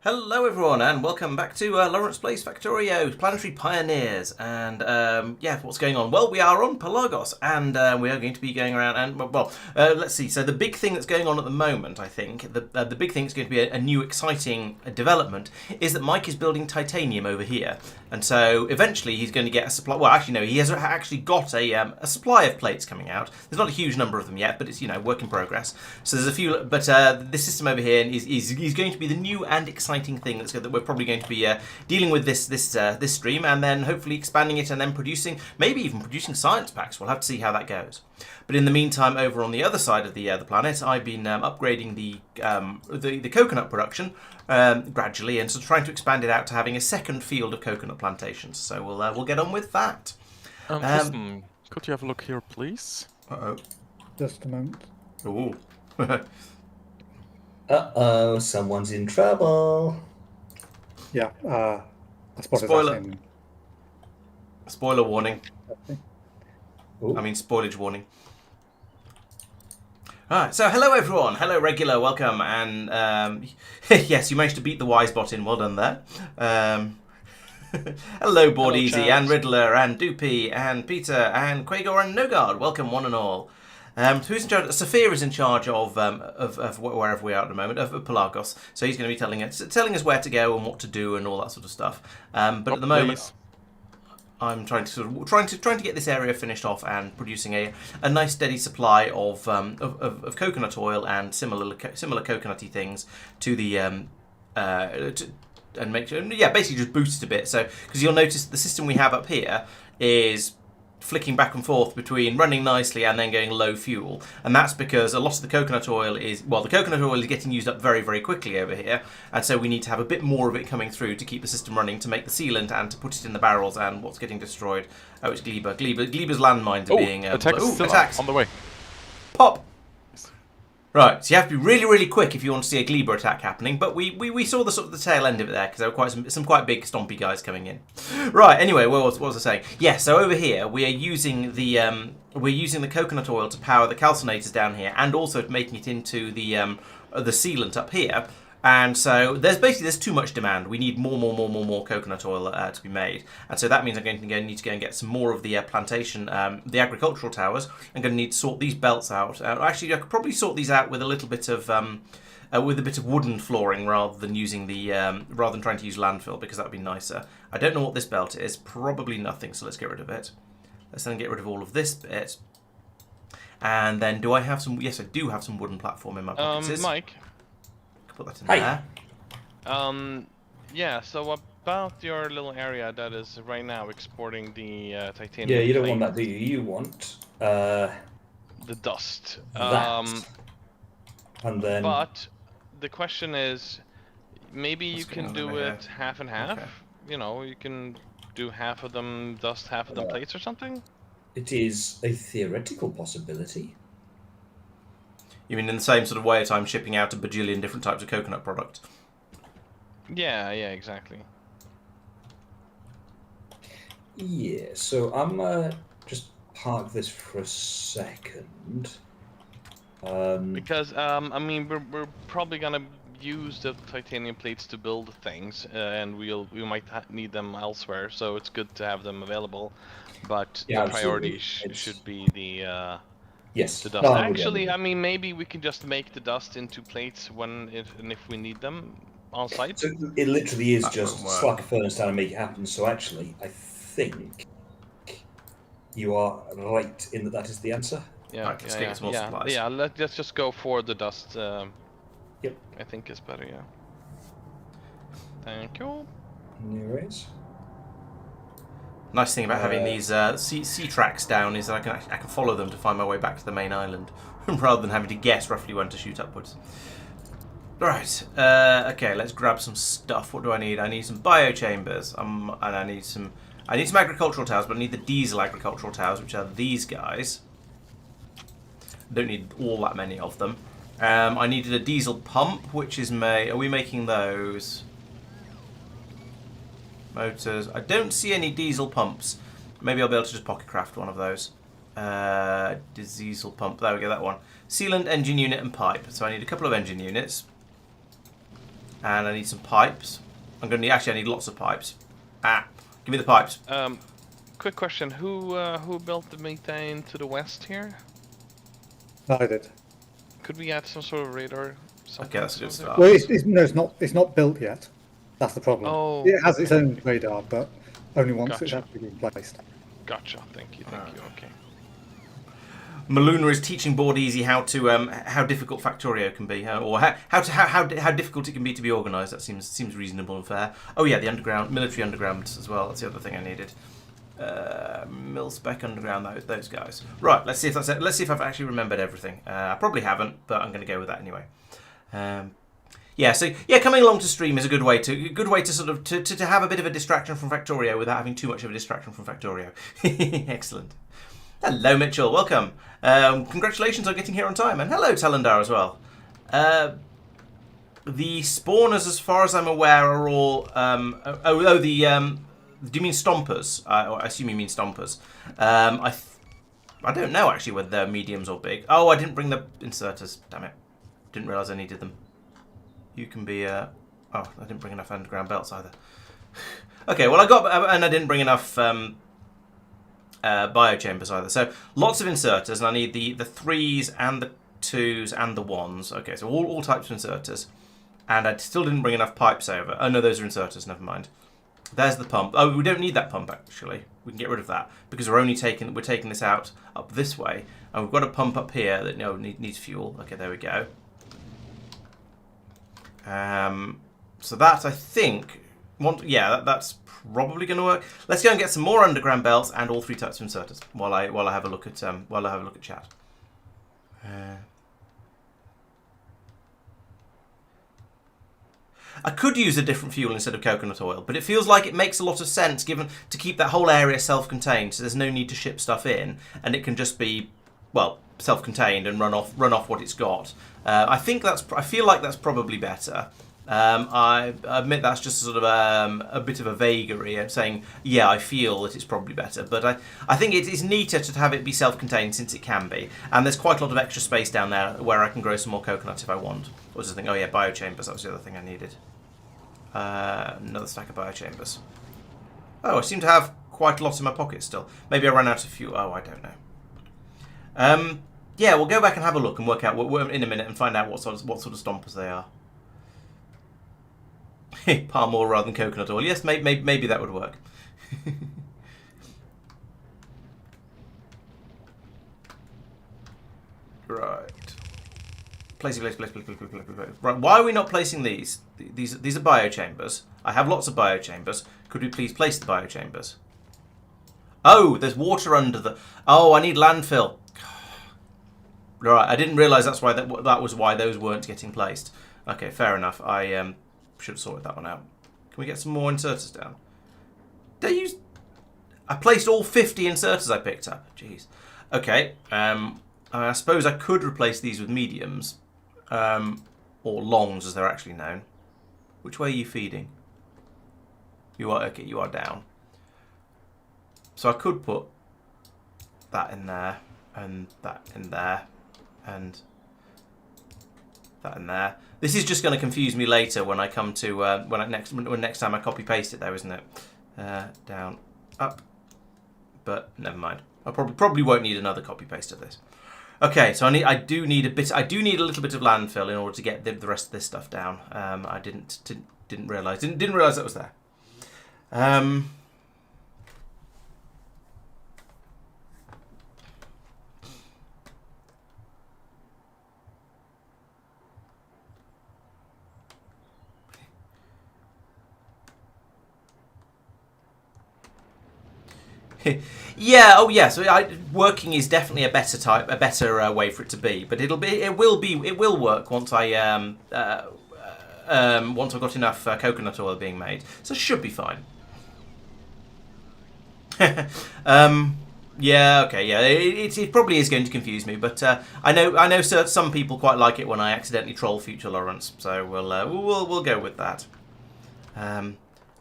Hello everyone and welcome back to Laurence Plays Factorio, Planetary Pioneers, and yeah, what's going on? Well, we are on Pelagos, and we are going to be going around and, let's see, so the big thing that's going on at the moment, I think, the big thing that's going to be a new exciting development is that Mike is building titanium over here, and so eventually he's going to get a supply, well actually no, he has actually got a supply of plates coming out. There's not a huge number of them yet, but it's, you know, work in progress. So there's a few, but this system over here is going to be the new and exciting thing that we're probably going to be dealing with this stream, and then hopefully expanding it and then maybe even producing science packs. We'll have to see how that goes. But in the meantime, over on the other side of the planet, I've been upgrading the coconut production gradually, and so trying to expand it out to having a second field of coconut plantations. So we'll get on with that. Tristan, could you have a look here, please? Uh-oh. Just a moment. Ooh. Uh-oh, someone's in trouble. Yeah, I spotted Spoiler. that in. Spoiler warning. Ooh. I mean, spoilage warning. Alright, so hello everyone, hello regular, welcome, and yes, you managed to beat the wise bot in, well done there. Hello Board Easy, Chance. and Riddler, and Doopy, and Peter, and Quagor, and Nogard, welcome one and all. Who's in charge? Sophia is in charge of wherever we are at the moment, of Pelagos, so he's going to be telling us where to go and what to do and all that sort of stuff. But at the moment, I'm trying to get this area finished off and producing a nice steady supply of coconut oil and similar coconutty things to the and make sure, yeah, basically just boost it a bit. So because you'll notice the system we have up here is flicking back and forth between running nicely and then going low fuel, and that's because a lot of the coconut oil is getting used up very, very quickly over here, and so we need to have a bit more of it coming through to keep the system running, to make the sealant and to put it in the barrels. And what's getting destroyed? Oh, it's Gleber's landmines are being attacks on the way. Pop. Right, so you have to be really, really quick if you want to see a Gleber attack happening, but we saw the sort of the tail end of it there, because there were some quite big stompy guys coming in. Right, anyway, what was I saying? Yeah, so over here we are using the coconut oil to power the calcinators down here, and also making it into the sealant up here. And so there's too much demand. We need more coconut oil to be made, and so that means I'm going to need to go and get some more of the plantation, the agricultural towers. I'm going to need to sort these belts out. Actually, I could probably sort these out with a little bit of with a bit of wooden flooring rather than trying to use landfill, because that would be nicer. I don't know what this belt is. Probably nothing. So let's get rid of it. Let's then get rid of all of this bit. And then do I have some? Yes, I do have some wooden platform in my pockets. Mike. Put that in Hi. there. Yeah, so about your little area that is right now exporting the titanium. Yeah, you don't plate, want that, do you? You want the dust. that. And then... But the question is, maybe What's you can going on do over it half and half. Okay. You know, you can do half of them dust, half of them plates or something. It is a theoretical possibility. You mean in the same sort of way as I'm shipping out a bajillion different types of coconut product? Yeah, exactly. Yeah, so I'm just park this for a second. Because I mean, we're probably gonna use the titanium plates to build things, and we might need them elsewhere. So it's good to have them available. But Yeah, the priority absolutely. should be the Yes. dust. No, Actually, I mean, maybe we can just make the dust into plates if we need them on site. So it literally is That just won't work. slack a furnace down and make it happen. So actually, I think you are right in that is the answer. Yeah, Right, let's get some more supplies. yeah. Let's just go for the dust. Yep. I think it's better. Yeah. Thank you. No worries. Nice thing about having these sea tracks down is that I can follow them to find my way back to the main island, rather than having to guess roughly when to shoot upwards. Right. Okay. Let's grab some stuff. What do I need? I need some biochambers. And I need some agricultural towers, but I need the diesel agricultural towers, which are these guys. Don't need all that many of them. I needed a diesel pump, which is Are we making those? Motors. I don't see any diesel pumps. Maybe I'll be able to just pocket craft one of those. Diesel pump. There we go, that one. Sealant, engine unit, and pipe. So I need a couple of engine units. And I need some pipes. I'm going to need, actually, I need lots of pipes. Give me the pipes. Quick question: who built the methane to the west here? I did. Could we add some sort of radar? Okay, that's a good start. Well, it's not built yet. That's the problem. Oh, It has its own radar, but only once it's Gotcha. actually been placed. Gotcha. Thank you. Okay. Maluna is teaching Board Easy how difficult Factorio can be, or how difficult it can be to be organised. That seems reasonable and fair. Oh yeah, the military underground as well. That's the other thing I needed. Mil spec underground, those guys. Right, let's see if that's it. Let's see if I've actually remembered everything. I probably haven't, but I'm going to go with that anyway. Coming along to stream is a good way to sort of to have a bit of a distraction from Factorio without having too much of a distraction from Factorio. Excellent. Hello, Mitchell. Welcome. Congratulations on getting here on time, and hello, Talendar as well. The spawners, as far as I'm aware, are all. Do you mean stompers? I assume you mean stompers. I don't know actually whether they're mediums or big. Oh, I didn't bring the inserters. Damn it! Didn't realise I needed them. You can be. Oh, I didn't bring enough underground belts either. Okay, well and I didn't bring enough biochambers either. So lots of inserters, and I need the 3s and the 2s and the 1s. Okay, so all types of inserters, and I still didn't bring enough pipes over. Oh no, those are inserters. Never mind. There's the pump. Oh, we don't need that pump actually. We can get rid of that because we're taking this out up this way, and we've got a pump up here that needs fuel. Okay, there we go. So that I think, that's probably going to work. Let's go and get some more underground belts and all 3 types of inserters while I have a look at chat. I could use a different fuel instead of coconut oil, but it feels like it makes a lot of sense given to keep that whole area self-contained, so there's no need to ship stuff in, and it can just be, well, self-contained and run off what it's got. I feel like that's probably better. I admit that's just sort of a bit of a vagary of saying, yeah, I feel that it's probably better, but I think it is neater to have it be self-contained since it can be, and there's quite a lot of extra space down there where I can grow some more coconuts if I want. What was the thing? Oh yeah, biochambers, that was the other thing I needed. Another stack of biochambers. Oh, I seem to have quite a lot in my pocket still. Maybe I ran out of fuel. Oh, I don't know. Yeah, we'll go back and have a look and work out in a minute and find out what sort of stompers they are. Palm oil rather than coconut oil. Yes, maybe that would work. Right. Place. Right, why are we not placing these? These are biochambers. I have lots of biochambers. Could we please place the biochambers? Oh, there's water under the... Oh, I need landfill. Right, I didn't realise that was why those weren't getting placed. Okay, fair enough. I should have sorted that one out. Can we get some more inserters down? I placed all 50 inserters I picked up. Jeez. Okay. I suppose I could replace these with mediums. Or longs, as they're actually known. Which way are you feeding? You are okay. You are down. So I could put that in there, and that in there, and that in there. This is just going to confuse me later when I come to when next time I copy paste it, though, isn't it? Down, up, but never mind. I probably won't need another copy paste of this. Okay, so I do need a little bit of landfill in order to get the rest of this stuff down. I didn't realize that was there. Yeah. Oh, yeah. So working is definitely a better way for it to be. But it will work once once I've got enough coconut oil being made. So it should be fine. Yeah. Okay. Yeah. It probably is going to confuse me, but I know some people quite like it when I accidentally troll future Laurence. So we'll go with that.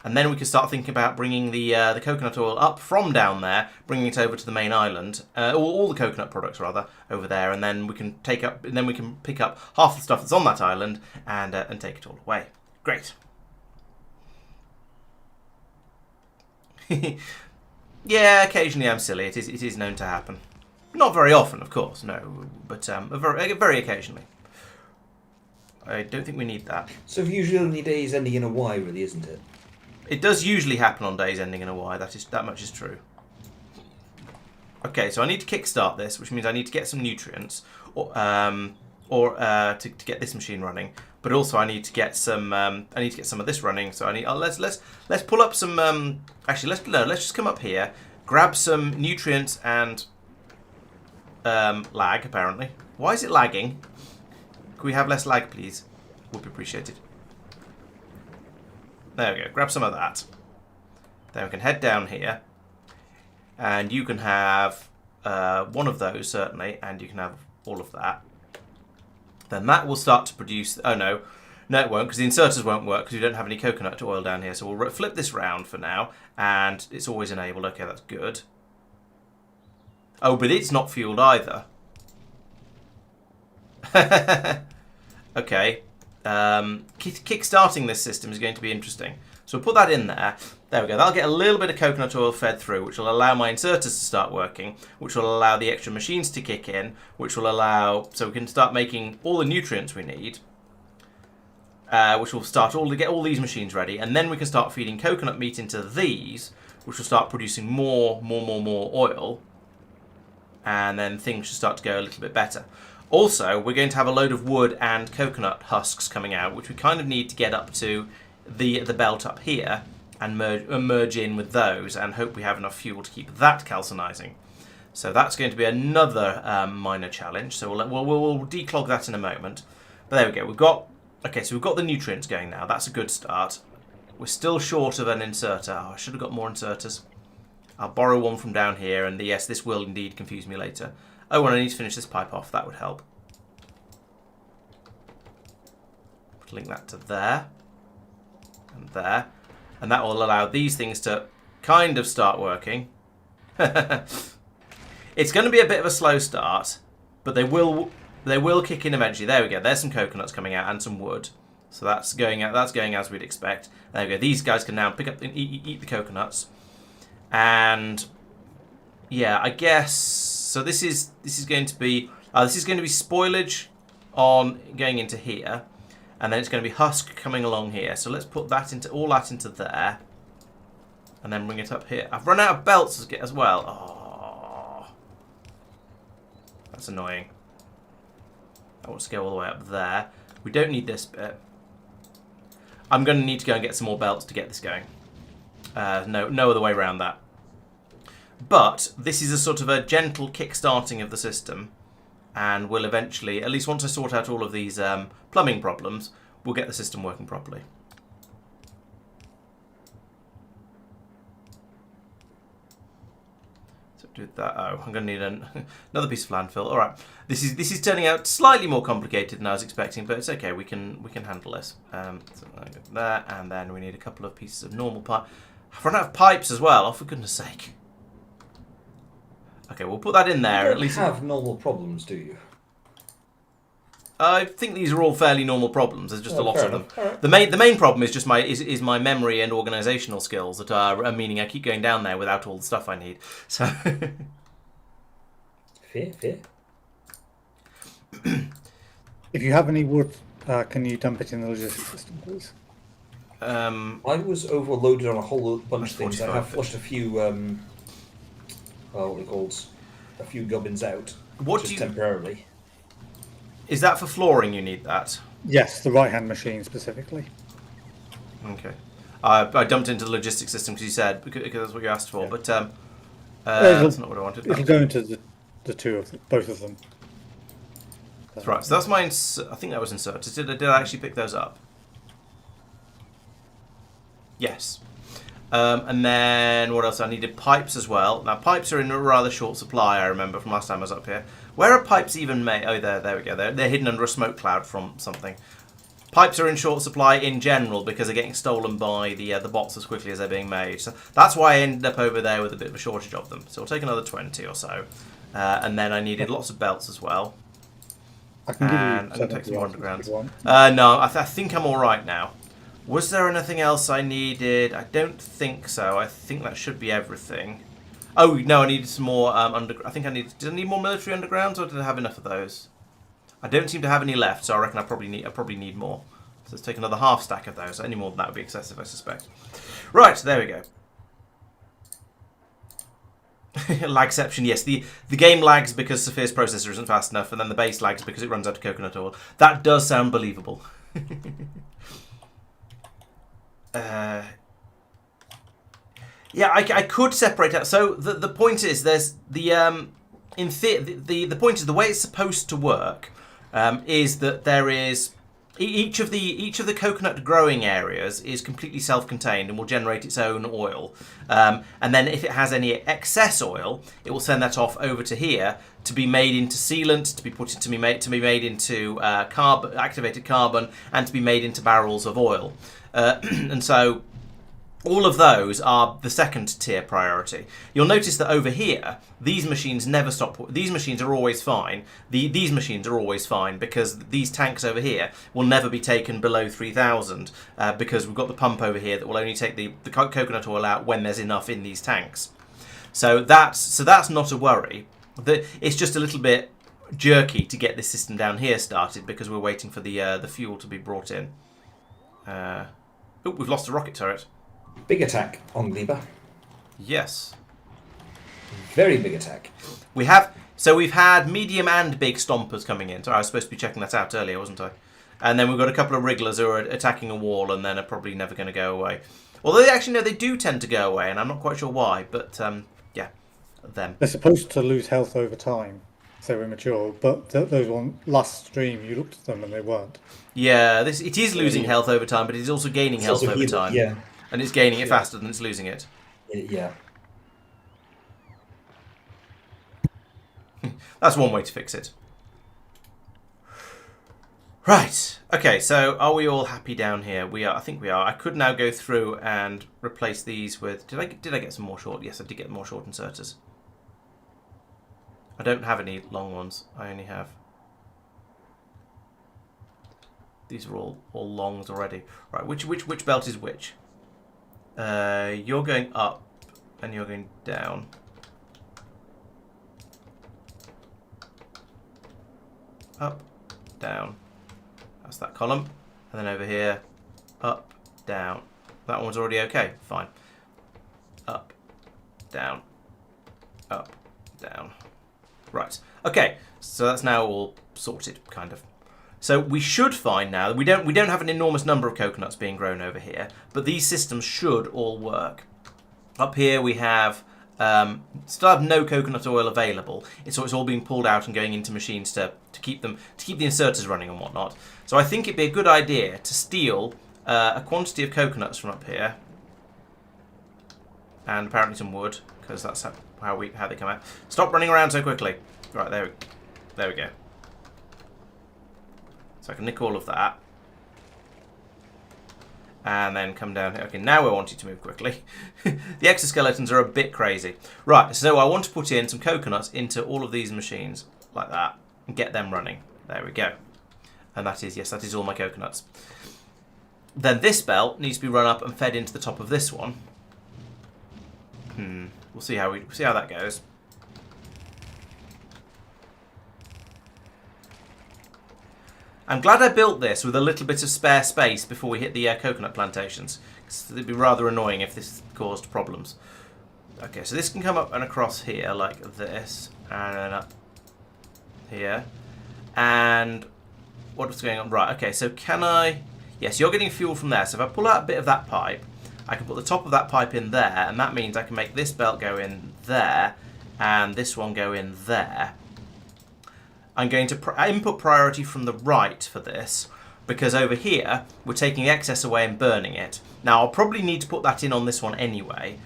And then we can start thinking about bringing the coconut oil up from down there, bringing it over to the main island, all the coconut products rather, over there, and then we can pick up half the stuff that's on that island and take it all away. Great. Yeah, occasionally I'm silly. It is known to happen. Not very often, of course, no, but very occasionally. I don't think we need that. So usually only days ending in a Y, really, isn't it? It does usually happen on days ending in a Y. That much is true. Okay, so I need to kickstart this, which means I need to get some nutrients, or to get this machine running. But also I need to get some of this running. So I need let's pull up some. Actually, let's just come up here, grab some nutrients and lag. Apparently, why is it lagging? Can we have less lag, please? Would be appreciated. There we go. Grab some of that. Then we can head down here. And you can have one of those, certainly. And you can have all of that. Then that will start to produce... Oh, no. No, it won't, because the inserters won't work, because we don't have any coconut oil down here. So we'll flip this round for now. And it's always enabled. Okay, that's good. Oh, but it's not fueled either. Okay. Kick-starting this system is going to be interesting. So we'll put that in there. There we go. That'll get a little bit of coconut oil fed through, which will allow my inserters to start working, which will allow the extra machines to kick in, which will allow... So we can start making all the nutrients we need, which will start get all these machines ready, and then we can start feeding coconut meat into these, which will start producing more oil, and then things should start to go a little bit better. Also, we're going to have a load of wood and coconut husks coming out, which we kind of need to get up to the belt up here and merge in with those, and hope we have enough fuel to keep that calcinizing. So that's going to be another minor challenge. So we'll declog that in a moment. But there we go. We've got the nutrients going now. That's a good start. We're still short of an inserter. Oh, I should have got more inserters. I'll borrow one from down here, and yes, this will indeed confuse me later. Oh, and I need to finish this pipe off. That would help. Link that to there. And there. And that will allow these things to kind of start working. It's going to be a bit of a slow start, but they will kick in eventually. There we go. There's some coconuts coming out and some wood. So that's going as we'd expect. There we go. These guys can now pick up and eat the coconuts. And yeah, I guess so. This is going to be spoilage on going into here, and then it's going to be husk coming along here. So let's put that all that into there, and then bring it up here. I've run out of belts as well. Oh, that's annoying. I want to go all the way up there. We don't need this bit. I'm going to need to go and get some more belts to get this going. No other way around that. But this is a sort of a gentle kick-starting of the system, and we'll eventually, at least once I sort out all of these plumbing problems, we'll get the system working properly. So do that. Oh, I'm going to need another piece of landfill. All right, this is turning out slightly more complicated than I was expecting, but it's okay. We can handle this. So there, and then we need a couple of pieces of normal pipe. I've run out of pipes as well. Oh, for goodness sake. Okay, we'll put that in there. You don't at least have normal problems, do you? I think these are all fairly normal problems. There's just a lot of them. Right. The main problem is just my memory and organisational skills that are meaning I keep going down there without all the stuff I need. So Fair. If you have any wood, can you dump it in the logistics system, please? I was overloaded on a whole bunch of things. I have 45. flushed a few, what are they called? A few gubbins out. Temporarily. Is that for flooring you need that? Yes, the right-hand machine specifically. Okay. I dumped into the logistics system because you said, because that's what you asked for, Yeah. but that's not what I wanted. It'll go into both of them. That's right. So that's my. I think that was inserted. Did I actually pick those up? Yes. And then what else? I needed pipes as well. Now pipes are in a rather short supply. I remember from last time I was up here. Where are pipes even made? Oh, there we go. They're hidden under a smoke cloud from something. Pipes are in short supply in general because they're getting stolen by the bots as quickly as they're being made. So that's why I ended up over there with a bit of a shortage of them. So we'll take another 20 or so. And then I needed lots of belts as well. I can give you and take some more underground. if you want. No, I think I'm all right now. Was there anything else I needed? I don't think so. I think that should be everything. Oh no, I needed some more I think I needed. Did I need more military undergrounds, or did I have enough of those? I don't seem to have any left, so I reckon I probably need more. So let's take another half stack of those. Any more than that would be excessive, I suspect. Right, there we go. Lagception, yes. The game lags because Sophia's processor isn't fast enough, and then the base lags because it runs out of coconut oil. That does sound believable. Yeah, I could separate out. So the point is, there's the point is the way it's supposed to work is that there is each of the coconut growing areas is completely self-contained and will generate its own oil. And then if it has any excess oil, it will send that off over to here to be made into sealant, to be made into activated carbon, and to be made into barrels of oil. And so all of those are the second tier priority. You'll notice that over here, these machines never stop. These machines are always fine. These machines are always fine because these tanks over here will never be taken below 3,000 because we've got the pump over here that will only take the coconut oil out when there's enough in these tanks. So that's not a worry. It's just a little bit jerky to get this system down here started because we're waiting for the fuel to be brought in. Oh, we've lost a rocket turret. Big attack on Gleba. Yes. Very big attack. We've had medium and big stompers coming in. So I was supposed to be checking that out earlier, wasn't I? And then we've got a couple of wrigglers who are attacking a wall and then are probably never going to go away. Although they do tend to go away, and I'm not quite sure why, but yeah, them. They're supposed to lose health over time, so they're immature, but those one last stream you looked at them and they weren't. Yeah, it is losing health over time, but it is also gaining health over time. Yeah. And it's gaining it faster than it's losing it. Yeah. That's one way to fix it. Right. Okay, so are we all happy down here? We are. I think we are. I could now go through and replace these with... Did I get some more short? Yes, I did get more short inserters. I don't have any long ones. I only have... These are all longs already. Right, which belt is which? You're going up and you're going down. Up, down. That's that column. And then over here, up, down. That one's already okay. Fine. Up, down, up, down. Right. Okay. So that's now all sorted, kind of. So we should find now we don't have an enormous number of coconuts being grown over here, but these systems should all work. Up here we have still have no coconut oil available, so it's all being pulled out and going into machines to keep the inserters running and whatnot. So I think it'd be a good idea to steal a quantity of coconuts from up here, and apparently some wood, because that's how they come out. Stop running around so quickly. Right, there we go. So I can nick all of that. And then come down here. Okay, now we're wanting to move quickly. The exoskeletons are a bit crazy. Right, so I want to put in some coconuts into all of these machines, like that, and get them running. There we go. And that is all my coconuts. Then this belt needs to be run up and fed into the top of this one. We'll see how that goes. I'm glad I built this with a little bit of spare space before we hit the coconut plantations. It'd be rather annoying if this caused problems. Okay, so this can come up and across here like this, and then up here. And what's going on? Right, okay, so can I... Yes, you're getting fuel from there. So if I pull out a bit of that pipe, I can put the top of that pipe in there, and that means I can make this belt go in there, and this one go in there. I'm going to input priority from the right for this, because over here, we're taking the excess away and burning it. Now, I'll probably need to put that in on this one anyway,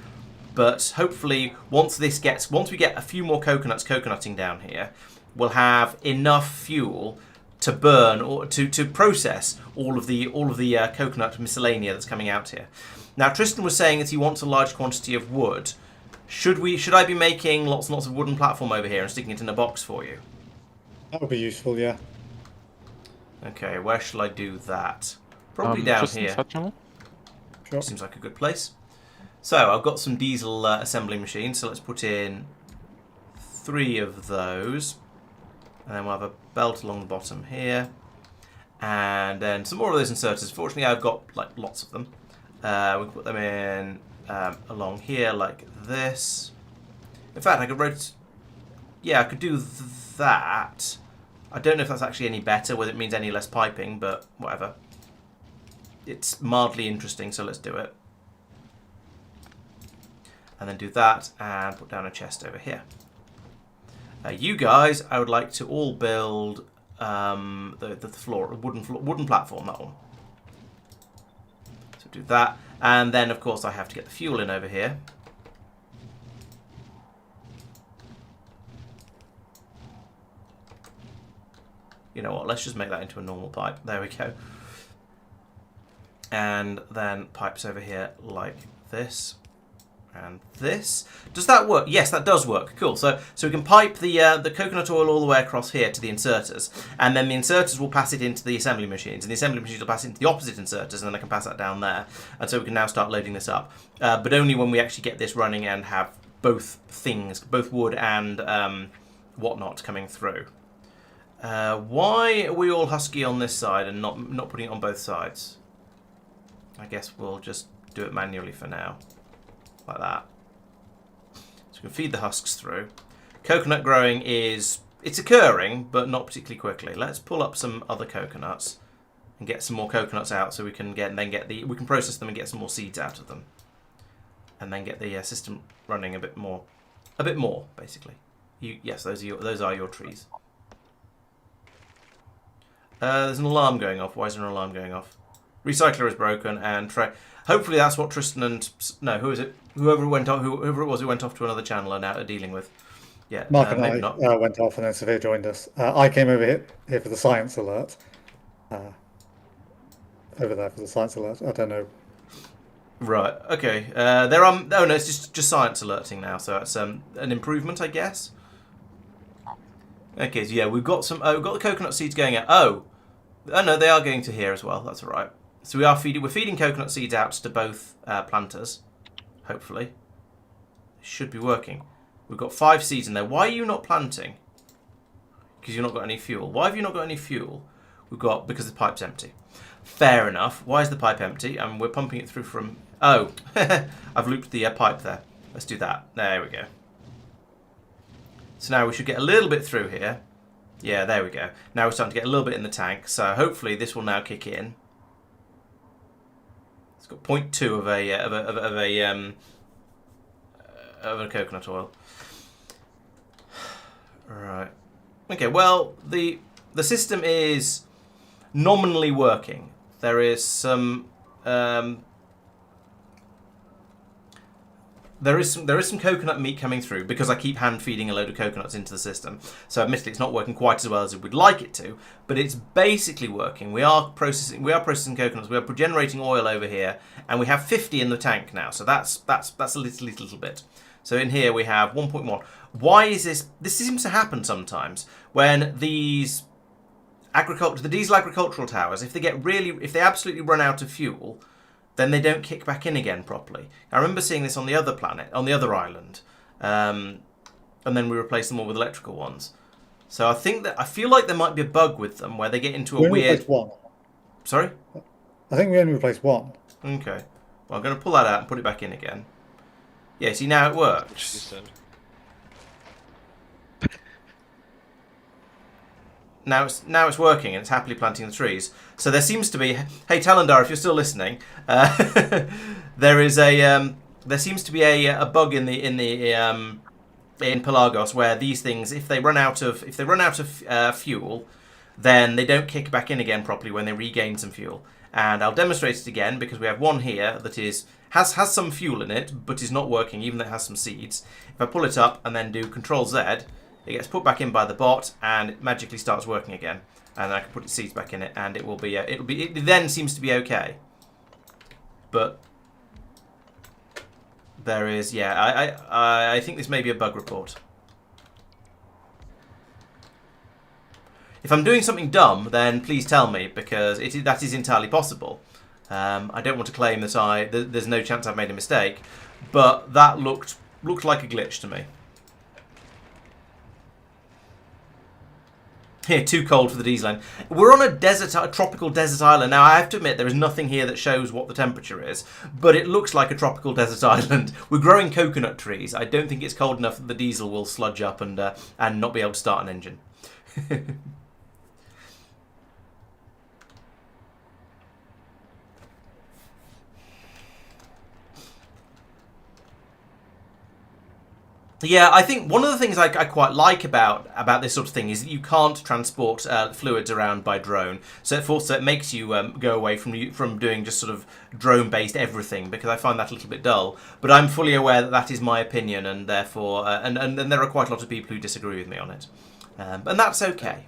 but hopefully, once we get a few more coconuts coconutting down here, we'll have enough fuel to burn or to process all of the coconut miscellanea that's coming out here. Now, Tristan was saying that he wants a large quantity of wood. Should I be making lots and lots of wooden platform over here and sticking it in a box for you? That would be useful, yeah. Okay, where shall I do that? Probably down here. Sure. Seems like a good place. So I've got some diesel assembly machines, so let's put in 3 of those. And then we'll have a belt along the bottom here. And then some more of those inserters. Fortunately, I've got like lots of them. We can put them in along here like this. In fact, I could rotate... Yeah, I could do that. I don't know if that's actually any better, whether it means any less piping, but whatever. It's mildly interesting, so let's do it. And then do that, and put down a chest over here. You guys, I would like to all build the floor, wooden platform, that one. So do that, and then of course I have to get the fuel in over here. You know what, let's just make that into a normal pipe. There we go. And then pipes over here like this. And this. Does that work? Yes, that does work. Cool. So we can pipe the coconut oil all the way across here to the inserters, and then the inserters will pass it into the assembly machines, and the assembly machines will pass it into the opposite inserters, and then I can pass that down there. And so we can now start loading this up, but only when we actually get this running and have both things, both wood and whatnot, coming through. Why are we all husky on this side and not putting it on both sides? I guess we'll just do it manually for now. Like that. So we can feed the husks through. Coconut growing it's occurring, but not particularly quickly. Let's pull up some other coconuts and get some more coconuts out, so we can we can process them and get some more seeds out of them, and then get the system running a bit more, basically. Yes, those are your trees. There's an alarm going off. Why is there an alarm going off? Recycler is broken, and hopefully that's what Tristan and who is it? Whoever it was who went off to another channel are now dealing with. Yeah, Mark and maybe I not. went off, and then Severe joined us. I came over here for the science alert. Over there for the science alert. I don't know. Right. Okay. There are. Oh no, it's just science alerting now. So it's an improvement, I guess. Okay. So yeah, we've got some. We've got the coconut seeds going out. Oh no, they are going to here as well. That's all right. So we're feeding coconut seeds out to both planters. Hopefully, it should be working. We've got 5 seeds in there. Why are you not planting? Because you've not got any fuel. Why have you not got any fuel? Because the pipe's empty. Fair enough. Why is the pipe empty? And we're pumping it through from... Oh, I've looped the pipe there. Let's do that. There we go. So now we should get a little bit through here. Yeah, there we go. Now we're starting to get a little bit in the tank. So hopefully this will now kick in. It's got 0.2 of a coconut oil. Right. Okay. Well, the system is nominally working. There is some coconut meat coming through because I keep hand feeding a load of coconuts into the system. So admittedly, it's not working quite as well as we'd like it to, but it's basically working. We are processing coconuts. We are generating oil over here, and we have 50 in the tank now. So that's a little bit. So in here we have 1.1. Why is this? This seems to happen sometimes when the diesel agricultural towers, if they absolutely run out of fuel, then they don't kick back in again properly. I remember seeing this on the other planet, on the other island, and then we replaced them all with electrical ones. So I feel like there might be a bug with them where they get into a We only weird. replaced one. Sorry? I think we only replaced one. Okay. Well, I'm going to pull that out and put it back in again. Yeah, see, now it works. Now it's working and it's happily planting the trees. So there seems to be. Hey, Talendar, if you're still listening, there seems to be a bug in Pelagos where these things, if they run out of fuel, then they don't kick back in again properly when they regain some fuel. And I'll demonstrate it again because we have one here that has some fuel in it, but is not working even though it has some seeds. If I pull it up and then do Control Z, it gets put back in by the bot and it magically starts working again. And I can put the seeds back in it, and it then seems to be okay. But there is, yeah, I think this may be a bug report. If I'm doing something dumb, then please tell me, because that is entirely possible. I don't want to claim that there's no chance I've made a mistake, but that looked like a glitch to me. Here, too cold for the diesel line. We're on a tropical desert island. Now, I have to admit, there is nothing here that shows what the temperature is, but it looks like a tropical desert island. We're growing coconut trees. I don't think it's cold enough that the diesel will sludge up and not be able to start an engine. Yeah, I think one of the things I quite like about this sort of thing is that you can't transport fluids around by drone. So it makes you go away from doing just sort of drone-based everything, because I find that a little bit dull. But I'm fully aware that that is my opinion, and therefore, and there are quite a lot of people who disagree with me on it, and that's okay.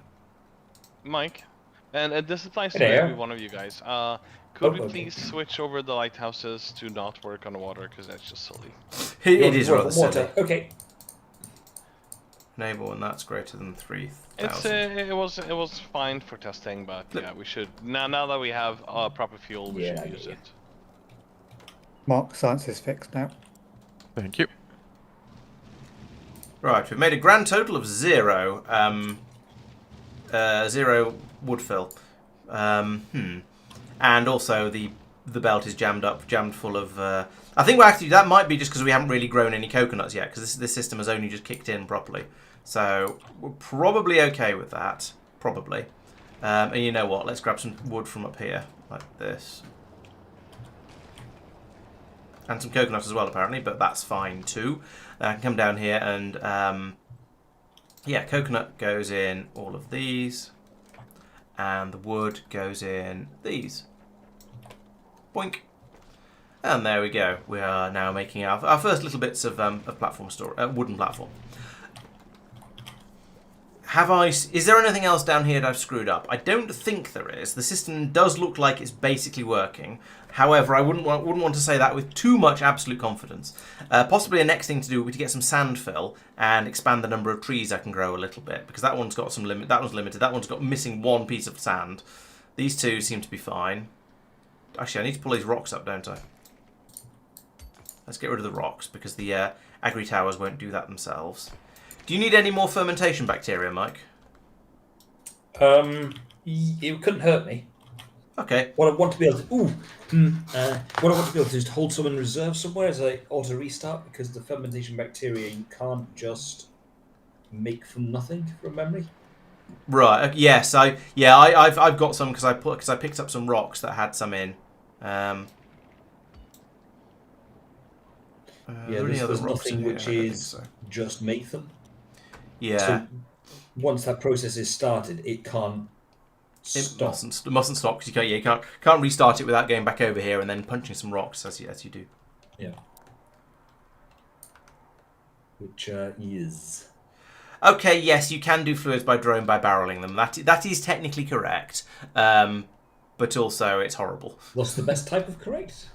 Mike, and this applies to every one of you guys. Could we please switch over the lighthouses to not work on the water, because that's just silly. It is rather silly. Okay. Enable when that's greater than 3,000. It was fine for testing, but yeah, we should now that we have proper fuel, we should use it. Mark, science is fixed now. Thank you. Right, we've made a grand total of 0. 0 wood fill. And also the belt is jammed full of. I think that might be just because we haven't really grown any coconuts yet, because this system has only just kicked in properly. So we're probably okay with that, probably. And you know what? Let's grab some wood from up here, like this, and some coconut as well, apparently. But that's fine too. I can come down here and yeah, coconut goes in all of these, and the wood goes in these. Boink. And there we go. We are now making our first little bits of platform wooden platform. Is there anything else down here that I've screwed up? I don't think there is. The system does look like it's basically working. However, I wouldn't want to say that with too much absolute confidence. Possibly a next thing to do would be to get some sand fill and expand the number of trees I can grow a little bit, because that one's got some limit. That one's limited. That one's got missing one piece of sand. These two seem to be fine. Actually, I need to pull these rocks up, don't I? Let's get rid of the rocks, because the agri towers won't do that themselves. Do you need any more fermentation bacteria, Mike? It couldn't hurt me. Okay. What I want to be able to what I want to be able to do is to hold some in reserve somewhere as I auto restart, because the fermentation bacteria you can't just make from nothing from memory. Right. Yes. I've got some because I picked up some rocks that had some in. There's nothing which is just make them. Yeah. So once that process is started, it can't stop. It mustn't stop, because you can't restart it without going back over here and then punching some rocks as you do. Yeah. Which is. Okay. Yes, you can do fluids by drone by barreling them. That is technically correct. But also it's horrible. What's the best type of correct?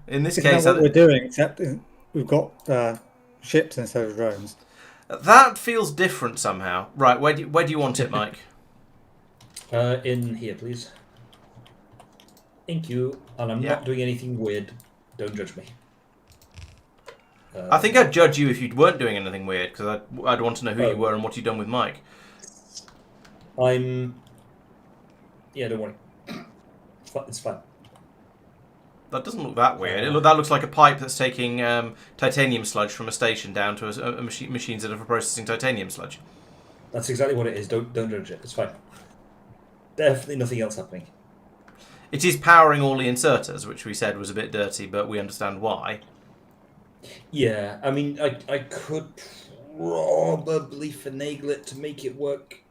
In this Isn't case, that what we're doing, except we've got ships instead of drones. That feels different somehow. Right, where do you want it, Mike? In here, please. Thank you. And I'm not doing anything weird. Don't judge me. I think I'd judge you if you weren't doing anything weird, because I'd want to know who you were and what you'd done with Mike. Yeah, don't worry. It's fine. That doesn't look that weird. That looks like a pipe that's taking titanium sludge from a station down to a machines that are for processing titanium sludge. That's exactly what it is. Don't judge it. It's fine. Definitely nothing else happening. It is powering all the inserters, which we said was a bit dirty, but we understand why. Yeah, I mean, I could probably finagle it to make it work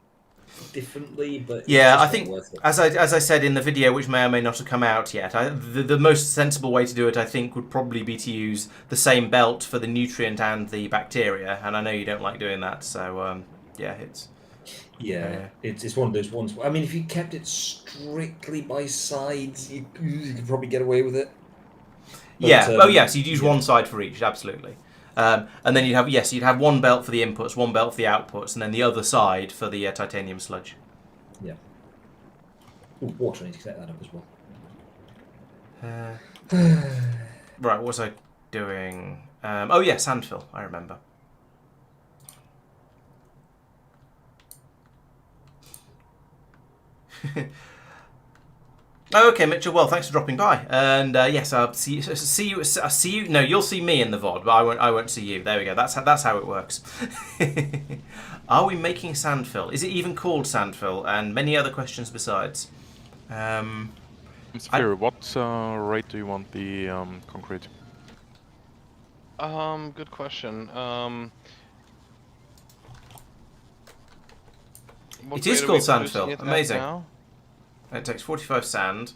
differently, but yeah, I think as I said in the video, which may or may not have come out yet, the most sensible way to do it, I think, would probably be to use the same belt for the nutrient and the bacteria, and I know you don't like doing that, so yeah, it's it's one of those ones. I mean, if you kept it strictly by sides, you could probably get away with it. But, so you'd use one side for each, absolutely. And then you'd have one belt for the inputs, one belt for the outputs, and then the other side for the titanium sludge. Yeah. Ooh, water, I need to connect that up as Right, what was I doing? Oh yeah, sandfill. I remember. Okay, Mitchell. Well, thanks for dropping by. And yes, I'll see you. I'll see you. No, you'll see me in the VOD, but I won't. I won't see you. There we go. That's how it works. Are we making sandfill? Is it even called sandfill? And many other questions besides. Sphere, what rate do you want the concrete? Good question. It is called sandfill. Amazing. It takes 45 sand,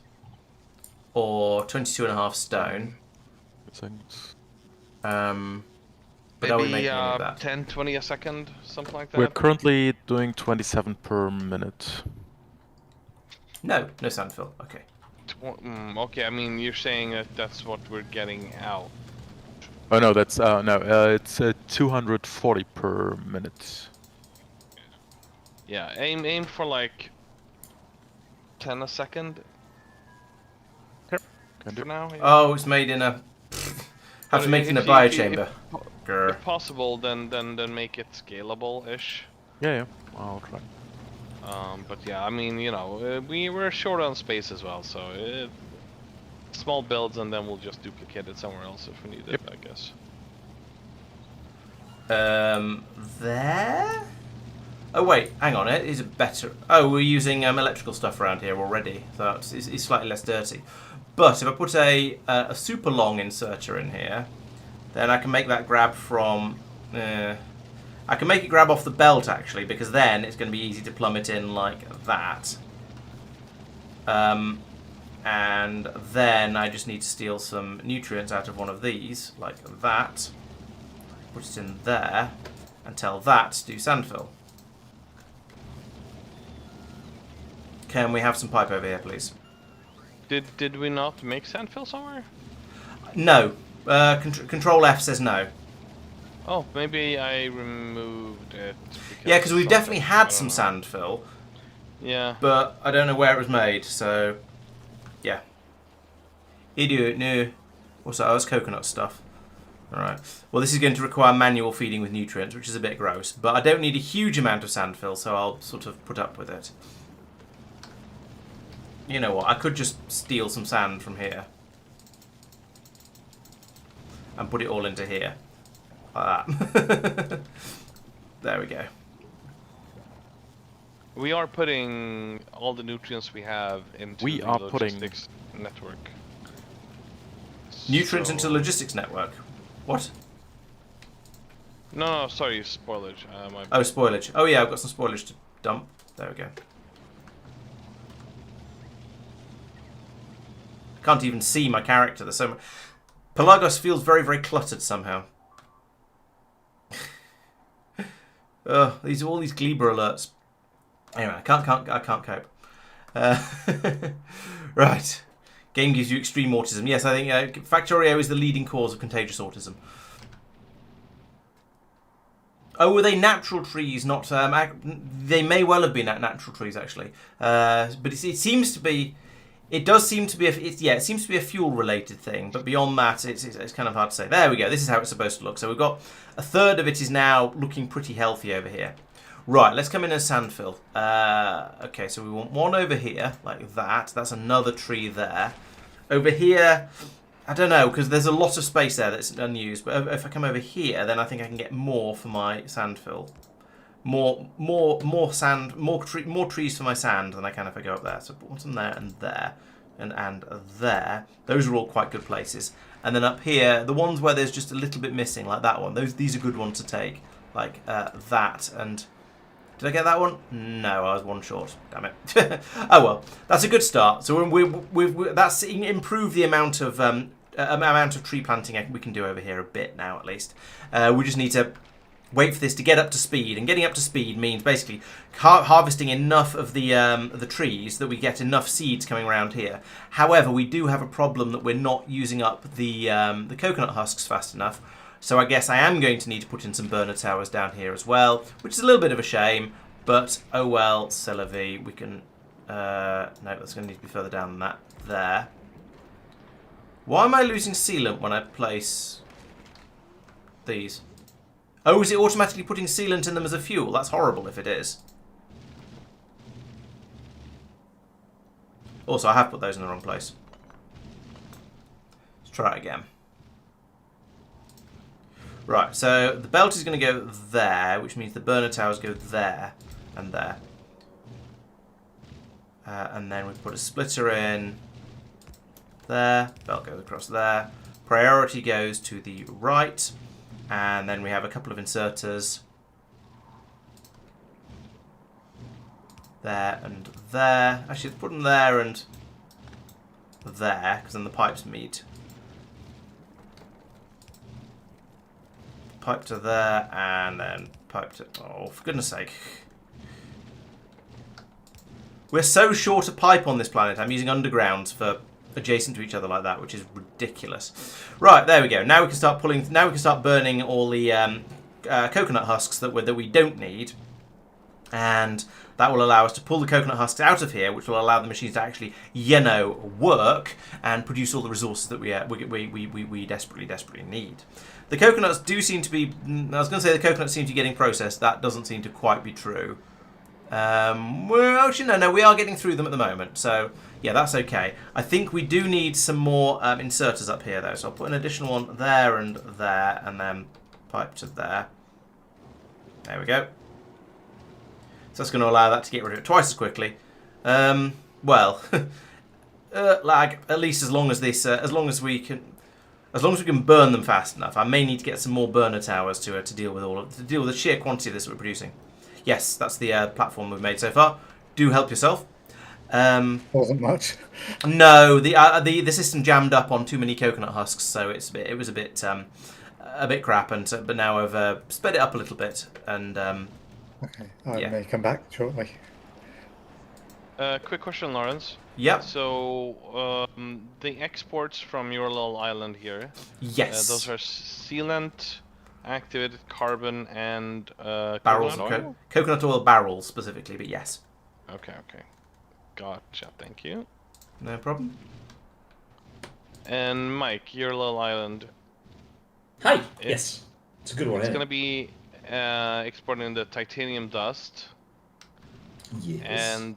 or 22.5 stone. But are we Maybe making any of that? 10, 20 a second, something like that. We're currently doing 27 per minute. No sandfill. Okay. Okay, I mean you're saying that that's what we're getting out. Oh no, that's it's 240 per minute. Yeah, aim for like 10 a second. Yep, can do. For now. Yeah. Oh, it's made in a. Have to make it in a biochamber. If possible, then make it scalable-ish. Yeah, I'll try. But yeah, I mean, you know, we're short on space as well, so small builds and then we'll just duplicate it somewhere else if we need it, I guess. There? Oh wait, hang on, it is a better... Oh, we're using electrical stuff around here already, so it's slightly less dirty. But if I put a super long inserter in here, then I can make that grab from... I can make it grab off the belt, actually, because then it's going to be easy to plumb it in like that. And then I just need to steal some nutrients out of one of these, like that. Put it in there, and tell that to do sandfill. Can we have some pipe over here, please? Did we not make sandfill somewhere? No. Control F says no. Oh, maybe I removed it. Yeah, because we've definitely had some sandfill. Yeah. But I don't know where it was made, so... Yeah. Idiot, no. What's that? Oh, it's coconut stuff. Alright. Well, this is going to require manual feeding with nutrients, which is a bit gross. But I don't need a huge amount of sandfill, so I'll sort of put up with it. You know what? I could just steal some sand from here. And put it all into here. Like that. There we go. We are putting all the nutrients we have into the logistics network. Nutrients into the logistics network? What? No, sorry, spoilage. Oh, spoilage. Oh yeah, I've got some spoilage to dump. There we go. Can't even see my character. There's so much. Pelagos feels very, very cluttered somehow. All these Gleber alerts. Anyway, I can't cope. Right. Game gives you extreme autism. Yes, I think Factorio is the leading cause of contagious autism. Oh, were they natural trees? Not they may well have been natural trees actually, but it seems to be. It does seem to be it seems to be a fuel-related thing, but beyond that, it's kind of hard to say. There we go. This is how it's supposed to look. So we've got a third of it is now looking pretty healthy over here. Right, let's come in and sandfill. Okay, so we want one over here, like that. That's another tree there. Over here, I don't know, because there's a lot of space there that's unused. But if I come over here, then I think I can get more for my sandfill. More sand, more trees for my sand than I can if I go up there. So put some there and there, and there. Those are all quite good places. And then up here, the ones where there's just a little bit missing, like that one. These are good ones to take, like that. And did I get that one? No, I was one short. Damn it. Oh well, that's a good start. So that's improved the amount of tree planting we can do over here a bit now at least. We just need to wait for this to get up to speed, and getting up to speed means basically harvesting enough of the trees that we get enough seeds coming around here. However, we do have a problem that we're not using up the coconut husks fast enough, so I guess I am going to need to put in some burner towers down here as well, which is a little bit of a shame, but oh well, c'est la vie. We can... no, that's going to need to be further down than that. There. Why am I losing sealant when I place these? Oh, is it automatically putting sealant in them as a fuel? That's horrible if it is. Also, I have put those in the wrong place. Let's try it again. Right, so the belt is going to go there, which means the burner towers go there and there. And then we put a splitter in there. Belt goes across there. Priority goes to the right. And then we have a couple of inserters. There and there. Actually, let's put them there and there, because then the pipes meet. Pipe to there, and then pipe to... Oh, for goodness sake. We're so short a pipe on this planet. I'm using undergrounds for adjacent to each other like that, which is ridiculous. Right, there we go. Now we can start pulling... Now we can start burning all the coconut husks that we don't need. And that will allow us to pull the coconut husks out of here, which will allow the machines to actually, work and produce all the resources that we desperately need. The coconuts do seem to be... I was going to say the coconuts seem to be getting processed. That doesn't seem to quite be true. Well, actually, no, we are getting through them at the moment. So, yeah, that's okay. I think we do need some more inserters up here, though. So I'll put an additional one there, and then pipe to there. There we go. So that's going to allow that to get rid of it twice as quickly. Well, lag, at least as long as this, as long as we can burn them fast enough. I may need to get some more burner towers to deal with the sheer quantity of this we're producing. Yes, that's the platform we've made so far. Do help yourself. Wasn't much. No, the system jammed up on too many coconut husks, so it was a bit crap. But now I've sped it up a little bit, and Okay, I may come back shortly. Quick question, Laurence. Yeah. So the exports from your little island here. Yes. Those are sealant, activated carbon, and barrels coconut of oil? coconut oil barrels specifically, but yes. Okay. Gotcha. Thank you. No problem. And Mike, your little island. Hi. Yes. It's a good one. It's Isn't gonna be exporting the titanium dust it? Yes. and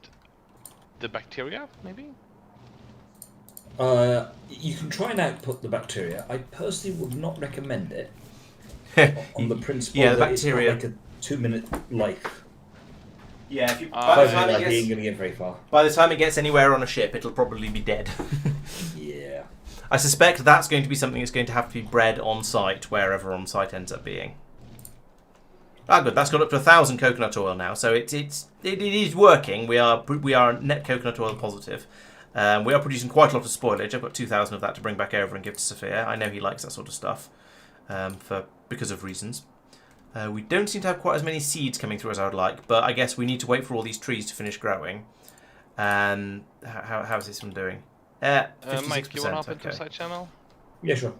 the bacteria, maybe. You can try and output the bacteria. I personally would not recommend it on the principle Yeah, the that bacteria. it's got like a 2-minute life. Yeah, if you, by the 5 time minute life, you ain't gonna get very far. by the time it gets anywhere on a ship, it'll probably be dead. Yeah. I suspect that's going to be something that's going to have to be bred on site, wherever on site ends up being. Ah, good. That's got up to 1,000 coconut oil now, so it is working. We are net coconut oil positive. We are producing quite a lot of spoilage. I've got 2,000 of that to bring back over and give to Sophia. I know he likes that sort of stuff, because of reasons. We don't seem to have quite as many seeds coming through as I would like, but I guess we need to wait for all these trees to finish growing. And how's this one doing? 56%. Mike, you want to hop into okay. a side channel? Yeah, sure.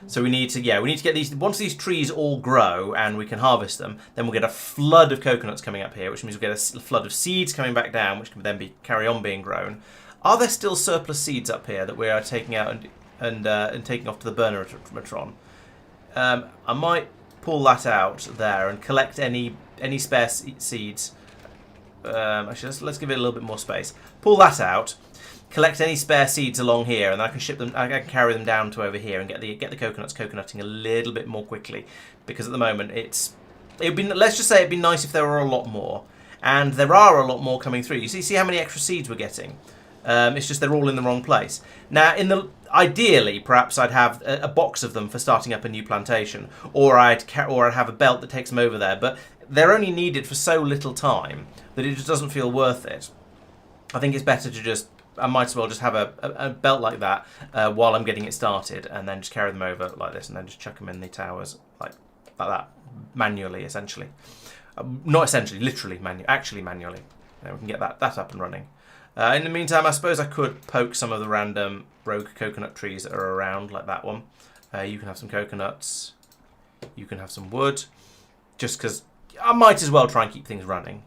So we need to get these. Once these trees all grow and we can harvest them, then we'll get a flood of coconuts coming up here, which means we'll get a flood of seeds coming back down, which can then carry on being grown. Are there still surplus seeds up here that we are taking out and taking off to the burner matron? I might pull that out there and collect any spare seeds. Actually, let's give it a little bit more space. Pull that out. Collect any spare seeds along here, and then I can ship them. I can carry them down to over here and get the coconuts coconutting a little bit more quickly, because at the moment let's just say it'd be nice if there were a lot more, and there are a lot more coming through. You see how many extra seeds we're getting? It's just they're all in the wrong place. Now, ideally, perhaps I'd have a box of them for starting up a new plantation, or I'd have a belt that takes them over there. But they're only needed for so little time that it just doesn't feel worth it. I think it's better to just. I might as well just have a belt like that while I'm getting it started, and then just carry them over like this, and then just chuck them in the towers like that, manually, essentially. Not essentially, literally, actually manually. We can get that up and running. In the meantime, I suppose I could poke some of the random rogue coconut trees that are around, like that one. You can have some coconuts. You can have some wood. Just because I might as well try and keep things running.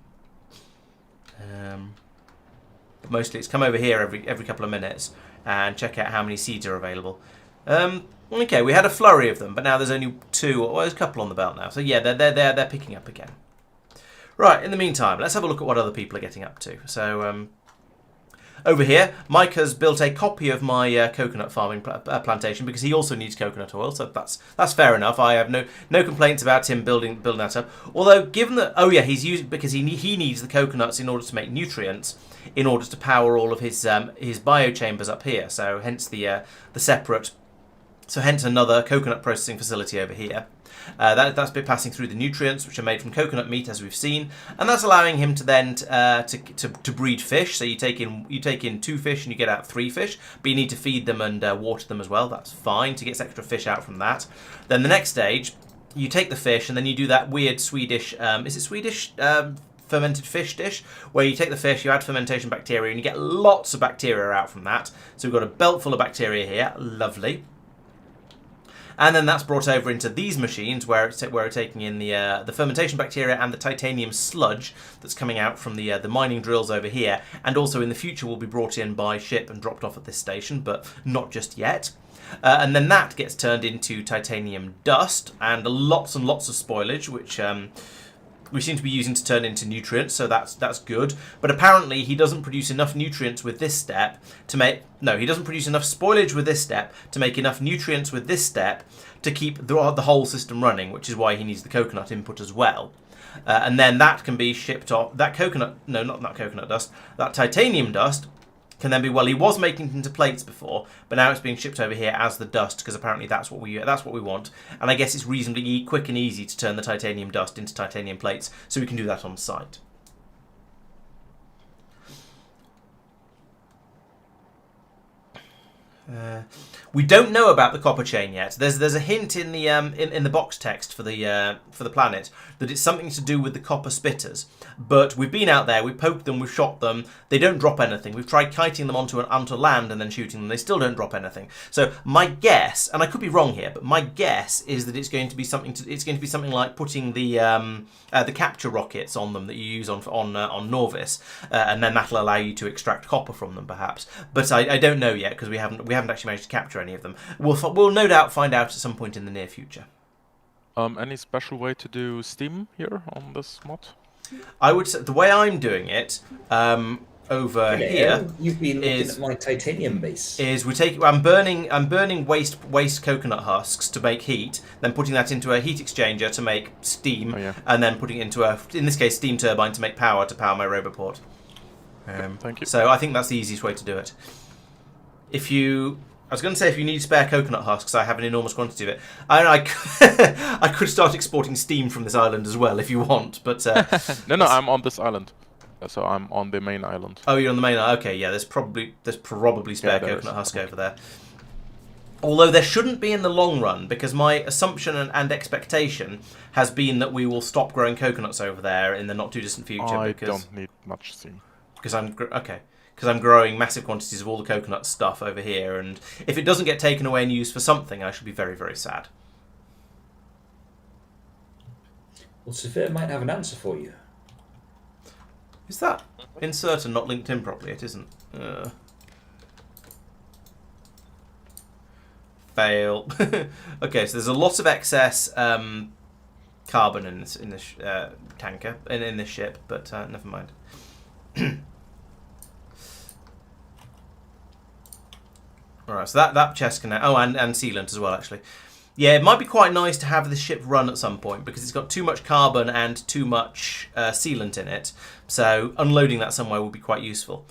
but mostly it's come over here every couple of minutes and check out how many seeds are available. Okay, we had a flurry of them, but now there's only 2. Well, there's a couple on the belt now. So yeah, they're picking up again. Right. In the meantime, let's have a look at what other people are getting up to. So over here, Mike has built a copy of my coconut farming plantation because he also needs coconut oil. So that's fair enough. I have no complaints about him building that up. Although, given that he's using because he needs the coconuts in order to make nutrients, in order to power all of his biochambers up here. So hence the separate. So hence another coconut processing facility over here. That's been passing through the nutrients, which are made from coconut meat, as we've seen, and that's allowing him to then to breed fish. So you take in 2 fish and you get out 3 fish, but you need to feed them and water them as well. That's fine to get extra fish out from that. Then the next stage, you take the fish and then you do that weird Swedish. Is it Swedish? Fermented fish dish, where you take the fish, you add fermentation bacteria, and you get lots of bacteria out from that. So we've got a belt full of bacteria here. Lovely. And then that's brought over into these machines where we're taking in the fermentation bacteria and the titanium sludge that's coming out from the mining drills over here, and also in the future will be brought in by ship and dropped off at this station, but not just yet. And then that gets turned into titanium dust and lots of spoilage, which we seem to be using to turn into nutrients, so that's good. But apparently he doesn't produce enough nutrients with this step to make... No, he doesn't produce enough spoilage with this step to make enough nutrients with this step to keep the whole system running, which is why he needs the coconut input as well. And then that can be shipped off... That coconut... No, not that coconut dust. That titanium dust can then be... Well, he was making it into plates before, but now it's being shipped over here as the dust, because apparently that's what we want. And I guess it's reasonably quick and easy to turn the titanium dust into titanium plates, so we can do that on site. We don't know about the copper chain yet. There's a hint in the box text for the planet that it's something to do with the copper spitters. But we've been out there, we've poked them, we've shot them. They don't drop anything. We've tried kiting them onto land and then shooting them. They still don't drop anything. So my guess, and I could be wrong here, but my guess is that it's going to be something like putting the capture rockets on them that you use on Norvis, and then that'll allow you to extract copper from them, perhaps. But I don't know yet because we haven't actually managed to capture any of them. We'll no doubt find out at some point in the near future. Any special way to do steam here on this mod? I would say the way I'm doing it over here. You've been looking at my titanium base. I'm burning waste coconut husks to make heat, then putting that into a heat exchanger to make steam, and then putting it into in this case, steam turbine to make power my Roboport. Thank you. So I think that's the easiest way to do it. I was going to say if you need spare coconut husks, I have an enormous quantity of it. I could start exporting steam from this island as well if you want, but... No, I'm on this island. So I'm on the main island. Oh, you're on the main island? Okay, yeah, there's probably spare coconut husk over there. Although there shouldn't be in the long run, because my assumption and expectation has been that we will stop growing coconuts over there in the not-too-distant future. I don't need much steam. Because I'm growing massive quantities of all the coconut stuff over here, and if it doesn't get taken away and used for something, I shall be very, very sad. Well, Sophia might have an answer for you. Is that inserter not linked in properly? It isn't. Fail. Okay, so there's a lot of excess carbon in this tanker, in this ship, but never mind. Alright, so that chest can... Oh, and sealant as well, actually. Yeah, it might be quite nice to have this ship run at some point, because it's got too much carbon and too much sealant in it. So unloading that somewhere would be quite useful.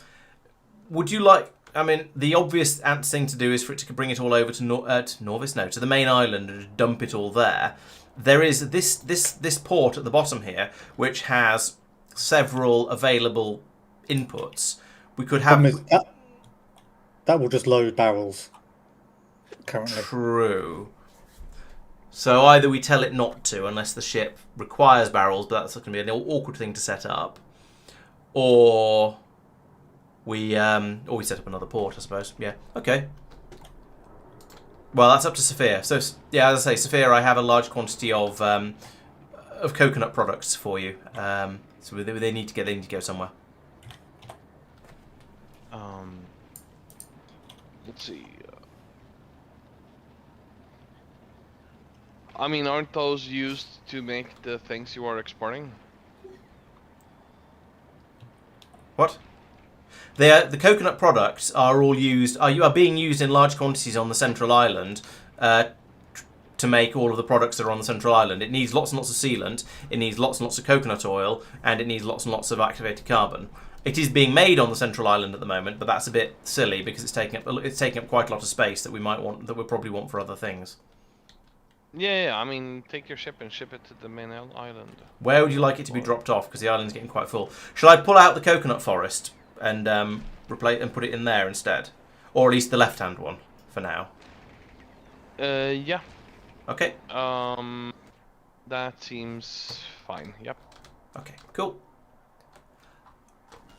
Would you like... I mean, the obvious thing to do is for it to bring it all over to Norvis? No, to the main island and dump it all there. There is this port at the bottom here, which has several available inputs. We could have... That will just load barrels currently. True. So either we tell it not to, unless the ship requires barrels, but that's going to be an awkward thing to set up, or we set up another port, I suppose. Yeah. Okay. Well, that's up to Sophia. So yeah, as I say, Sophia, I have a large quantity of coconut products for you. So they need to go somewhere. Let's see. I mean, aren't those used to make the things you are exporting? What? The coconut products are all used. Are being used in large quantities on the central island to make all of the products that are on the central island. It needs lots and lots of sealant. It needs lots and lots of coconut oil, and it needs lots and lots of activated carbon. It is being made on the central island at the moment, but that's a bit silly because it's taking up quite a lot of space that we we'll probably want for other things. Yeah, I mean, take your ship and ship it to the main island. Where would you like it to be dropped off? Because the island's getting quite full. Shall I pull out the coconut forest and replace and put it in there instead, or at least the left-hand one for now? Yeah. Okay. That seems fine. Yep. Okay. Cool.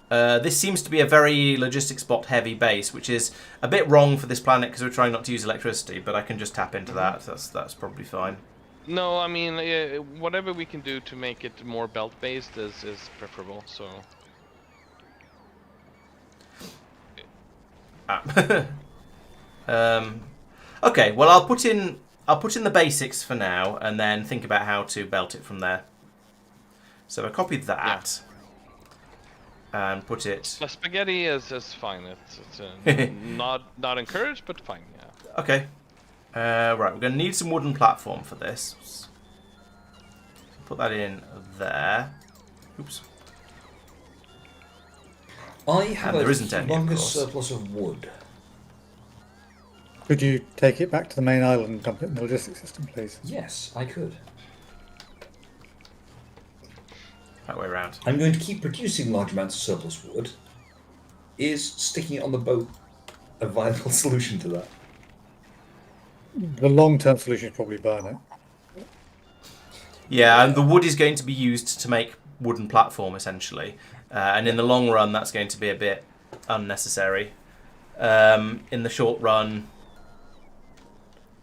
This seems to be a very logistics bot heavy base, which is a bit wrong for this planet because we're trying not to use electricity, but I can just tap into that. That's probably fine. No, I mean, whatever we can do to make it more belt-based is preferable, so... Okay, well I'll put in the basics for now and then think about how to belt it from there. So I copied that. Yeah. And put it. The spaghetti is fine. It's not encouraged, but fine. Yeah. Okay. Right, we're going to need some wooden platform for this. Put that in there. Oops. I have there isn't any, humongous surplus of wood. Could you take it back to the main island and dump it in the logistics system, please? Yes, I could. That way around. I'm going to keep producing large amounts of surplus wood. Is sticking it on the boat a viable solution to that? The long-term solution is probably burn it. Yeah, and the wood is going to be used to make wooden platform, essentially. And in the long run, that's going to be a bit unnecessary. In the short run...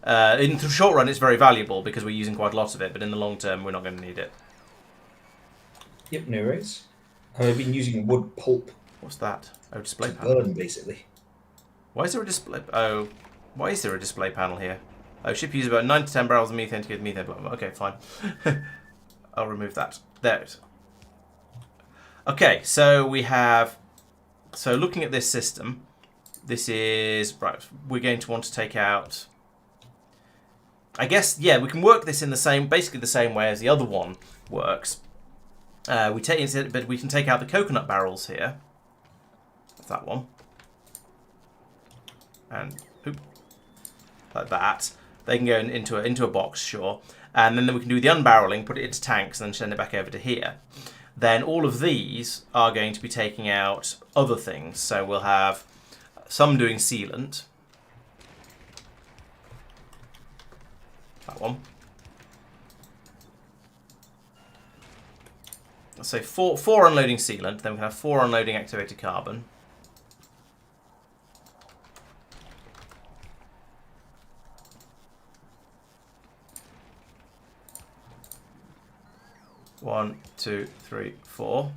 it's very valuable because we're using quite a lot of it, but in the long term, we're not going to need it. Yep, no worries. I've been using wood pulp. What's that? Oh, display to panel. burn, basically. Why is there a display? Oh, why is there a display panel here? Oh, ship uses about 9 to 10 barrels of methane to get methane. Blah, blah. Okay, fine. I'll remove that. There it is. Okay, so we have. So looking at this system, this is right. We're going to want to take out. I guess we can work this in basically the same way as the other one works. But we can take out the coconut barrels here. That's that one. And like that. They can go into a box, sure. And then we can do the unbarreling, put it into tanks, and then send it back over to here. Then all of these are going to be taking out other things. So we'll have some doing sealant. That one. Let's say four unloading sealant, then we can have 4 unloading activated carbon. One, 2, 3, 4.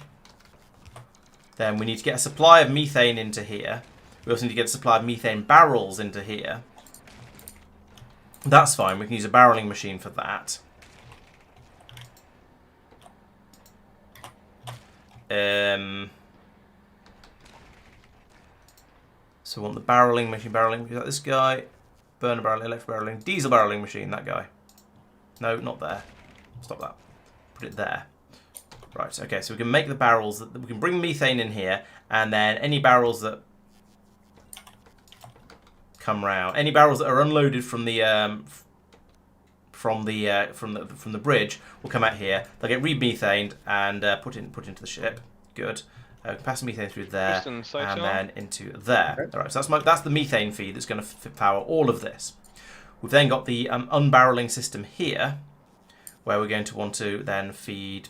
Then we need to get a supply of methane into here. We also need to get a supply of methane barrels into here. That's fine, we can use a barreling machine for that. So we want the barreling machine. Is that this guy? Burner barreling, electric barreling, diesel barreling machine, that guy. No, not there. Stop that. Put it there. Right, okay, so we can make the barrels, we can bring methane in here, and then any barrels that come round, any barrels that are unloaded from the bridge will come out here. They'll get remethaned and put into the ship. Good. Pass the methane through there and then into there. Okay. All right, so that's the methane feed that's going to power all of this. We've then got the unbarreling system here, where we're going to want to then feed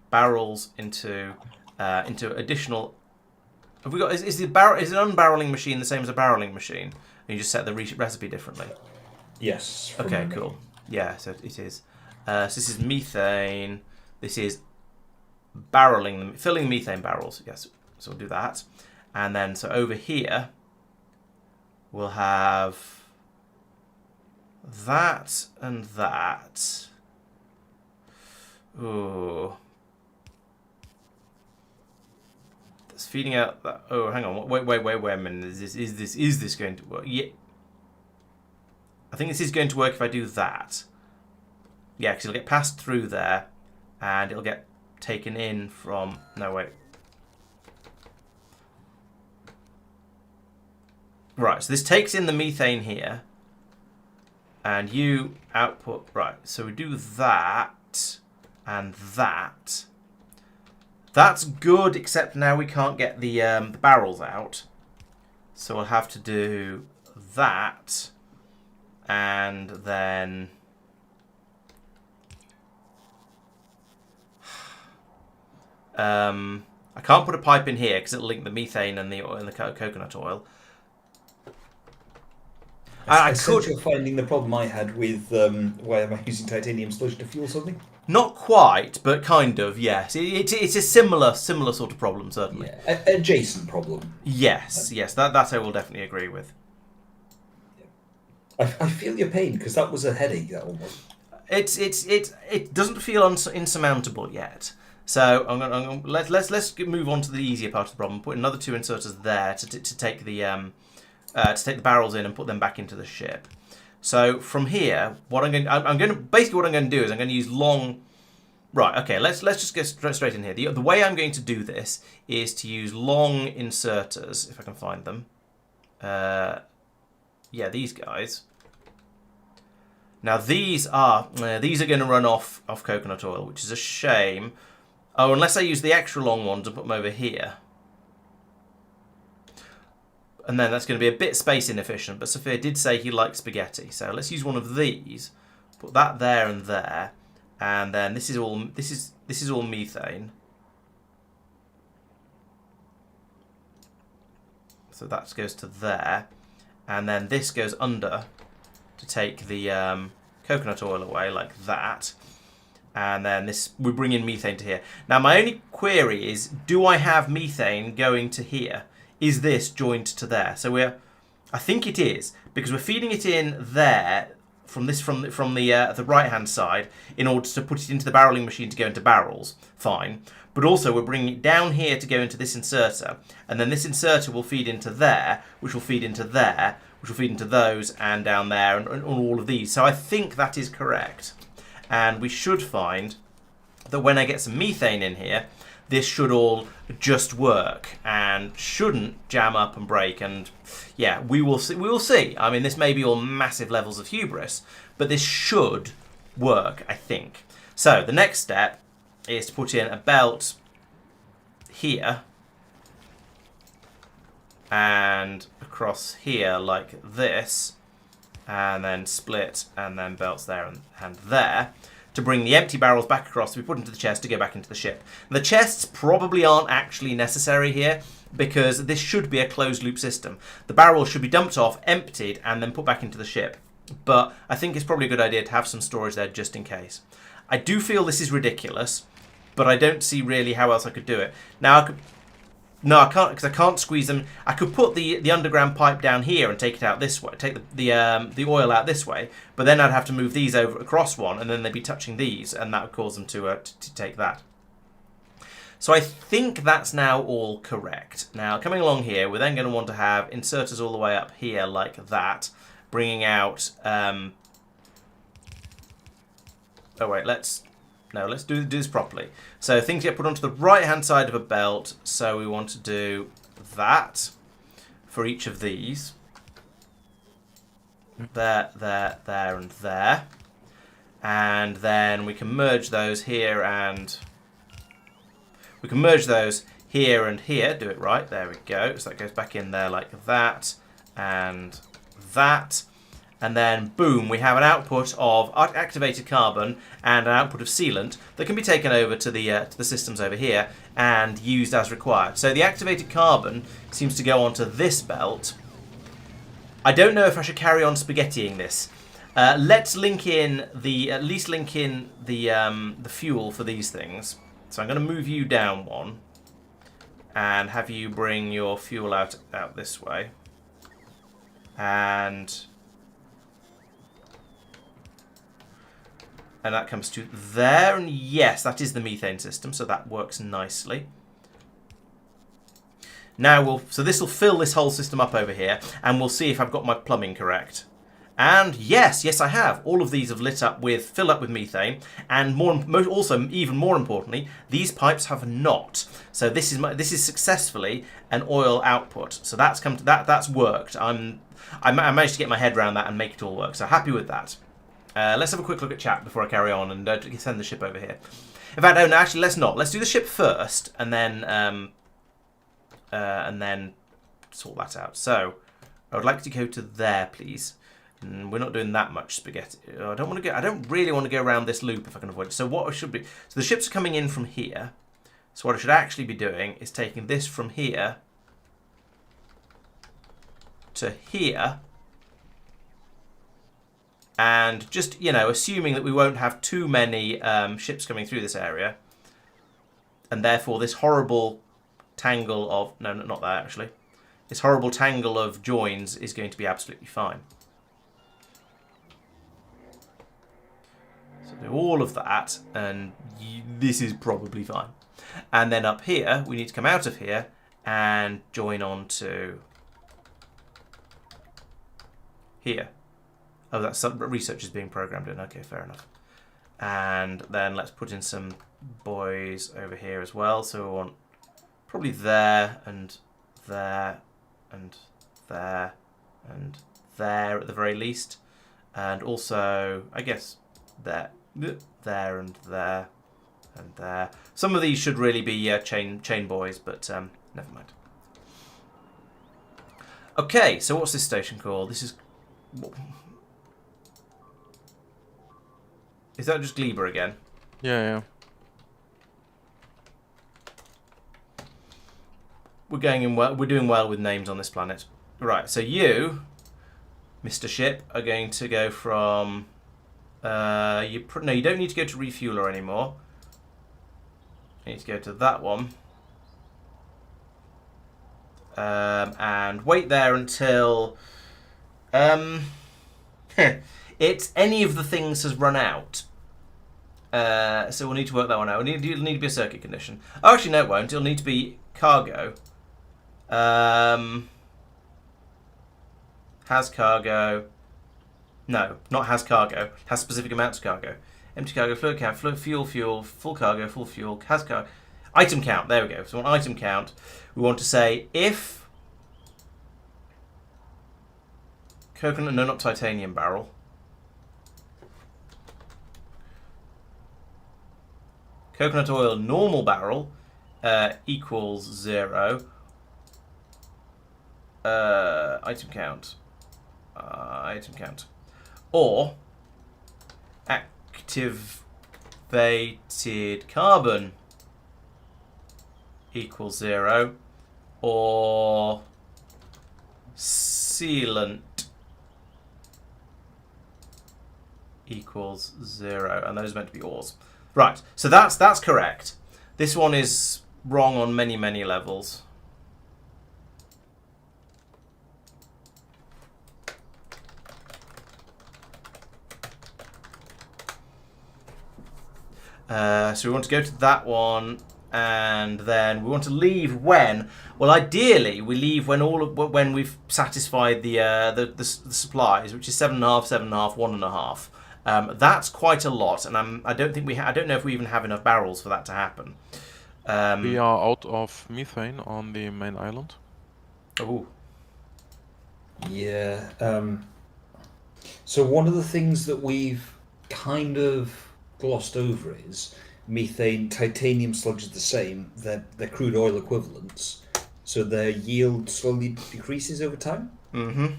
barrels into additional. Have we got? Is an unbarreling machine the same as a barreling machine? And you just set the recipe differently. Yes. Okay. Cool. Yeah. So it is. So this is methane. This is barreling them, filling methane barrels. Yes. So we'll do that. And then, so over here, we'll have that and that. Ooh. That's feeding out that. Oh, hang on. Wait a minute. Is this going to work? Yeah. I think this is going to work if I do that. Yeah, because it'll get passed through there, and it'll get taken in from. No, wait. Right, so this takes in the methane here, and you output. Right, so we do that and that. That's good, except now we can't get the barrels out, so we'll have to do that, and then. I can't put a pipe in here because it'll link the methane and the oil and the coconut oil. I could. You're finding the problem I had with why am I using titanium solution to fuel something? Not quite, but kind of. Yes, it's a similar sort of problem, certainly. Yeah, adjacent problem. Yes, that I will definitely agree with. Yeah. I feel your pain because that was a headache. That one was. It doesn't feel insurmountable yet. So let's move on to the easier part of the problem. Put another 2 inserters there to take the barrels in and put them back into the ship. So from here, what I'm going to do is I'm going to use long. Right. Okay. Let's just get straight in here. The way I'm going to do this is to use long inserters if I can find them. Yeah, these guys. Now these are going to run off coconut oil, which is a shame. Oh, unless I use the extra long ones and put them over here. And then that's going to be a bit space inefficient, but Sophia did say he likes spaghetti. So let's use one of these, put that there and there, and then this is all methane. So that goes to there, and then this goes under to take the coconut oil away like that. And then we bring in methane to here. Now my only query is, do I have methane going to here? Is this joined to there? So I think it is, because we're feeding it in there from the right hand side in order to put it into the barreling machine to go into barrels. Fine, but also we're bringing it down here to go into this inserter, and then this inserter will feed into there, which will feed into there, which will feed into those, and down there, and all of these. So I think that is correct. And we should find that when I get some methane in here, this should all just work and shouldn't jam up and break. And yeah, we will see. We will see. I mean, this may be all massive levels of hubris, but this should work, I think. So the next step is to put in a belt here and across here like this, and then split, and then belts there and there, to bring the empty barrels back across to be put into the chest to go back into the ship. The chests probably aren't actually necessary here, because this should be a closed loop system. The barrels should be dumped off, emptied, and then put back into the ship. But I think it's probably a good idea to have some storage there just in case. I do feel this is ridiculous, but I don't see really how else I could do it. Now, no, I can't, because I can't squeeze them. I could put the underground pipe down here and take it out this way, take the oil out this way, but then I'd have to move these over across one, and then they'd be touching these, and that would cause them to take that. So I think that's now all correct. Now, coming along here, we're then going to want to have inserters all the way up here like that, bringing out... oh wait, let's do this properly. So things get put onto the right-hand side of a belt, so we want to do that for each of these. There, and there. And then we can merge those here and... We can merge those here and here. Do it right. There we go. So that goes back in there like that and that. And then, boom, we have an output of activated carbon and an output of sealant that can be taken over to the systems over here and used as required. So the activated carbon seems to go onto this belt. I don't know if I should carry on spaghettiing this. Let's link in at least link in the fuel for these things. So I'm going to move you down one. and have you bring your fuel out this way. And that comes to there, and yes, that is the methane system, so that works nicely. Now so this will fill this whole system up over here, and we'll see if I've got my plumbing correct. And yes, I have. All of these have filled up with methane, and also even more importantly, these pipes have not. So this is successfully an oil output. So that's worked. I managed to get my head around that and make it all work. So happy with that. Let's have a quick look at chat before I carry on and send the ship over here. In fact, no, actually, let's not. Let's do the ship first, and then sort that out. So I would like to go to there, please. We're not doing that much spaghetti. I don't really want to go around this loop if I can avoid it. So what I should be... So the ships are coming in from here. So what I should actually be doing is taking this from here to here. And just, assuming that we won't have too many ships coming through this area. And therefore this horrible tangle of... No, not that actually. This horrible tangle of joins is going to be absolutely fine. So do all of that, and this is probably fine. And then up here, we need to come out of here and join on to here. Oh, that's some research is being programmed in. Okay, fair enough. And then let's put in some boys over here as well. So we want probably there and there and there and there at the very least. And also, I guess, there and there and there. Some of these should really be chain boys, but never mind. Okay, so what's this station called? This is... Is that just Gleber again? Yeah. We're going in well. We're doing well with names on this planet. Right, so you, Mr. Ship, are going to go from... no, you don't need to go to refueler anymore. You need to go to that one. And wait there until... it's any of the things has run out. So we'll need to work that one out. It'll need to be a circuit condition. Oh, actually, no, it won't. It'll need to be cargo. Has cargo. No, not has cargo. Has specific amounts of cargo. Empty cargo, fluid count, fuel, full cargo, full fuel, has cargo. Item count, there we go. So on item count, we want to say if coconut, no, not titanium barrel. Coconut oil normal barrel equals 0. Item count. Or activated carbon equals 0. Or sealant equals 0. And those are meant to be ors. Right, so that's correct. This one is wrong on many, many levels. So we want to go to that one, and then we want to leave when? Well, ideally we leave when we've satisfied the supplies, which is 7.5, 7.5, 1.5. That's quite a lot, and I don't know if we even have enough barrels for that to happen. We are out of methane on the main island. Oh. Yeah. So one of the things that we've kind of glossed over is methane. Titanium sludge is the same. They're crude oil equivalents, so their yield slowly decreases over time. Mm-hmm.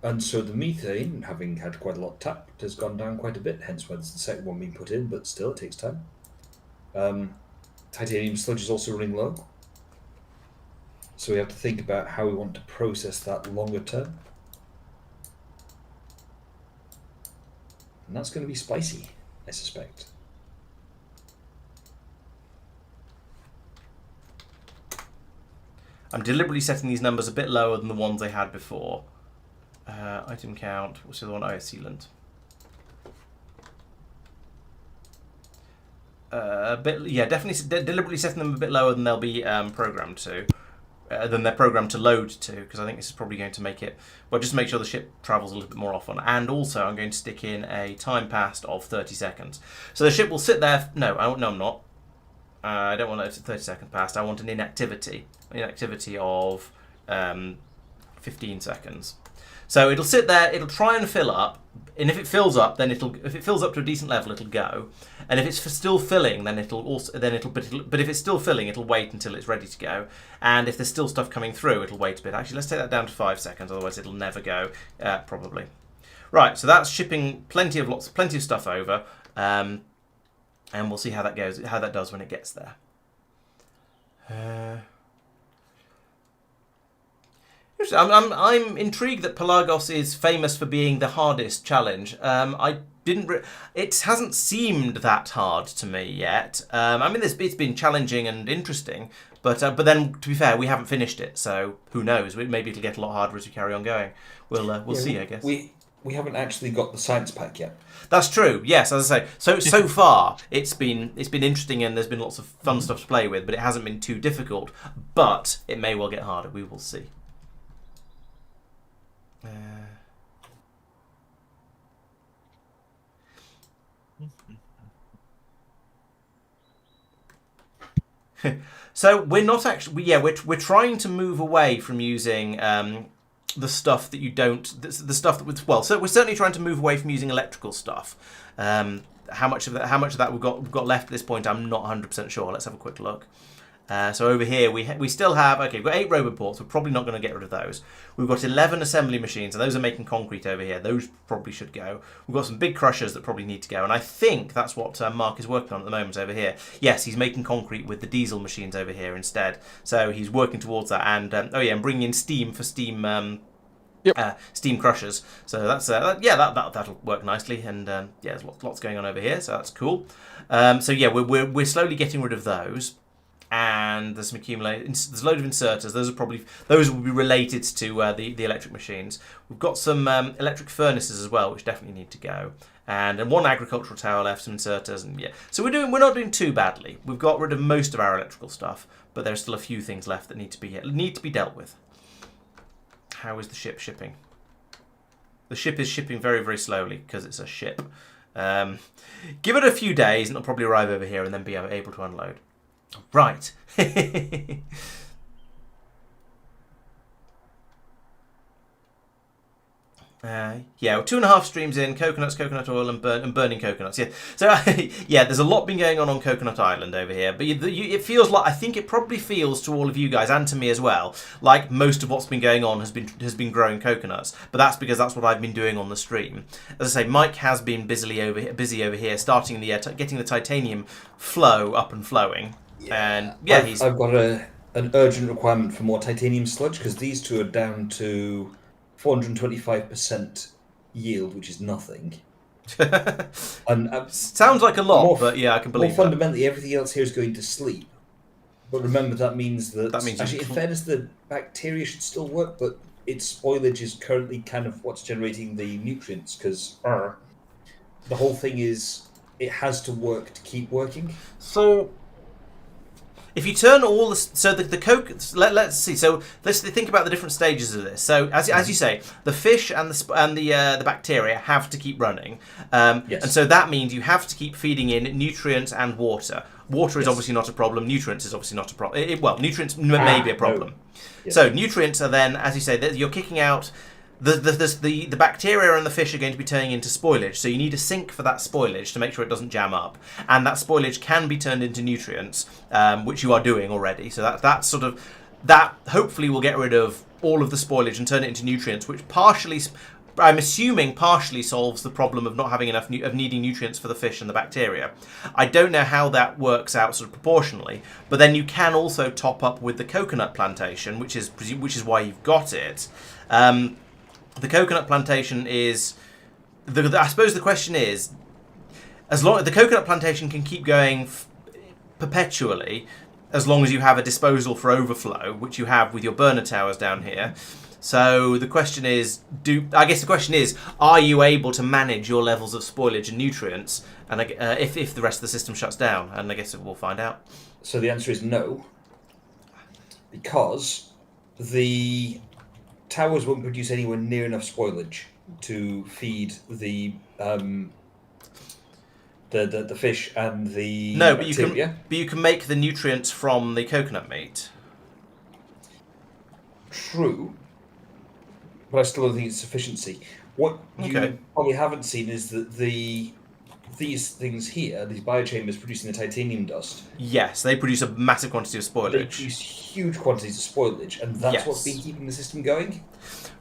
And so the methane, having had quite a lot tapped, has gone down quite a bit, hence why there's the second one being put in, but still it takes time. Titanium sludge is also running low. So we have to think about how we want to process that longer term. And that's going to be spicy, I suspect. I'm deliberately setting these numbers a bit lower than the ones I had before. Item count. What's the other one? Oh, sealant. Definitely deliberately setting them a bit lower than they'll be programmed to. Than they're programmed to load to, because I think this is probably going to make it, well, just make sure the ship travels a little bit more often. And also, I'm going to stick in a time passed of 30 seconds. So the ship will sit there. No, I'm not. I don't want a 30 second past. I want an inactivity of 15 seconds. So it'll sit there. It'll try and fill up, and if it fills up, then if it fills up to a decent level, it'll go. And if it's still filling, then but if it's still filling, it'll wait until it's ready to go. And if there's still stuff coming through, it'll wait a bit. Actually, let's take that down to 5 seconds. Otherwise, it'll never go. Probably. Right. So that's shipping plenty of stuff over, and we'll see how that goes. How that does when it gets there. I'm intrigued that Pelagos is famous for being the hardest challenge. It hasn't seemed that hard to me yet. I mean, it's been challenging and interesting, but then to be fair, we haven't finished it, so who knows? Maybe it'll get a lot harder as we carry on going. We'll see, I guess. We haven't actually got the science pack yet. That's true. Yes, as I say. So far, it's been interesting and there's been lots of fun stuff to play with, but it hasn't been too difficult. But it may well get harder. We will see. So we're not actually. We're trying to move away from using the stuff that you don't. The stuff that was So we're certainly trying to move away from using electrical stuff. How much of that we've got left at this point, I'm not 100% sure. Let's have a quick look. So over here we still have, we've got 8 robot ports. We're probably not going to get rid of those. We've got 11 assembly machines, and those are making concrete over here. Those probably should go. We've got some big crushers that probably need to go, and I think that's what Mark is working on at the moment over here. Yes, he's making concrete with the diesel machines over here instead. So he's working towards that, and and bringing in steam for steam. Steam crushers. So that's that'll work nicely, and there's lots going on over here, so that's cool. We're slowly getting rid of those. And there's some there's a load of inserters. Those will be related to the electric machines. We've got some electric furnaces as well, which definitely need to go. And one agricultural tower left, some inserters, and So we're not doing too badly. We've got rid of most of our electrical stuff, but there's still a few things left that need to be dealt with. How is the ship shipping? The ship is shipping very, very slowly because it's a ship. Give it a few days, and it'll probably arrive over here and then be able to unload. Right. We're 2.5 streams in, coconut oil and burning coconuts. Yeah. So there's a lot been going on Coconut Island over here, but it feels like, I think it probably feels to all of you guys and to me as well, like most of what's been going on has been growing coconuts. But that's because that's what I've been doing on the stream. As I say, Mike has been busy over here, starting getting the titanium flow up and flowing. And I've got an urgent requirement for more titanium sludge because these two are down to 425% yield, which is nothing. And sounds like a lot, but I can believe that. Fundamentally, everything else here is going to sleep. But remember, that means actually, in fairness, the bacteria should still work, but its spoilage is currently kind of what's generating the nutrients because the whole thing is it has to work to keep working. So if you turn all the coke, let's see. So let's think about the different stages of this. So as you say, the fish and the bacteria have to keep running, yes. And so that means you have to keep feeding in nutrients and water. Water is obviously not a problem. Nutrients is obviously not a problem. Nutrients may be a problem. No. Yes. So nutrients are then, as you say, you're kicking out. The bacteria and the fish are going to be turning into spoilage, so you need a sink for that spoilage to make sure it doesn't jam up, and that spoilage can be turned into nutrients, which you are doing already. So that hopefully will get rid of all of the spoilage and turn it into nutrients, which I'm assuming partially solves the problem of not having enough of needing nutrients for the fish and the bacteria. I don't know how that works out sort of proportionally, but then you can also top up with the coconut plantation, which is why you've got it. The coconut plantation is, I suppose the question is, as long as the coconut plantation can keep going perpetually, as long as you have a disposal for overflow, which you have with your burner towers down here. So the question is, are you able to manage your levels of spoilage and nutrients? And if the rest of the system shuts down, and I guess we'll find out. So the answer is no, because the towers won't produce anywhere near enough spoilage to feed the fish and the bacteria. But you can make the nutrients from the coconut meat. True, but I still don't think it's sufficiency. What you probably haven't seen is that these things here, these biochambers producing the titanium dust. Yes, they produce a massive quantity of spoilage. They produce huge quantities of spoilage, and that's what's been keeping the system going.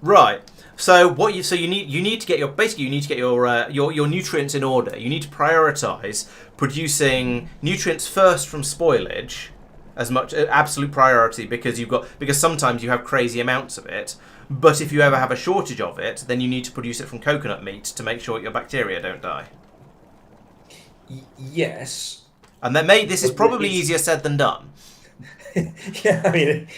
Right. So you need to get your nutrients in order. You need to prioritize producing nutrients first from spoilage, as much absolute priority, because sometimes you have crazy amounts of it. But if you ever have a shortage of it, then you need to produce it from coconut meat to make sure your bacteria don't die. Yes. And this is probably easier said than done. Yeah, I mean,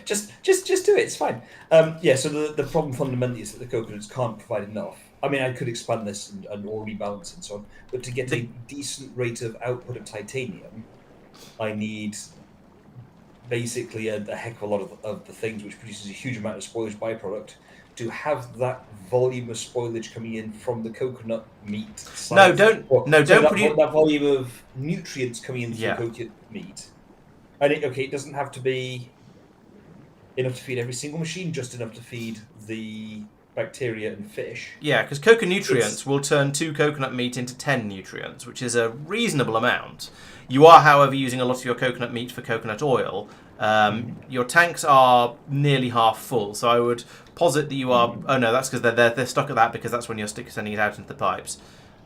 just do it. It's fine. So the problem fundamentally is that the coconuts can't provide enough. I mean, I could expand this and or rebalance and so on, but to get a decent rate of output of titanium, I need basically a heck of a lot of the things which produces a huge amount of spoilage byproduct. To have that volume of spoilage coming in from the coconut meat side, that volume of nutrients coming in through coconut meat. And it doesn't have to be enough to feed every single machine, just enough to feed the bacteria and fish. Yeah, because coconutrients will turn 2 coconut meat into 10 nutrients, which is a reasonable amount. You are, however, using a lot of your coconut meat for coconut oil. Your tanks are nearly half full, so I would posit that you are... Oh no, that's because they're stuck at that, because that's when you're sending it out into the pipes.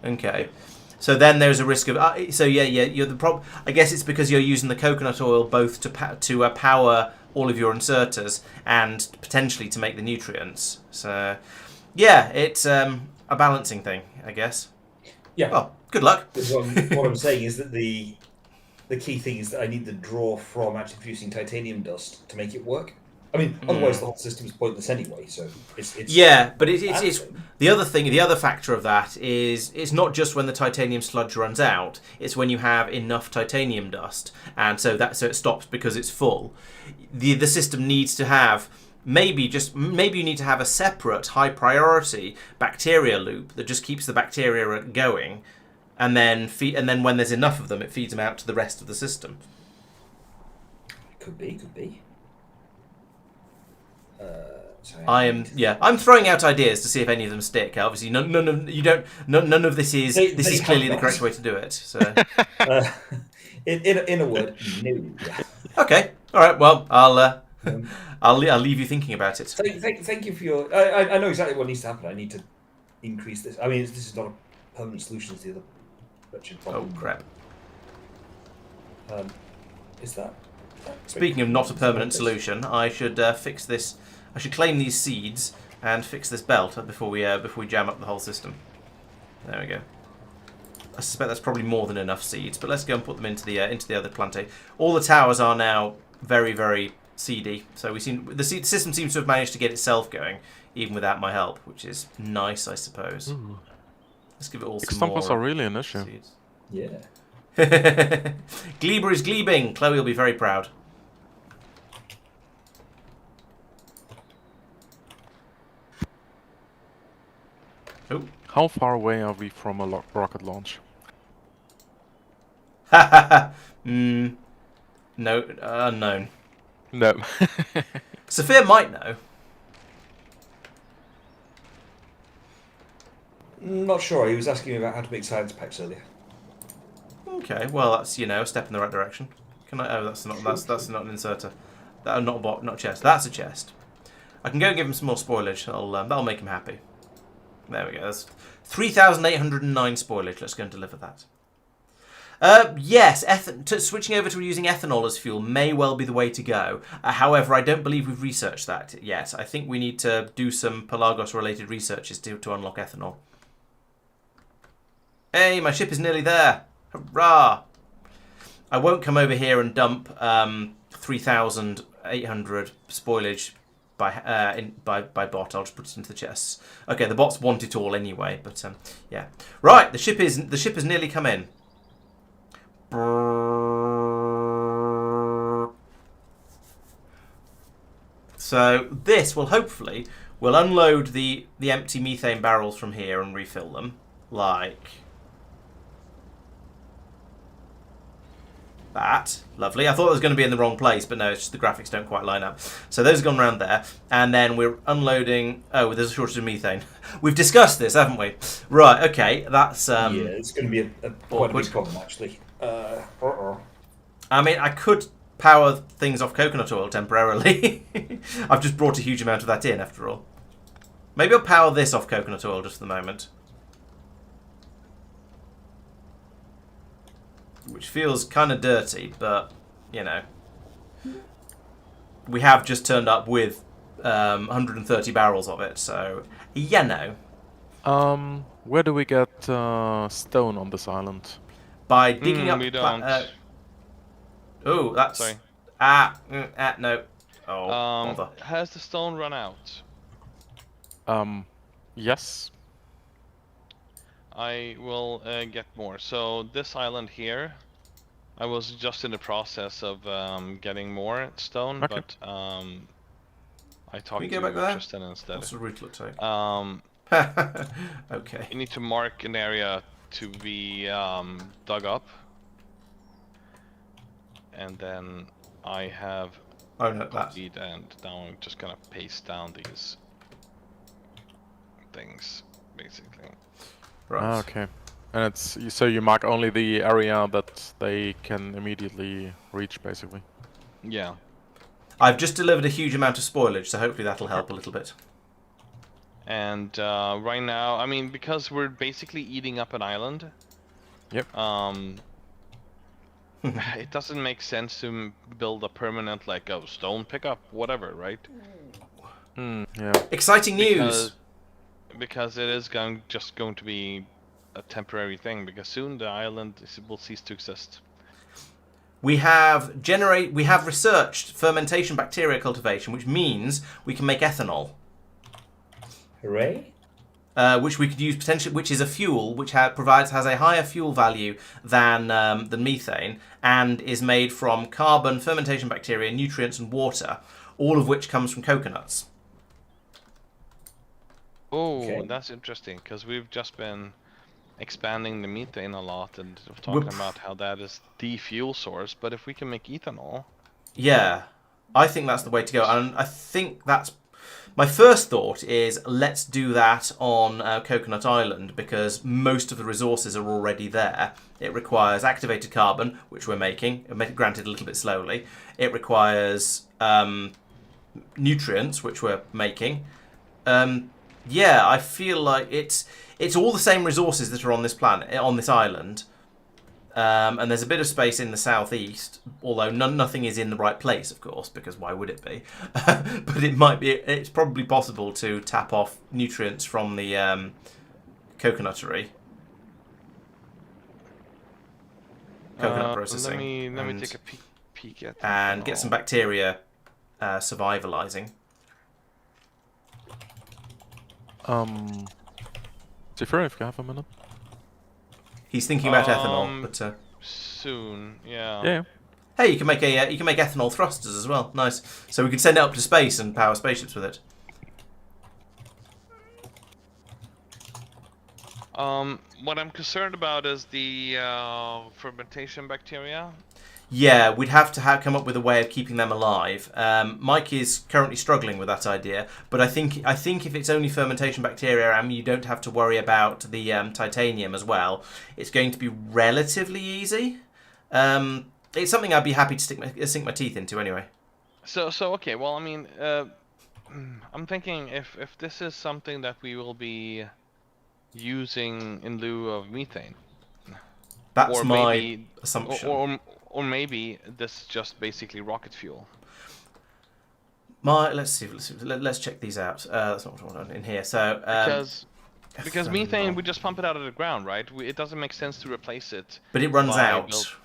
Okay. So then there's a risk of... you're the problem. I guess it's because you're using the coconut oil both to power all of your inserters and potentially to make the nutrients. So, yeah, it's a balancing thing, I guess. Yeah. Well, good luck. What I'm saying is that the key thing is that I need the draw from actually producing titanium dust to make it work. I mean, otherwise the whole system is pointless anyway. So it's but it's the other thing. The other factor of that is it's not just when the titanium sludge runs out. It's when you have enough titanium dust, and so it stops because it's full. The system needs to have maybe you need to have a separate high priority bacteria loop that just keeps the bacteria going, and then when there's enough of them, it feeds them out to the rest of the system. Could be. I'm throwing out ideas to see if any of them stick. Obviously, none of this is is clearly the correct way to do it. So, in a word, no. Okay, all right. Well, I'll leave you thinking about it. Thank you for your. I know exactly what needs to happen. I need to increase this. I mean, this is not a permanent solution. It's the other wretched problem. Oh crap! Is that? Speaking of not a permanent solution, I should fix this. I should claim these seeds and fix this belt before we jam up the whole system. There we go. I suspect that's probably more than enough seeds, but let's go and put them into the other plantation. All the towers are now very, very seedy, so the system seems to have managed to get itself going, even without my help, which is nice, I suppose. Ooh. Let's give it all some Examples more are really an issue. seeds. Yeah. Gleeber is gleebing. Chloe will be very proud. Oh. How far away are we from a rocket launch? No, unknown. No. Sophia might know. Not sure. He was asking me about how to make science packs earlier. Okay, well that's a step in the right direction. Can I? Oh, that's not an inserter. Not a chest. That's a chest. I can go give him some more spoilage. That'll make him happy. There we go. That's 3,809 spoilage. Let's go and deliver that. Yes, switching over to using ethanol as fuel may well be the way to go. However, I don't believe we've researched that yet. I think we need to do some Pelagos-related researches to unlock ethanol. Hey, my ship is nearly there. Hurrah! I won't come over here and dump 3,800 spoilage by bot. I'll just put it into the chests. Okay, the bots want it all anyway, but yeah. Right, the ship has nearly come in. So this will hopefully we'll unload the empty methane barrels from here and refill them like that. Lovely. I thought it was going to be in the wrong place, but no, it's just the graphics don't quite line up. So those have gone around there, and then we're unloading. Oh, there's a shortage of methane. We've discussed this, haven't we? Right. Okay. That's yeah, it's going to be quite a big problem actually. I mean, I could power things off coconut oil temporarily. I've just brought a huge amount of that in, after all. Maybe I'll power this off coconut oil just for the moment. Which feels kind of dirty, but, you know. We have just turned up with 130 barrels of it, so, you know. Where do we get stone on this island? By digging up... We don't. Oh, that's... Sorry. No. Oh, bother. Has the stone run out? Yes. I will get more. So this island here, I was just in the process of getting more stone, Okay. but I talked we go to back there? Tristan instead. What's the route look like? Okay. You need to mark an area to be dug up, and then I have Oh, no, that. copied, and now I'm just gonna paste down these things, basically. Right. Okay. And it's so you mark only the area that they can immediately reach, basically. Yeah. I've just delivered a huge amount of spoilage, so hopefully that'll help a little bit. And right now, I mean, because we're basically eating up an island. Yep. It doesn't make sense to build a permanent, like, stone pickup, whatever, right? Yeah. Exciting news! Because it is just going to be a temporary thing, because soon the island will cease to exist. We have researched fermentation bacteria cultivation, which means we can make ethanol. Hooray! Which we could use potentially, which is a fuel which has a higher fuel value than methane, and is made from carbon, fermentation bacteria, nutrients, and water, all of which comes from coconuts. Oh, Okay. that's interesting, because we've just been expanding the methane a lot and talking about how that is the fuel source. But if we can make ethanol, Yeah, I think that's the way to go, and I think that's my first thought is let's do that on Coconut Island, because most of the resources are already there. It requires activated carbon, which we're making, granted a little bit slowly. It requires nutrients, which we're making. Yeah, I feel like it's all the same resources that are on this planet, on this island. And there's a bit of space in the southeast, although nothing is in the right place, of course, because why would it be? But it's probably possible to tap off nutrients from the coconuttery. Coconut processing. Let me take a peek at that. And get some bacteria survivalizing. Zephyr, if you have a minute. He's thinking about ethanol, but soon, yeah. Yeah. hey, you can make ethanol thrusters as well. Nice. So we could send it up to space and power spaceships with it. What I'm concerned about is the fermentation bacteria. Yeah, we'd have to come up with a way of keeping them alive. Mike is currently struggling with that idea, but I think if it's only fermentation bacteria and you don't have to worry about the titanium as well, it's going to be relatively easy. It's something I'd be happy to sink my teeth into anyway. So okay. Well, I mean, I'm thinking if this is something that we will be using in lieu of methane. That's or my maybe, assumption. Or maybe this is just basically rocket fuel. Let's see. Let's check these out. That's not what I want in here. So because methane, we just pump it out of the ground, right? It doesn't make sense to replace it. But it runs by out.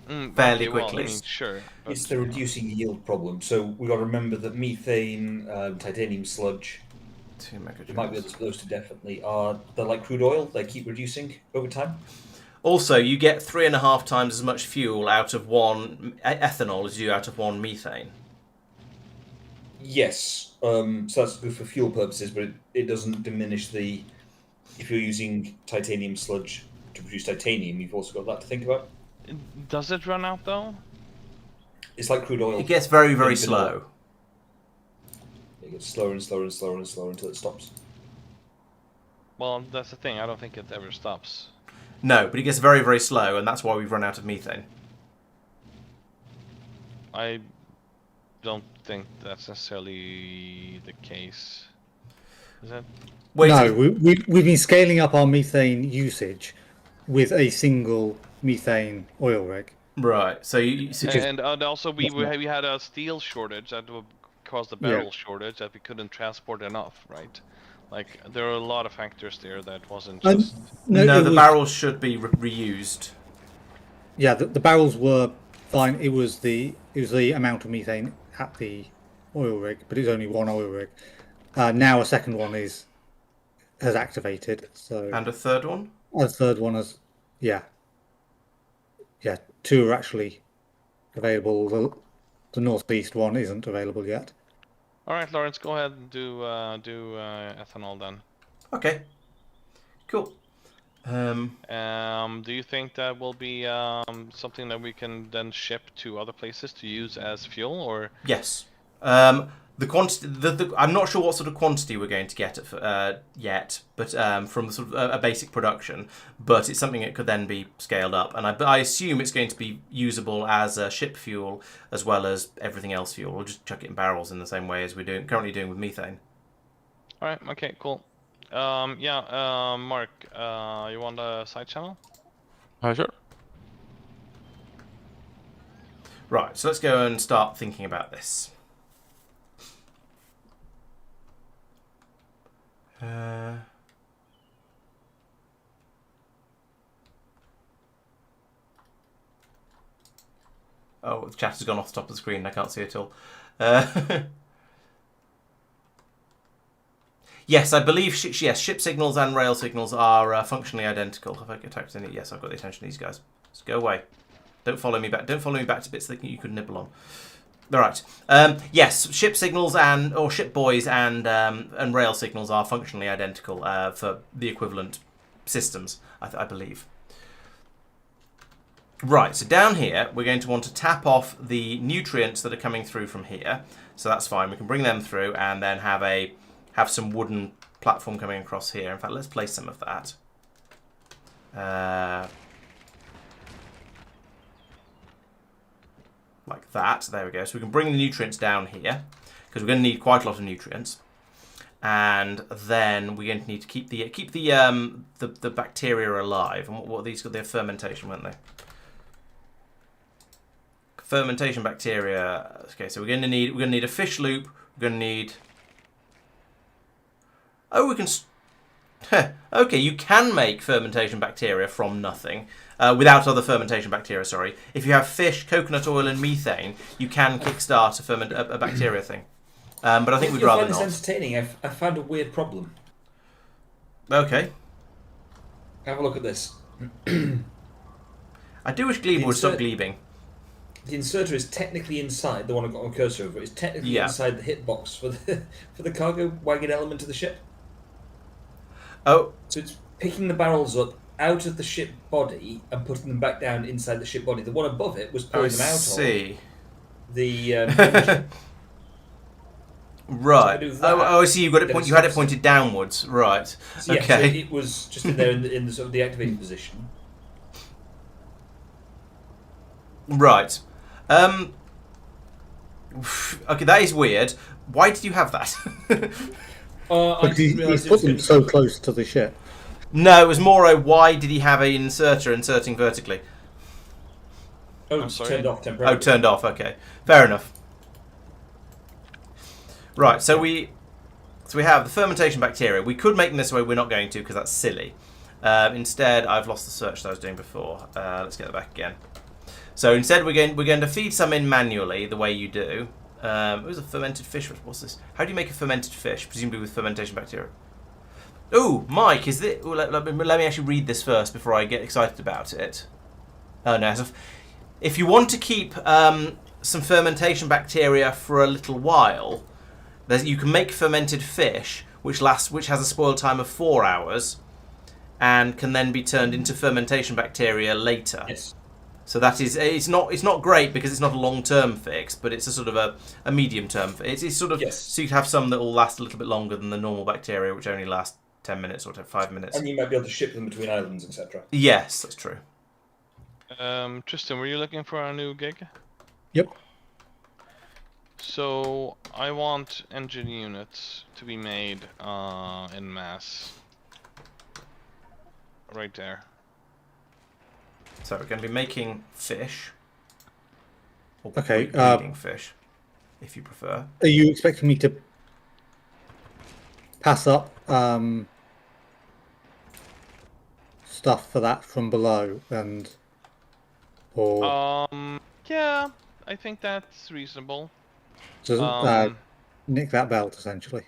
fairly okay, well, quickly. I mean, sure. But, It's the reducing yield problem. So we've got to remember that methane, titanium sludge, 2 you might be able megajoules. to, those two definitely are. They're like crude oil. They keep reducing over time. Also, you get 3.5 times as much fuel out of one ethanol as you do out of one methane. Yes. So that's good for fuel purposes, but it doesn't diminish the. If you're using titanium sludge to produce titanium, you've also got that to think about. does it run out though? It's like crude oil. It gets very, very Maybe vanilla. slow. It gets slower and slower and slower and slower until it stops. Well, that's the thing. I don't think it ever stops. No, but it gets very, very slow, and that's why we've run out of methane. I don't think that's necessarily the case. Is that? Wait, No, we've been scaling up our methane usage with a single methane oil rig. right. So you suggest And also we had a steel shortage that caused a barrel shortage that we couldn't transport enough, right? Like there are a lot of factors there that wasn't just. no, it the was- barrels should be reused. Yeah, the barrels were fine. It was the amount of methane at the oil rig, but it's only one oil rig. Now a second one has activated. So And a third one? a third one has, yeah, 2 are actually available. The northeast one isn't available yet. All right, Laurence, go ahead and do ethanol then. Okay. Cool. Do you think that will be something that we can then ship to other places to use as fuel, or? Yes. The quantity. I'm not sure what sort of quantity we're going to get yet, but from the sort of a basic production. But it's something that could then be scaled up, and I assume it's going to be usable as ship fuel as well as everything else fuel. We'll just chuck it in barrels in the same way as we're currently doing with methane. All right. Okay. Cool. Mark, you want a side channel? Sure. Right. So let's go and start thinking about this. Oh, the chat has gone off the top of the screen. I can't see it at all. Yes, I believe ship signals and rail signals are functionally identical. Have I attacked any? Yes, I've got the attention of these guys. Just go away. Don't follow me back. Don't follow me back to bits that you could nibble on. All right. Yes, ship signals or ship buoys and rail signals are functionally identical for the equivalent systems, I believe. Right. So down here, we're going to want to tap off the nutrients that are coming through from here. So that's fine. We can bring them through and then have some wooden platform coming across here. In fact, let's place some of that. Like that. There we go. So we can bring the nutrients down here because we're going to need quite a lot of nutrients, and then we're going to need to keep the bacteria alive. And what are these? They're fermentation, weren't they? Fermentation bacteria. Okay, so we're going to need a fish loop. We're going to need. Oh, we can. Okay, you can make fermentation bacteria from nothing. Without other fermentation bacteria, sorry. If you have fish, coconut oil, and methane, you can kickstart a bacteria thing. But I think we'd rather find not. this entertaining. I found a weird problem. Okay. Have a look at this. I do wish Glebe would stop glebing. The inserter is technically inside the one I've got my cursor over. It's technically inside the hitbox for the cargo wagon element of the ship. Oh. So it's picking the barrels up out of the ship body and putting them back down inside the ship body. The one above it was pulling them out of the right. So I see. You had it pointed downwards. Right. So, yeah, okay. So it was just in there in the sort of the activating position. Right. Okay, that is weird. Why did you have that? But he's put them so close to the ship. No, it was more why did he have an inserter inserting vertically? Oh, it's turned off temporarily. Oh, turned off. Okay, fair enough. Right, so we have the fermentation bacteria. We could make them this way. We're not going to because that's silly. Instead, I've lost the search that I was doing before. Let's get it back again. So instead, we're going to feed some in manually the way you do. It was a fermented fish. What's this? How do you make a fermented fish? Presumably with fermentation bacteria. Oh, Mike, is this? Let me actually read this first before I get excited about it. Oh no. So if you want to keep some fermentation bacteria for a little while, you can make fermented fish, which has a spoil time of 4 hours, and can then be turned into fermentation bacteria later. Yes. So that is, it's not great because it's not a long-term fix, but it's a sort of a medium-term. It's sort of, Yes. so you can have some that will last a little bit longer than the normal bacteria, which only last 10 minutes or 5 minutes. And you might be able to ship them between islands, etc. Yes, that's true. Tristan, were you looking for a new gig? Yep. So I want engine units to be made in mass. Right there. So we're going to be making fish. Or Okay, breeding fish, if you prefer. Are you expecting me to pass up stuff for that from below, and or Yeah, I think that's reasonable. to nick that belt essentially,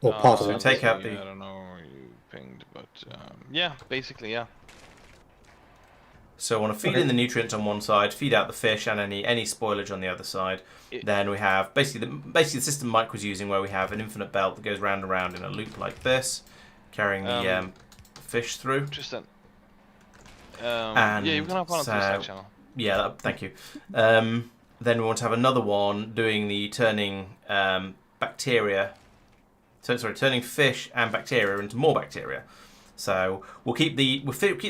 or part of so it? take out the. I don't know where you pinged, but yeah, basically, yeah. So I want to feed in the nutrients on one side, feed out the fish and any spoilage on the other side. Then we have basically the system Mike was using, where we have an infinite belt that goes round and round in a loop like this, carrying the fish through. Tristan. And yeah, you can hop on to the Slack channel. Yeah, thank you. Then we want to have another one doing the turning bacteria. Turning fish and bacteria into more bacteria. So we'll keep the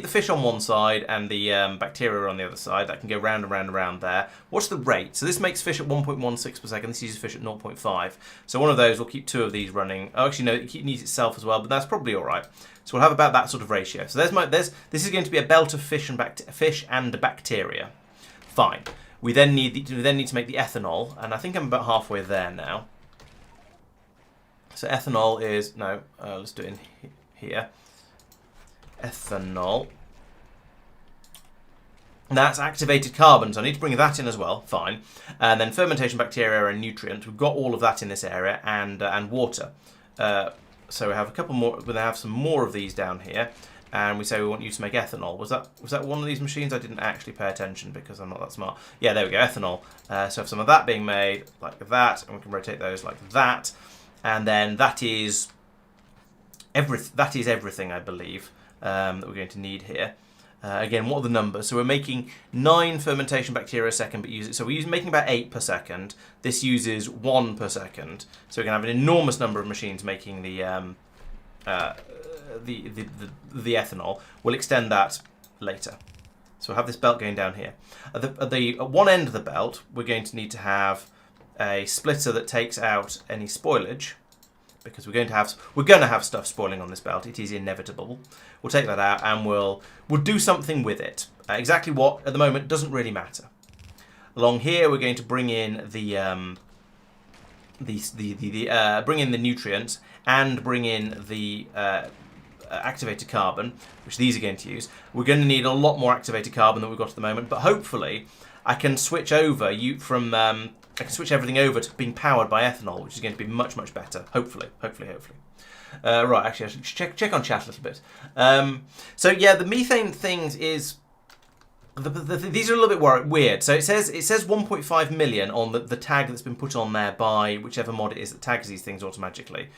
fish on one side and the bacteria on the other side. That can go round and round and round there. What's the rate? So this makes fish at 1.16 per second. This uses fish at 0.5. So one of those, we'll keep 2 of these running. Oh, actually no, it needs itself as well, but that's probably all right. So we'll have about that sort of ratio. So this is going to be a belt of fish and bacteria. Fine. We then need to make the ethanol, and I think I'm about halfway there now. So ethanol is let's do it in here. Ethanol. That's activated carbon, so I need to bring that in as well. Fine. And then fermentation bacteria and nutrients. We've got all of that in this area, and water. So we have a couple more. We're going to have some more of these down here, and we say we want you to make ethanol. Was that one of these machines? I didn't actually pay attention because I'm not that smart. Yeah, there we go. Ethanol. So have some of that being made like that, and we can rotate those like that, and then that is everything, I believe. That we're going to need here. Again, what are the numbers? So we're making 9 fermentation bacteria a second, but we're making about 8 per second. This uses 1 per second. So we're going to have an enormous number of machines making the ethanol. We'll extend that later. So we'll have this belt going down here. At one end of the belt, we're going to need to have a splitter that takes out any spoilage, because we're going to have stuff spoiling on this belt. It is inevitable. We'll take that out and we'll do something with it. Exactly what at the moment doesn't really matter. Along here, we're going to bring in the nutrients and bring in the activated carbon, which these are going to use. We're going to need a lot more activated carbon than we've got at the moment, but hopefully I can switch over I can switch everything over to being powered by ethanol, which is going to be much, much better. Hopefully. Right, actually, I should check on chat a little bit. So yeah, the methane things is... these are a little bit weird. So it says 1.5 million on the tag that's been put on there by whichever mod it is that tags these things automatically.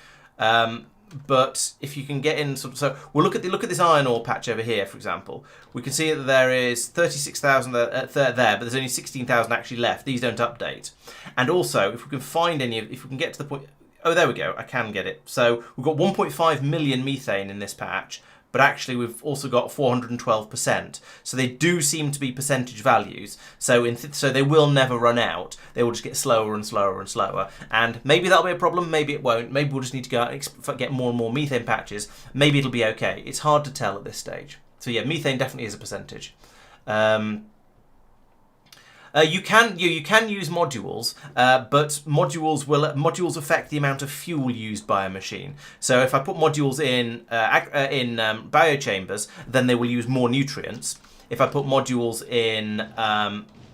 But if you can get in, so we'll look at this iron ore patch over here, for example. We can see that there is 36,000 there, but there's only 16,000 actually left. These don't update. And also, if we can find if we can get to the point, oh, there we go. I can get it. So we've got 1.5 million methane in this patch, but actually we've also got 412%. So they do seem to be percentage values. So so they will never run out. They will just get slower and slower and slower. And maybe that'll be a problem. Maybe it won't. Maybe we'll just need to go out and get more and more methane patches. Maybe it'll be okay. It's hard to tell at this stage. So yeah, methane definitely is a percentage. You can use modules, but modules affect the amount of fuel used by a machine. So if I put modules in biochambers, then they will use more nutrients. if I put modules in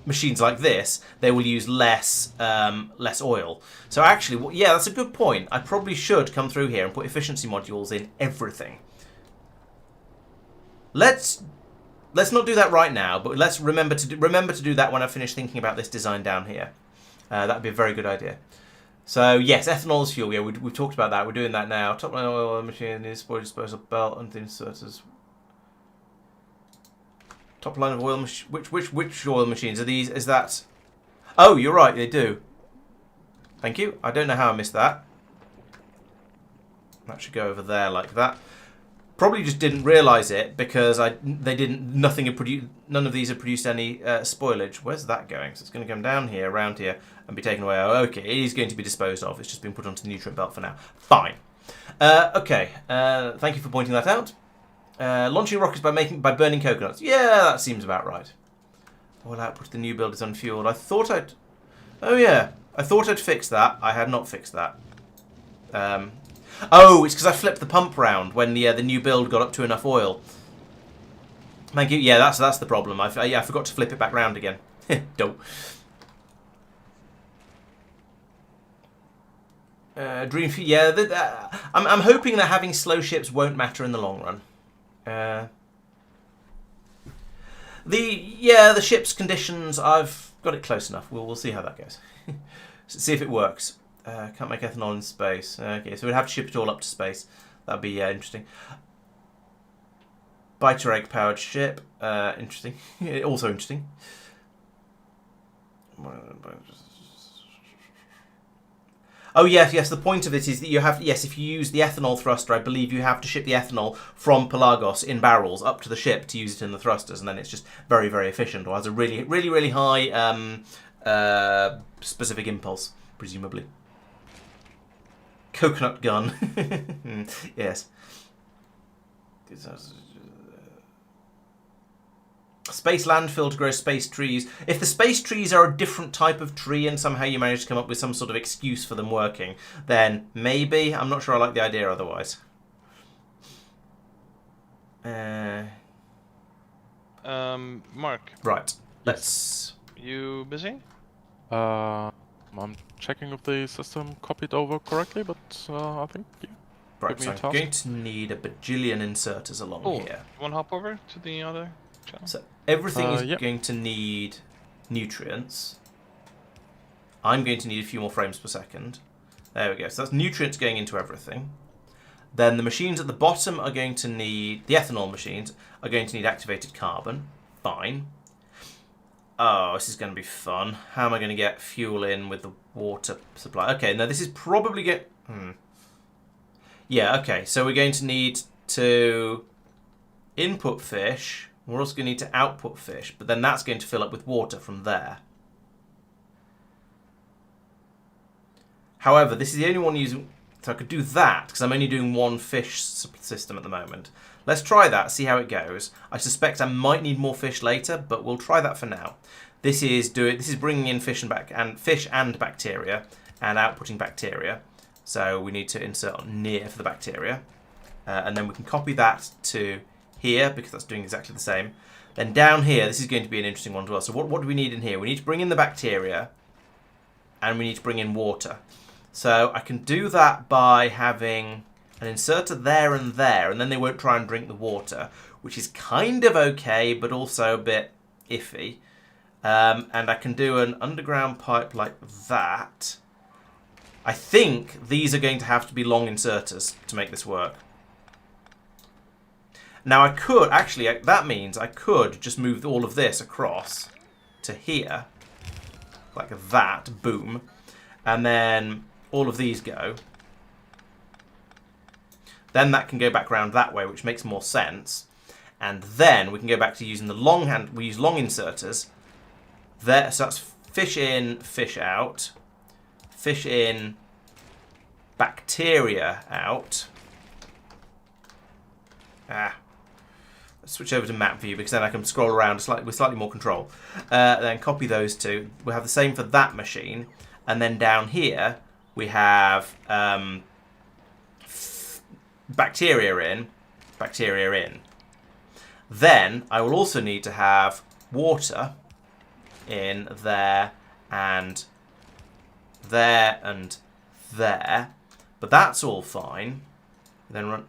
machines like this, they will use less oil. So actually, yeah, that's a good point. I probably should come through here and put efficiency modules in everything. Let's not do that right now, but let's remember to do that when I finish thinking about this design down here. That'd be a very good idea. So yes, ethanol is fuel. Yeah, we've talked about that. We're doing that now. Top line oil machine is spoil disposal belt and inserters. Top line of oil machine. Which oil machines are these? Is that? Oh, you're right. They do. Thank you. I don't know how I missed that. That should go over there like that. Probably just didn't realise it because none of these have produced any spoilage. Where's that going? So it's going to come down here, around here, and be taken away. Oh, okay, it is going to be disposed of. It's just been put onto the nutrient belt for now. Fine. Okay. Thank you for pointing that out. Launching rockets by burning coconuts. Yeah, that seems about right. Oil output of the new build is unfueled. Oh yeah, I thought I'd fixed that. I had not fixed that. Oh, it's because I flipped the pump round when the new build got up to enough oil. Thank you. Yeah, that's the problem. I forgot to flip it back round again. Dope. Dream. Yeah, I'm hoping that having slow ships won't matter in the long run. The ship's conditions. I've got it close enough. We'll see how that goes. See if it works. Can't make ethanol in space. Okay, so we'd have to ship it all up to space. That'd be interesting. Biter egg powered ship. Interesting. Also interesting. Oh yes. The point of it is that you have if you use the ethanol thruster, I believe you have to ship the ethanol from Pelagos in barrels up to the ship to use it in the thrusters, and then it's just very very efficient, or has a really high specific impulse, presumably. Coconut gun. Yes. Space landfill to grow space trees. If the space trees are a different type of tree and somehow you manage to come up with some sort of excuse for them working, then maybe. I'm not sure I like the idea otherwise. Mark. Right. Let's... You busy? I'm checking if the system copied over correctly, but I think... Yeah. Right, so I'm going to need a bajillion inserters along here. You want to hop over to the other channel? So everything is yep. going to need nutrients. I'm going to need a few more frames per second. There we go. So that's nutrients going into everything. Then the machines at the bottom are going to need... The ethanol machines are going to need activated carbon. Fine. Oh, this is going to be fun. How am I going to get fuel in with the water supply? Okay, now this is probably Yeah, okay. So we're going to need to input fish. We're also going to need to output fish, but then that's going to fill up with water from there. However, this is the only one using... So I could do that, because I'm only doing one fish system at the moment. Let's try that, see how it goes. I suspect I might need more fish later, but we'll try that for now. This is bringing in fish and bacteria, and outputting bacteria. So we need to insert near for the bacteria. And then we can copy that to here, because that's doing exactly the same. Then down here, this is going to be an interesting one as well. So what do we need in here? We need to bring in the bacteria, and we need to bring in water. So I can do that by having an inserter there, and then they won't try and drink the water, which is kind of okay, but also a bit iffy. And I can do an underground pipe like that. I think these are going to have to be long inserters to make this work. Now I could, actually, that means I could just move all of this across to here, like that, boom, and then all of these go. Then that can go back around that way, which makes more sense. And then we can go back to using the long hand. We use long inserters. There, so that's fish in, fish out. Fish in, bacteria out. Let's switch over to map view, because then I can scroll around with slightly more control. Then copy those two. We'll have the same for that machine. And then down here, we have bacteria in. Then I will also need to have water in there and there and there. But that's all fine. Then run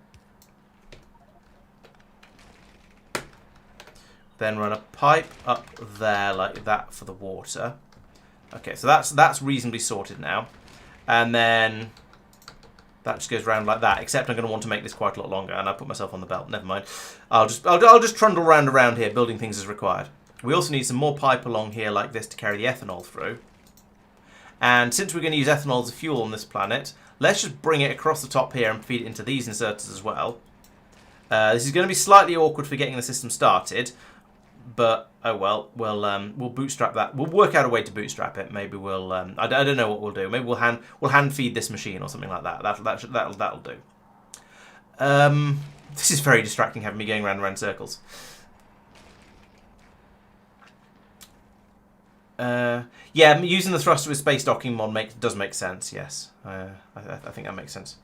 a pipe up there like that for the water. Okay, so that's reasonably sorted now. And then that just goes around like that, except I'm going to want to make this quite a lot longer, and I put myself on the belt. Never mind. I'll just trundle around here, building things as required. We also need some more pipe along here like this to carry the ethanol through. And since we're going to use ethanol as a fuel on this planet, let's just bring it across the top here and feed it into these inserters as well. This is going to be slightly awkward for getting the system started, but oh well. We'll bootstrap that. We'll work out a way to bootstrap it. Maybe we'll. I don't know what we'll do. Maybe we'll hand feed this machine or something like that. That'll do. This is very distracting having me going round and round circles. Yeah, using the thruster with space docking mod does make sense. Yes, I think that makes sense.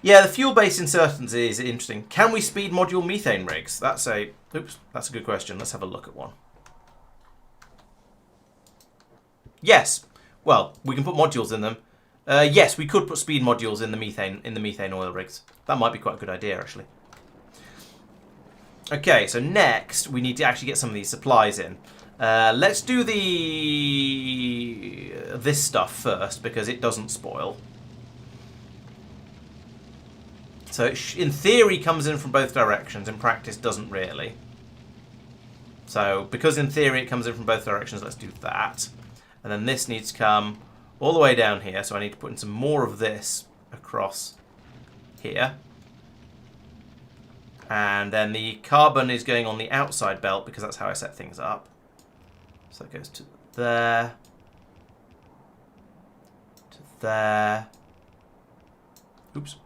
Yeah, the fuel-based inserters is interesting. Can we speed module methane rigs? That's a good question. Let's have a look at one. Yes. Well, we can put modules in them. Yes, we could put speed modules in the methane oil rigs. That might be quite a good idea, actually. Okay, so next we need to actually get some of these supplies in. Let's do this stuff first because it doesn't spoil. So it in theory comes in from both directions. In practice, doesn't really. So because in theory it comes in from both directions, let's do that. And then this needs to come all the way down here. So I need to put in some more of this across here. And then the carbon is going on the outside belt because that's how I set things up. So it goes to there. To there. Oops.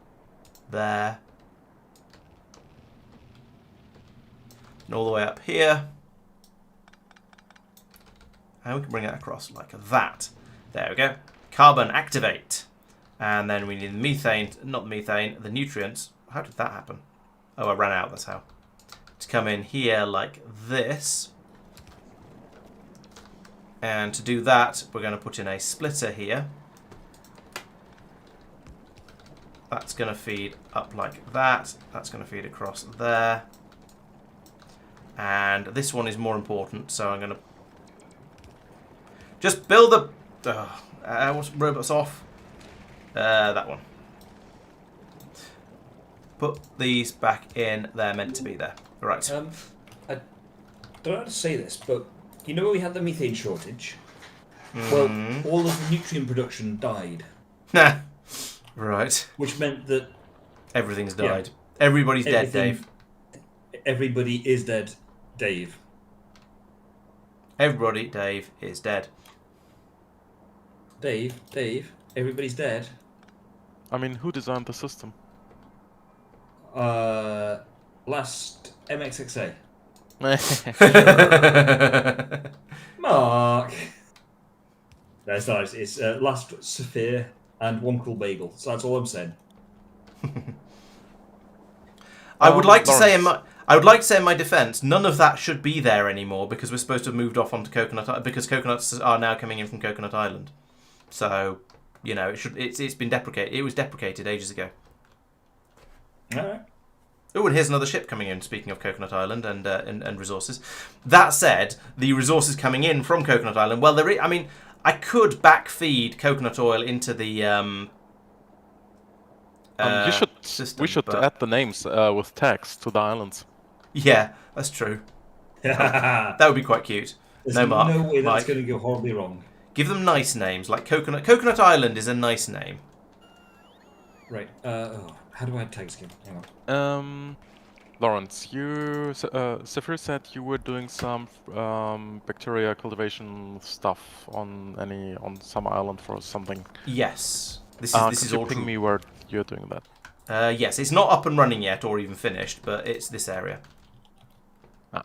There. And all the way up here. And we can bring that across like that. There we go. Carbon activate. And then we need the methane, not the methane, the nutrients. How did that happen? Oh, I ran out, that's how. To come in here like this. And to do that, we're going to put in a splitter here. That's going to feed up like that. That's going to feed across there. And this one is more important, so I'm going to just build the robots off. That one. Put these back in. They're meant to be there. Right. I don't know how to say this, but you know where we had the methane shortage? Well, all of the nutrient production died. Nah. Right. Which meant that everything's died. Yeah. Everybody's dead, Dave. Everybody is dead, Dave. Everybody, Dave, is dead. Dave, everybody's dead. I mean, who designed the system? Last MXXA. Mark. That's nice. It's last Saphir and one cool bagel. So that's all I'm saying. I would like to say in my defence, none of that should be there anymore because we're supposed to have moved off onto Coconut because coconuts are now coming in from Coconut Island. So, you know, it's been deprecated. It was deprecated ages ago. All right. Oh, and here's another ship coming in, speaking of Coconut Island and resources. That said, the resources coming in from Coconut Island, well, I mean, I could backfeed coconut oil into the system. We should add the names with tags to the islands. Yeah, that's true. That would be quite cute. There's no, Mark, no way that's Mike. going to go horribly wrong. Give them nice names, like Coconut. Coconut Island is a nice name. Right. How do I add tags again? Hang on. Laurence, Saphir said you were doing some bacteria cultivation stuff on some island for something. Yes, this is all true. true. Me where you're doing that. Yes, it's not up and running yet or even finished, but it's this area. Ah,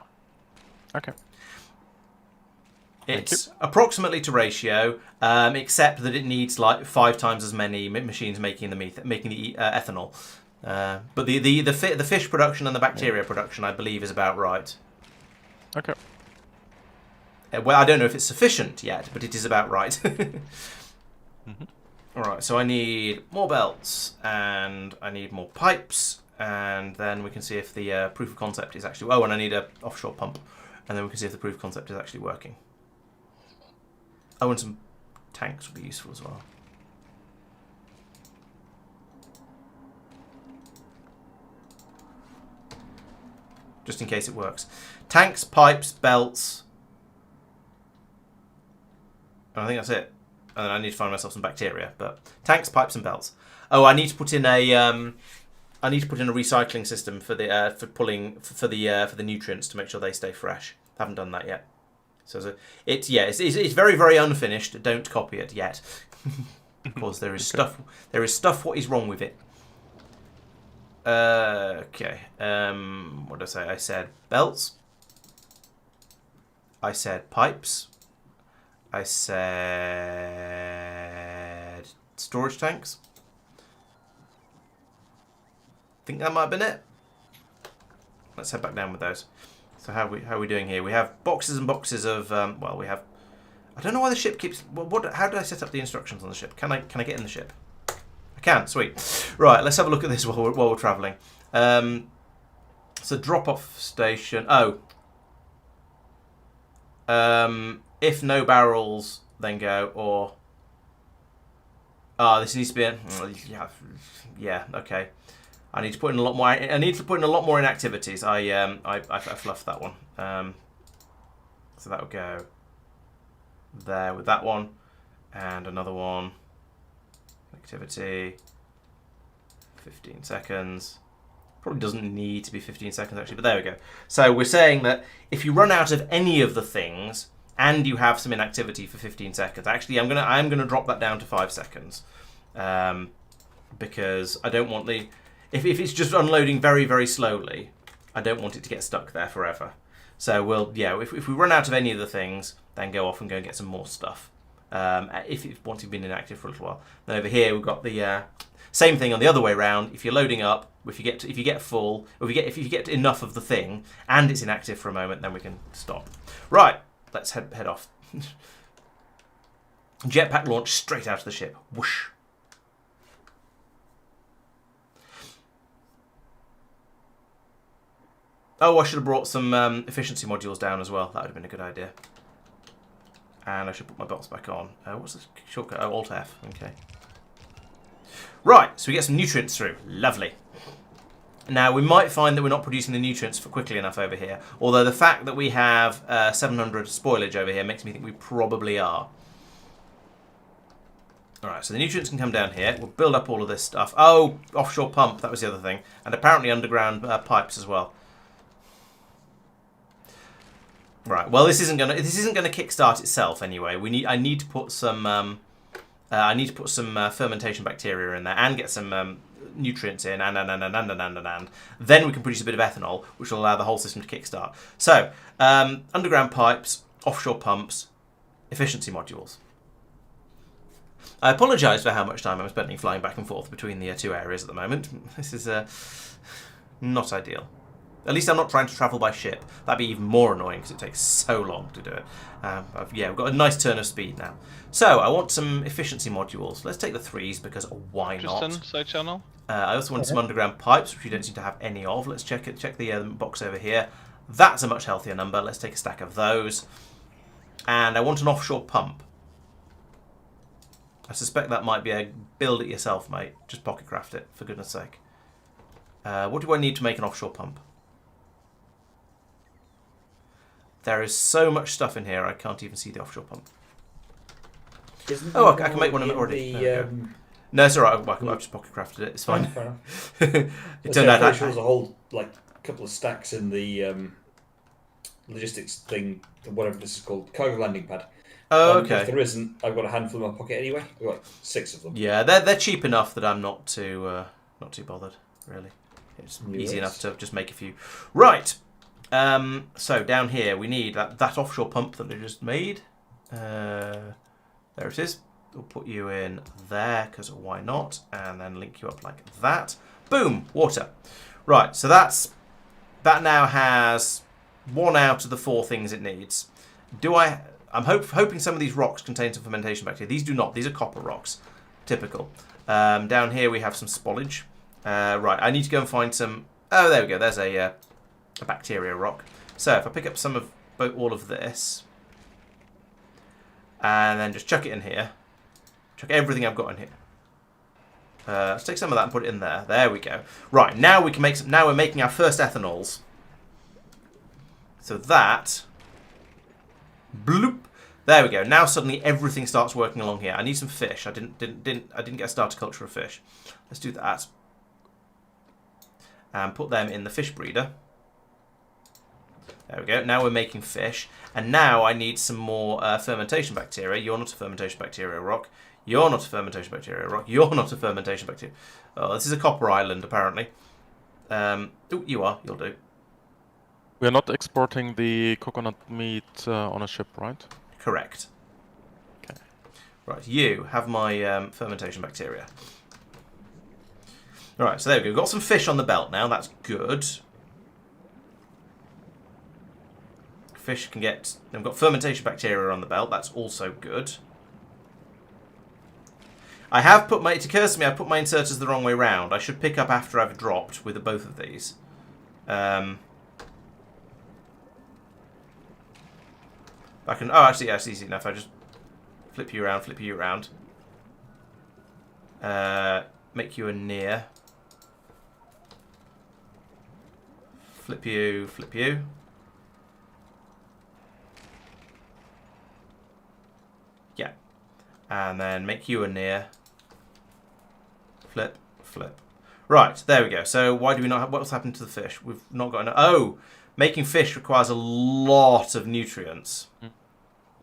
okay. It's approximately to ratio, except that it needs like 5 times as many machines making the ethanol. But the fish production and the bacteria production, I believe, is about right. Okay. Well, I don't know if it's sufficient yet, but it is about right. Mm-hmm. All right, so I need more belts and I need more pipes, and then we can see if the proof of concept is actually. Oh, and I need an offshore pump, and then we can see if the proof of concept is actually working. Oh, and some tanks would be useful as well. Just in case it works. Tanks, pipes, belts. And I think that's it. And then I need to find myself some bacteria. But tanks, pipes, and belts. Oh, I need to put in a recycling system for the for the nutrients to make sure they stay fresh. Haven't done that yet. So it's very, very unfinished. Don't copy it yet. Of course, there is stuff. There is stuff. What is wrong with it? Okay. What did I say? I said belts. I said pipes. I said storage tanks. I think that might have been it. Let's head back down with those. So how are we doing here? We have boxes and boxes of we have. I don't know why the ship keeps. How did I set up the instructions on the ship? Can I get in the ship? I can. Sweet. Right. Let's have a look at this while we're traveling. So drop off station. Oh. If no barrels, then go. Or. This needs to be. Yeah. Okay. I need to put in a lot more. I need to put in a lot more in activities. I fluffed that one. So that will go there with that one, and another one. Activity. 15 seconds. Probably doesn't need to be 15 seconds actually, but there we go. So we're saying that if you run out of any of the things and you have some inactivity for 15 seconds, actually I'm gonna drop that down to 5 seconds, because I don't want the. If it's just unloading very, very slowly, I don't want it to get stuck there forever. So if we run out of any of the things, then go off and go and get some more stuff. Once you've been inactive for a little while. Then over here we've got the same thing on the other way around. If you're loading up, if you get full, or if you get enough of the thing and it's inactive for a moment, then we can stop. Right, let's head off. Jetpack launch straight out of the ship. Whoosh. Oh, I should have brought some efficiency modules down as well. That would have been a good idea. And I should put my belts back on. What's the shortcut? Oh, Alt F. Okay. Right, so we get some nutrients through. Lovely. Now, we might find that we're not producing the nutrients quickly enough over here. Although the fact that we have 700 spoilage over here makes me think we probably are. Alright, so the nutrients can come down here. We'll build up all of this stuff. Oh, offshore pump. That was the other thing. And apparently underground pipes as well. Right. Well, this isn't gonna kickstart itself anyway. I need to put some fermentation bacteria in there and get some nutrients in, and then we can produce a bit of ethanol, which will allow the whole system to kickstart. So underground pipes, offshore pumps, efficiency modules. I apologise for how much time I'm spending flying back and forth between the two areas at the moment. This is not ideal. At least I'm not trying to travel by ship. That'd be even more annoying because it takes so long to do it. We've got a nice turn of speed now. So I want some efficiency modules. Let's take the 3s because why not? Tristan, side channel. I also want some underground pipes, which we don't seem to have any of. Let's check the box over here. That's a much healthier number. Let's take a stack of those. And I want an offshore pump. I suspect that might be a build it yourself, mate. Just pocket craft it, for goodness sake. What do I need to make an offshore pump? There is so much stuff in here, I can't even see the offshore pump. I can make one of them already. No, it's alright. I've just pocket crafted it. It's fine. It turned out there's a whole couple of stacks in the logistics thing, whatever this is called, cargo landing pad. Oh, okay. If there isn't, I've got a handful in my pocket anyway. I've got 6 of them. Yeah, they're cheap enough that I'm not too bothered. Really, it's easy enough to just make a few. Right. So down here we need that offshore pump that they just made. There it is. We'll put you in there, because why not? And then link you up like that. Boom! Water. Right, so that now has 1 out of the 4 things it needs. I'm hoping some of these rocks contain some fermentation bacteria. These do not. These are copper rocks. Typical. Down here we have some spoilage. Right, I need to go and find some... Oh, there we go. There's a bacteria rock. So if I pick up some of all of this, and then just chuck it in here. Chuck everything I've got in here. Let's take some of that and put it in there. There we go. Right, now we can make some... Now we're making our first ethanols. So that... Bloop. There we go. Now suddenly everything starts working along here. I need some fish. I didn't get a starter culture of fish. Let's do that. And put them in the fish breeder. There we go. Now we're making fish. And now I need some more fermentation bacteria. You're not a fermentation bacteria rock. You're not a fermentation bacteria rock. You're not a fermentation bacteria. Oh, this is a copper island, apparently. Oh, you are. You'll do. We're not exporting the coconut meat on a ship, right? Correct. Okay. Right, you have my fermentation bacteria. Alright, so there we go. We've got some fish on the belt now. That's good. Fish can get... We've got fermentation bacteria on the belt. That's also good. I have put my... It occurs to me I've put my inserters the wrong way round. I should pick up after I've dropped with both of these. I can... Oh, actually, yeah, it's easy enough. I just flip you around. Make you a near. Flip you. Yeah. And then make you a near. Flip. Right, there we go. So why do we not have... What's happened to the fish? We've not got enough... Oh! Making fish requires a lot of nutrients.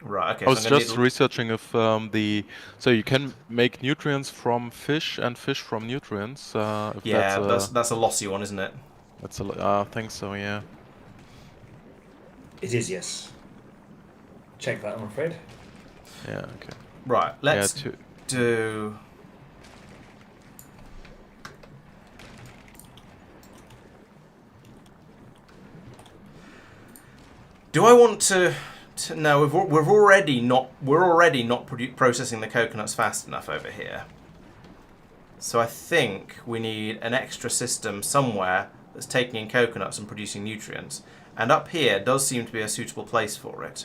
Right, okay. I was just researching if so you can make nutrients from fish and fish from nutrients. If yeah, that's a lossy one, isn't it? That's I think so, yeah. It is, yes. Check that, I'm afraid. Yeah, okay. Right, let's do... Do I want to... No, we're already not processing the coconuts fast enough over here. So I think we need an extra system somewhere that's taking in coconuts and producing nutrients. And up here does seem to be a suitable place for it.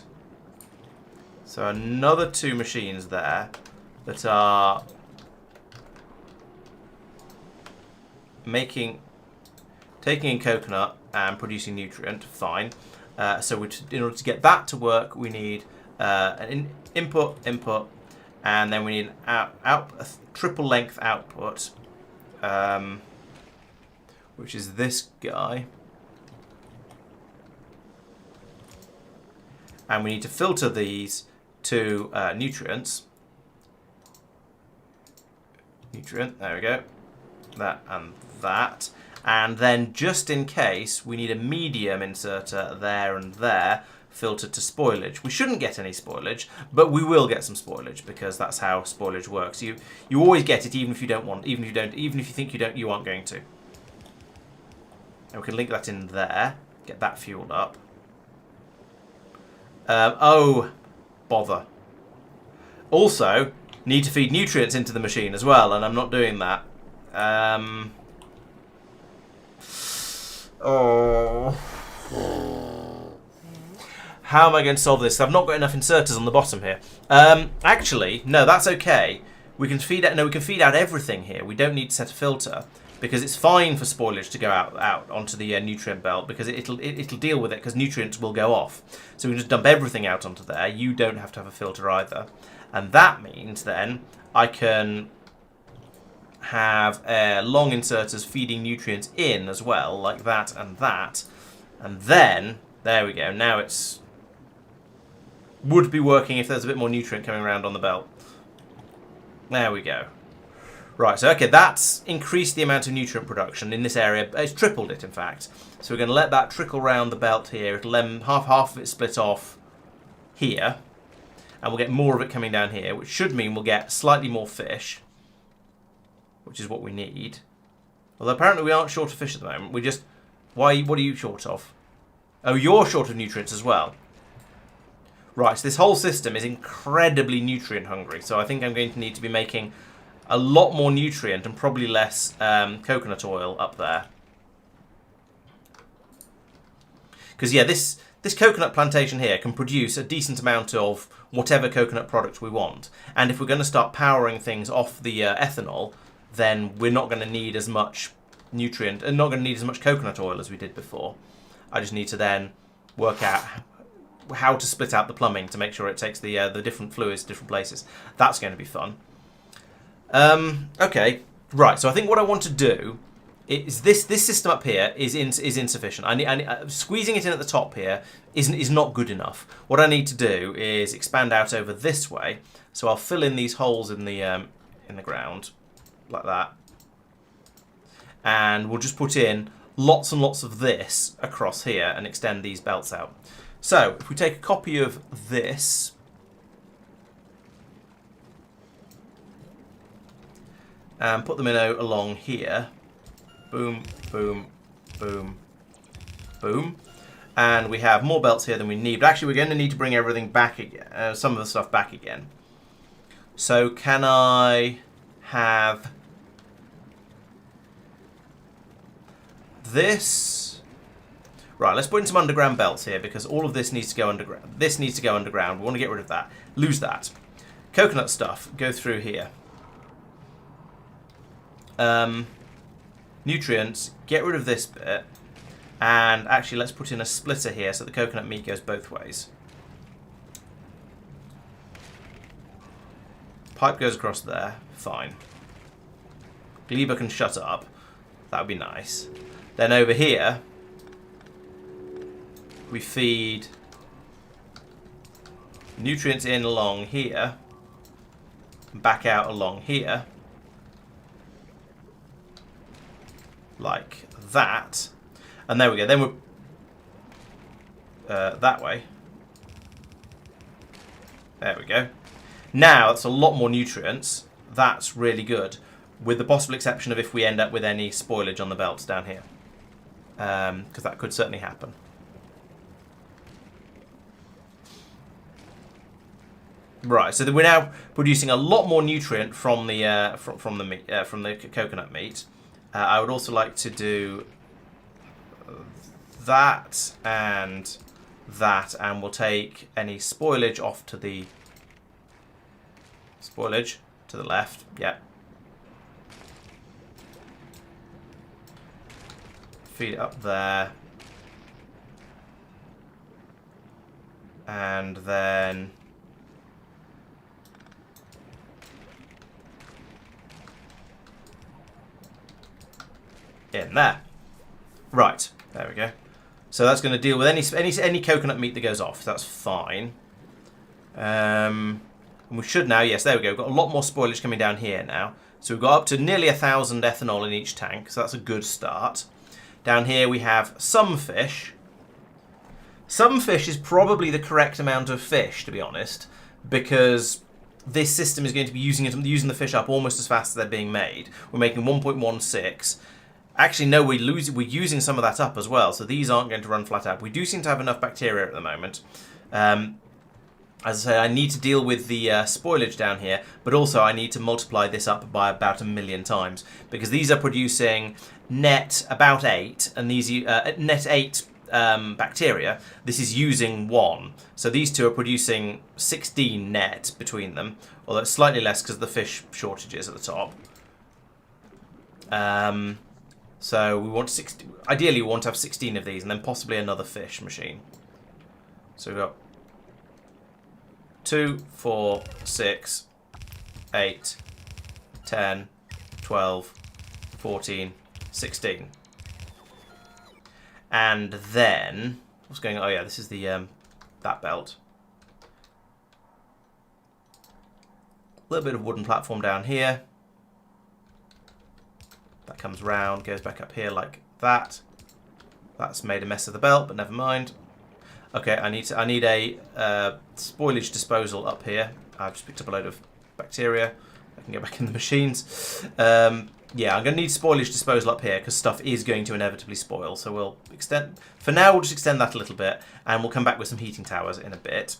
So another 2 machines there that are taking in coconut and producing nutrient. Fine. So in order to get that to work, we need an input, and then we need a triple length output, which is this guy. And we need to filter these to nutrients. Nutrient, there we go. That and that. And then, just in case, we need a medium inserter there and there, filtered to spoilage. We shouldn't get any spoilage, but we will get some spoilage because that's how spoilage works. You always get it, even if you don't want, even if you think you aren't going to. And we can link that in there, get that fueled up. Oh, bother. Also, need to feed nutrients into the machine as well, and I'm not doing that. Oh. How am I going to solve this? I've not got enough inserters on the bottom here. Actually, no, that's okay. We can feed out. No, we can feed out everything here. We don't need to set a filter because it's fine for spoilage to go out onto the nutrient belt because it'll deal with it because nutrients will go off. So we can just dump everything out onto there. You don't have to have a filter either, and that means then I can have long inserters feeding nutrients in as well, like that, and then there we go. Now it's would be working if there's a bit more nutrient coming around on the belt. There we go. Right, so okay, that's increased the amount of nutrient production in this area. It's tripled it, in fact. So we're going to let that trickle around the belt here. It'll half of it split off here. and we'll get more of it coming down here, which should mean we'll get slightly more fish, which is what we need. Although apparently we aren't short of fish at the moment. We just... Why? What are you short of? Oh, you're short of nutrients as well. Right, so this whole system is incredibly nutrient hungry. So I think I'm going to need to be making a lot more nutrient and probably less coconut oil up there. Because, yeah, this coconut plantation here can produce a decent amount of whatever coconut product we want. And if we're going to start powering things off the ethanol, then we're not going to need as much nutrient and not going to need as much coconut oil as we did before. I just need to then work out how to split out the plumbing to make sure it takes the different fluids to different places. That's going to be fun. Okay, right. So I think what I want to do is this system up here is insufficient. I need squeezing it in at the top here is not good enough. What I need to do is expand out over this way. So I'll fill in these holes in the ground like that, and we'll just put in lots and lots of this across here and extend these belts out. So if we take a copy of this and put them in along here, boom, boom, boom, boom, and we have more belts here than we need. But actually, we're going to need to bring everything back again, some of the stuff back again. So can I have this? Right, let's put in some underground belts here because all of this needs to go underground. This needs to go underground. We want to get rid of that. Lose that. Coconut stuff, go through here. Nutrients, get rid of this bit. And actually, let's put in a splitter here so the coconut meat goes both ways. Pipe goes across there. Fine. Gleba can shut up. That would be nice. Then over here, we feed nutrients in along here, back out along here, like that. And there we go. Then we're that way. There we go. Now that's a lot more nutrients. That's really good, with the possible exception of if we end up with any spoilage on the belts down here, because that could certainly happen. Right, so we're now producing a lot more nutrient from the from the meat, from the coconut meat. I would also like to do that, and we'll take any spoilage off to the spoilage to the left. Yeah. Feed it up there, and then in there. Right, there we go. So that's going to deal with any coconut meat that goes off. That's fine. And we should now, yes, there we go. We've got a lot more spoilage coming down here now. So we've got up to nearly 1,000 ethanol in each tank. So that's a good start. Down here we have some fish. Some fish is probably the correct amount of fish, to be honest, because this system is going to be using the fish up almost as fast as they're being made. We're making 1.16. Actually, no, we're using some of that up as well, so these aren't going to run flat out. We do seem to have enough bacteria at the moment. As I say, I need to deal with the spoilage down here, but also I need to multiply this up by about 1,000,000 times, because these are producing net about 8, and these net 8 bacteria. This is using 1, so these two are producing 16 net between them, although it's slightly less because of the fish shortages at the top. So we want ideally we want to have 16 of these, and then possibly another fish machine. So we've got 2, 4, 6, 8, 10, 12, 14, 16. And then, what's going on? Oh yeah, this is the that belt. A little bit of wooden platform down here. That comes round, goes back up here like that. That's made a mess of the belt, but never mind. Okay, I need a spoilage disposal up here. I've just picked up a load of bacteria. I can get back in the machines. Yeah, I'm going to need spoilage disposal up here because stuff is going to inevitably spoil. So we'll extend... For now, we'll just extend that a little bit, and we'll come back with some heating towers in a bit.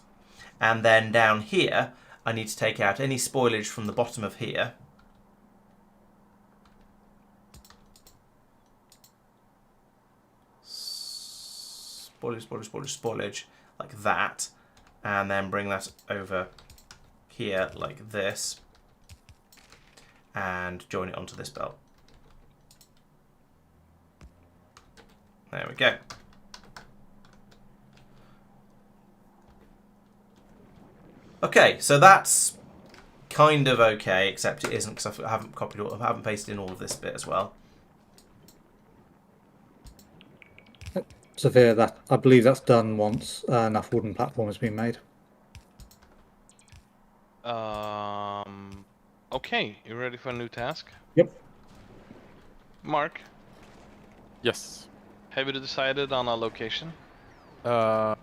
And then down here, I need to take out any spoilage from the bottom of here. Spoilage, like that. And then bring that over here like this. And join it onto this belt. There we go. Okay, so that's kind of okay, except it isn't because I haven't copied I haven't pasted in all of this bit as well. Sophia, that I believe that's done once enough wooden platform has been made. Okay, you ready for a new task? Yep. Mark, Yes. have you decided on a location? There's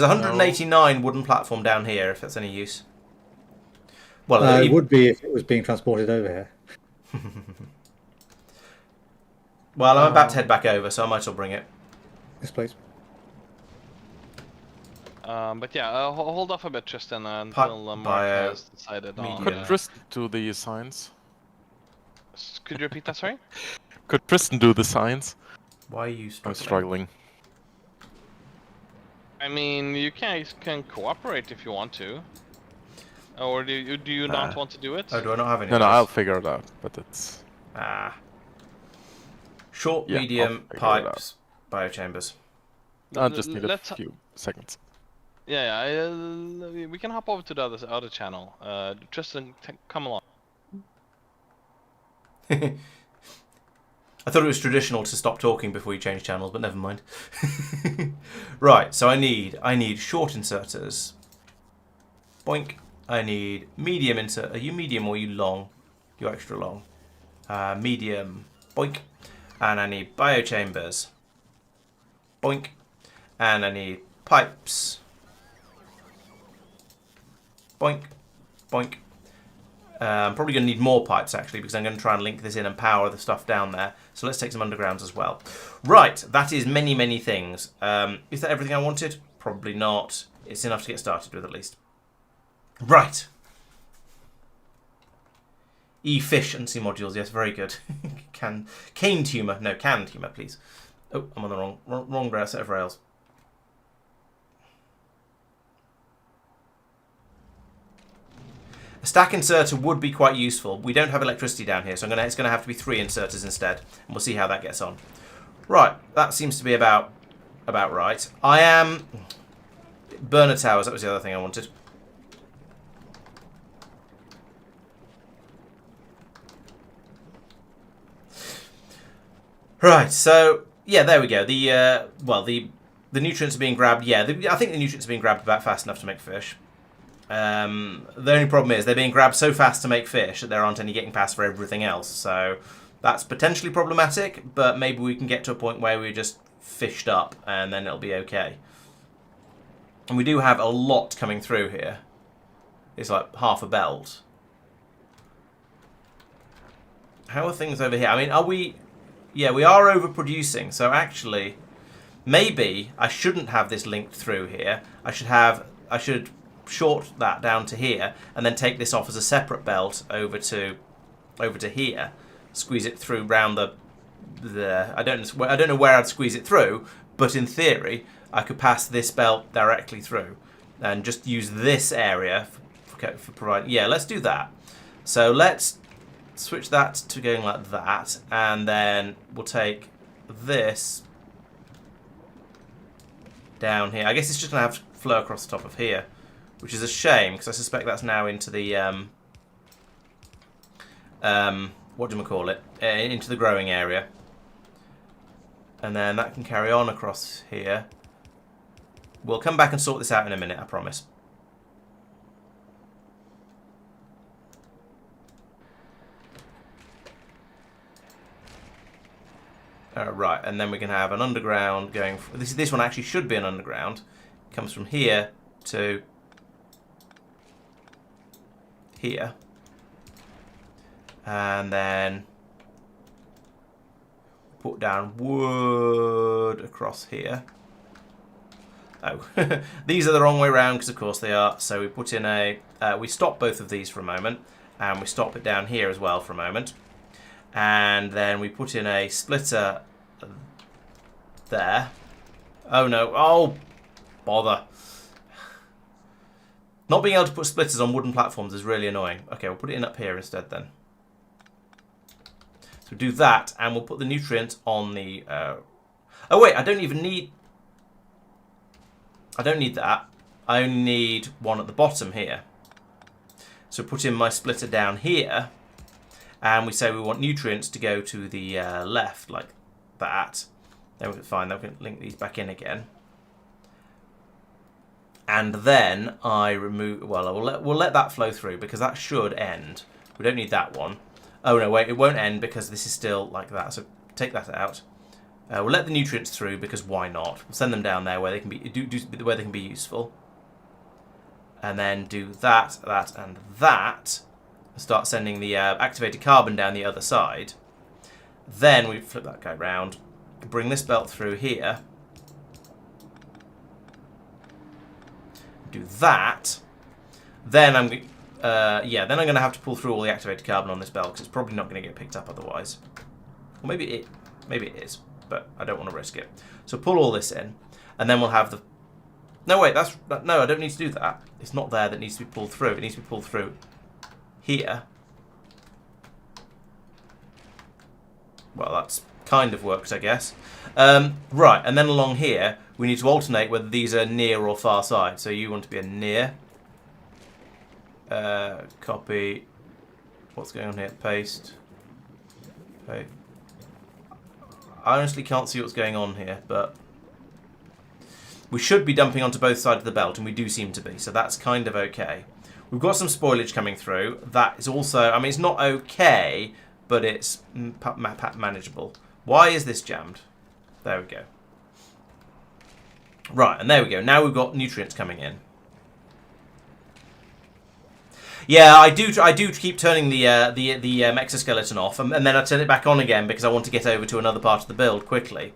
189 wooden platform down here, if that's any use. Well, It would be if it was being transported over here. Well, I'm about to head back over, so I might as well bring it. Yes, please. But yeah, hold off a bit, Tristan, until Mark has decided on... Could Tristan do the signs? Could you repeat that, sorry? Could Tristan do the signs? Why are you struggling? I'm struggling. I mean, you can cooperate if you want to. Or do you not want to do it? Oh, do I not have any? No, I'll figure it out, but it's... Short, Yeah, medium, pipes, biochambers. I just need a few seconds. Yeah, we can hop over to the other channel. Tristan, come along. I thought it was traditional to stop talking before you change channels, but never mind. Right, so I need short inserters. Boink. I need medium insert. Are you medium or are you long? You're extra long. Medium. Boink. And I need biochambers. Boink. And I need pipes. Boink. Boink. I'm probably going to need more pipes, actually, because I'm going to try and link this in and power the stuff down there. So let's take some undergrounds as well. Right, that is many, many things. Is that everything I wanted? Probably not. It's enough to get started with, at least. Right. Efficiency modules, yes, very good. Cane tumour. No, canned tumour, please. Oh, I'm on the wrong set of rails. A stack inserter would be quite useful. We don't have electricity down here, so it's going to have to be 3 inserters instead. And we'll see how that gets on. Right, that seems to be about right. I am... Burner towers, that was the other thing I wanted. Right, so... Yeah, there we go. The nutrients are being grabbed. Yeah, I think the nutrients are being grabbed about fast enough to make fish. The only problem is they're being grabbed so fast to make fish that there aren't any getting past for everything else. So that's potentially problematic, but maybe we can get to a point where we're just fished up and then it'll be okay. And we do have a lot coming through here. It's like half a belt. How are things over here? I mean, are we... Yeah, we are overproducing, so actually maybe I shouldn't have this linked through here. I should short that down to here and then take this off as a separate belt over to here, squeeze it through round the I don't know where I'd squeeze it through, but in theory I could pass this belt directly through and just use this area for providing. Yeah, let's do that. So let's switch that to going like that, and then we'll take this down here. I guess it's just gonna have to flow across the top of here, which is a shame, because I suspect that's now into the, into the growing area. And then that can carry on across here. We'll come back and sort this out in a minute, I promise. Right, and then we can have an underground going... This one actually should be an underground. It comes from here to here. And then put down wood across here. Oh, these are the wrong way around because of course they are. So we put in a... we stop both of these for a moment. And we stop it down here as well for a moment. And then we put in a splitter there. Oh no. Oh, bother. Not being able to put splitters on wooden platforms is really annoying. Okay, we'll put it in up here instead then. So do that, and we'll put the nutrient on the... Oh wait, I don't need that. I only need one at the bottom here. So put in my splitter down here. And we say we want nutrients to go to the left, like that. Then we're fine. Then we can link these back in again. And then I remove... Well, we'll let that flow through because that should end. We don't need that one. Oh no, wait, it won't end because this is still like that. So take that out. We'll let the nutrients through because why not? We'll send them down there where they can be where they can be useful. And then do that, that, and that. Start sending the activated carbon down the other side. Then we flip that guy round, bring this belt through here, do that. Then I'm then I'm going to have to pull through all the activated carbon on this belt because it's probably not going to get picked up otherwise. Or maybe it is, but I don't want to risk it. So pull all this in, and then we'll have the... No, wait, no, I don't need to do that. It's not there that needs to be pulled through. It needs to be pulled through here. Well, that's kind of worked, I guess. Right, and then along here, we need to alternate whether these are near or far side. So you want to be a near. Copy. What's going on here? Paste. Okay. I honestly can't see what's going on here, but we should be dumping onto both sides of the belt, and we do seem to be, so that's kind of okay. We've got some spoilage coming through. That is also, I mean, it's not okay, but it's manageable. Why is this jammed? There we go. Right, and there we go. Now we've got nutrients coming in. Yeah, I do keep turning the exoskeleton off, and then I turn it back on again because I want to get over to another part of the build quickly.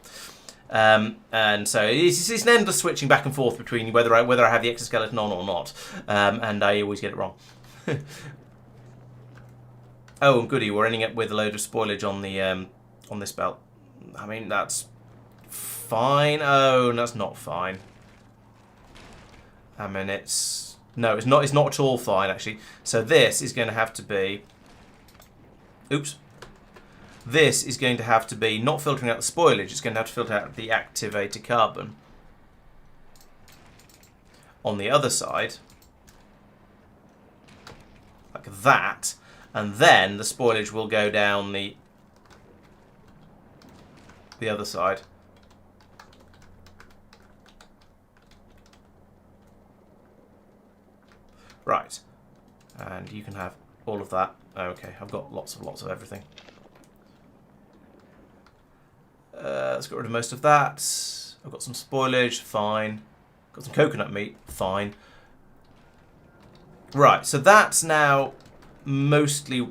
And so it's an endless switching back and forth between whether I have the exoskeleton on or not, and I always get it wrong. Oh, and goody, we're ending up with a load of spoilage on this belt. I mean, that's fine. Oh, that's not fine. I mean, it's not at all fine actually. So this is going to have to be. Oops. This is going to have to be not filtering out the spoilage, it's going to have to filter out the activated carbon. On the other side, like that, and then the spoilage will go down the other side. Right, and you can have all of that. Okay, I've got lots of everything. Let's get rid of most of that. I've got some spoilage, fine. Got some coconut meat, fine. Right, so that's now mostly...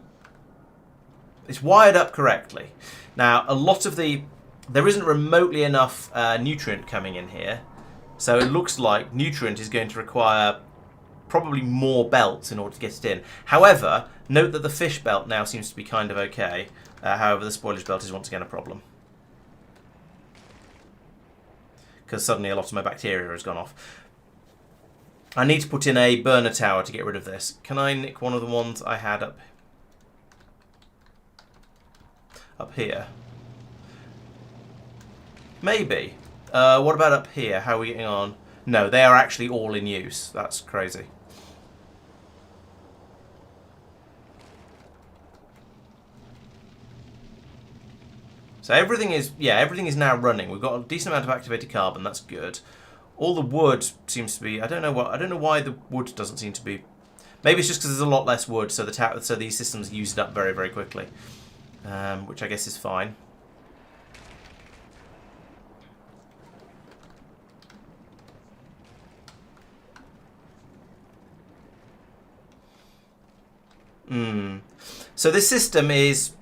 It's wired up correctly. Now, a lot of the... There isn't remotely enough nutrient coming in here. So it looks like nutrient is going to require probably more belts in order to get it in. However, note that the fish belt now seems to be kind of okay. However, the spoilage belt is once again a problem. Because suddenly a lot of my bacteria has gone off. I need to put in a burner tower to get rid of this. Can I nick one of the ones I had up here? Maybe. What about up here? How are we getting on? No, they are actually all in use. That's crazy. So everything is now running. We've got a decent amount of activated carbon. That's good. All the wood seems to be. I don't know why the wood doesn't seem to be. Maybe it's just because there's a lot less wood, so these systems use it up very, very quickly, which I guess is fine. So this system is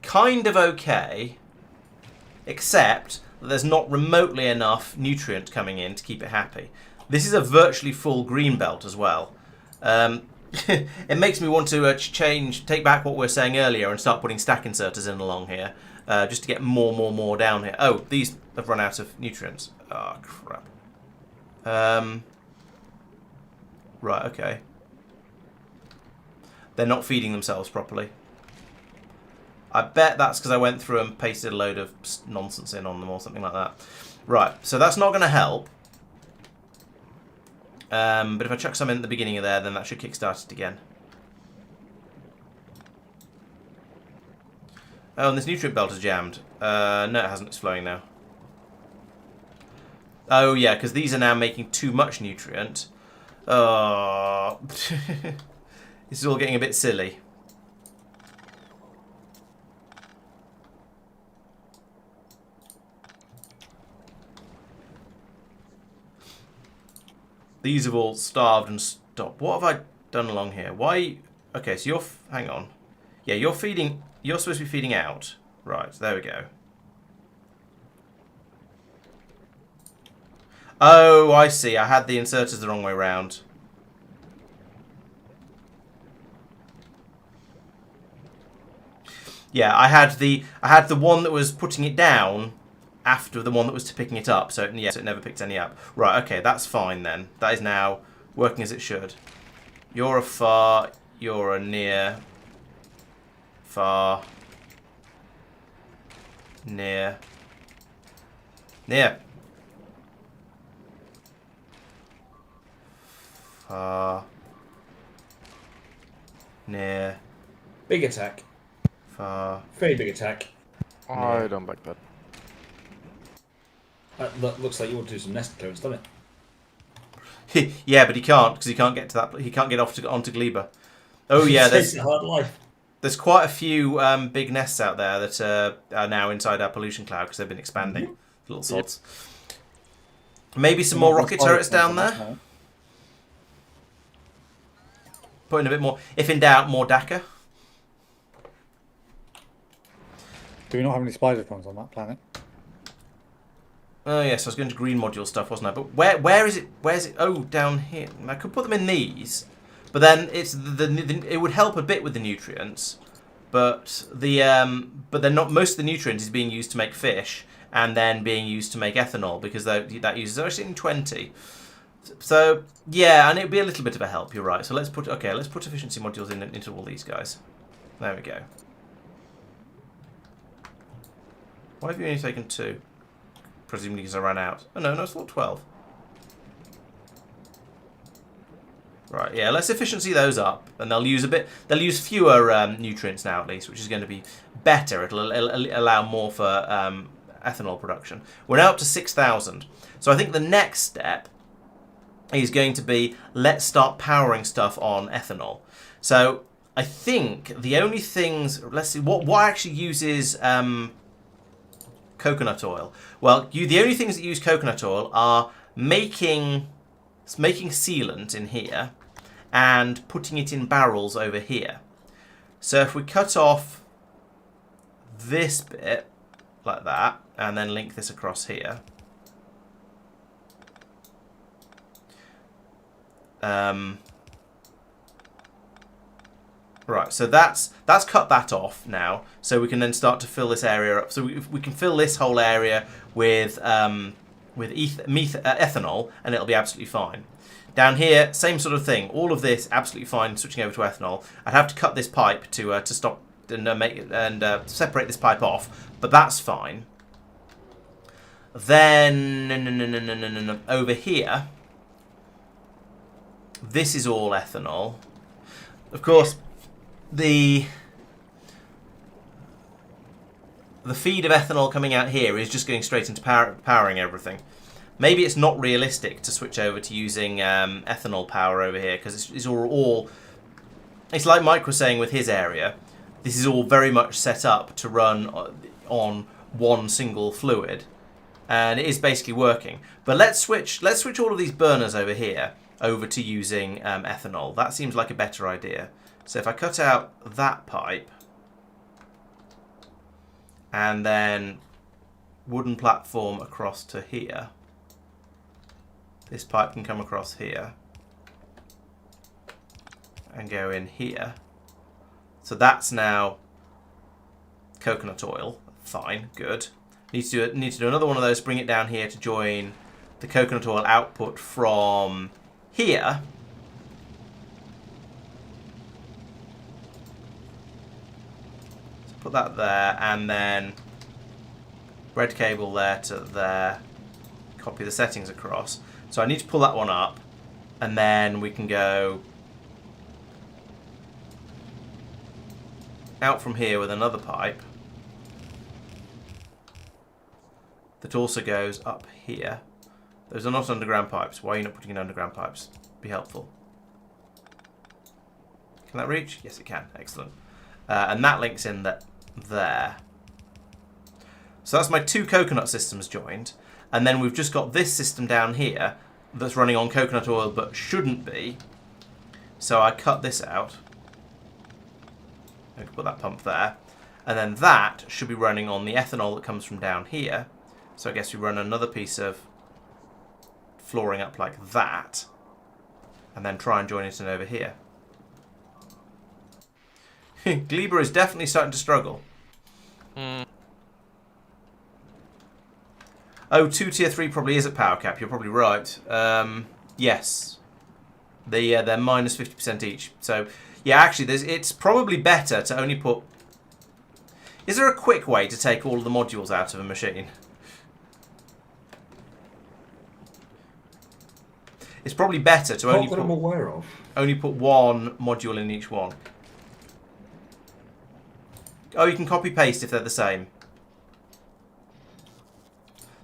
kind of okay, except that there's not remotely enough nutrient coming in to keep it happy. This is a virtually full green belt as well. It makes me want to take back what we were saying earlier and start putting stack inserters in along here, just to get more down here. Oh, these have run out of nutrients. Oh, crap. Right, okay. They're not feeding themselves properly. I bet that's because I went through and pasted a load of nonsense in on them or something like that. Right, so that's not going to help. But if I chuck some in at the beginning of there, then that should kickstart it again. Oh, and this nutrient belt is jammed. No, it hasn't. It's flowing now. Oh, yeah, because these are now making too much nutrient. Oh. This is all getting a bit silly. These have all starved and stopped. What have I done along here? Why? Okay, so you're... hang on. Yeah, you're feeding... You're supposed to be feeding out. Right, there we go. Oh, I see. I had the inserters the wrong way round. Yeah, I had the one that was putting it down after the one that was picking it up. So yes, it never picked any up. Right, okay, that's fine then. That is now working as it should. You're a far, you're a near, far, near, near, far, near. Big attack. Far. Very big attack. I don't like that. That looks like you want to do some nest clearance, doesn't it? Yeah, but he can't because he can't get to that. He can't get onto Gleba. Oh yeah, It's a hard life. there's quite a few big nests out there that are now inside our pollution cloud because they've been expanding. Little sods. Maybe some more rocket turrets down there. Put in a bit more. If in doubt, more DACA. Do we not have any spider spawns on that planet? Oh yes, I was going to green module stuff, wasn't I? But where is it? Where's it? Oh, down here. I could put them in these, but then it's it would help a bit with the nutrients, but but then not most of the nutrients is being used to make fish and then being used to make ethanol because that uses only 20. So yeah, and it'd be a little bit of a help. You're right. So let's put efficiency modules into all these guys. There we go. Why have you only taken 2? Presumably because I ran out. Oh no, it's not 12. Right, yeah, let's efficiency those up, and they'll use a bit. They'll use fewer nutrients now, at least, which is going to be better. It'll allow more for ethanol production. We're now up to 6,000. So I think the next step is going to be let's start powering stuff on ethanol. So I think the only things. Let's see what actually uses. Coconut oil. Well, the only things that use coconut oil are making sealant in here and putting it in barrels over here. So if we cut off this bit like that and then link this across here. Right, so that's cut that off now, so we can then start to fill this area up. So we can fill this whole area with ethanol, and it'll be absolutely fine. Down here, same sort of thing. All of this absolutely fine. Switching over to ethanol, I'd have to cut this pipe to stop and separate this pipe off, but that's fine. Then over here, this is all ethanol. Of course. The feed of ethanol coming out here is just going straight into powering everything. Maybe it's not realistic to switch over to using ethanol power over here because it's all. It's like Mike was saying with his area. This is all very much set up to run on one single fluid, and it is basically working. But let's switch all of these burners over here over to using ethanol. That seems like a better idea. So if I cut out that pipe and then wooden platform across to here, this pipe can come across here and go in here. So that's now coconut oil. Fine, good. Need to do another one of those, bring it down here to join the coconut oil output from here. So put that there, and then red cable there to there. Copy the settings across. So I need to pull that one up, and then we can go out from here with another pipe that also goes up here. Those are not underground pipes. Why are you not putting in underground pipes? Be helpful. Can that reach? Yes, it can. Excellent. And that links in there. So that's my 2 coconut systems joined. And then we've just got this system down here that's running on coconut oil but shouldn't be. So I cut this out. I can put that pump there. And then that should be running on the ethanol that comes from down here. So I guess we run another piece of flooring up like that. And then try and join it in over here. Gleba is definitely starting to struggle. Oh, 2 tier 3 probably is at power cap. You're probably right. Yes. They're minus 50% each. So, yeah, actually, it's probably better to only put... Is there a quick way to take all of the modules out of a machine? It's probably better to Not that I'm aware of. only put one module in each one. Oh, you can copy paste if they're the same.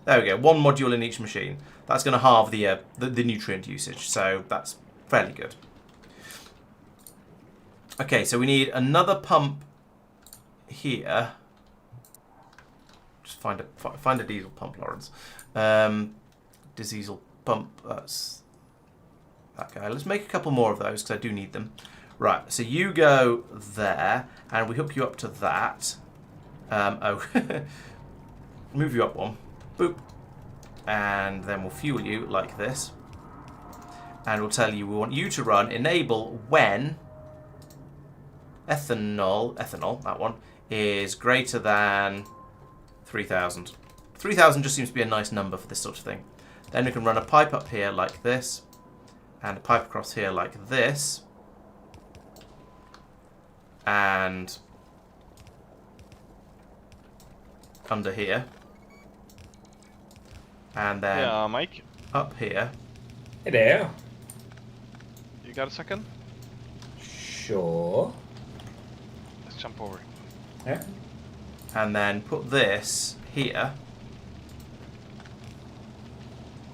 There we go. One module in each machine. That's going to halve the nutrient usage, so that's fairly good. Okay, so we need another pump here. Just find a diesel pump, Laurence. Diesel pump. That's that guy. Let's make a couple more of those because I do need them. Right. So you go there, and we hook you up to that. Move you up one. Boop. And then we'll fuel you like this. And we'll tell you we want you to run enable when ethanol, that one, is greater than 3,000. 3,000 just seems to be a nice number for this sort of thing. Then we can run a pipe up here like this. And a pipe across here like this. And under here. And then Yeah, Mike, up here. Hey there. you got a second? Sure. Let's jump over. Yeah. And then put this here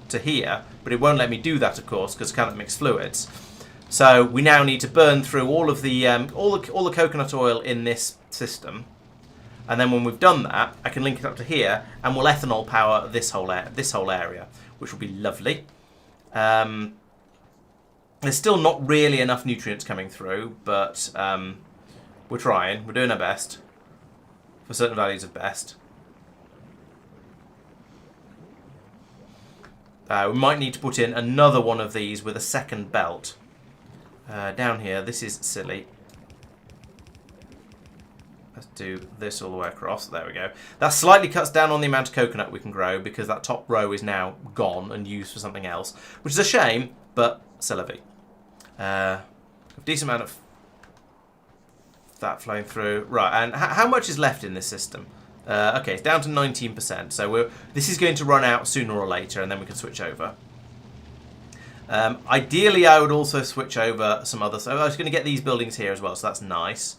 to here, but it won't let me do that, of course, because I cannot mix fluids. So we now need to burn through all of the all the coconut oil in this system, and then when we've done that, I can link it up to here, and we'll ethanol power this whole area, which will be lovely. There's still not really enough nutrients coming through, but we're trying. We're doing our best for certain values of best. We might need to put in another one of these with a second belt. Down here, this is silly. Let's do this all the way across. There we go. That slightly cuts down on the amount of coconut we can grow because that top row is now gone and used for something else, which is a shame, but c'est la vie. A decent amount of that flowing through. Right, and how much is left in this system? Okay, it's down to 19%, so this is going to run out sooner or later, and then we can switch over. Ideally, I would also switch over some other... So I was going to get these buildings here as well, so that's nice.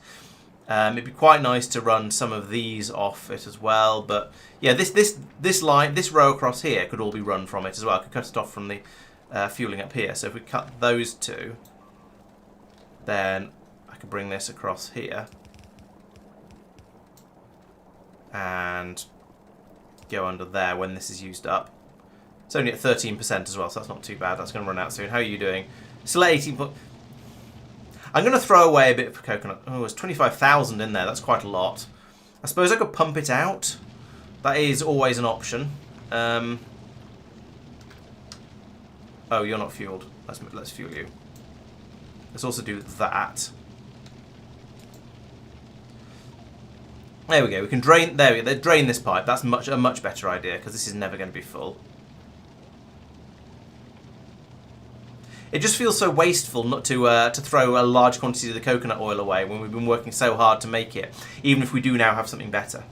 It'd be quite nice to run some of these off it as well, but yeah, this line, this row across here could all be run from it as well. I could cut it off from the fueling up here. So if we cut those two, then I could bring this across here and go under there when this is used up. It's only at 13% as well, so that's not too bad. That's going to run out soon. How are you doing? Still at 18. I'm going to throw away a bit of coconut. Oh, there's 25,000 in there. That's quite a lot. I suppose I could pump it out. That is always an option. Oh, you're not fueled. Let's fuel you. Let's also do that. There we go. We can drain. There we go. Drain this pipe. That's a much better idea because this is never going to be full. It just feels so wasteful not to throw a large quantity of the coconut oil away when we've been working so hard to make it, even if we do now have something better.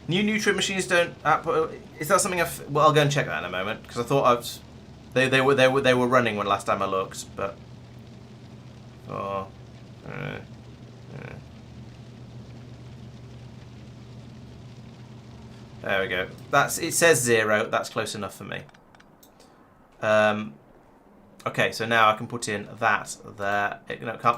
New nutrient machines don't. Is that something well, I'll go and check that in a moment because I thought they were running when last time I looked, but. Oh. There we go. It says 0. That's close enough for me. Okay, so now I can put in that there.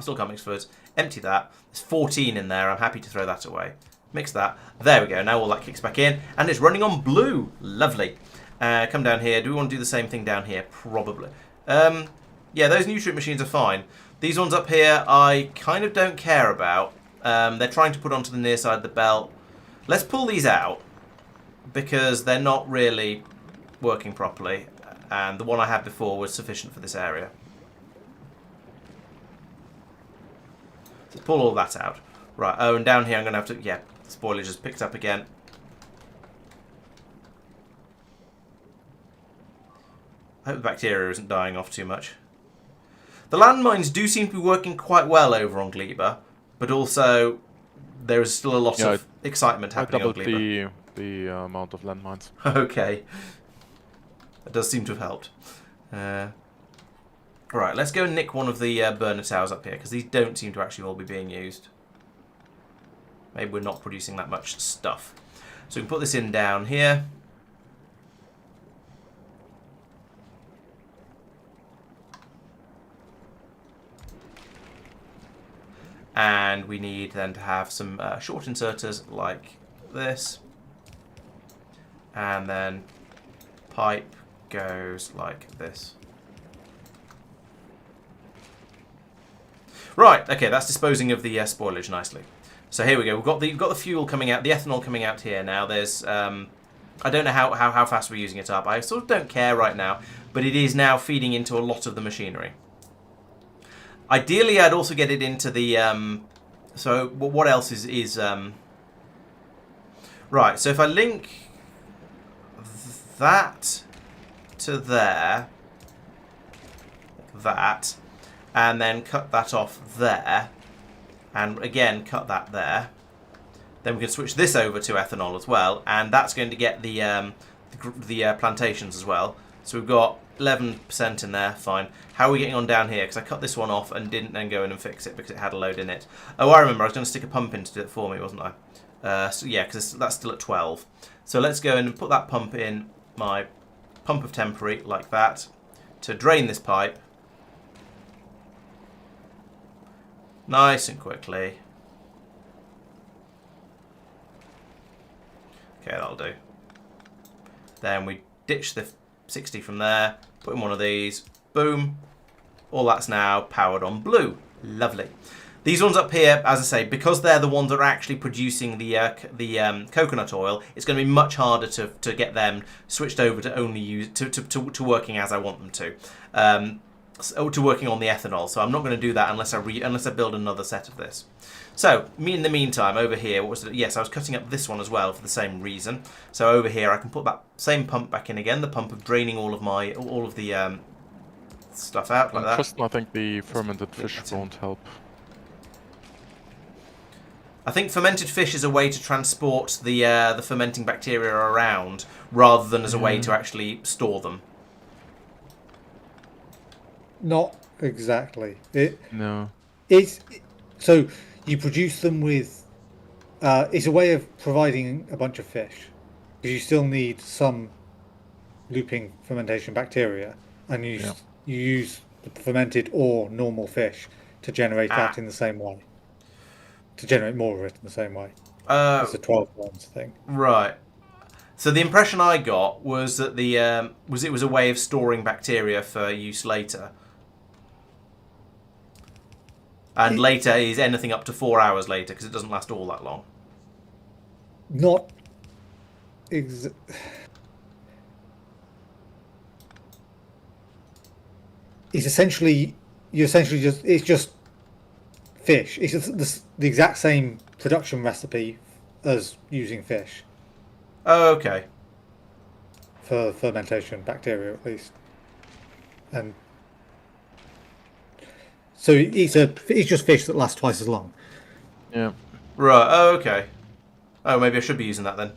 Still can't mix fluids. Empty that. There's 14 in there. I'm happy to throw that away. Mix that. There we go. Now all that kicks back in, and it's running on blue. Lovely. Come down here. Do we want to do the same thing down here? Probably. Yeah, those nutrient machines are fine. These ones up here, I kind of don't care about. They're trying to put onto the near side of the belt. Let's pull these out, because they're not really working properly, and the one I had before was sufficient for this area. So pull all that out. Right, oh, and down here I'm going to have to... Yeah, the spoiler just picked up again. I hope the bacteria isn't dying off too much. The landmines do seem to be working quite well over on Gleba, but also there is still a lot of excitement happening on Gleba. The amount of landmines. Okay. That does seem to have helped. Right, let's go and nick one of the burner towers up here, because these don't seem to actually all be being used. Maybe we're not producing that much stuff. So we can put this in down here. And we need then to have some short inserters like this. And then pipe goes like this. Right, okay, that's disposing of the spoilage nicely. So here we go. We've got the fuel coming out, the ethanol coming out here now. There's I don't know how fast we're using it up. I sort of don't care right now, but it is now feeding into a lot of the machinery. Ideally, I'd also get it into the so what else is right? So if I link that to there, that, and then cut that off there, and again cut that there, then we can switch this over to ethanol as well, and that's going to get the plantations as well. So we've got 11% in there, fine. How are we getting on down here? Because I cut this one off and didn't then go in and fix it because it had a load in it. Oh, I remember. I was going to stick a pump in to do it for me, wasn't I? So yeah, because that's still at 12. So let's go in and put that pump in my pump of temporary, like that, to drain this pipe. Nice and quickly. Okay, that'll do. Then we ditch the 60 from there, put in one of these, boom. All that's now powered on blue. Lovely. These ones up here, as I say, because they're the ones that are actually producing the coconut oil, it's going to be much harder to get them switched over to only use to working as I want them to. To working on the ethanol. So I'm not going to do that unless I build another set of this. So in the meantime, over here, what was it? Yes, I was cutting up this one as well for the same reason. So over here, I can put that same pump back in again. The pump of draining all of the stuff out like that. Just, I think the fermented fish won't help. I think fermented fish is a way to transport the fermenting bacteria around rather than as a way to actually store them. Not exactly. No. So you produce them with. It's a way of providing a bunch of fish, because you still need some looping fermentation bacteria, and you use the fermented or normal fish to generate that in the same way. To generate more of it in the same way. It's a 12 ones thing. Right. So the impression I got was that it was a way of storing bacteria for use later. And later is anything up to 4 hours later, because it doesn't last all that long. Not it's essentially it's just fish. It's just the exact same production recipe as using fish Oh, okay. for fermentation, bacteria at least, and so it's just fish that lasts twice as long. Yeah. Right, oh, okay. Oh, maybe I should be using that then.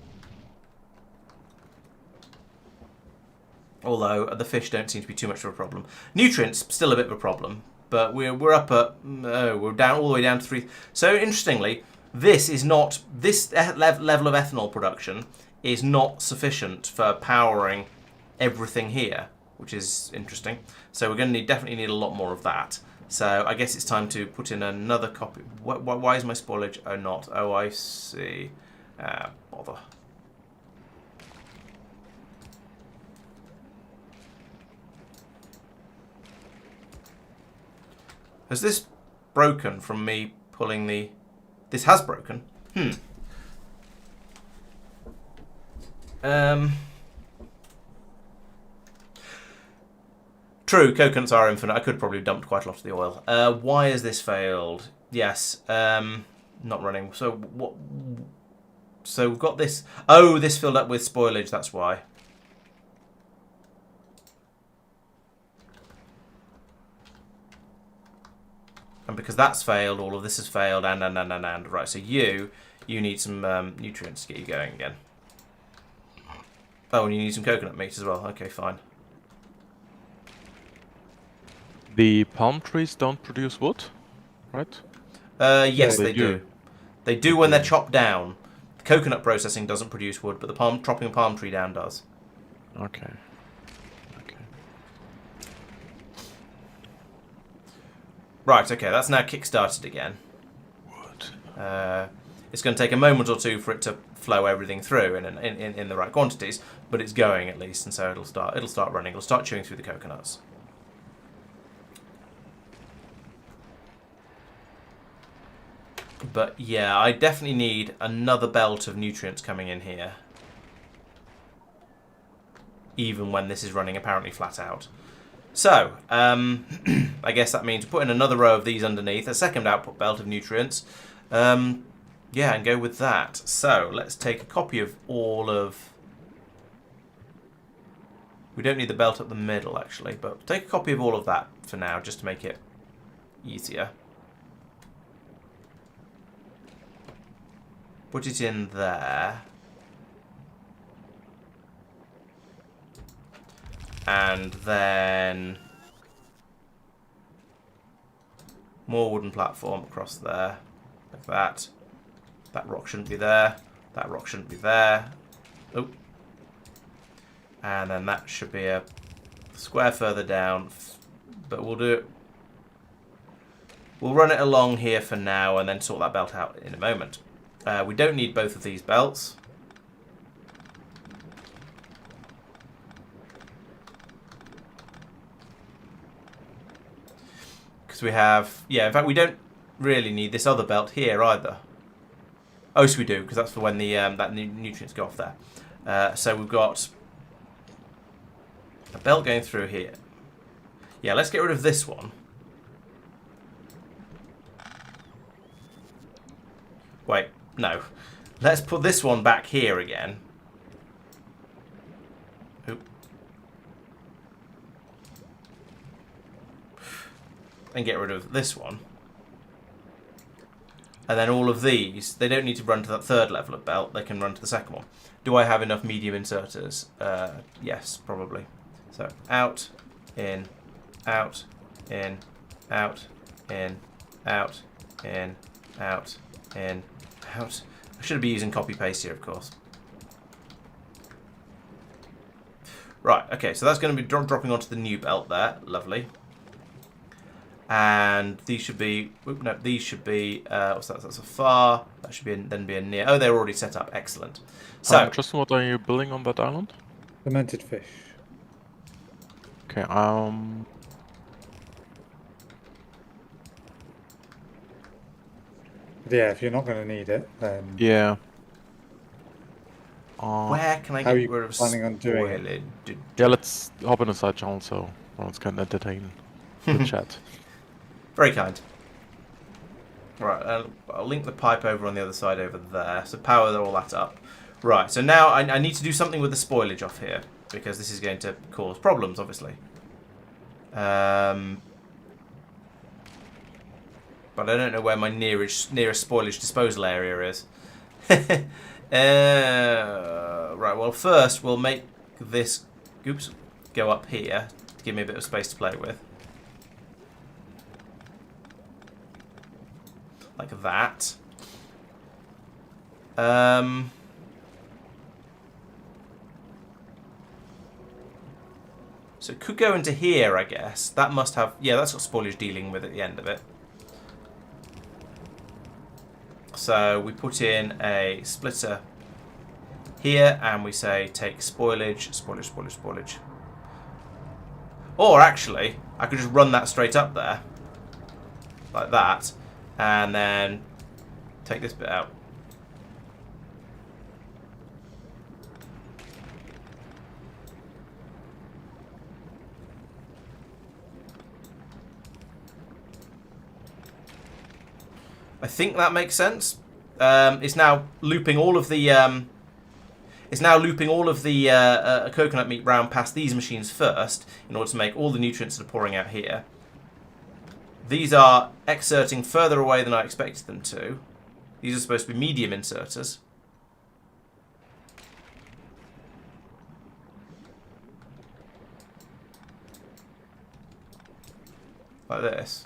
Although the fish don't seem to be too much of a problem. Nutrients, still a bit of a problem. But we're up at... we're down all the way down to 3... So, interestingly, this level of ethanol production is not sufficient for powering everything here, which is interesting. So we're going to definitely need a lot more of that. So I guess it's time to put in another copy. Why is my spoilage? Oh, not. Oh, I see. Bother. Has this broken from me pulling the... This has broken. True, coconuts are infinite. I could probably have dumped quite a lot of the oil. Why has this failed? Yes, not running. So what? So we've got this. Oh, this filled up with spoilage. That's why. And because that's failed, all of this has failed, and. Right, so you need some nutrients to get you going again. Oh, and you need some coconut meat as well. Okay, fine. The palm trees don't produce wood, right? Yes, Yeah, they do. They do when they're chopped down. The coconut processing doesn't produce wood, but the chopping a palm tree down does. Okay. Right, okay, that's now kick-started again. Wood. It's going to take a moment or two for it to flow everything through in the right quantities, but it's going at least, and so it'll start running. It'll start chewing through the coconuts. But yeah, I definitely need another belt of nutrients coming in here, even when this is running apparently flat out. So, I guess that means put in another row of these underneath, a second output belt of nutrients. Yeah, and go with that. So, let's take a copy of all of... We don't need the belt up the middle, actually, but take a copy of all of that for now, just to make it easier. Put it in there. And then more wooden platform across there, like that. That rock shouldn't be there. That rock shouldn't be there. Oh. And then that should be a square further down. But we'll do it. We'll run it along here for now and then sort that belt out in a moment. We don't need both of these belts. Because we have... Yeah, in fact, we don't really need this other belt here either. Oh, so we do, because that's for when the that nutrients go off there. So we've got a belt going through here. Yeah, let's get rid of this one. Wait, no. Let's put this one back here again. Oop. And get rid of this one. And then all of these, they don't need to run to that third level of belt, they can run to the second one. Do I have enough medium inserters? Yes, probably. So, out, in, out, in, out, in, out, in, out, in, out. I should be using copy-paste here, of course. Right, okay, so that's going to be dropping onto the new belt there. Lovely. And these should be, no, these should be, what's that? That's a far. That should be then be a near. Oh, they're already set up. Excellent. So, Justin, what are you building on that island? Fermented fish. Okay, Yeah, if you're not going to need it, then yeah. where can I how are get you rid of planning on doing it? spoilage? Yeah, let's hop in a side channel so Laurence can entertain the chat. Very kind. Right, I'll link the pipe over on the other side over there. So power all that up. Right, so now I need to do something with the spoilage off here, because this is going to cause problems, obviously. But I don't know where my nearest spoilage disposal area is. Right, well first we'll make this go up here to give me a bit of space to play with. Like that. So it could go into here, I guess. That must have... Yeah, that's got spoilage dealing with at the end of it. So we put in a splitter here, and we say take spoilage, spoilage, spoilage, spoilage. Or actually, I could just run that straight up there. Like that. And then take this bit out. I think that makes sense. It's now looping all of the coconut meat round past these machines first in order to make all the nutrients that are pouring out here. These are exerting further away than I expected them to. These are supposed to be medium inserters. Like this.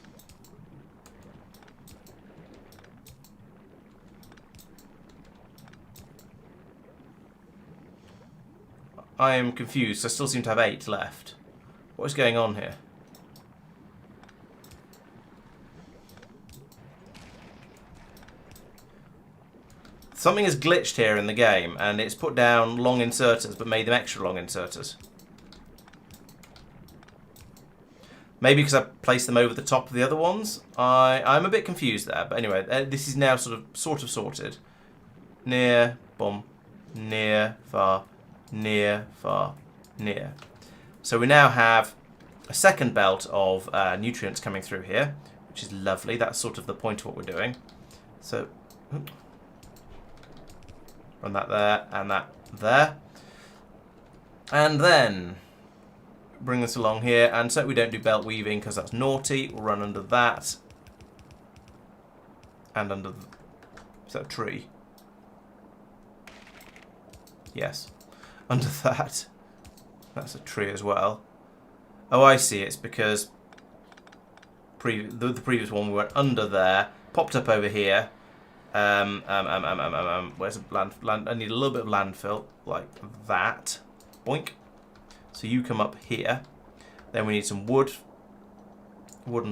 I am confused. I still seem to have 8 left. What is going on here? Something has glitched here in the game, and it's put down long inserters, but made them extra long inserters. Maybe because I placed them over the top of the other ones. I'm a bit confused there, but anyway, this is now sort of sorted. Near, boom, near, far, near, far, near. So we now have a second belt of nutrients coming through here, which is lovely. That's sort of the point of what we're doing. So, run that there, and that there. And then bring this along here, and so we don't do belt weaving because that's naughty. We'll run under that. And under... Is that a tree? Yes. Under that. That's a tree as well. Oh, I see. It's because the previous one we went under there, popped up over here. Where's the land? I need a little bit of landfill, like that. Boink. So you come up here. Then we need some wooden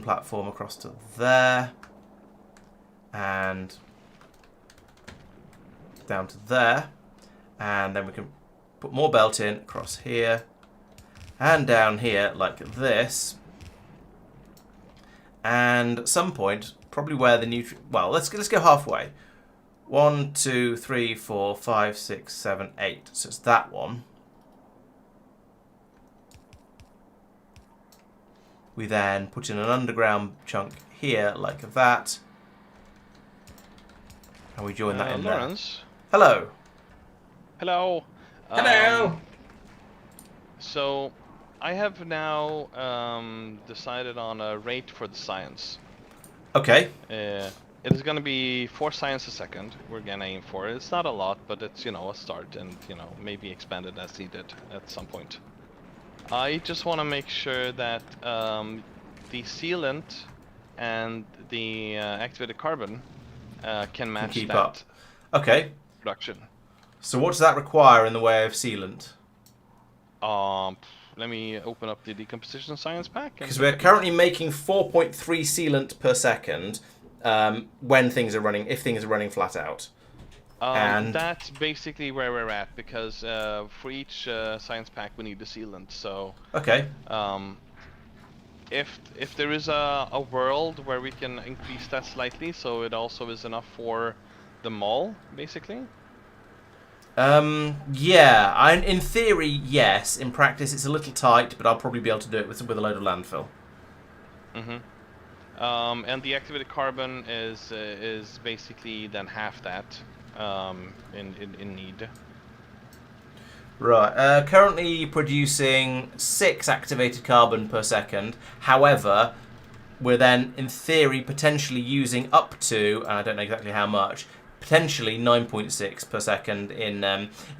platform across to there. And down to there. And then we can put more belt in across here. And down here like this. And at some point, probably where the well, let's go halfway. 1, 2, 3, 4, 5, 6, 7, 8. So it's that one. We then put in an underground chunk here, like that. And we join that in Laurence. there. Hello. Hello. Hello. So, I have now decided on a rate for the science. Okay. It is going to be 4 science a second. We're going to aim for it. It's not a lot, but it's, you know, a start, and, you know, maybe expanded as needed at some point. I just want to make sure that the sealant and the activated carbon can match keep that up. Okay. production. So what does that require in the way of sealant? let me open up the decomposition science pack. Because we're currently making 4.3 sealant per second when things are running, if things are running flat out. And that's basically where we're at, because for each science pack we need the sealant. So okay, if there is a world where we can increase that slightly, so it also is enough for the mall, basically. yeah, in theory, yes. In practice, it's a little tight, but I'll probably be able to do it with a load of landfill. And the activated carbon is basically then half that in need. Right. Currently producing 6 activated carbon per second. However, we're then, in theory, potentially using up to, and I don't know exactly how much, potentially 9.6 per second in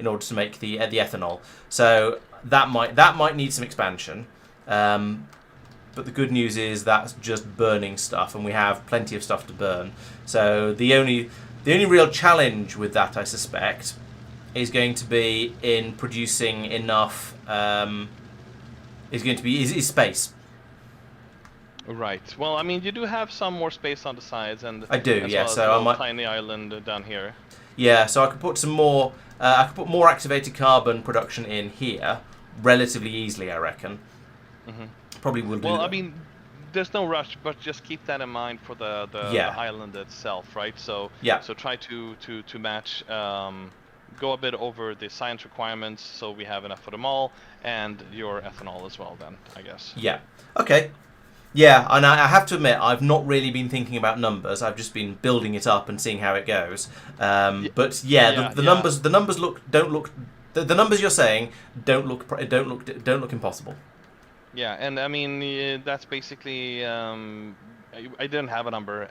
order to make the ethanol. So that might need some expansion. But the good news is that's just burning stuff, and we have plenty of stuff to burn. So the only real challenge with that, I suspect, is going to be in producing enough. Is space. Right. Well, I mean, you do have some more space on the sides, and I do, as yeah. well as So a I might. tiny island down here. Yeah, so I could put some more. I could put more activated carbon production in here relatively easily, I reckon. Probably will do. Well, that. I mean, there's no rush, but just keep that in mind for the island itself, right? So so try to match. Go a bit over the science requirements, so we have enough for them all, and your ethanol as well. Then I guess. Yeah. Okay. Yeah, and I have to admit, I've not really been thinking about numbers. I've just been building it up and seeing how it goes. But the numbers, the numbers don't look. The numbers you're saying don't look impossible. Yeah, and I mean that's basically. I didn't have a number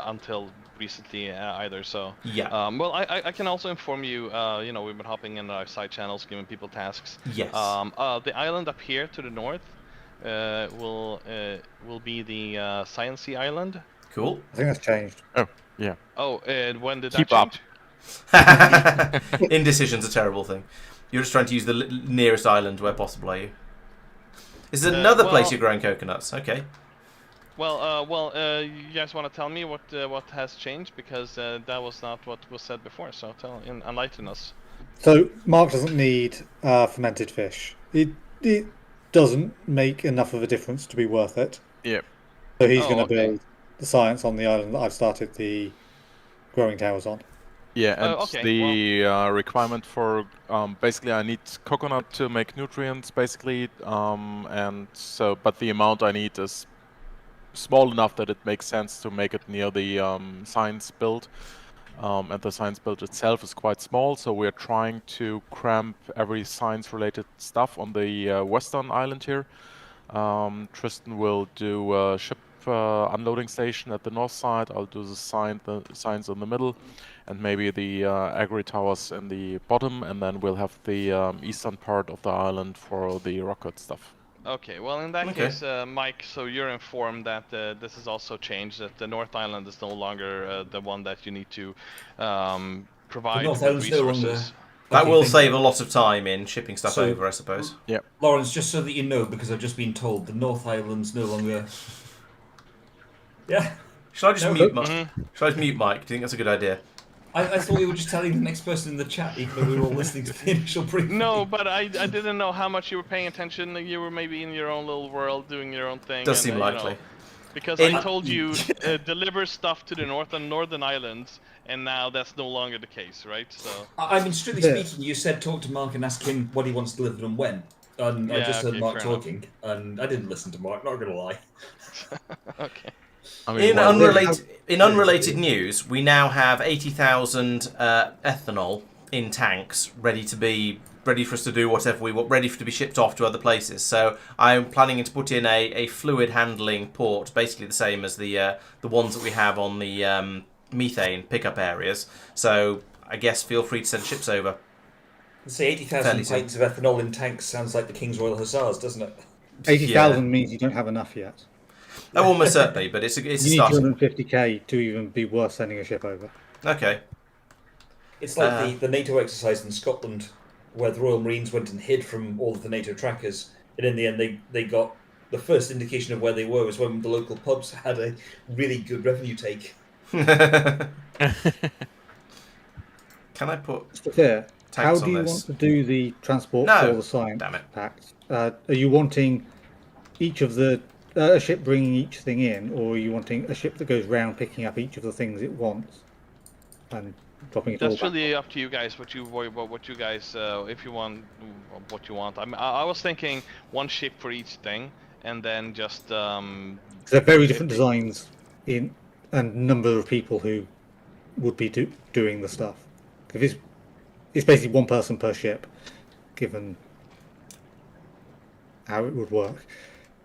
until recently either. So well, I can also inform you. You know, we've been hopping in our side channels, giving people tasks. Yes. The island up here to the north. Will be the Sciencey Island. Cool. I think that's changed. Oh, yeah. Oh, and when did Keep that change? Indecision's a terrible thing. You're just trying to use the nearest island where possible, are you? Is there another place you're growing coconuts? Okay. Well, you guys want to tell me what has changed, because that was not what was said before. So enlighten us. So Mark doesn't need fermented fish. It doesn't make enough of a difference to be worth it. Yeah. So he's going to build the science on the island that I've started the growing towers on. Yeah, and the requirement for basically I need coconut to make nutrients basically, and so but the amount I need is small enough that it makes sense to make it near the science build. And the science build itself is quite small, so we're trying to cramp every science-related stuff on the western island here. Tristan will do a ship unloading station at the north side. I'll do the science in the middle, and maybe the agri towers in the bottom, and then we'll have the eastern part of the island for the rocket stuff. Okay, well in that case, Mike, so you're informed that this has also changed, that the North Island is no longer the one that you need to provide with resources. That will save a lot of time in shipping stuff over, I suppose. Yeah. Laurence, just so that you know, because I've just been told the North Island's no longer... Yeah. Shall I just mute Mike? Shall I just mute Mike? Do you think that's a good idea? I thought we were just telling the next person in the chat, even though we were all listening to the initial briefing. No, but I didn't know how much you were paying attention. You were maybe in your own little world doing your own thing. Does seem likely. You know, because I told you deliver stuff to the northern islands, and now that's no longer the case, right? So. I mean, strictly speaking, you said talk to Mark and ask him what he wants delivered and when. And I just heard Mark talking, and I didn't listen to Mark, not gonna lie. Okay. I mean, in unrelated news, we now have 80,000 ethanol in tanks ready for us to do whatever we want, ready to be shipped off to other places. So I'm planning to put in a fluid handling port, basically the same as the ones that we have on the methane pickup areas. So I guess feel free to send ships over. Say 80,000 pints of ethanol in tanks sounds like the King's Royal Hussars, doesn't it? 80,000 means you don't have enough yet. Oh, almost certainly, but it's a start. You need 250k to even be worth sending a ship over. Okay. It's like the NATO exercise in Scotland, where the Royal Marines went and hid from all of the NATO trackers And in the end, they got the first indication of where they were was when the local pubs had a really good revenue take. Can I put Just to be clear, how tanks do on you this? want to do the transport No, for the science damn it. packs? Are you wanting each of the a ship bringing each thing in, or are you wanting a ship that goes round picking up each of the things it wants and dropping it all That's back? really up to you guys. What you guys, if you want, what you want. I was thinking one ship for each thing, and then just 'Cause they're very if different they- designs in and number of people who would be doing the stuff. If it's basically one person per ship, given how it would work.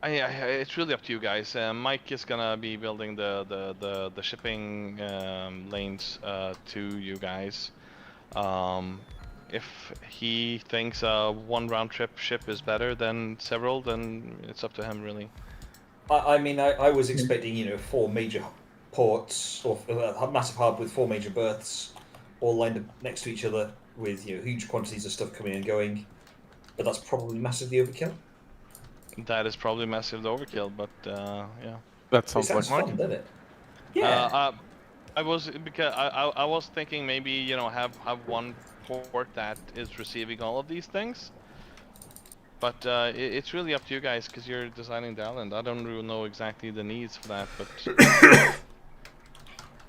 it's really up to you guys. Mike is gonna be building the shipping lanes to you guys. If he thinks one round trip ship is better than several, then it's up to him really. I mean, I was expecting 4 major ports or a massive hub with 4 major berths, all lined up next to each other with huge quantities of stuff coming and going. But that's probably massively overkill. That is probably massive overkill, but yeah. That It sounds like sounds fun, doesn't it? Yeah. I was thinking maybe have one port that is receiving all of these things, but it's really up to you guys because you're designing the island. I don't really know exactly the needs for that, but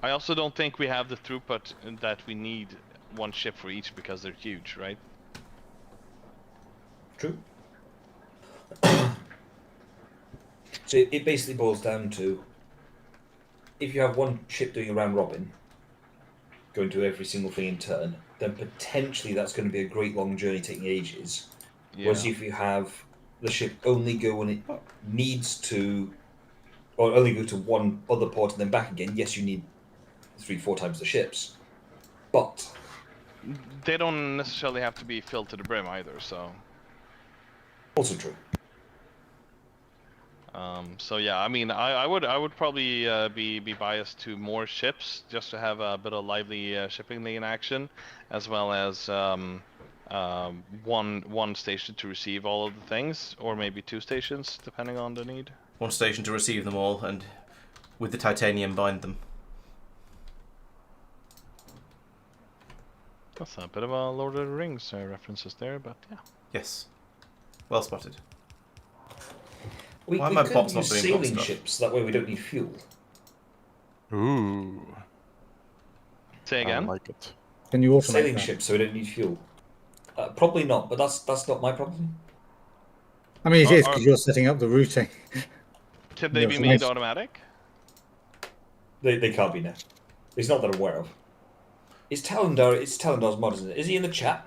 I also don't think we have the throughput that we need one ship for each because they're huge, right? True. So it basically boils down to, if you have one ship doing a round robin, going to every single thing in turn, then potentially that's going to be a great long journey taking ages. Yeah. Whereas if you have the ship only go when it needs to, or only go to one other port and then back again, yes, you need 3-4 times the ships. But They don't necessarily have to be filled to the brim either, so. also true. So yeah, I mean, I would probably be biased to more ships just to have a bit of lively shipping lane action, as well as one station to receive all of the things, or maybe 2 stations depending on the need. One station to receive them all, and with the titanium bind them. That's a bit of a Lord of the Rings references there, but yeah. Yes. Well spotted. We Why are my could bots not use doing bot sailing stuff? ships, that way we don't need fuel. Ooh. Say again? I like it. Can you automate Sailing that? ships so we don't need fuel. Probably not, but that's not my problem. I mean, it is because you're setting up the routing. Could they Yeah, be so made nice. automatic? They can't be now. It's not that I'm aware of. It's Talendar's mod, isn't it? Is he in the chat?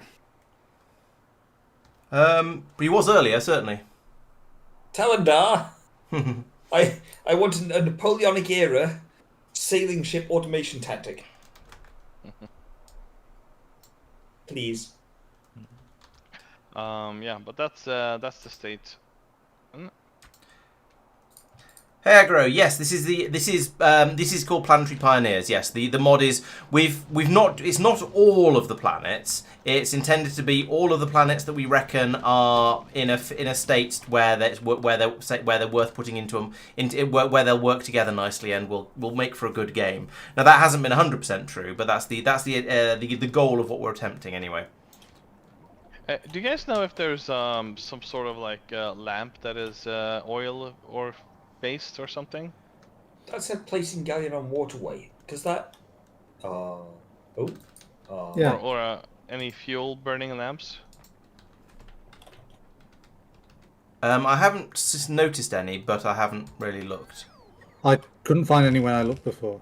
But he was earlier, certainly. Talendar! I want a Napoleonic era sailing ship automation tactic. Please. Yeah, but that's the state. Hey Agro, yes, this is called Planetary Pioneers. Yes, the mod is we've not, it's not all of the planets. It's intended to be all of the planets that we reckon are in a state where they're worth putting into where they'll work together nicely and will make for a good game. Now that hasn't been 100% true, but that's the goal of what we're attempting anyway. Do you guys know if there's some sort of like lamp that is oil or based or something? That said placing galleon on waterway. Because that... Yeah. Or any fuel burning lamps? I haven't noticed any, but I haven't really looked. I couldn't find any when I looked before.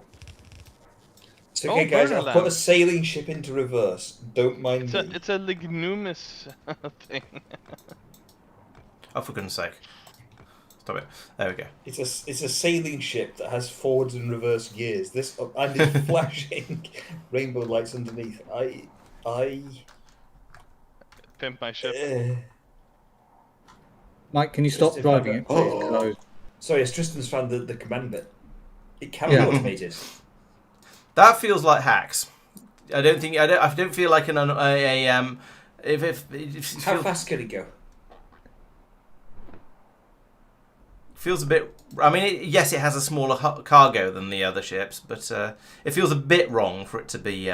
It's okay, guys, burner I've put a lamp. sailing ship into reverse. Don't mind me. It's a lignuminous thing. Oh, for goodness sake. Stop it. There we go. It's a sailing ship that has forwards and reverse gears. And it's flashing rainbow lights underneath. Pimp my ship. Mike, can you stop Just driving if it, I please? don't- 'Cause Sorry, it's Tristan's found the command bit. It can Yeah. be automated. That feels like hacks. I don't feel like How fast can it go? feels a bit. I mean, yes, it has a smaller cargo than the other ships, but it feels a bit wrong for it to be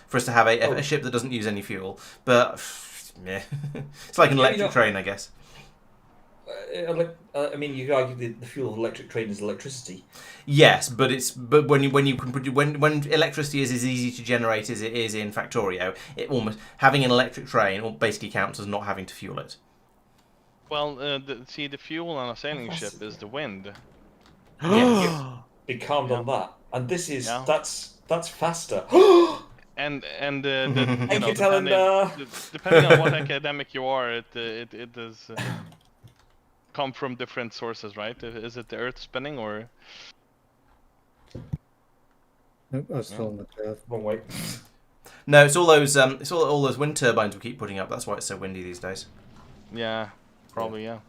for us to have a ship that doesn't use any fuel. But yeah, it's like an electric train, I guess. I mean, you could argue the fuel of an electric train is electricity. Yes, but when you can when electricity is as easy to generate as it is in Factorio, it almost having an electric train basically counts as not having to fuel it. Well, the fuel on a sailing ship is the wind. Yes. Be calmed on that. And this is that's faster. And Thank you, depending on what academic you are, it does come from different sources, right? Is it the Earth spinning or? Nope, I was still on the curve. Wrong way. No, it's all those wind turbines we keep putting up. That's why it's so windy these days. Yeah, probably yeah.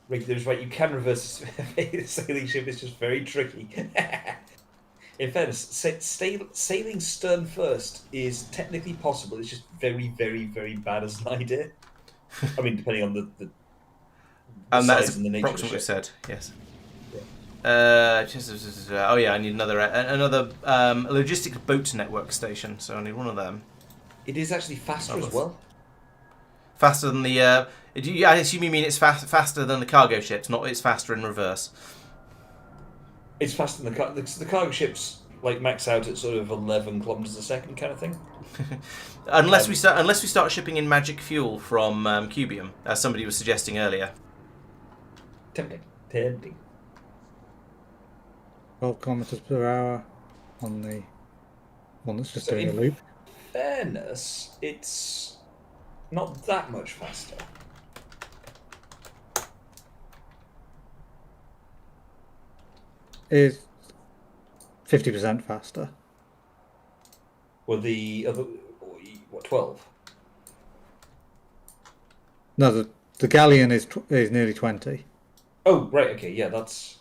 Regular's right. You can reverse a sailing ship. It's just very tricky. In fairness, sailing stern first is technically possible. It's just very, very, very bad as an idea. I mean, depending on the and size that's and the nature of the approximately ship. said. Yes. Oh yeah, I need another logistics boat network station. So I need one of them. It is actually faster as well. Faster than the. I assume you mean it's faster than the cargo ships, not it's faster in reverse. It's faster than the cargo ships like max out at sort of 11 kilometers a second kind of thing. unless we start shipping in magic fuel from Cubium, as somebody was suggesting earlier. Tempting. 12 kilometers per hour on the one that's just doing a loop. Fairness, it's not that much faster. Is 50% faster. Well, the other, 12? No, the galleon is nearly 20. Oh, right, okay, yeah, that's...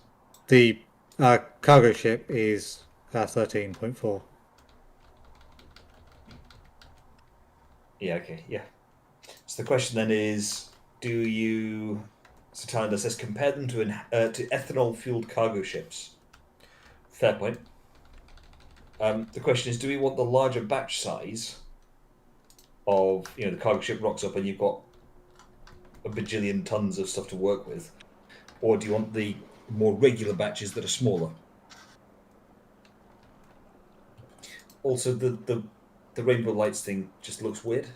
The cargo ship is 13.4. Yeah, okay, yeah. So the question then is, do you... So Tyler says, compare them to ethanol-fueled cargo ships. Fair point. The question is, do we want the larger batch size of, the cargo ship rocks up and you've got a bajillion tons of stuff to work with? Or do you want the more regular batches that are smaller? Also, the Rainbow Lights thing just looks weird.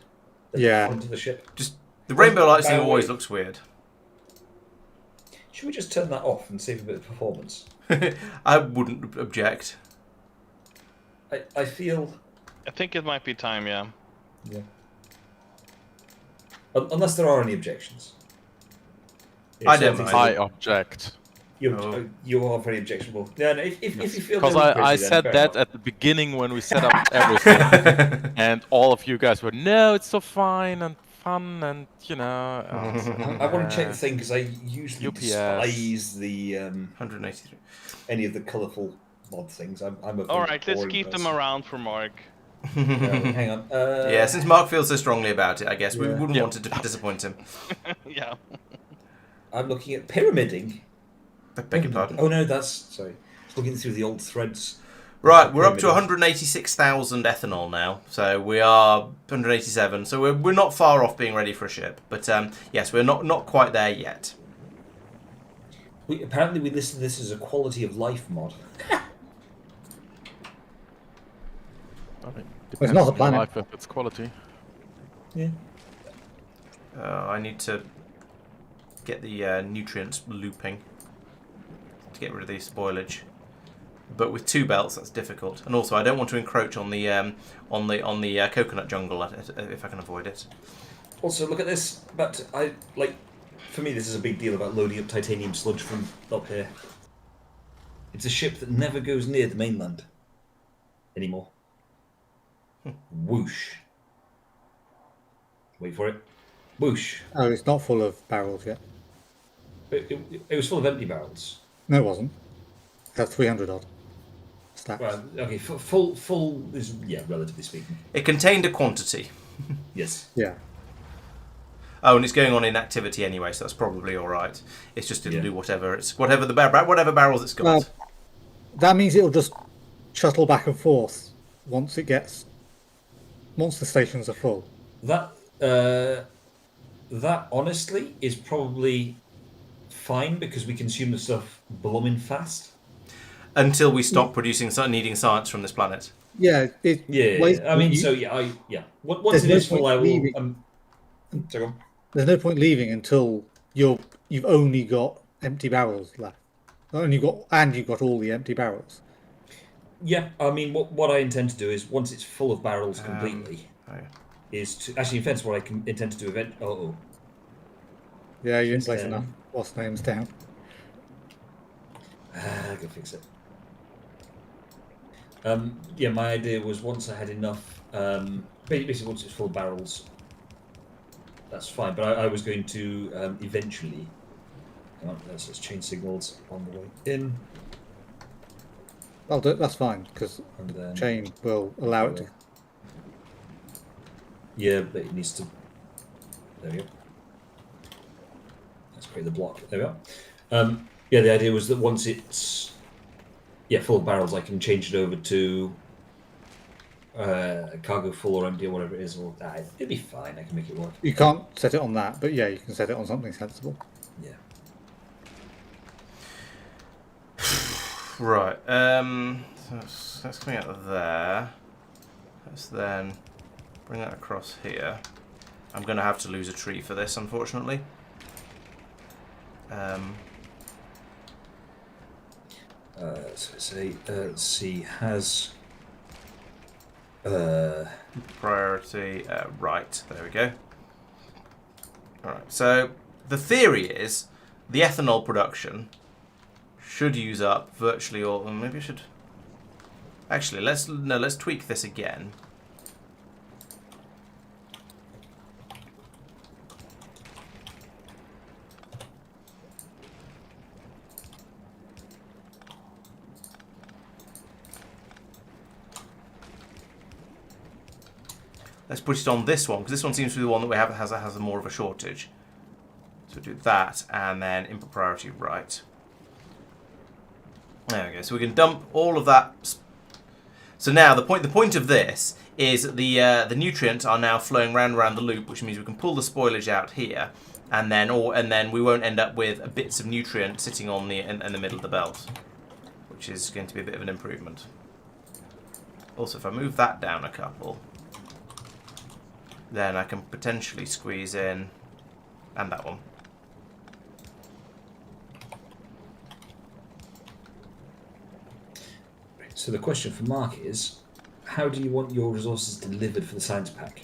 At the front of the ship. Just the Rainbow Lights thing always looks weird. Should we just turn that off and save a bit of performance? I wouldn't object. I feel... I think it might be time, yeah. Yeah. Unless there are any objections. I don't mind. I object. You are very objectionable. Yeah, no, if you feel... Because I said that at the beginning when we set up everything. And all of you guys were, no, it's so fine and fun and, I want to check the thing because I usually despise the... 183. Any of the colourful mod things. Alright, let's keep them around for Mark. Hang on. Yeah, since Mark feels so strongly about it, I guess we wouldn't want to disappoint him. Yeah. I'm looking at pyramiding. Beg your pardon. Oh no, sorry. Looking through the old threads. Right, we're up to 186,000 ethanol now, so we are 187. So we're not far off being ready for a ship, but yes, we're not quite there yet. Apparently we listed this as a quality of life mod. It's not a planet. Life if it's quality. Yeah. I need to get the nutrients looping to get rid of the spoilage. But with 2 belts, that's difficult. And also, I don't want to encroach on the coconut jungle if I can avoid it. Also, look at this. But for me, this is a big deal about loading up titanium sludge from up here. It's a ship that never goes near the mainland anymore. Whoosh. Wait for it. Whoosh. Oh, it's not full of barrels yet. It was full of empty barrels. No, it wasn't. It had 300 odd stacks. Well, okay, full is, relatively speaking. It contained a quantity. Yes. Yeah. Oh, and it's going on inactivity anyway, so that's probably all right. It's just it'll Yeah. do whatever whatever barrels it's got. Well, that means it'll just shuttle back and forth once the stations are full. That honestly is probably fine because we consume the stuff blooming fast. Until we stop needing science from this planet. Yeah, I mean, Once it is full, I will. Sorry, go on. There's no point leaving until you've only got empty barrels left. You've got all the empty barrels. Yeah, I mean, what I intend to do is once it's full of barrels completely, is to actually, in fact, what I intend to do. Yeah, you didn't place enough boss names down. I gotta fix it. My idea was once I had enough, basically once it's full of barrels, that's fine. But I was going to eventually. Hang on, let's change signals on the way in. That's fine because the chain will allow it to. Yeah, but it needs to. There we go. Let's create the block. There we go. The idea was that once it's full of barrels, I can change it over to cargo full or empty or whatever it is. It'll be fine. I can make it work. You can't set it on that, but yeah, you can set it on something sensible. Yeah. Right. So that's coming out of there. Let's then bring that across here. I'm going to have to lose a tree for this, unfortunately. C has priority. Right. There we go. All right. So the theory is the ethanol production should use up virtually all. Maybe I should. Actually, let's tweak this again. Let's put it on this one because this one seems to be the one that we have has more of a shortage. So do that and then input priority right. There we go. So we can dump all of that. So now the point of this is that the nutrients are now flowing round and around the loop, which means we can pull the spoilage out here, and then we won't end up with bits of nutrient sitting on in the middle of the belt, which is going to be a bit of an improvement. Also, if I move that down a couple, then I can potentially squeeze in, and that one. So the question for Mark is, how do you want your resources delivered for the science pack?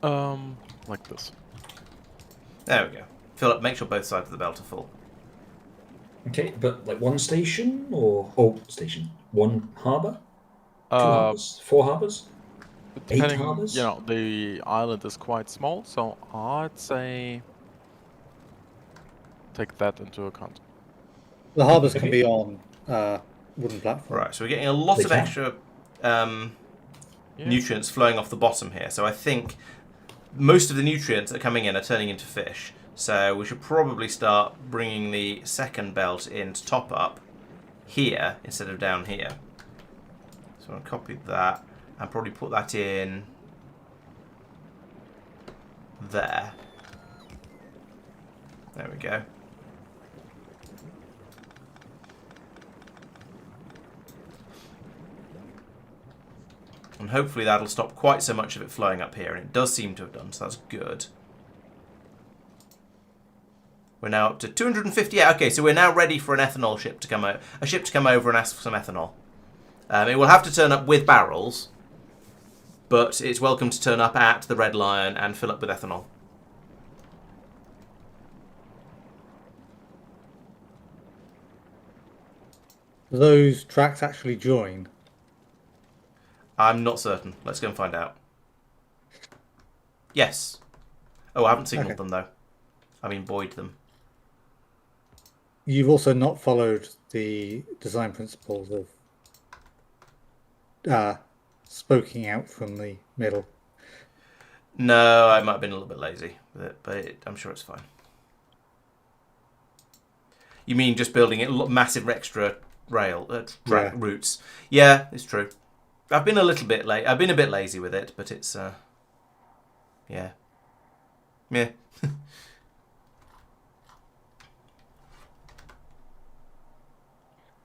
Like this. There we go. Fill up. Make sure both sides of the belt are full. Okay, but like one station one harbour, 2 harbours, 4 harbours, 8 Depending, harbours. The island is quite small, so I'd say take that into account. The harbours can be on wooden platforms. Right, so we're getting a lot of extra nutrients flowing off the bottom here. So I think most of the nutrients that are coming in are turning into fish. So we should probably start bringing the second belt in to top up here instead of down here. So I'm going to copy that and probably put that in there. There we go. And hopefully that'll stop quite so much of it flowing up here, and it does seem to have done, so that's good. We're now up to 258. Okay, so we're now ready for an ethanol ship to come over. A ship to come over and ask for some ethanol. It will have to turn up with barrels, but it's welcome to turn up at the Red Lion and fill up with ethanol. Those tracks actually join. I'm not certain. Let's go and find out. Yes. Oh, I haven't signalled them, though. I mean, buoyed them. You've also not followed the design principles of spoking out from the middle. No, I might have been a little bit lazy with it, but I'm sure it's fine. You mean just building it massive extra track routes? Yeah, it's true. I've been a little bit late. I've been a bit lazy with it, but it's yeah.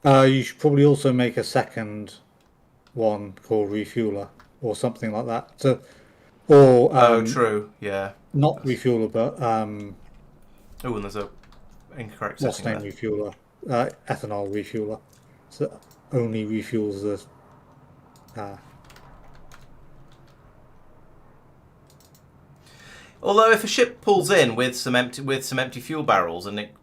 You should probably also make a second one called refueler or something like that. So, or true. Yeah. not refueler, but Oh, and there's a incorrect what's setting name there. refueler, ethanol refueler. So only refuels the. Although if a ship pulls in with some empty fuel barrels, and it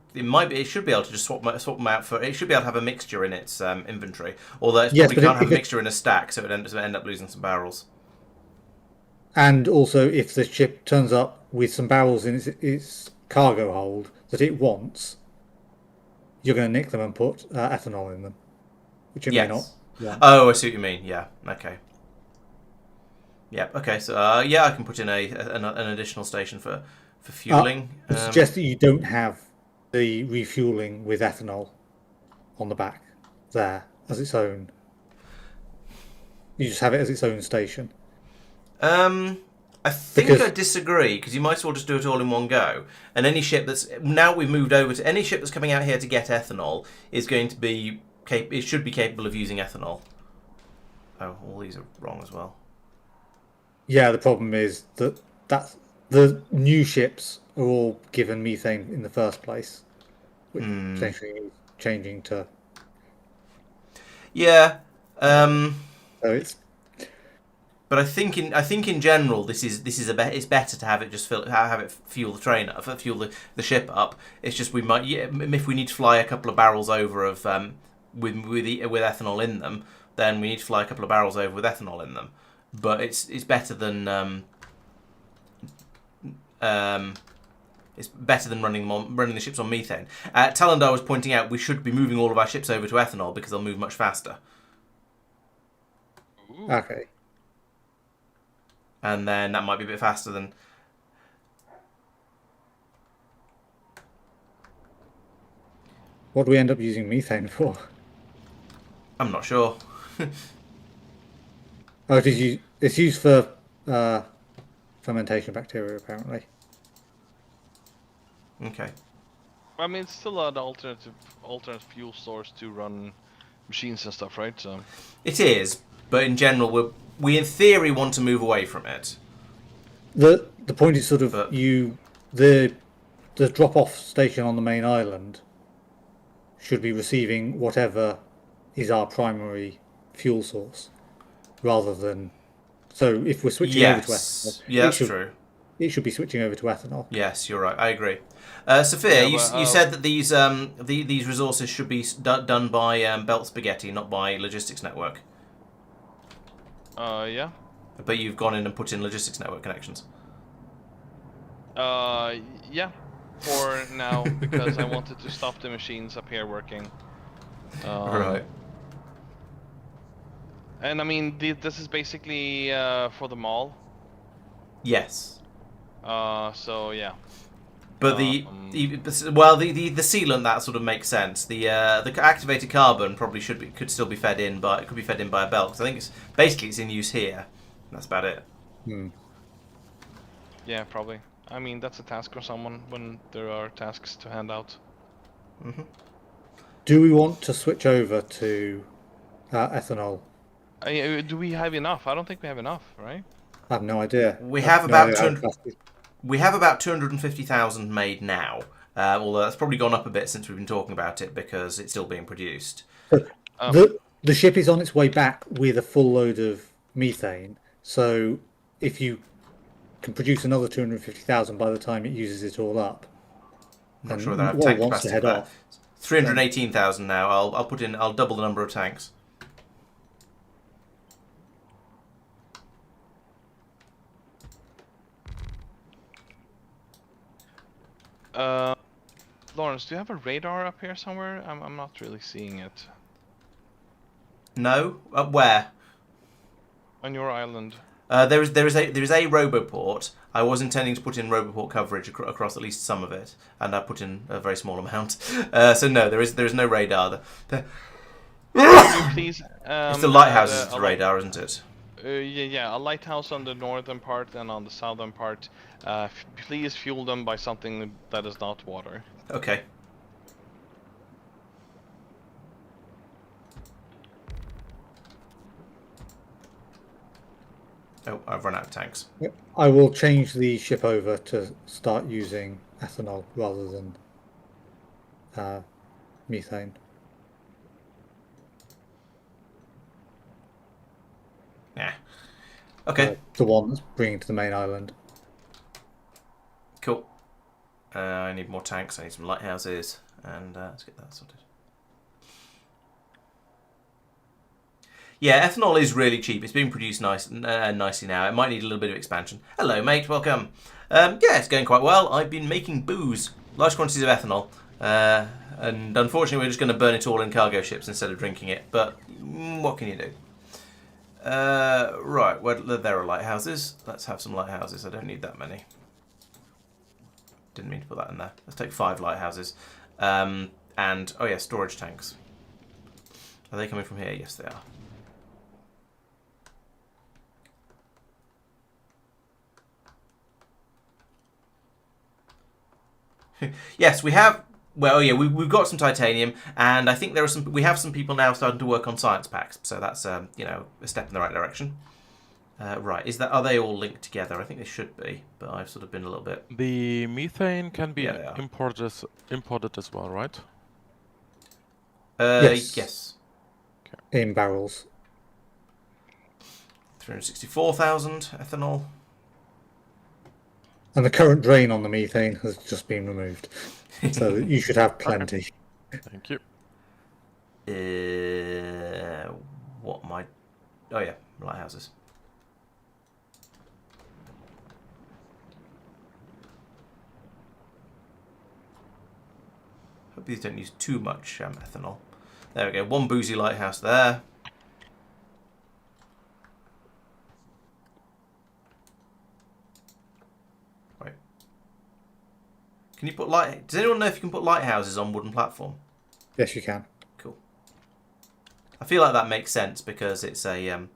should be able to just swap them out for. It should be able to have a mixture in its inventory. Although it probably can't have a mixture in a stack, so it would end up losing some barrels. And also, if the ship turns up with some barrels in its cargo hold that it wants, you're going to nick them and put ethanol in them, which it may not. Yeah. Oh, I see what you mean. Yeah. Okay. Yep. Okay. So yeah, I can put in an additional station for fueling. I suggest that you don't have the refueling with ethanol on the back there as its own. You just have it as its own station. I think I disagree, because you might as well just do it all in one go. And any ship we've moved over to any ship that's coming out here to get ethanol is going to be it should be capable of using ethanol. Oh, all these are wrong as well. Yeah, the problem is that the new ships are all given methane in the first place, which potentially is changing to. Yeah. So it's. But I think in general this is it's better to have it just have it fuel the train up, fuel the ship up. It's just we might if we need to fly a couple of barrels over of with ethanol in them, then we need to fly a couple of barrels over with ethanol in them. But it's better than running the ships on methane. Talandar was pointing out we should be moving all of our ships over to ethanol because they'll move much faster. Ooh. Okay. And then that might be a bit faster than. What do we end up using methane for? I'm not sure. Oh, it's used for fermentation bacteria, apparently. Okay. I mean, it's still an alternate fuel source to run machines and stuff, right? So it is, but in general, we in theory want to move away from it. The point is sort of the drop off station on the main island should be receiving whatever is our primary fuel source, rather than. So if we're switching over to ethanol, that's true. It should be switching over to ethanol. Yes, you're right. I agree. Sophia, you said that these resources should be done by Belt Spaghetti, not by Logistics Network. Yeah. But you've gone in and put in Logistics Network connections. Yeah. For now, because I wanted to stop the machines up here working. Right. And I mean, this is basically for the mall. Yes. So yeah. But the sealant, that sort of makes sense. The activated carbon probably could still be fed in, but it could be fed in by a belt. Because I think it's in use here. That's about it. Yeah, probably. I mean, that's a task for someone when there are tasks to hand out. Mm-hmm. Do we want to switch over to ethanol? Do we have enough? I don't think we have enough, right? I have no idea. We have about 250,000 made now. Although that's probably gone up a bit since we've been talking about it because it's still being produced. The ship is on its way back with a full load of methane. So if you can produce another 250,000 by the time it uses it all up, I'm not sure that I have tank wants capacity to head for that. off. 318,000 now. I'll double the number of tanks. Laurence, do you have a radar up here somewhere? I'm not really seeing it. No? Where? On your island. There is a Roboport. I was intending to put in Roboport coverage across at least some of it, and I put in a very small amount. So no, there is no radar. Please, It's the lighthouses is the radar, isn't it? Yeah, a lighthouse on the northern part and on the southern part. Please fuel them by something that is not water. Okay. Oh, I've run out of tanks. Yep. I will change the ship over to start using ethanol rather than methane. Yeah. Okay. The one that's bringing to the main island. Cool. I need more tanks. I need some lighthouses, and let's get that sorted. Yeah, ethanol is really cheap. It's being produced nicely now. It might need a little bit of expansion. Hello, mate. Welcome. Yeah, it's going quite well. I've been making booze, large quantities of ethanol, and unfortunately, we're just going to burn it all in cargo ships instead of drinking it. But what can you do? Right, well, there are lighthouses. Let's have some lighthouses. I don't need that many. Didn't mean to put that in there. Let's take 5 lighthouses. And, oh yeah, storage tanks. Are they coming from here? Yes, they are. Yes, we have. Well, yeah, we've got some titanium, and I think there are some. We have some people now starting to work on science packs, so that's you know, a step in the right direction. Right, are they all linked together? I think they should be, but I've sort of been a little bit. The methane can be Yeah, imported as well, right? Yes. In barrels. 364,000 ethanol. And the current drain on the methane has just been removed. So you should have plenty. Thank you. What am I? Oh yeah, lighthouses. Hope these don't use too much ethanol. There we go. One boozy lighthouse there. Right. Can you put light? Does anyone know if you can put lighthouses on wooden platform? Yes, you can. Cool. I feel like that makes sense because it's a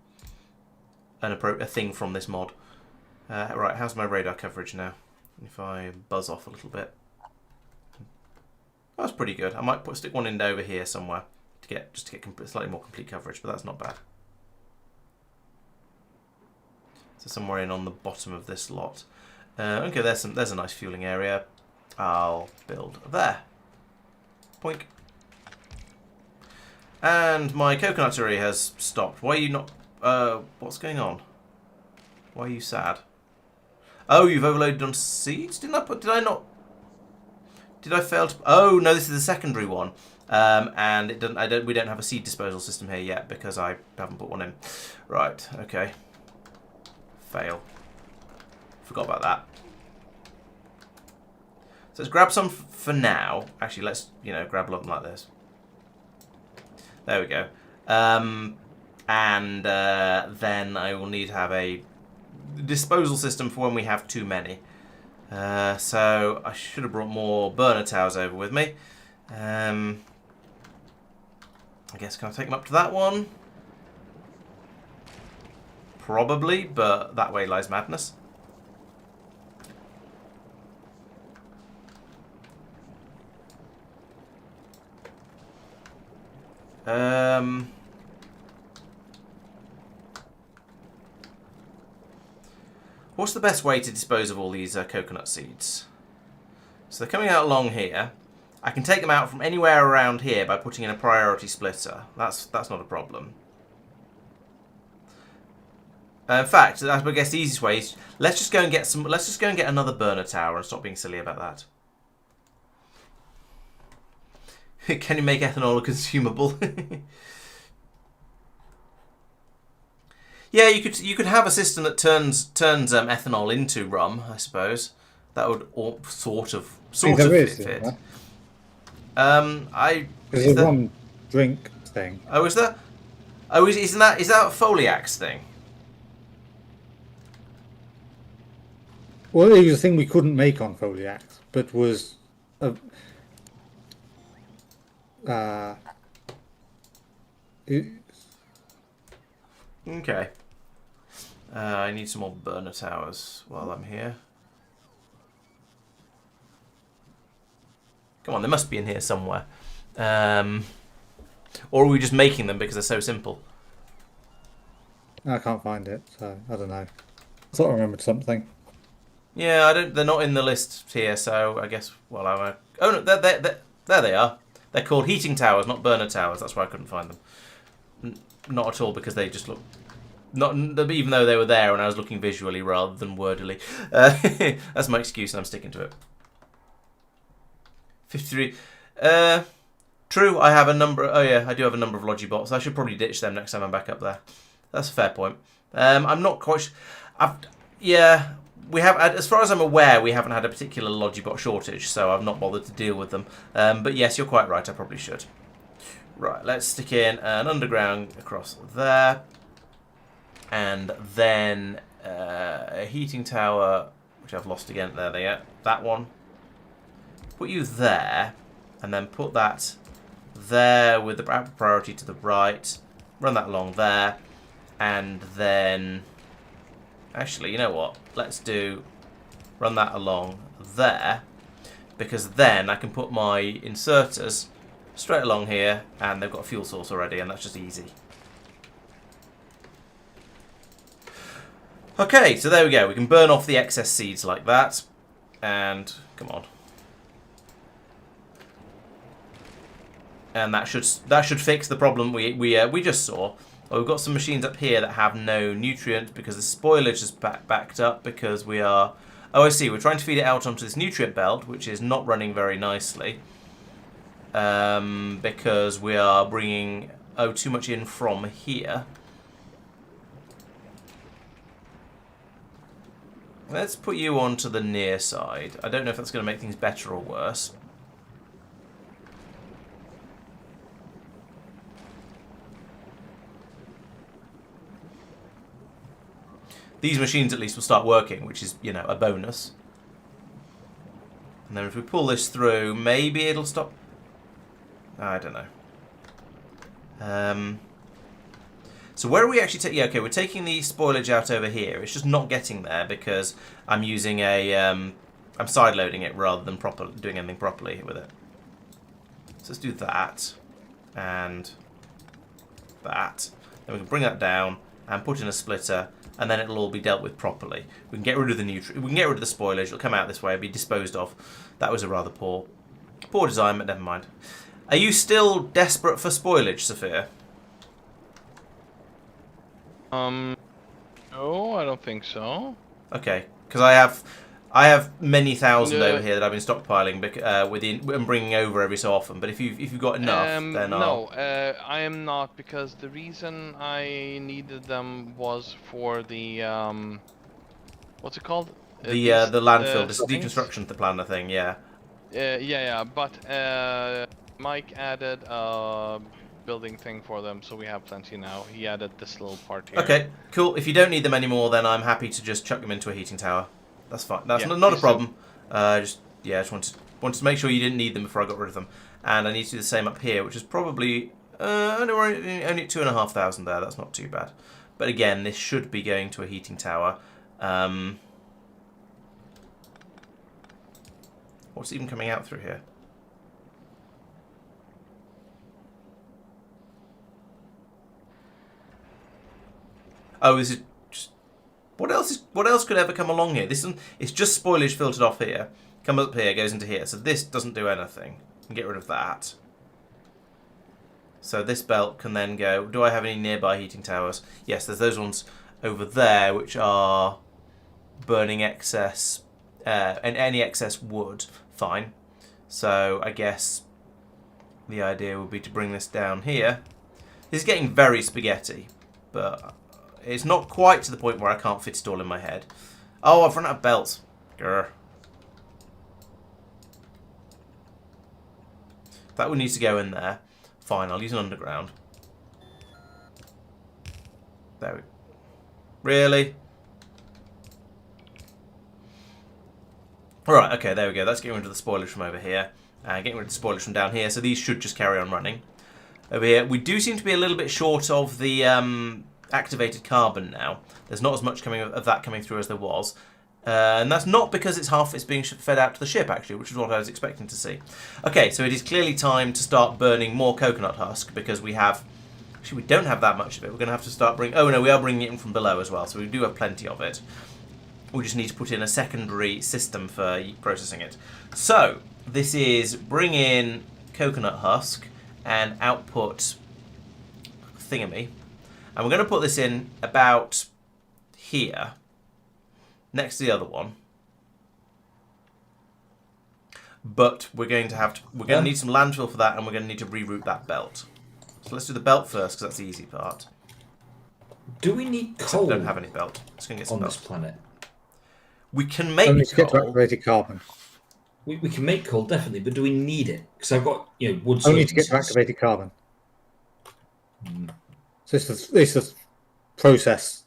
thing from this mod. Right, how's my radar coverage now? If I buzz off a little bit, that's pretty good. I might stick one in over here somewhere to get slightly more complete coverage, but that's not bad. So somewhere in on the bottom of this lot. Okay, there's a nice fueling area. I'll build there. Poink. And my coconuttery has stopped. Why are you not? What's going on? Why are you sad? Oh, you've overloaded on seeds? Did I not? Did I fail to? Oh no, this is the secondary one. And it doesn't. We don't have a seed disposal system here yet because I haven't put one in. Right. Okay. Fail. Forgot about that. So let's grab some for now. Actually, let's grab a lot of them like this. There we go. And then I will need to have a disposal system for when we have too many. So I should have brought more burner towers over with me. I guess can I take them up to that one? Probably, but that way lies madness. What's the best way to dispose of all these coconut seeds? So they're coming out along here. I can take them out from anywhere around here by putting in a priority splitter. That's not a problem. In fact, I guess the easiest way is let's just go and get some. Let's just go and get another burner tower and stop being silly about that. Can you make ethanol consumable? Yeah, you could have a system that turns ethanol into rum. I suppose that would sort of fit. There's a rum drink thing. Oh, is there? Oh, is that a Foliax thing? Well, it was a thing we couldn't make on Foliax, but was a, it, Okay. I need some more burner towers while I'm here. Come on, they must be in here somewhere. Or are we just making them because they're so simple? I can't find it, so I don't know. I thought I remembered something. Yeah, I don't. They're not in the list here, so I guess. Well, I'm. Oh no, there they are. They're called heating towers, not burner towers. That's why I couldn't find them. Not at all, because they just look. Not even though they were there, and I was looking visually rather than wordily. That's my excuse, and I'm sticking to it. 53. True. I have a number. Oh yeah, I do have a number of Logibots. I should probably ditch them next time I'm back up there. That's a fair point. I'm not quite. Yeah. We have, as far as I'm aware, we haven't had a particular Logibot shortage, so I've not bothered to deal with them. But yes, you're quite right, I probably should. Right, let's stick in an underground across there. And then a heating tower, which I've lost again. There they are. That one. Put you there, and then put that there with the priority to the right. Run that along there. And then... Actually, you know what? Let's run that along there, because then I can put my inserters straight along here, and they've got a fuel source already, and that's just easy. Okay, so there we go. We can burn off the excess seeds like that, and come on, and that should fix the problem we just saw. Well, we've got some machines up here that have no nutrients because the spoilage is backed up because we are... Oh, I see. We're trying to feed it out onto this nutrient belt, which is not running very nicely. Because we are bringing too much in from here. Let's put you onto the near side. I don't know if that's going to make things better or worse. These machines at least will start working, which is, you know, a bonus. And then if we pull this through, maybe it'll stop. I don't know. So where are we actually taking... Yeah, okay, we're taking the spoilage out over here. It's just not getting there because I'm using a... I'm side-loading it rather than doing anything properly with it. So let's do that. And that. Then we can bring that down and put in a splitter, and then it'll all be dealt with properly. We can get rid of the we can get rid of the spoilage. It'll come out this way and be disposed of. That was a rather poor design, but never mind. Are you still desperate for spoilage, Sophia? No, I don't think so. Okay, because I have many thousand over here that I've been stockpiling and bringing over every so often. But if you've got enough, then no, I am not, because the reason I needed them was for the what's it called? The landfill, this deconstruction planner thing, yeah. Yeah. But Mike added a building thing for them, so we have plenty now. He added this little part here. Okay, cool. If you don't need them anymore, then I'm happy to just chuck them into a heating tower. That's fine. That's not a problem. Just wanted to make sure you didn't need them before I got rid of them. And I need to do the same up here, which is probably only 2,500 there. That's not too bad. But again, this should be going to a heating tower. What's even coming out through here? Oh, this is just... What else could ever come along here? It's just spoilage filtered off here. Comes up here, goes into here. So this doesn't do anything. Can get rid of that. So this belt can then go... Do I have any nearby heating towers? Yes, there's those ones over there, which are burning excess... and any excess wood. Fine. So I guess the idea would be to bring this down here. This is getting very spaghetti, but... It's not quite to the point where I can't fit it all in my head. Oh, I've run out of belts. Grr. That one needs to go in there. Fine, I'll use an underground. There we go. Really? All right, okay, there we go. That's getting rid of the spoilage from over here. Getting rid of the spoilage from down here. So these should just carry on running. Over here, we do seem to be a little bit short of the activated carbon now. There's not as much of that coming through as there was. And that's not because it's being fed out to the ship, actually, which is what I was expecting to see. Okay, so it is clearly time to start burning more coconut husk, because we have... Actually, we don't have that much of it. We're going to have to start bringing... Oh, no, we are bringing it in from below as well, so we do have plenty of it. We just need to put in a secondary system for processing it. So, this is bring in coconut husk and output thingamy. And we're going to put this in about here, next to the other one. But we're going to need some landfill for that, and we're going to need to reroute that belt. So let's do the belt first, because that's the easy part. Do we need coal? Except we don't have any belt. Let's go and get some on belt. this planet? We can make Only to get to coal. activated carbon. We can make coal definitely, but do we need it? Because I've got wood. Only to get to activated carbon. So it's a process.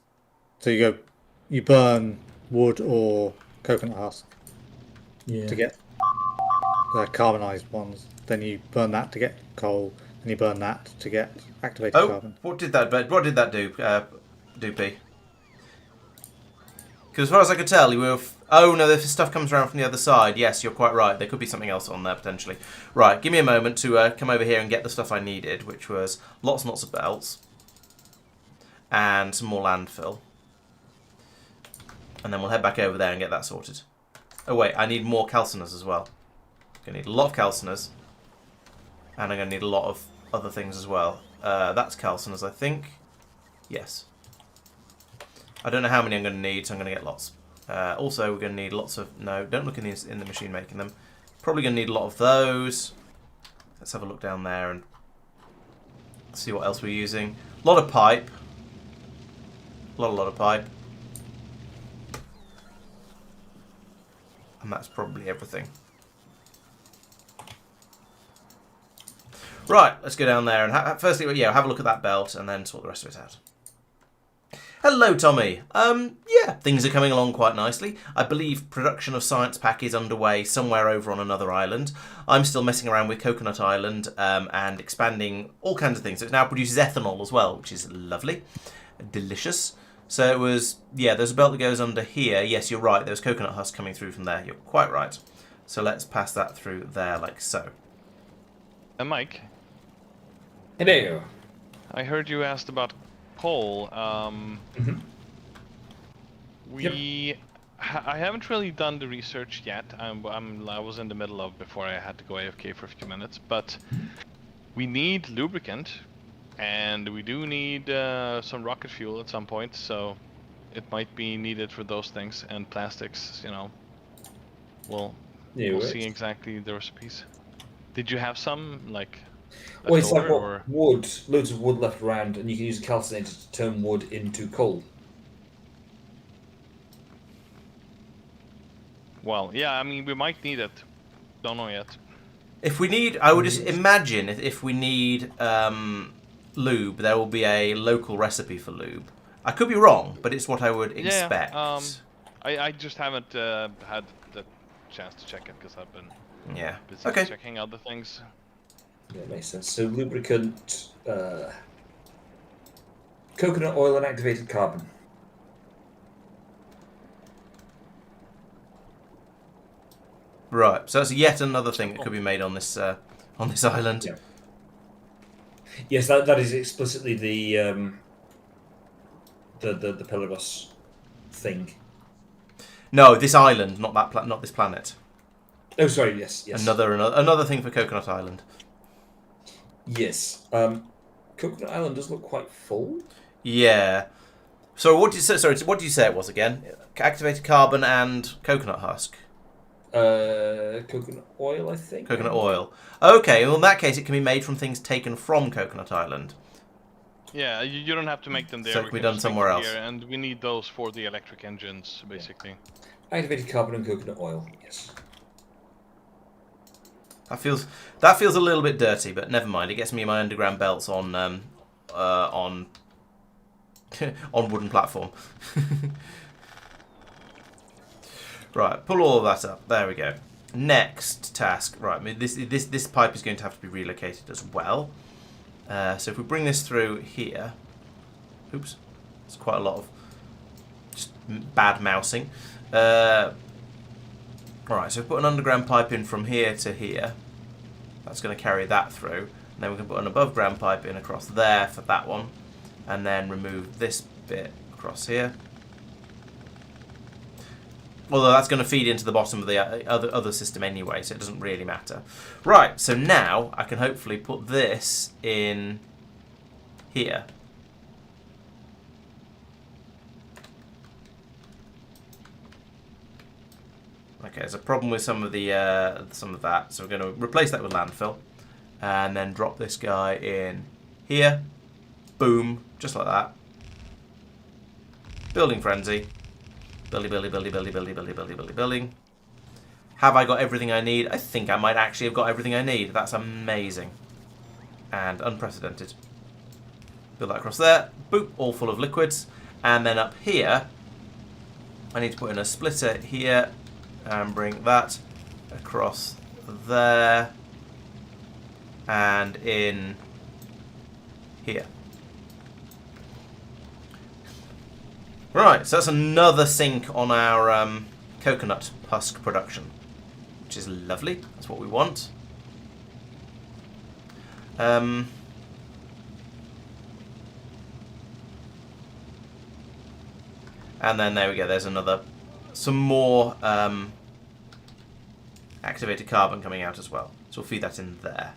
So you burn wood or coconut husk to get carbonized ones. Then you burn that to get coal, and you burn that to get activated carbon. What did that do, Doopy? Because as far as I could tell, you were... Oh, no, the stuff comes around from the other side. Yes, you're quite right. There could be something else on there, potentially. Right, give me a moment to come over here and get the stuff I needed, which was lots and lots of belts. And some more landfill. And then we'll head back over there and get that sorted. Oh, wait, I need more calciners as well. I'm going to need a lot of calciners. And I'm going to need a lot of other things as well. That's calciners, I think. Yes. I don't know how many I'm going to need, so I'm going to get lots. Also, we're going to need lots of... No, don't look in the machine making them. Probably going to need a lot of those. Let's have a look down there and see what else we're using. A lot of pipe. A lot of pipe. And that's probably everything. Right, let's go down there and firstly, have a look at that belt and then sort the rest of it out. Hello, Tommy. Yeah, things are coming along quite nicely. I believe production of Science Pack is underway somewhere over on another island. I'm still messing around with Coconut Island and expanding all kinds of things. So it now produces ethanol as well, which is lovely. Delicious. So it was, there's a belt that goes under here. Yes, you're right. There's coconut husk coming through from there. You're quite right. So let's pass that through there like so. Mike. Hello. I heard you asked about coal. I haven't really done the research yet. I was in the middle of before I had to go AFK for a few minutes, but we need lubricant, and we do need some rocket fuel at some point, so it might be needed for those things, and plastics, we'll see exactly the recipes. Did you have some, like, well, it's like wood, loads of wood left around, and you can use a calcinator to turn wood into coal. Well, yeah, I mean, we might need it. Don't know yet. If we need, I would just imagine if we need lube, there will be a local recipe for lube. I could be wrong, but it's what I would expect. I just haven't had the chance to check it because I've been busy checking other things. Yeah, makes sense. So lubricant, coconut oil and activated carbon. Right. So that's yet another thing that could be made on this island. Yeah. Yes, that is explicitly the Pelagos thing. No, this island, not this planet. Oh, sorry. Yes. Another thing for Coconut Island. Yes. Coconut Island does look quite full. Yeah. So what did you say it was again? Activated carbon and coconut husk. Coconut oil, I think. Coconut oil. Okay, well in that case it can be made from things taken from Coconut Island. Yeah, you don't have to make them there. So it can be done somewhere else. Here, and we need those for the electric engines, basically. Activated carbon and coconut oil. Yes. That feels a little bit dirty, but never mind. It gets me my underground belts on on wooden platform. Right, pull all of that up. There we go. Next task. Right, I mean, this pipe is going to have to be relocated as well. So if we bring this through here... Oops. It's quite a lot of just bad mousing. Alright, so we put an underground pipe in from here to here. That's going to carry that through. And then we can put an above ground pipe in across there for that one. And then remove this bit across here. Although that's going to feed into the bottom of the other system anyway, so it doesn't really matter. Right, so now I can hopefully put this in here. Okay, there's a problem with some of that, so we're going to replace that with landfill, and then drop this guy in here. Boom, just like that. Building frenzy. Building. Have I got everything I need? I think I might actually have got everything I need. That's amazing. And unprecedented. Build that across there. Boop, all full of liquids. And then up here, I need to put in a splitter here and bring that across there and in here. Right, so that's another sink on our coconut husk production, which is lovely. That's what we want. And then there we go. There's some more activated carbon coming out as well. So we'll feed that in there.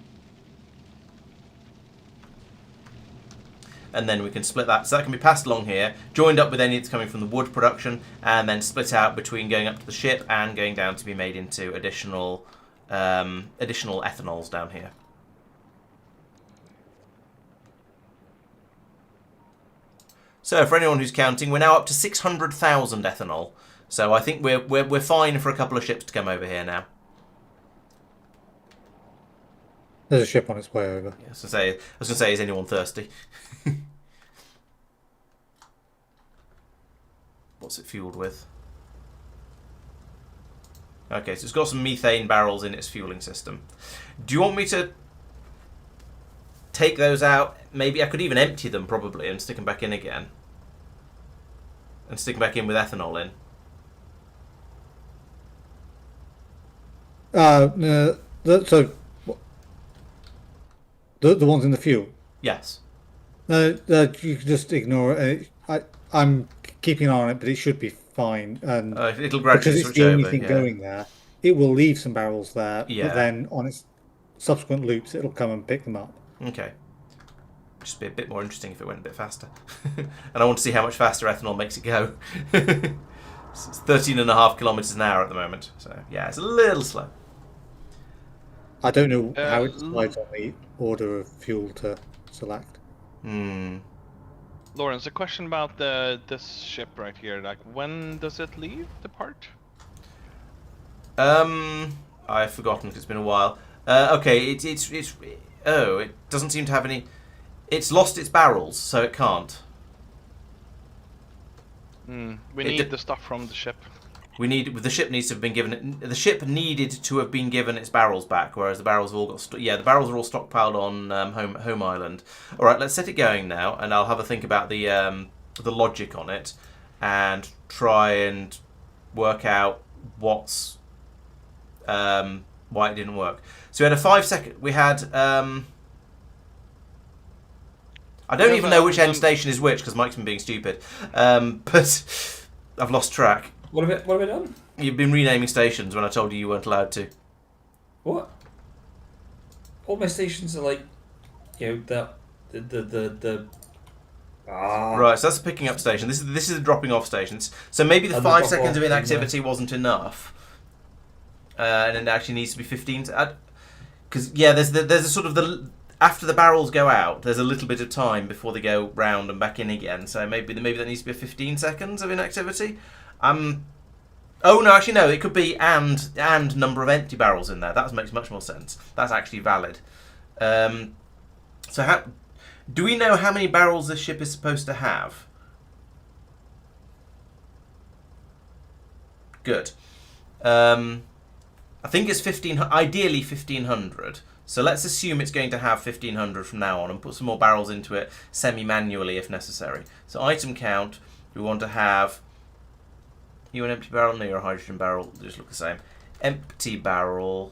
And then we can split that. So that can be passed along here, joined up with any that's coming from the wood production, and then split out between going up to the ship and going down to be made into additional ethanols down here. So for anyone who's counting, we're now up to 600,000 ethanol. So I think we're fine for a couple of ships to come over here now. There's a ship on its way over. Yeah, I was gonna say, is anyone thirsty? What's it fueled with? Okay, so it's got some methane barrels in its fueling system. Do you want me to take those out? Maybe I could even empty them probably and stick them back in again. And stick them back in with ethanol in. The ones in the fuel. Yes. You can just ignore it. I'm keeping an eye on it, but it should be fine. And it'll gradually because it's switch the only over, thing yeah. going there, it will leave some barrels there. Yeah. But then on its subsequent loops, it'll come and pick them up. Okay. Just be a bit more interesting if it went a bit faster. And I want to see how much faster ethanol makes it go. It's 13.5 kilometers an hour at the moment. So, yeah, it's a little slow. I don't know how it decides on the order of fuel to select. Laurence, a question about this ship right here. Like, when does it leave the part? I've forgotten because it's been a while. Okay, it doesn't seem to have any. It's lost its barrels, so it can't. We need the stuff from the ship. The ship needs to have been given. The ship needed to have been given its barrels back, whereas the barrels have all got. The barrels are all stockpiled on home island. All right, let's set it going now, and I'll have a think about the logic on it, and try and work out what's why it didn't work. So we had a 5-second. We had. I don't even know which end station is which because Mike's been being stupid, but I've lost track. What have I done? You've been renaming stations when I told you weren't allowed to. What? All my stations are like, the Right, so that's a picking up station. This is a dropping off station. So maybe the 5 seconds of inactivity wasn't enough, and it actually needs to be 15. Because there's a sort of after the barrels go out, there's a little bit of time before they go round and back in again. So maybe that needs to be 15 seconds of inactivity. Oh no, actually no. It could be and number of empty barrels in there. That makes much more sense. That's actually valid. So do we know how many barrels this ship is supposed to have? Good. I think it's 1500, ideally 1500. So let's assume it's going to have 1500 from now on and put some more barrels into it semi-manually if necessary. So item count, we want to have, you an empty barrel? No, you're a hydrogen barrel. They just look the same. Empty barrel.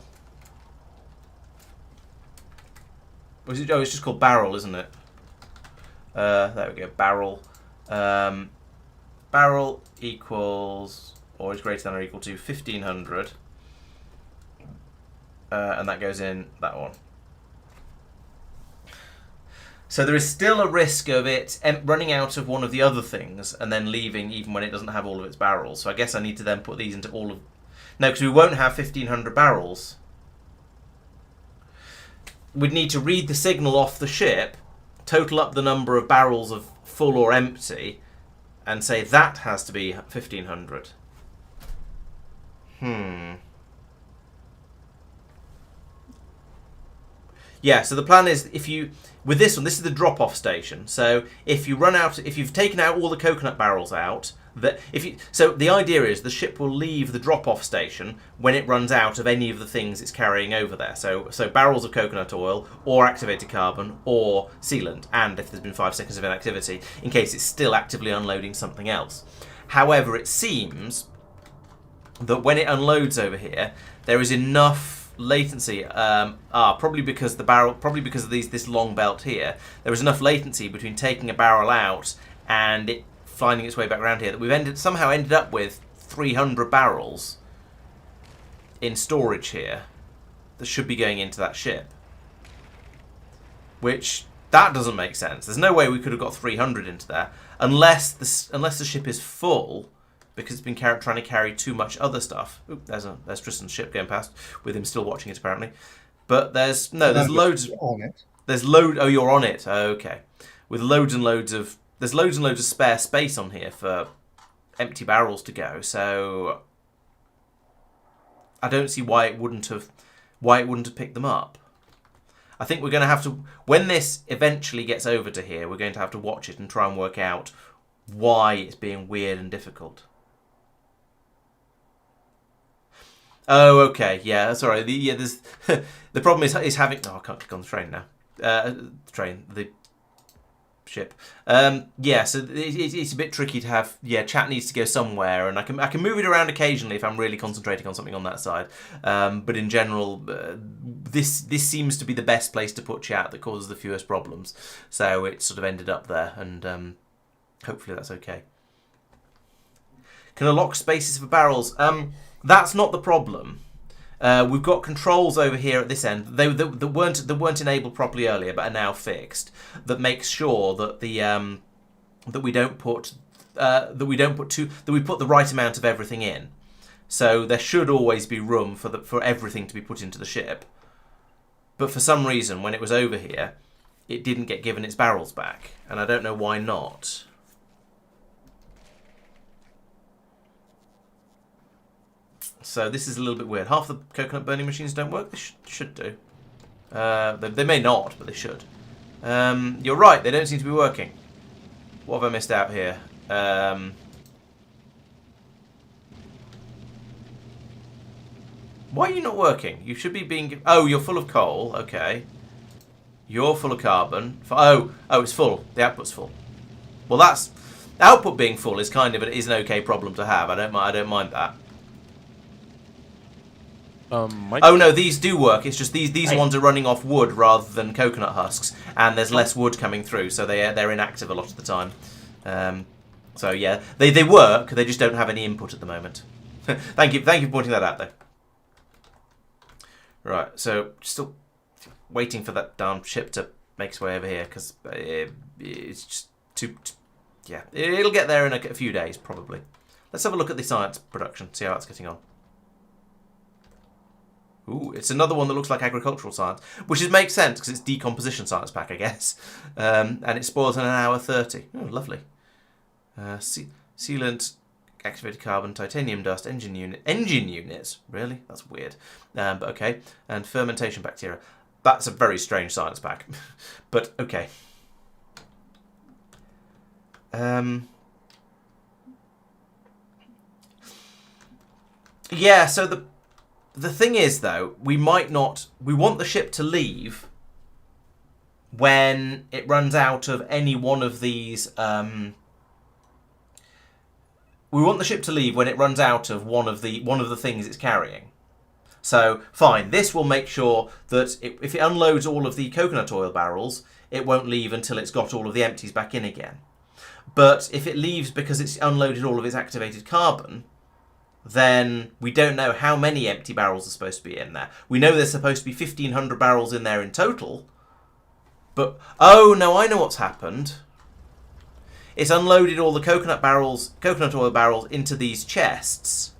Was it? Oh, it's just called barrel, isn't it? There we go. Barrel. Barrel equals, or is greater than or equal to 1500. And that goes in that one. So there is still a risk of it running out of one of the other things and then leaving even when it doesn't have all of its barrels. So I guess I need to then put these into all of... No, because we won't have 1500 barrels. We'd need to read the signal off the ship, total up the number of barrels of full or empty, and say that has to be 1500. Yeah, so the plan is if you, with this one, this is the drop-off station. So if you run out, if you've taken out all the coconut barrels out, so the idea is the ship will leave the drop-off station when it runs out of any of the things it's carrying over there. So barrels of coconut oil, or activated carbon, or sealant, and if there's been 5 seconds of inactivity, in case it's still actively unloading something else. However, it seems that when it unloads over here, there is enough latency, probably because of this long belt here, there is enough latency between taking a barrel out and it finding its way back around here that we've somehow ended up with 300 barrels in storage here that should be going into that ship. Which, that doesn't make sense. There's no way we could have got 300 into there unless the ship is full, because it's been trying to carry too much other stuff. Oop, there's Tristan's ship going past, with him still watching it apparently. But there's loads on it. Oh, you're on it. Okay, with loads and loads of spare space on here for empty barrels to go. So I don't see why it wouldn't have picked them up. I think we're going to have to, when this eventually gets over to here, we're going to have to watch it and try and work out why it's being weird and difficult. Oh, okay, yeah, sorry. There's the problem is having. Oh, I can't click on the train now. The ship. Yeah, so it's a bit tricky to have. Yeah, chat needs to go somewhere, and I can move it around occasionally if I'm really concentrating on something on that side. But in general, this seems to be the best place to put chat that causes the fewest problems. So it sort of ended up there, and hopefully that's okay. Can unlock spaces for barrels? That's not the problem. We've got controls over here at this end. They weren't enabled properly earlier, but are now fixed. That makes sure that we put the right amount of everything in. So there should always be room for everything to be put into the ship. But for some reason, when it was over here, it didn't get given its barrels back, and I don't know why not. So this is a little bit weird. Half the coconut burning machines don't work. They should do. They may not, but they should. You're right. They don't seem to be working. What have I missed out here? Why are you not working? You should be being... Oh, you're full of coal. Okay. You're full of carbon. Oh, it's full. The output's full. Well, that's... Output being full is kind of an okay problem to have. I don't mind that. Oh no, these do work. It's just these ones are running off wood rather than coconut husks, and there's less wood coming through, so they're inactive a lot of the time. So yeah, they work. They just don't have any input at the moment. Thank you for pointing that out, though. Right, so still waiting for that darn ship to make its way over here because it's just too. Yeah, it'll get there in a few days probably. Let's have a look at the science production. See how that's getting on. Ooh, it's another one that looks like agricultural science, which makes sense because it's decomposition science pack, I guess. And it spoils in an hour 30. Oh, lovely. Sealant, activated carbon, titanium dust, engine units. Really? That's weird. But okay. And fermentation bacteria. That's a very strange science pack. But okay. Yeah, so the thing is, though, we might not... We want the ship to leave when it runs out of any one of these... we want the ship to leave when it runs out of one of the things it's carrying. So, fine, this will make sure that if it unloads all of the coconut oil barrels, it won't leave until it's got all of the empties back in again. But if it leaves because it's unloaded all of its activated carbon, then we don't know how many empty barrels are supposed to be in there. We know there's supposed to be 1,500 barrels in there in total. But, oh no, I know what's happened. It's unloaded all the coconut oil barrels into these chests.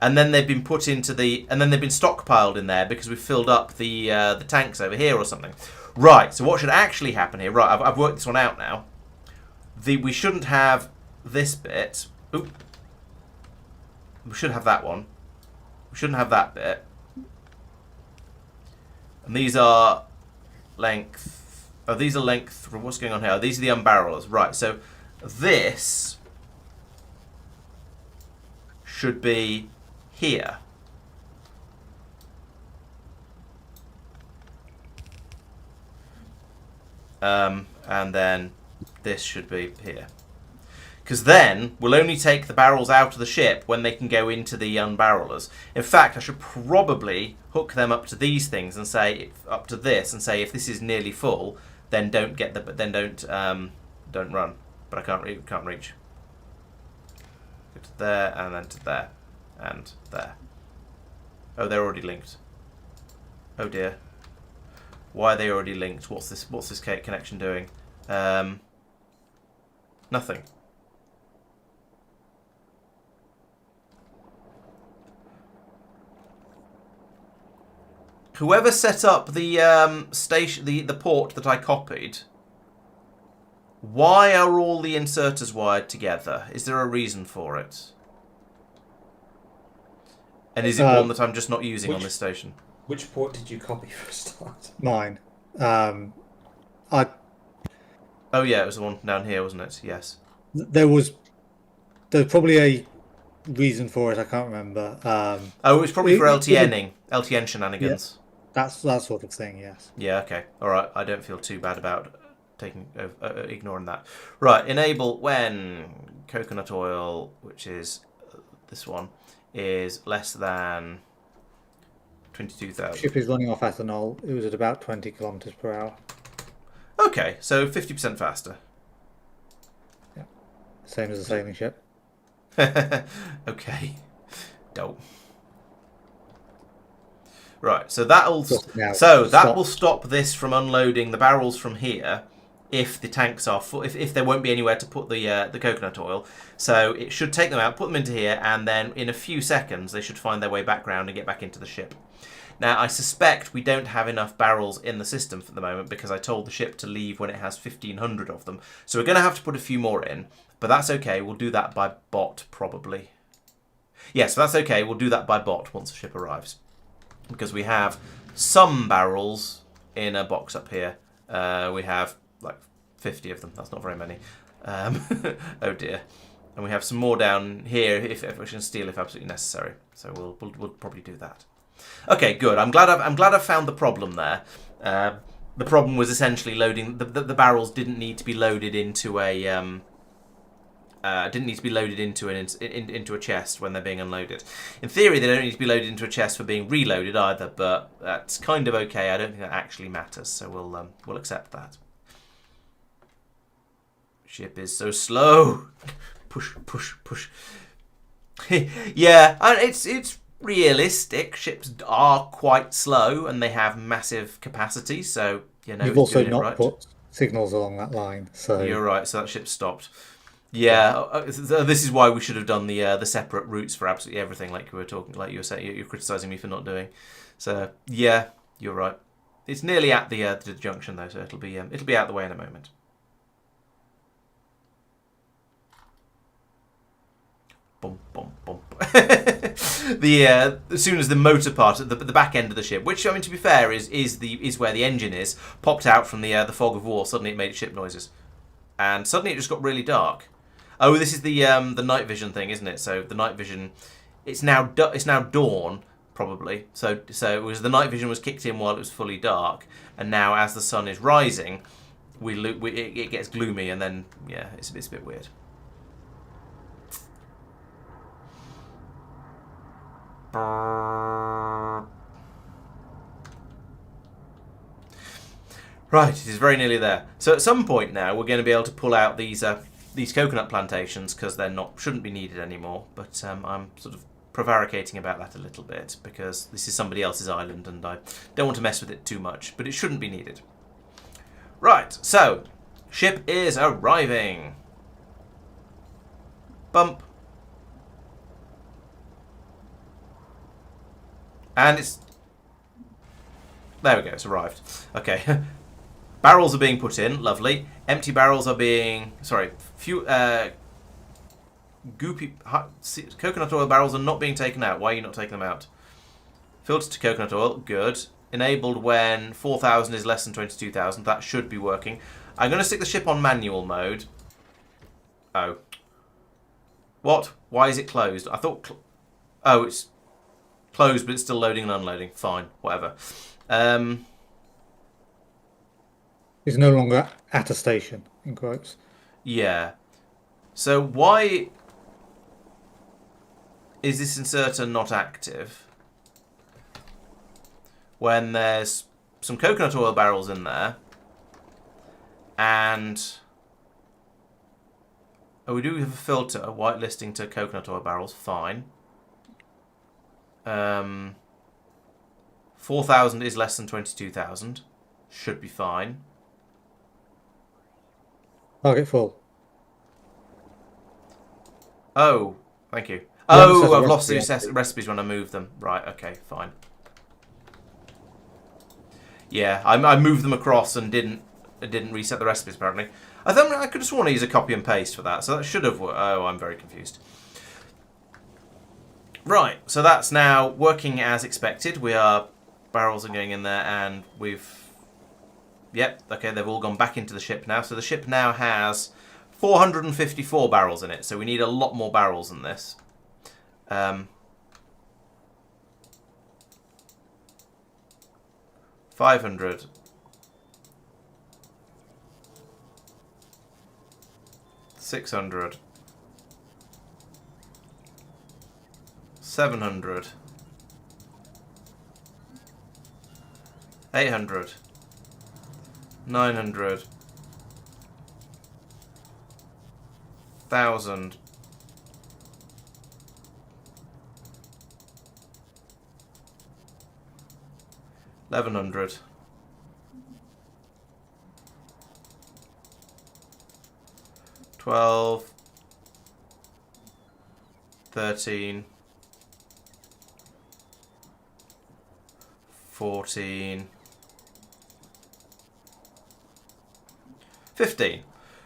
And then they've been put into and then they've been stockpiled in there because we've filled up the tanks over here or something. Right, so what should actually happen here? Right, I've worked this one out now. We shouldn't have this bit. Oop. We should have that one. We shouldn't have that bit. And these are length. Oh, these are length. What's going on here? These are the unbarrelers. Right, so this should be here. And then this should be here. Because then we'll only take the barrels out of the ship when they can go into the unbarrelers. In fact, I should probably hook them up to these things and say up to this and say if this is nearly full, then don't run. But I can't reach. Go to there and then to there and there. Oh, they're already linked. Oh dear. Why are they already linked? What's this connection doing? Nothing. Whoever set up the station, the port that I copied, why are all the inserters wired together? Is there a reason for it? And is it one that I'm just not using on this station? Which port did you copy for a start? Mine. Oh yeah, it was the one down here, wasn't it? Yes. There's probably a reason for it. I can't remember. Oh, it was probably for LTN shenanigans. Yeah, that's that sort of thing. Yes. Yeah. Okay. All right. I don't feel too bad about ignoring that. Right. Enable when coconut oil, which is this one, is less than 22,000. Ship is running off ethanol. It was at about 20 kilometers per hour. Okay, so 50% faster. Yeah, same as a sailing ship. Okay, dope. Right, so that will stop this from unloading the barrels from here if the tanks are full. If there won't be anywhere to put the coconut oil, so it should take them out, put them into here, and then in a few seconds they should find their way back round and get back into the ship. Now, I suspect we don't have enough barrels in the system for the moment because I told the ship to leave when it has 1,500 of them. So we're going to have to put a few more in, but that's okay. We'll do that by bot, probably. Yeah, so that's okay. We'll do that by bot once the ship arrives. Because we have some barrels in a box up here. We have, like, 50 of them. That's not very many. Oh, dear. And we have some more down here if we can steal if absolutely necessary. So we'll probably do that. Okay, good. I'm glad I've found the problem there. The problem was essentially loading the barrels didn't need to be loaded into a into a chest when they're being unloaded. In theory, they don't need to be loaded into a chest for being reloaded either, but that's kind of okay. I don't think that actually matters, so we'll accept that. Ship is so slow. Push, push, push. Yeah, it's realistic. Ships are quite slow and they have massive capacity, so you've also not put signals along that line, so you're right. So that ship stopped. Yeah, this is why we should have done the separate routes for absolutely everything, like you were talking, like you were saying, you're criticizing me for not doing. So yeah, you're right. It's nearly at the junction though, so it'll be out the way in a moment. Bum, bum, bum. As soon as the motor part at the back end of the ship, which I mean to be fair is where the engine is, popped out from the fog of war, suddenly it made ship noises, and suddenly it just got really dark. Oh, this is the night vision thing, isn't it? So the night vision, it's now dawn probably. So it was the night vision was kicked in while it was fully dark, and now as the sun is rising, it gets gloomy, and then yeah, it's a bit weird. Right, it is very nearly there. So at some point now, we're going to be able to pull out these coconut plantations because they're shouldn't be needed anymore. But I'm sort of prevaricating about that a little bit because this is somebody else's island and I don't want to mess with it too much. But it shouldn't be needed. Right, so ship is arriving. Bump. And it's... There we go, it's arrived. Okay. Barrels are being put in, lovely. Empty barrels are being... Sorry, goopy... Coconut oil barrels are not being taken out. Why are you not taking them out? Filtered to coconut oil, good. Enabled when 4,000 is less than 22,000. That should be working. I'm going to stick the ship on manual mode. Oh. What? Why is it closed? I thought... Oh, it's... closed, but it's still loading and unloading. Fine, whatever. It's no longer at a station, in quotes. Yeah. So why is this inserter not active when there's some coconut oil barrels in there and... Oh, we do have a filter, a whitelisting to coconut oil barrels. Fine. 4,000 is less than 22,000. Should be fine. Target full. Oh, thank you. Yeah, Oh, I've lost recipe. those recipes when I moved them. Right, okay, fine. Yeah, I moved them across and didn't reset the recipes, apparently. I thought I could have sworn I used a copy and paste for that, so that should have worked. Oh, I'm very confused. Right, so that's now working as expected. Barrels are going in there, and we've... Yep, okay, they've all gone back into the ship now. So the ship now has 454 barrels in it, so we need a lot more barrels than this. 500. 600. 700. 800. 900. 1,000. 1,100. 12. 13. 14. 15.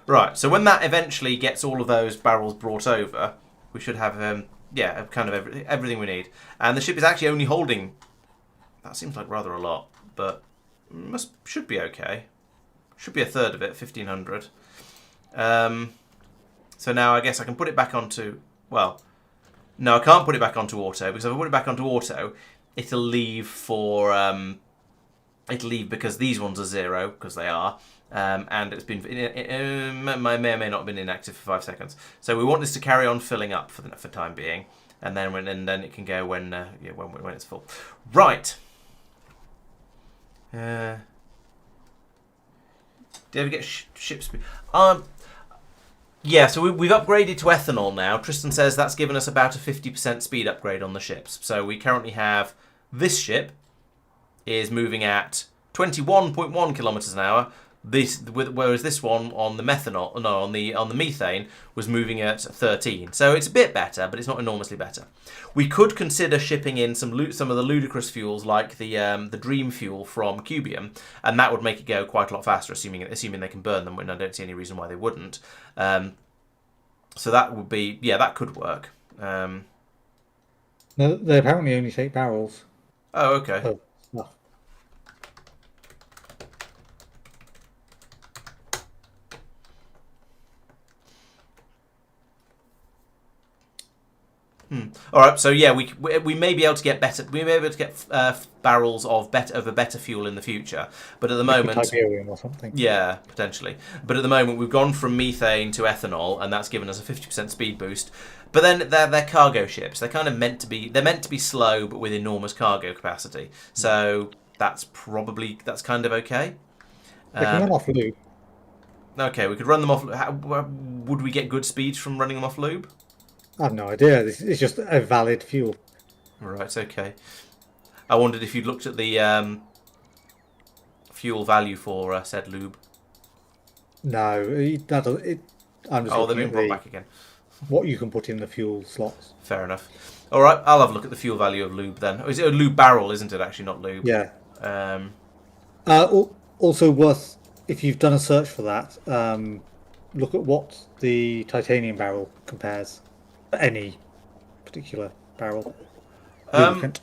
Right, so when that eventually gets all of those barrels brought over, we should have, yeah, kind of everything we need. And the ship is actually only holding... That seems like rather a lot, but should be okay. Should be a third of it, 1,500. So now I guess I can put it back onto... Well, no, I can't put it back onto auto, because if I put it back onto auto, it'll leave for... it'll leave because these ones are 0, because they are. And it's been may or may not have been inactive for 5 seconds. So we want this to carry on filling up for the time being, and then then it can go when it's full. Right. Do you ever get ship speed? Yeah. So we've upgraded to ethanol now. Tristan says that's given us about a 50% speed upgrade on the ships. So we currently have this ship is moving at 21.1 kilometers an hour. Whereas this one on the methanol, no, on the methane was moving at 13. So it's a bit better, but it's not enormously better. We could consider shipping in some of the ludicrous fuels like the Dream fuel from Cubium, and that would make it go quite a lot faster, assuming they can burn them. And I don't see any reason why they wouldn't. So that would be, yeah, that could work. No, they apparently only take barrels. Oh, okay. Oh, no. All right, so yeah, we may be able to get better. We may be able to get barrels of a better fuel in the future, but at the moment, Tiberium or something. yeah, potentially. But at the moment, we've gone from methane to ethanol, and that's given us a 50% speed boost. But then they're cargo ships. They're kind of meant to be. They're meant to be slow, but with enormous cargo capacity. So that's kind of okay. They can run off lube. Okay, we could run them off. Would we get good speeds from running them off lube? I have no idea. This is just a valid fuel. Right, okay. I wondered if you'd looked at the fuel value for said lube. No, I'm just They're being looking brought at back again. what you can put in the fuel slots. Fair enough. All right, I'll have a look at the fuel value of lube then. Oh, is it a lube barrel, isn't it? Actually, not lube. Yeah. Um, Also worth, if you've done a search for that, look at what the titanium barrel compares. Any particular barrel. Lubricant.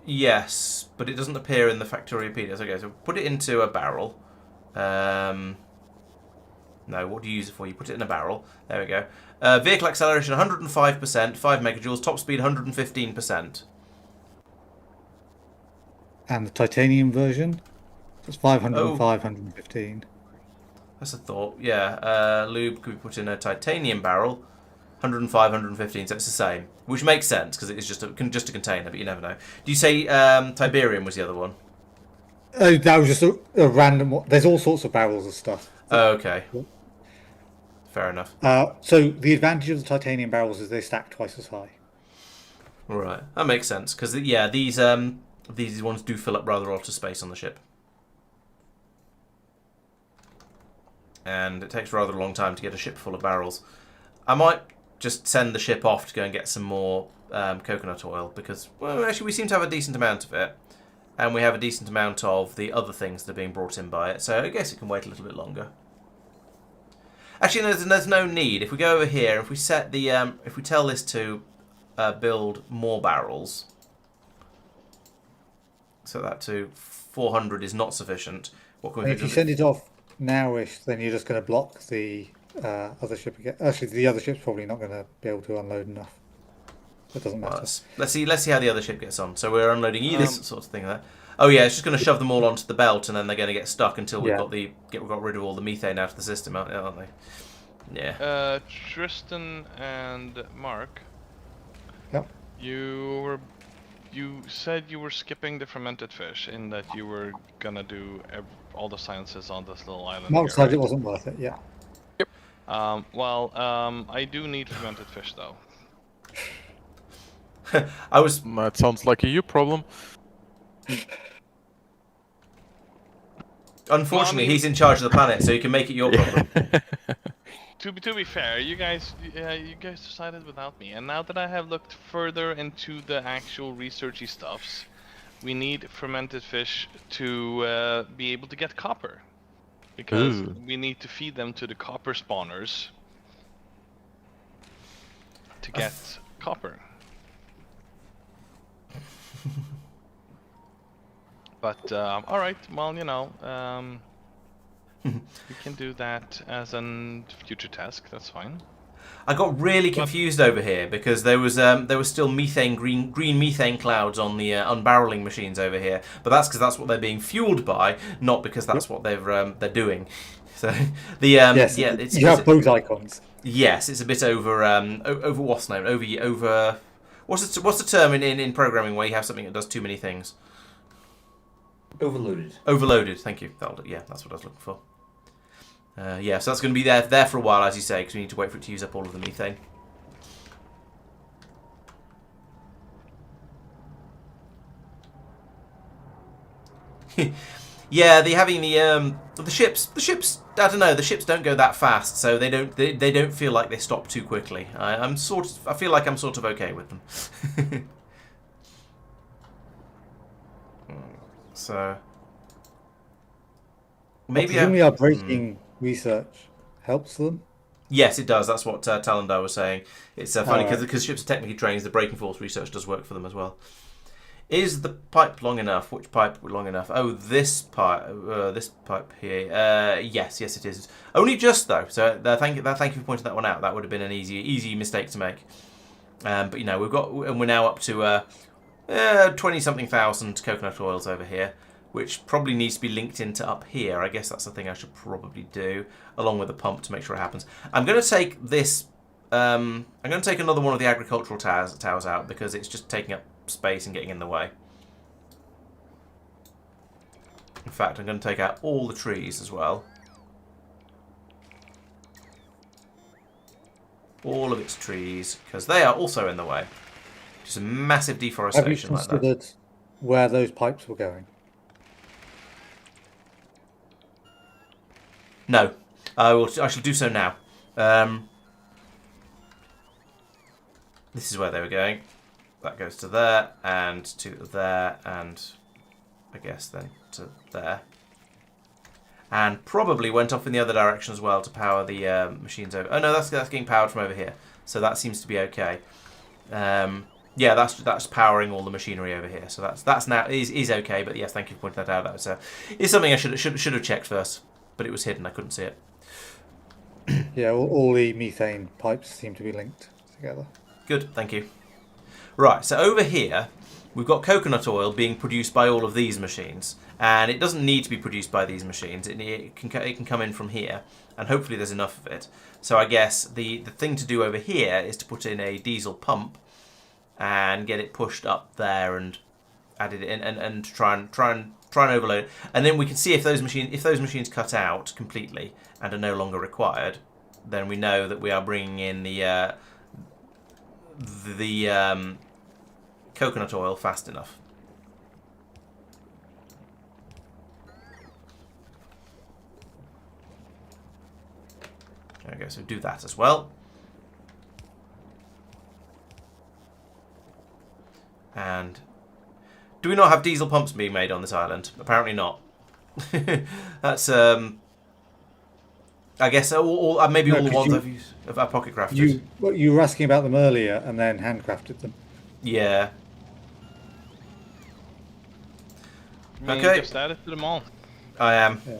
yes, but it doesn't appear in the Factorio PDFs. Okay, so put it into a barrel. No, what do you use it for? You put it in a barrel. There we go. Vehicle acceleration 105%, 5 megajoules. Top speed 115%. And the titanium version, it's 500 Oh. and 515. That's a thought. Yeah, lube could be put in a titanium barrel, 105, 115. So it's the same, which makes sense because it is just a container. But you never know. Do you say Tiberium was the other one? That was just a random one. There's all sorts of barrels of stuff. Oh, okay. Fair enough. So the advantage of the titanium barrels is they stack twice as high. Right, that makes sense because yeah, these ones do fill up rather a lot of space on the ship, and it takes rather a long time to get a ship full of barrels. I might just send the ship off to go and get some more coconut oil because, well, actually we seem to have a decent amount of it, and we have a decent amount of the other things that are being brought in by it. So I guess it can wait a little bit longer. Actually, there's no need. If we go over here, if we set the if we tell this to build more barrels, so that to 400 is not sufficient. What can we And if you send it off nowish, then you're just going to block the other ship again. Actually, the other ship's probably not going to be able to unload enough. It doesn't matter. Let's see how the other ship gets on. So we're unloading this sort of thing there. Oh yeah, it's just going to shove them all onto the belt, and then they're going to get stuck until we've got rid of all the methane out of the system, aren't they? Yeah. Tristan and Mark. Yep. You said you were skipping the fermented fish in that you were gonna do all the sciences on this little island. Mark here, said right? it wasn't worth it. Yeah. I do need fermented fish though. That sounds like a you problem. Unfortunately, he's in charge of the planet, so you can make it your problem. To be fair, you guys decided without me, and now that I have looked further into the actual researchy stuffs, we need fermented fish to be able to get copper, because we need to feed them to the copper spawners to get copper. But all right, well, you know. We can do that as a future task. That's fine. I got really confused over here because there was still green methane clouds on the unbarreling machines over here, but that's because that's what they're being fueled by, not because that's what they're doing. So the Yes. yeah, You have both icons. Yes, it's a bit over what's the name over what's the term in programming where you have something that does too many things? Overloaded. Overloaded. Thank you. Yeah, that's what I was looking for. Yeah, so that's going to be there for a while, as you say, because we need to wait for it to use up all of the methane. Yeah, having the ships. I don't know. The ships don't go that fast, so they don't feel like they stop too quickly. I feel like I'm sort of okay with them. So maybe our breaking research helps them. Yes, it does. That's what Talendar was saying. It's funny because ships are technically trained. The braking force research does work for them as well. Is the pipe long enough? Which pipe long enough? Oh, this pipe here. Yes, it is. Only just though. So thank you for pointing that one out. That would have been an easy mistake to make. But you know, we're now up to 20-something thousand coconut oils over here, which probably needs to be linked into up here. I guess that's the thing I should probably do, along with the pump to make sure it happens. I'm going to take this. I'm going to take another one of the agricultural towers out because it's just taking up space and getting in the way. In fact, I'm going to take out all the trees as well. All of its trees, because they are also in the way. Just a massive deforestation like that. Have you considered where those pipes were going? No. I shall do so now. This is where they were going. That goes to there, and to there, and I guess then to there. And probably went off in the other direction as well to power the machines over. Oh no, that's getting powered from over here. So that seems to be okay. Yeah, that's powering all the machinery over here. So that's now is okay. But yes, thank you for pointing that out. That was is something I should have checked first, but it was hidden. I couldn't see it. Yeah, all the methane pipes seem to be linked together. Good, thank you. Right, so over here, we've got coconut oil being produced by all of these machines. And it doesn't need to be produced by these machines. It can come in from here. And hopefully there's enough of it. So I guess the thing to do over here is to put in a diesel pump and get it pushed up there and added it in and try and overload it. And then we can see if those machines cut out completely and are no longer required, then we know that we are bringing in the coconut oil fast enough. There we go, so do that as well. And do we not have diesel pumps being made on this island? Apparently not. That's I guess maybe all the ones I've used of our pocket crafters. You were asking about them earlier and then handcrafted them. Yeah. Okay. Just add it to them all. I am. Yeah.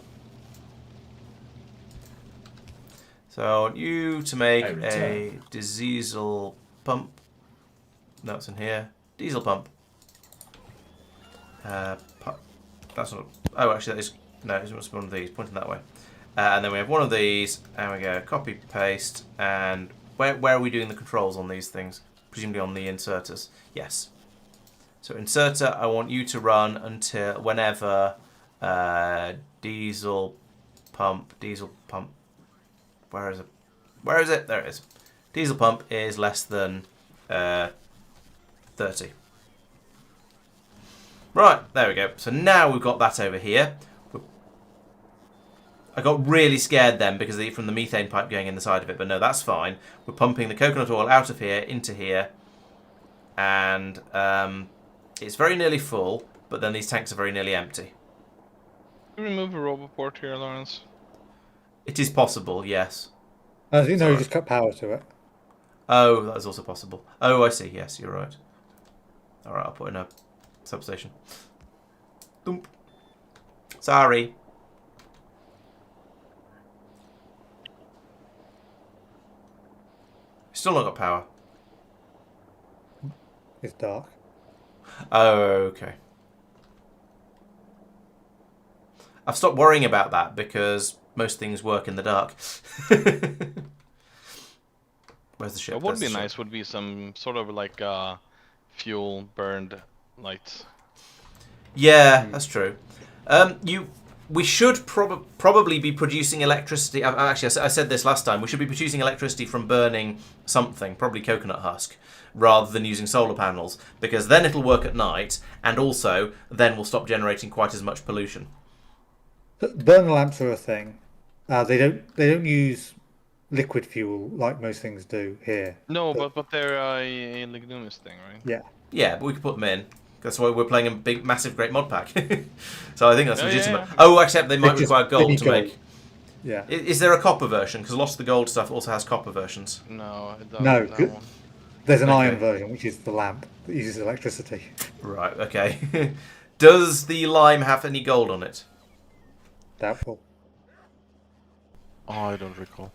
So I want you to make a diesel pump. No, it's in here. Diesel pump. That's not. Oh, actually, that is. No, it must be one of these. Pointing that way. And then we have one of these, and we go copy, paste, and where are we doing the controls on these things? Presumably on the inserters. Yes. So inserter, I want you to run until whenever diesel pump. Where is it? Where is it? There it is. Diesel pump is less than 30. Right, there we go. So now we've got that over here. I got really scared then because from the methane pipe going in the side of it, but no, that's fine. We're pumping the coconut oil out of here into here, and it's very nearly full, but then these tanks are very nearly empty. Can you remove a roboport here, Laurence? It is possible, yes. I think you just cut power to it. Oh, that is also possible. Oh, I see. Yes, you're right. All right, I'll put in a substation. Doomp. Sorry. Still not got power. It's dark. Oh, okay. I've stopped worrying about that because most things work in the dark. Where's the ship? What would be nice would be some sort of like fuel burned lights. Yeah, that's true. We should probably be producing electricity. Actually, I said this last time. We should be producing electricity from burning something, probably coconut husk, rather than using solar panels, because then it'll work at night, and also then we'll stop generating quite as much pollution. Burner lamps are a thing. They don't use liquid fuel like most things do here. No, but they're a lignomus thing, right? Yeah. Yeah, but we could put them in. That's why we're playing a big, massive, great mod pack. So I think that's legitimate. Yeah. Oh, except they might require gold to make. Yeah. Is there a copper version? Because a lot of the gold stuff also has copper versions. No, it doesn't. No, That one. there's an iron version, which is the lamp that uses electricity. Right, okay. Does the lime have any gold on it? Doubtful. Oh, I don't recall.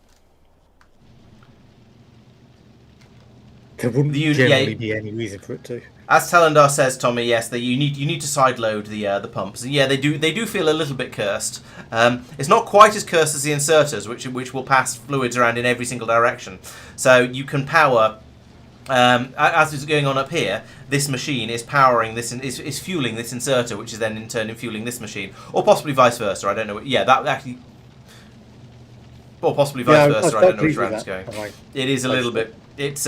There wouldn't generally be any reason for it to. As Telendar says, Tommy, yes, that you need to sideload the pumps. And yeah, they do feel a little bit cursed. It's not quite as cursed as the inserters, which will pass fluids around in every single direction. So you can power, as is going on up here. This machine is powering this, is fueling this inserter, which is then in turn fueling this machine, or possibly vice versa. I don't know. Yeah, that actually. Or possibly vice versa. I don't know which round it's going. It is a little bit. It's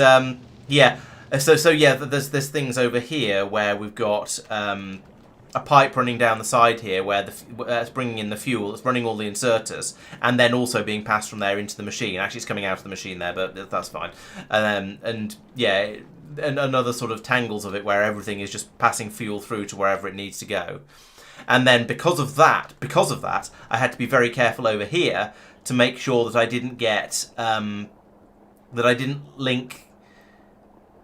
yeah. So yeah, there's things over here where we've got a pipe running down the side here where it's bringing in the fuel, it's running all the inserters, and then also being passed from there into the machine. Actually, it's coming out of the machine there, but that's fine. And yeah, and another sort of tangles of it where everything is just passing fuel through to wherever it needs to go. And then because of that, I had to be very careful over here to make sure that I didn't get that I didn't link.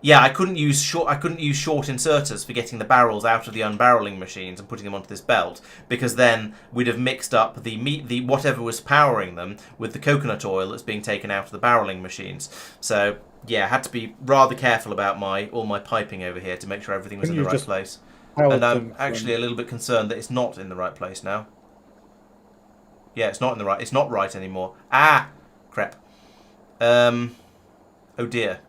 Yeah, I couldn't use short inserters for getting the barrels out of the unbarreling machines and putting them onto this belt, because then we'd have mixed up the whatever was powering them with the coconut oil that's being taken out of the barreling machines. So yeah, I had to be rather careful about all my piping over here to make sure everything was in the right place. And I'm actually a little bit concerned that it's not in the right place now. Yeah, it's not right anymore. Ah, crap. Oh dear.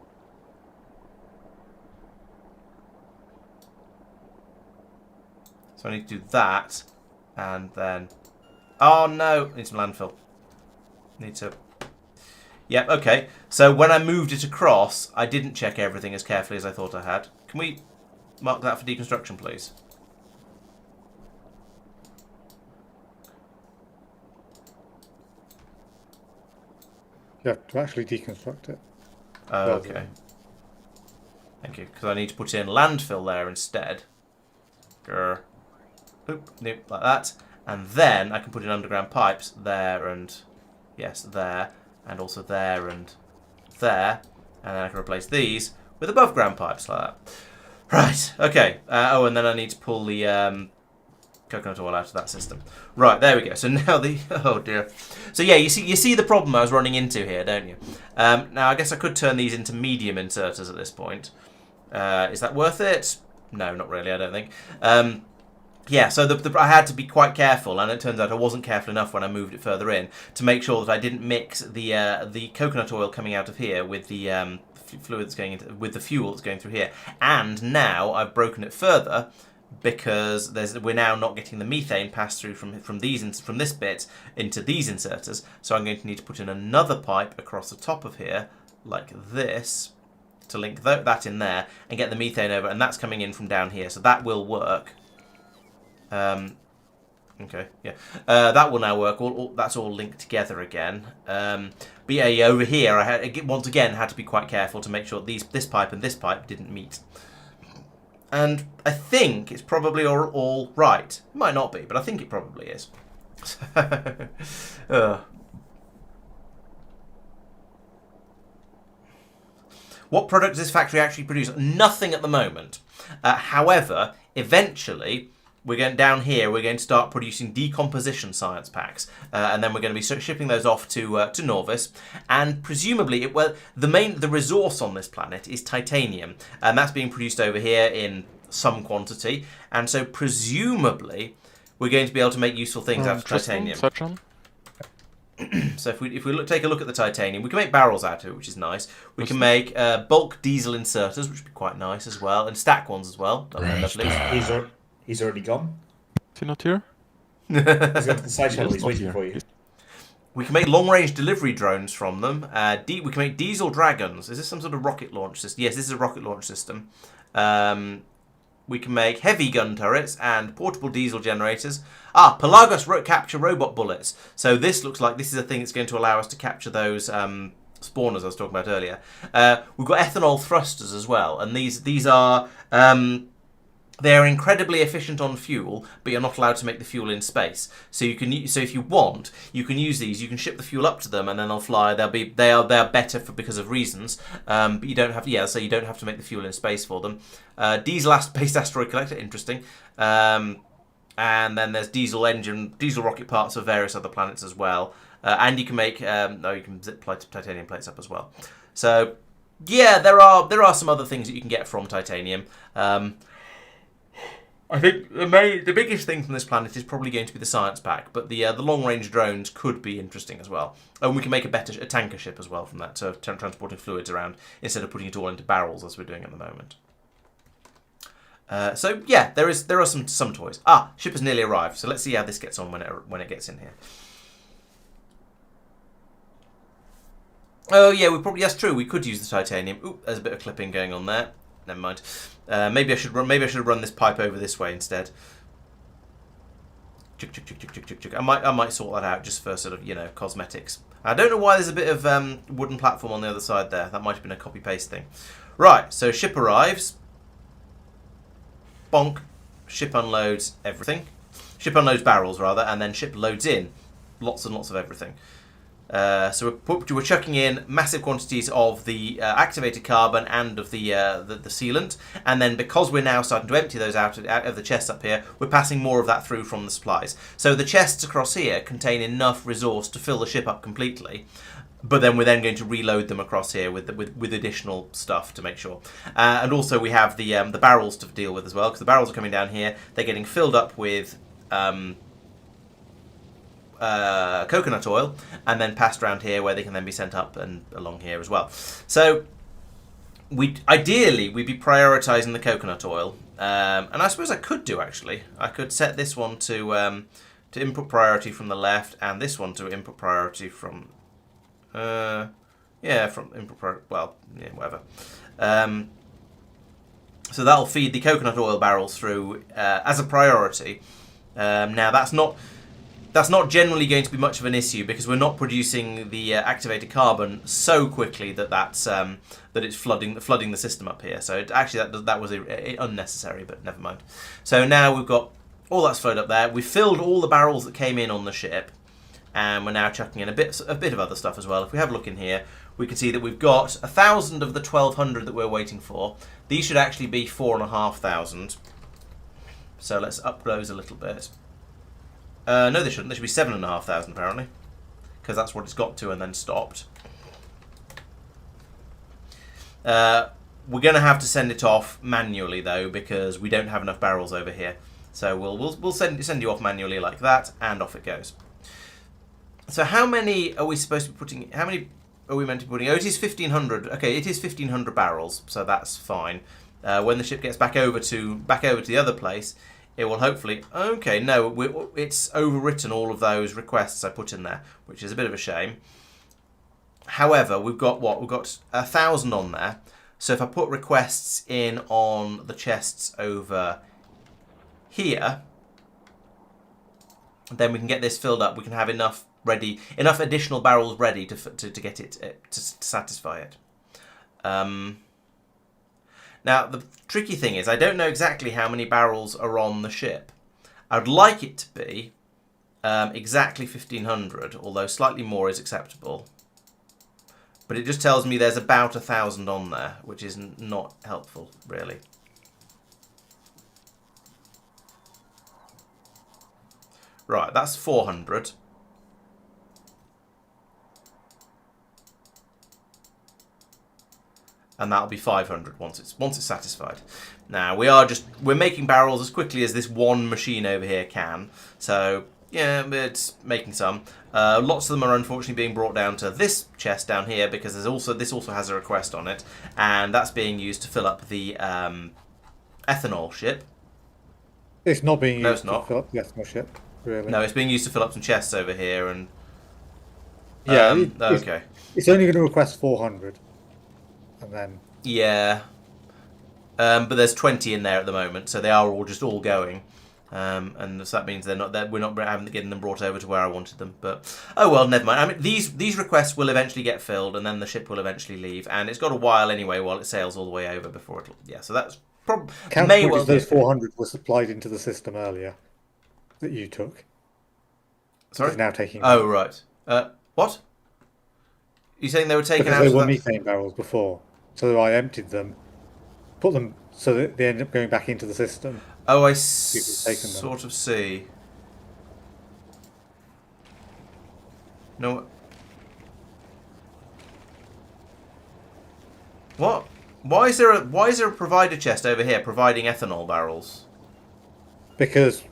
So I need to do that, and then... Oh no! I need some landfill. Need to... Yep, okay. So when I moved it across, I didn't check everything as carefully as I thought I had. Can we mark that for deconstruction, please? You have to actually deconstruct it. Oh, okay. Thank you, because I need to put in landfill there instead. Grr. Oop, nope, like that. And then I can put in underground pipes there and... Yes, there. And also there and there. And then I can replace these with above ground pipes like that. Right, okay. Oh, and then I need to pull the coconut oil out of that system. Right, there we go. So now the... Oh, dear. So yeah, you see the problem I was running into here, don't you? Now, I guess I could turn these into medium inserters at this point. Is that worth it? No, not really, I don't think. Yeah, so I had to be quite careful, and it turns out I wasn't careful enough when I moved it further in to make sure that I didn't mix the coconut oil coming out of here with the fluid that's going into, with the fuel that's going through here. And now I've broken it further because we're now not getting the methane passed through from this bit into these inserters. So I'm going to need to put in another pipe across the top of here, like this, to link that in there and get the methane over, and that's coming in from down here, so that will work. Okay, yeah, that will now work. That's all linked together again. But yeah, over here I had once again had to be quite careful to make sure this pipe and this pipe didn't meet. And I think it's probably all right. It might not be, but I think it probably is. What product does this factory actually produce? Nothing at the moment. However, eventually, we're going to start producing decomposition science packs, and then we're going to be shipping those off to Norvis. And presumably, the resource on this planet is titanium, and that's being produced over here in some quantity. And so, presumably, we're going to be able to make useful things out of titanium. So if we take a look at the titanium, we can make barrels out of it, which is nice. We can make bulk diesel inserters, which would be quite nice as well, and stack ones as well. He's already gone. Is he not here? He's gone to the side channel. He's waiting for you. We can make long-range delivery drones from them. We can make diesel dragons. Is this some sort of rocket launch system? Yes, this is a rocket launch system. We can make heavy gun turrets and portable diesel generators. Pelagos capture robot bullets. So this looks like this is a thing that's going to allow us to capture those spawners I was talking about earlier. We've got ethanol thrusters as well, and these are they're incredibly efficient on fuel, but you're not allowed to make the fuel in space. So if you want, you can use these. You can ship the fuel up to them, and then they'll fly. They are better because of reasons. But you don't have to. So you don't have to make the fuel in space for them. Diesel-based asteroid collector, interesting. And then there's diesel rocket parts for various other planets as well. And you can make you can zip titanium plates up as well. So Yeah, there are some other things that you can get from titanium. I think the biggest thing from this planet is probably going to be the science pack, but the long range drones could be interesting as well. And we can make a tanker ship as well from that, so transporting fluids around instead of putting it all into barrels as we're doing at the moment. So yeah, there are some toys. Ship has nearly arrived, so let's see how this gets on when it gets in here. Oh yeah, that's true. We could use the titanium. Ooh, there's a bit of clipping going on there. Never mind. Maybe I should run this pipe over this way instead. I might sort that out just for sort of cosmetics. I don't know why there's a bit of wooden platform on the other side there. That might have been a copy paste thing. Right. So ship arrives. Bonk. Ship unloads everything. Ship unloads barrels rather, and then ship loads in lots and lots of everything. So we're chucking in massive quantities of the activated carbon and of the sealant, and then because we're now starting to empty those out of the chests up here, we're passing more of that through from the supplies. So the chests across here contain enough resource to fill the ship up completely, but then we're going to reload them across here with additional stuff to make sure. And also we have the barrels to deal with as well, because the barrels are coming down here. They're getting filled up with coconut oil and then passed around here where they can then be sent up and along here as well. So ideally we'd be prioritizing the coconut oil, and I suppose I could do actually. I could set this one to input priority from the left and this one to input priority from from input priority, whatever. So that'll feed the coconut oil barrels through as a priority. Now that's not generally going to be much of an issue because we're not producing the activated carbon so quickly that it's flooding the system up here. So that was unnecessary, but never mind. So now we've got all that's flowed up there. We've filled all the barrels that came in on the ship, and we're now chucking in a bit of other stuff as well. If we have a look in here, we can see that we've got 1,000 of the 1,200 that we're waiting for. These should actually be 4,500. So let's up those a little bit. No, they shouldn't. They should be 7,500 apparently, because that's what it's got to and then stopped. We're going to have to send it off manually though, because we don't have enough barrels over here. So we'll send you off manually like that, and off it goes. So how many are we supposed to be putting? How many are we meant to be putting? Oh, it is 1,500. Okay, it is 1,500 barrels, so that's fine. When the ship gets back over to the other place, it will hopefully... Okay, no, it's overwritten all of those requests I put in there, which is a bit of a shame. However, we've got what? We've got 1,000 on there. So if I put requests in on the chests over here, then we can get this filled up. We can have enough additional barrels ready to get it to satisfy it. Now, the tricky thing is, I don't know exactly how many barrels are on the ship. I'd like it to be exactly 1,500, although slightly more is acceptable. But it just tells me there's about 1,000 on there, which is not helpful, really. Right, that's 400. And that'll be 500 once it's satisfied. Now we're making barrels as quickly as this one machine over here can. So yeah, it's making some. Lots of them are unfortunately being brought down to this chest down here because this also has a request on it, and that's being used to fill up the ethanol ship. It's not being used to fill up the ethanol ship, really. No, it's being used to fill up some chests over here and. Yeah. Okay. It's only going to request 400. And then yeah, but there's 20 in there at the moment, so they are all going, and so that means we're not getting them brought over to where I wanted them. But oh well, never mind. I mean, these requests will eventually get filled, and then the ship will eventually leave, and it's got a while anyway while it sails all the way over before it'll. Yeah, so that's may well those 400 were supplied into the system earlier that you took. Sorry, now taking. Oh right. What? You're saying they were taken out? They were methane barrels before. So I emptied them, put them so that they end up going back into the system. Oh, I sort of see. No. What? Why is there a provider chest over here providing ethanol barrels? Because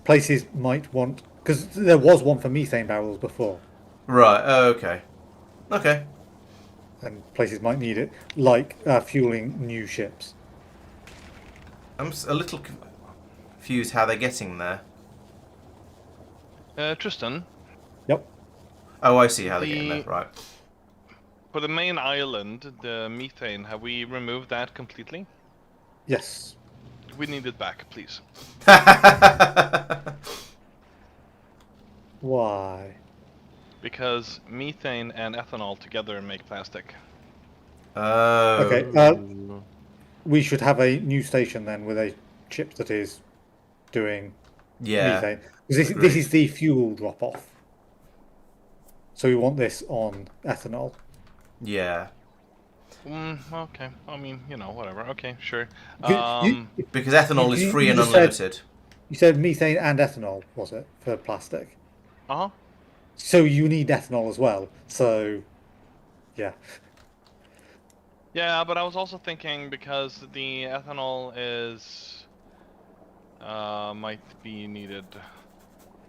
places might want, because there was one for methane barrels before, Right. Oh, okay. Okay. and places might need it, like fueling new ships. I'm a little confused how they're getting there. Tristan, Yep. Oh, I see how they're getting there. The- Right. for the main island, the methane, have we removed that completely? Yes. We need it back, please. Why? Because methane and ethanol together make plastic. Oh. Okay. We should have a new station then with a chip that is doing Yeah. methane. 'Cause this Agreed. is the fuel drop off. So we want this on ethanol. Yeah. Okay. I mean, you know, whatever. Okay, sure. Because ethanol is free and just said- unlimited. You said methane and ethanol, was it, for plastic? Uh-huh. So you need ethanol as well. So, yeah. Yeah, but I was also thinking because the ethanol is might be needed.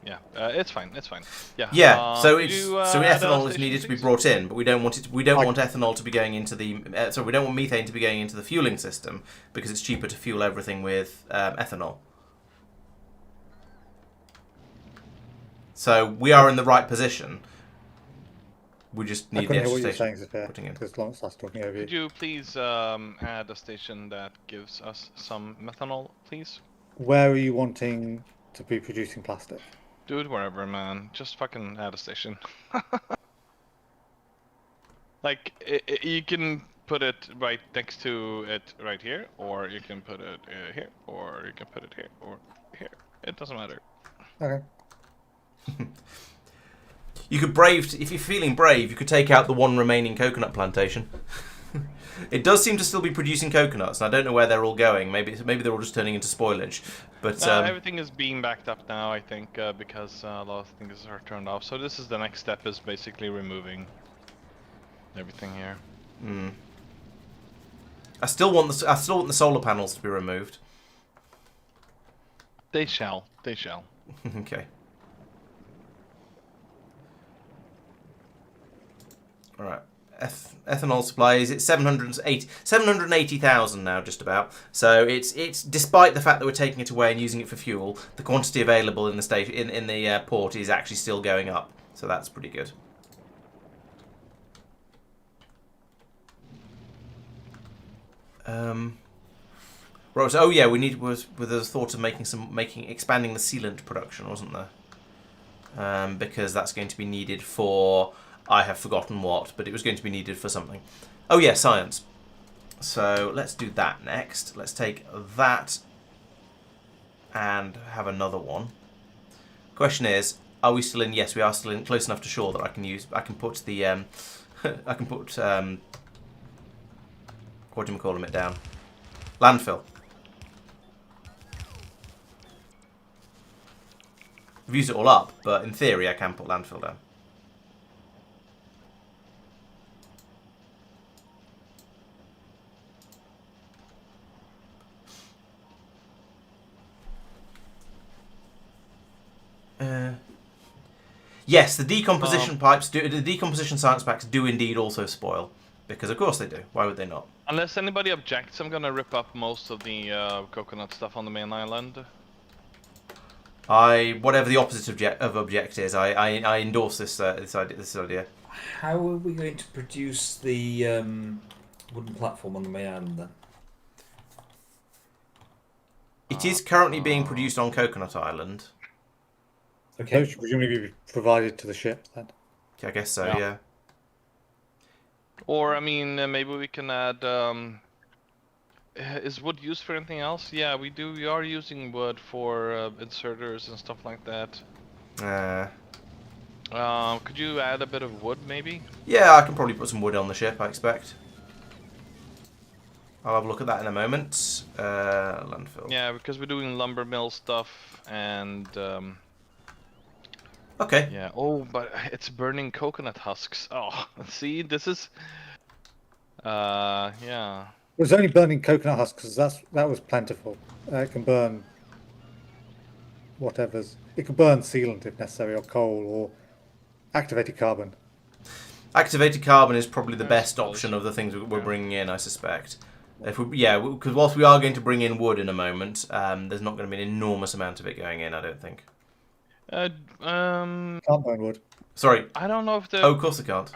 Yeah, it's fine. It's fine. Yeah. Yeah. So could it's you, so add a ethanol is station, needed to be please? brought in, but we don't want it. We don't I- want ethanol to be going into the. So we don't want methane to be going into the fueling system because it's cheaper to fuel everything with ethanol. So we are in the right position. We just I need the couldn't hear extra what you were station saying, Zafir, putting in. because Laurence was talking over Could you. you please add a station that gives us some methanol, please? Where are you wanting to be producing plastic? Do it wherever, man. Just fucking add a station. Like, you can put it right next to it right here, or you can put it here, or you can put it here, or here. It doesn't matter. Okay. You could if you're feeling brave, you could take out the one remaining coconut plantation. It does seem to still be producing coconuts, and I don't know where they're all going. Maybe they're all just turning into spoilage. But Everything is being backed up now, I think, because a lot of things are turned off. So this is the next step, is basically removing everything here. I still want the solar panels to be removed. They shall. They shall. Okay. All right. Ethanol supply is at 780,000 now, just about. So it's despite the fact that we're taking it away and using it for fuel, the quantity available in the state in the port is actually still going up. So that's pretty good. Right. So, oh yeah, was with the thought of expanding the sealant production, wasn't there? Because that's going to be needed for. I have forgotten what, but it was going to be needed for something. Oh yeah, science. So let's do that next. Let's take that and have another one. Question is, are we still in? Yes, we are still in, close enough to shore that I can put the I can put what do we call it down? Landfill. I've used it all up, but in theory I can put landfill down. Yes, the decomposition the decomposition science packs do indeed also spoil, because of course they do. Why would they not? Unless anybody objects, I'm gonna rip up most of the coconut stuff on the main island. Whatever the opposite of object is, I endorse this idea. How are we going to produce the wooden platform on the main island then? It is currently being produced on Coconut Island. Okay. Those should presumably be provided to the ship then. I guess so. Yeah. Yeah. Or, I mean, maybe we can add. Is wood used for anything else? Yeah, we do. We are using wood for inserters and stuff like that. Could you add a bit of wood, maybe? Yeah, I can probably put some wood on the ship, I expect. I'll have a look at that in a moment. Landfill. Yeah, because we're doing lumber mill stuff and. Okay. Yeah. Oh, but it's burning coconut husks. Oh, see, this is. Yeah. It was only burning coconut husks because that was plentiful. It can burn whatever's. It can burn sealant if necessary, or coal, or activated carbon. Activated carbon is probably the I best suppose. option of the things we're Yeah. bringing in, I suspect. If we, yeah, because whilst we are going to bring in wood in a moment, there's not going to be an enormous amount of it going in, I don't think. Can't burn wood. Sorry. I don't know if the. Oh, of course I can't.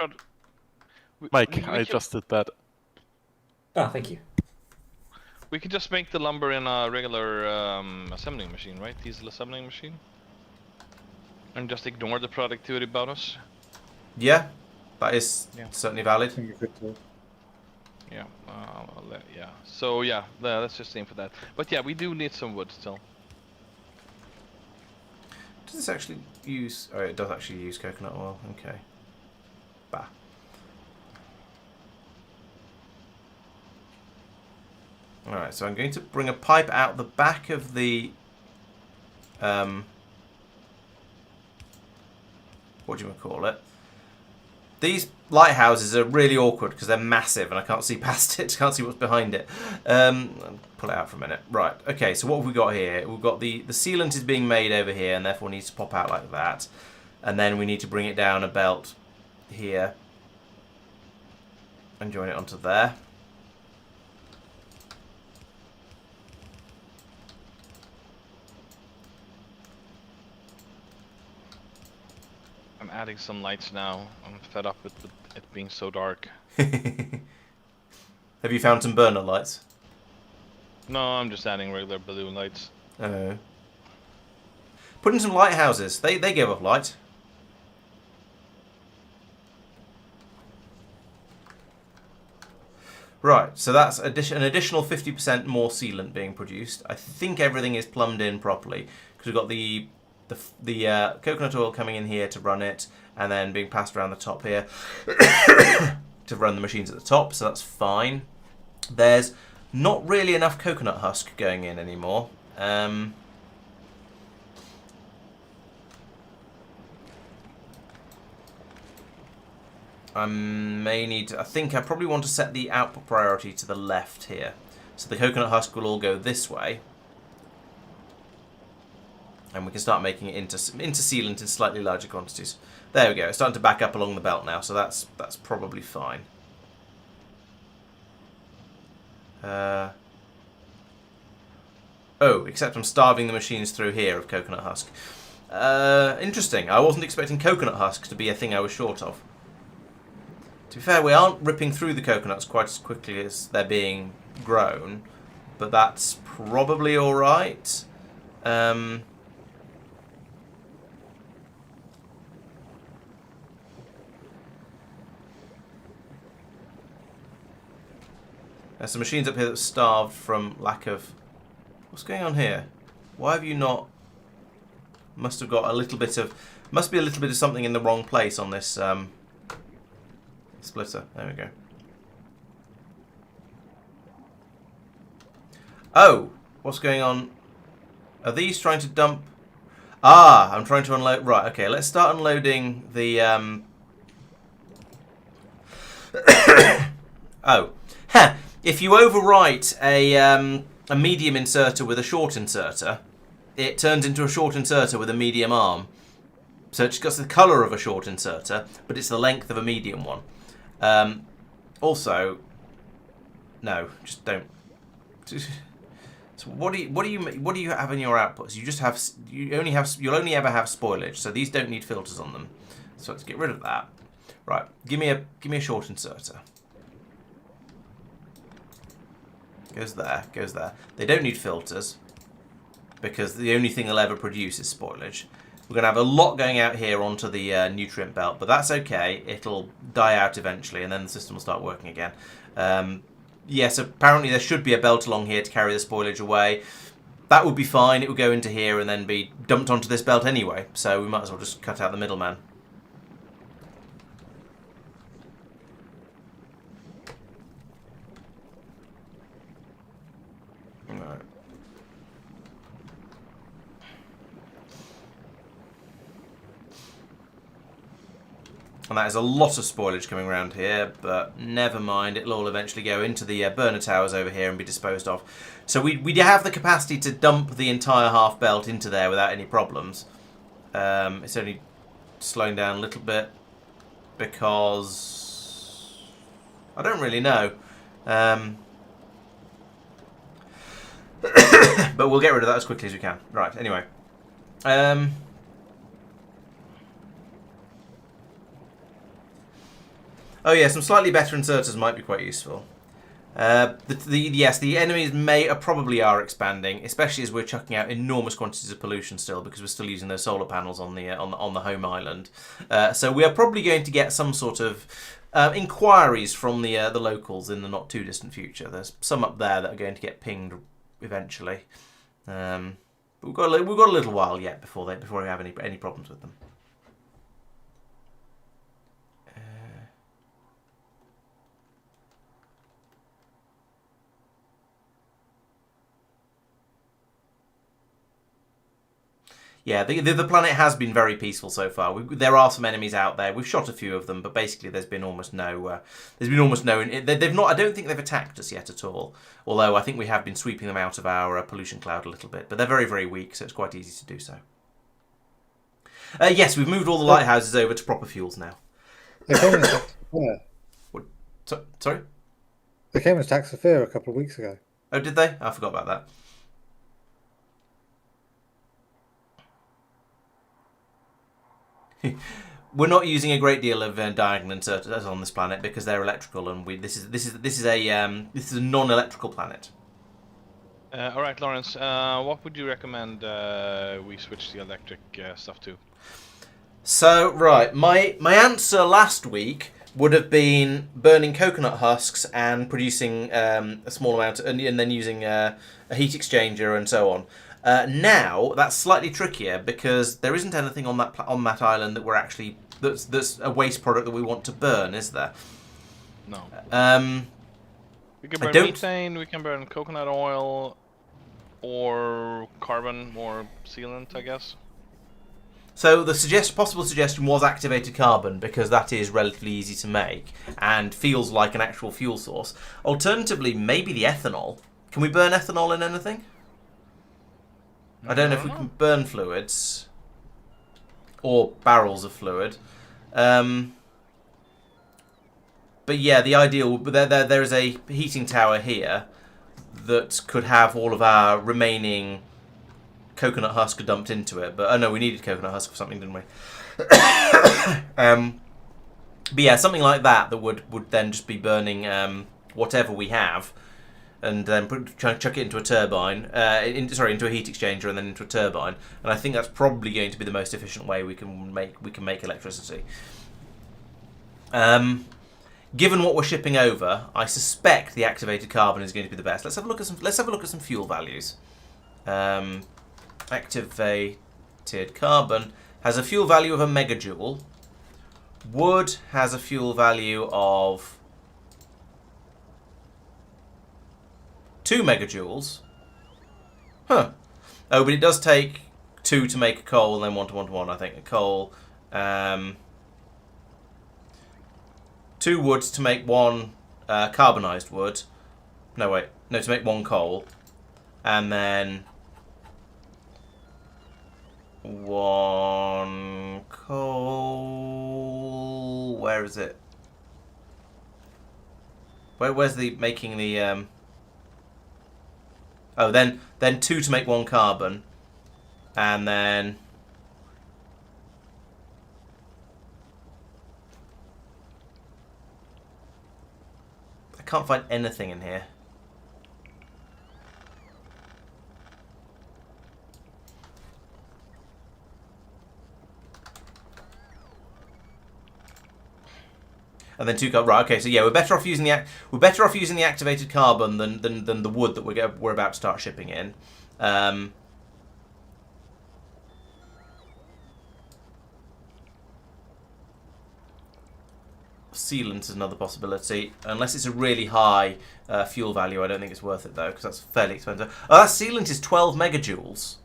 Mike, I just did that. Ah, thank you. We could just make the lumber in a regular assembling machine, right? Diesel assembling machine. And just ignore the productivity bonus. Yeah, that is Yeah. certainly I valid. think you could do. Yeah. Yeah. So yeah, let's just aim for that. But yeah, we do need some wood still. Does this actually use... Oh, it does actually use coconut oil. Okay. Bah. Alright, so I'm going to bring a pipe out the back of the... what do you call it? These lighthouses are really awkward because they're massive and I can't see past it, can't see what's behind it. Pull it out for a minute. Right, okay, so what have we got here? We've got the sealant is being made over here and therefore needs to pop out like that. And then we need to bring it down a belt here and join it onto there. I'm adding some lights now. I'm fed up with it being so dark. Have you found some burner lights? No, I'm just adding regular balloon lights. Oh. Put in some lighthouses. They give off light. Right, so that's an additional 50% more sealant being produced. I think everything is plumbed in properly because we've got the coconut oil coming in here to run it, and then being passed around the top here to run the machines at the top. So that's fine. There's not really enough coconut husk going in anymore. I may need to, I think I probably want to set the output priority to the left here. So the coconut husk will all go this way. And we can start making it into sealant in slightly larger quantities. There we go. It's starting to back up along the belt now, so that's probably fine. Oh, except I'm starving the machines through here of coconut husk. Interesting. I wasn't expecting coconut husk to be a thing I was short of. To be fair, we aren't ripping through the coconuts quite as quickly as they're being grown, but that's probably alright. There's some machines up here that starved from lack of... What's going on here? Why have you not... Must have got a little bit of... Must be a little bit of something in the wrong place on this splitter. There we go. Oh! What's going on? Are these trying to dump... Ah! I'm trying to unload... Right, okay. Let's start unloading the... Oh. Ha! If you overwrite a medium inserter with a short inserter, it turns into a short inserter with a medium arm. So it's got the colour of a short inserter, but it's the length of a medium one. Also, no, just don't. So what do you have in your outputs? You'll only ever have spoilage, so these don't need filters on them. So let's get rid of that. Right, give me a short inserter. Goes there, goes there. They don't need filters because the only thing they'll ever produce is spoilage. We're going to have a lot going out here onto the nutrient belt, but that's okay. It'll die out eventually, and then the system will start working again. Yes, apparently there should be a belt along here to carry the spoilage away. That would be fine. It would go into here and then be dumped onto this belt anyway, so we might as well just cut out the middleman. Right. And that is a lot of spoilage coming around here, but never mind. It'll all eventually go into the burner towers over here and be disposed of. So we have the capacity to dump the entire half belt into there without any problems. It's only slowing down a little bit because I don't really know. But we'll get rid of that as quickly as we can. Right, anyway. Oh yeah, some slightly better inserters might be quite useful. Yes, the enemies probably are expanding, especially as we're chucking out enormous quantities of pollution still, because we're still using those solar panels on the home island. So we are probably going to get some sort of inquiries from the locals in the not too distant future. There's some up there that are going to get pinged eventually. But we've got a little while yet before we have any problems with them. Yeah, the planet has been very peaceful so far. There are some enemies out there. We've shot a few of them, but basically there's been almost no. They've not. I don't think they've attacked us yet at all. Although I think we have been sweeping them out of our pollution cloud a little bit. But they're very, very weak, so it's quite easy to do so. Yes, we've moved all the lighthouses over to proper fuels now. They came and attacked Sophia. Sorry? They came and attacked Sophia a couple of weeks ago. Oh, did they? I forgot about that. We're not using a great deal of diagonal inserters on this planet because they're electrical, and this is a non-electrical planet. All right, Laurence. What would you recommend we switch the electric stuff to? So right, my answer last week would have been burning coconut husks and producing a small amount, and then using a heat exchanger and so on. Now that's slightly trickier because there isn't anything on that island that we're actually that's a waste product that we want to burn, is there? No. We can burn methane. We can burn coconut oil, or carbon, or sealant, I guess. So the possible suggestion was activated carbon because that is relatively easy to make and feels like an actual fuel source. Alternatively, maybe the ethanol. Can we burn ethanol in anything? I don't know if we can burn fluids or barrels of fluid. But yeah, the ideal. There is a heating tower here that could have all of our remaining coconut husk dumped into it. But oh no, we needed coconut husk for something, didn't we? But yeah, something like that would then just be burning whatever we have. And then chuck it into a turbine, into a heat exchanger, and then into a turbine. And I think that's probably going to be the most efficient way we can make electricity. Given what we're shipping over, I suspect the activated carbon is going to be the best. Let's have a look at some fuel values. Activated carbon has a fuel value of a megajoule. Wood has a fuel value of 2 megajoules. Huh. Oh, but it does take 2 to make a coal and then 1 to 1 to 1, I think. A coal. 2 woods to make 1 carbonized wood. No, wait. No, to make 1 coal. And then 1 coal. Where is it? Where's the making the Oh, then 2 to make 1 carbon, and then I can't find anything in here. And then 2 carbon. Right. Okay. So yeah, we're better off using the activated carbon than the wood that we're about to start shipping in. Sealant is another possibility, unless it's a really high fuel value. I don't think it's worth it though, because that's fairly expensive. Oh, that sealant is 12 megajoules.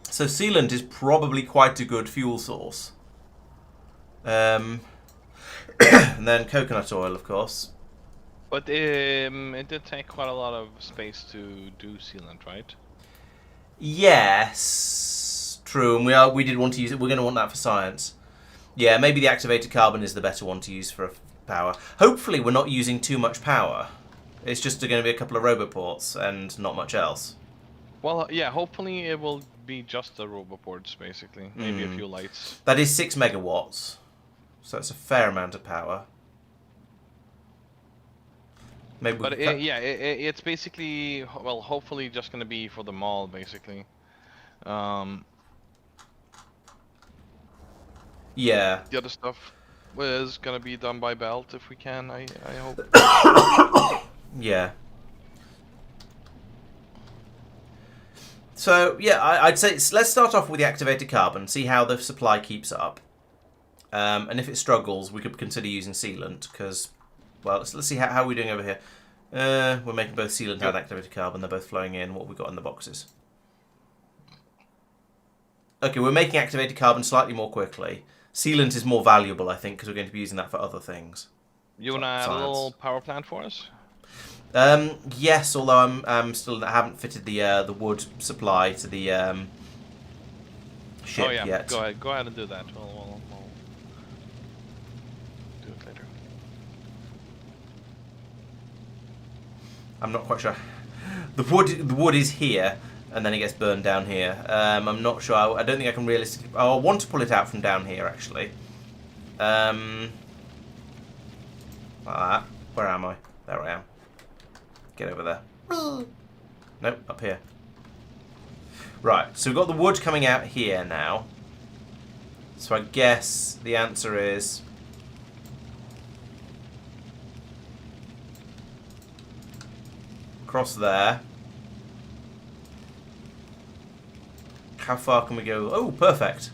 So sealant is probably quite a good fuel source. And then coconut oil, of course. But it did take quite a lot of space to do sealant, right? Yes, true. And we did want to use it. We're going to want that for science. Yeah, maybe the activated carbon is the better one to use for power. Hopefully, we're not using too much power. It's just going to be a couple of roboports and not much else. Well, yeah. Hopefully, it will be just the roboports, basically. Maybe a few lights. That is 6 megawatts, so it's a fair amount of power. Maybe. But it's basically, well, hopefully just going to be for the mall, basically. Yeah. The other stuff is gonna be done by belt if we can. I hope. Yeah. So yeah, I'd say let's start off with the activated carbon, see how the supply keeps up, and if it struggles, we could consider using sealant. Because, well, let's see how we're doing over here. We're making both sealant and activated carbon. They're both flowing in. What we got in the boxes? Okay, we're making activated carbon slightly more quickly. Sealant is more valuable, I think, because we're going to be using that for other things. You wanna add a little power plant for us? Yes, although I haven't fitted the wood supply to the ship yet. Go ahead and do that. We'll do it later. I'm not quite sure. The wood is here, and then it gets burned down here. I'm not sure. I don't think I can realistically. I want to pull it out from down here, actually. Like that. Where am I? There I am. Get over there. Nope, up here. Right, so we've got the wood coming out here now. So I guess the answer is... across there. How far can we go? Oh, perfect.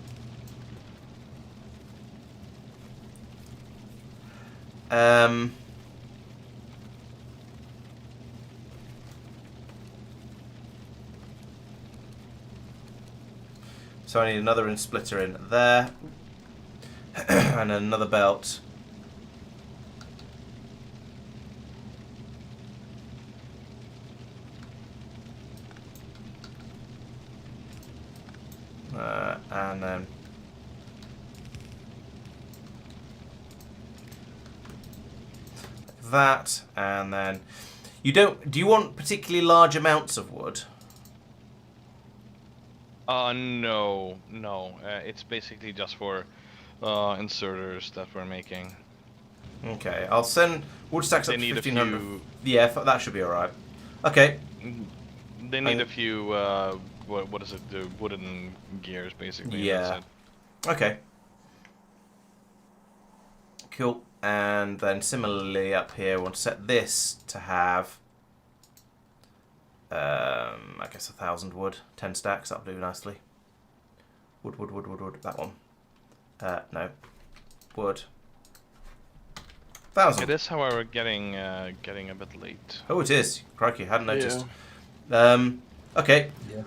So I need another splitter in there. And another belt. And then that, and then do you want particularly large amounts of wood? No. It's basically just for inserters that we're making. Okay, I'll send wood stacks up to They need 1500. a few. Yeah, that should be alright. Okay. They need a few. What is it? The wooden gears, basically. Yeah. Okay. Cool. And then similarly up here, we want to set this to have, I guess 1,000 wood, 10 stacks. That'll do nicely. Wood. That one. No. Wood. 1,000. It is, however, getting a bit late. Oh, it is. Crikey, hadn't noticed. Okay. Yeah.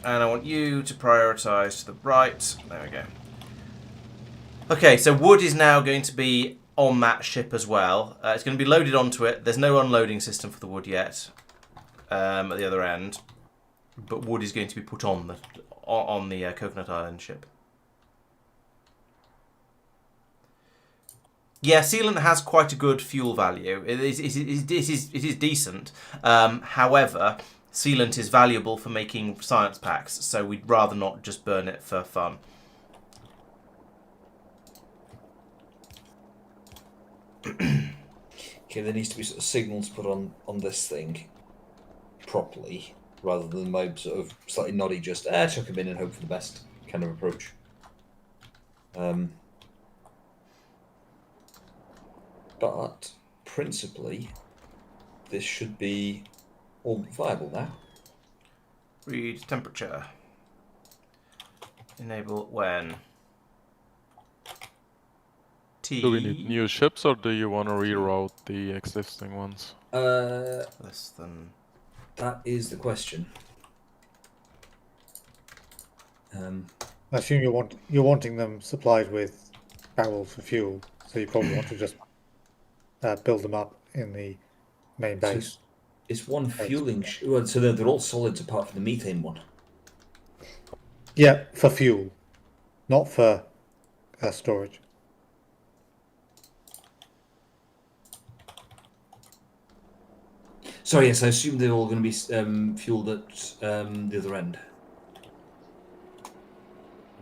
And I want you to prioritise to the right. There we go. Okay, so wood is now going to be on that ship as well. It's going to be loaded onto it. There's no unloading system for the wood yet at the other end, but wood is going to be put on the Coconut Island ship. Yeah, sealant has quite a good fuel value. It is decent. However, sealant is valuable for making science packs, so we'd rather not just burn it for fun. Okay, there needs to be sort of signals put on this thing properly, rather than my sort of slightly noddy, just chuck them in and hope for the best kind of approach. But principally, this should be all viable now. Read temperature. Enable when. T. Do we need new ships, or do you want to reroute the existing ones? Less than. That is the question. I assume you're wanting them supplied with barrels for fuel, so you probably want to just build them up in the main So base. it's one fueling. Well, so they're all solids apart from the methane one. Yeah, for fuel, not for storage. Sorry, yes, I assume they're all going to be fueled at the other end.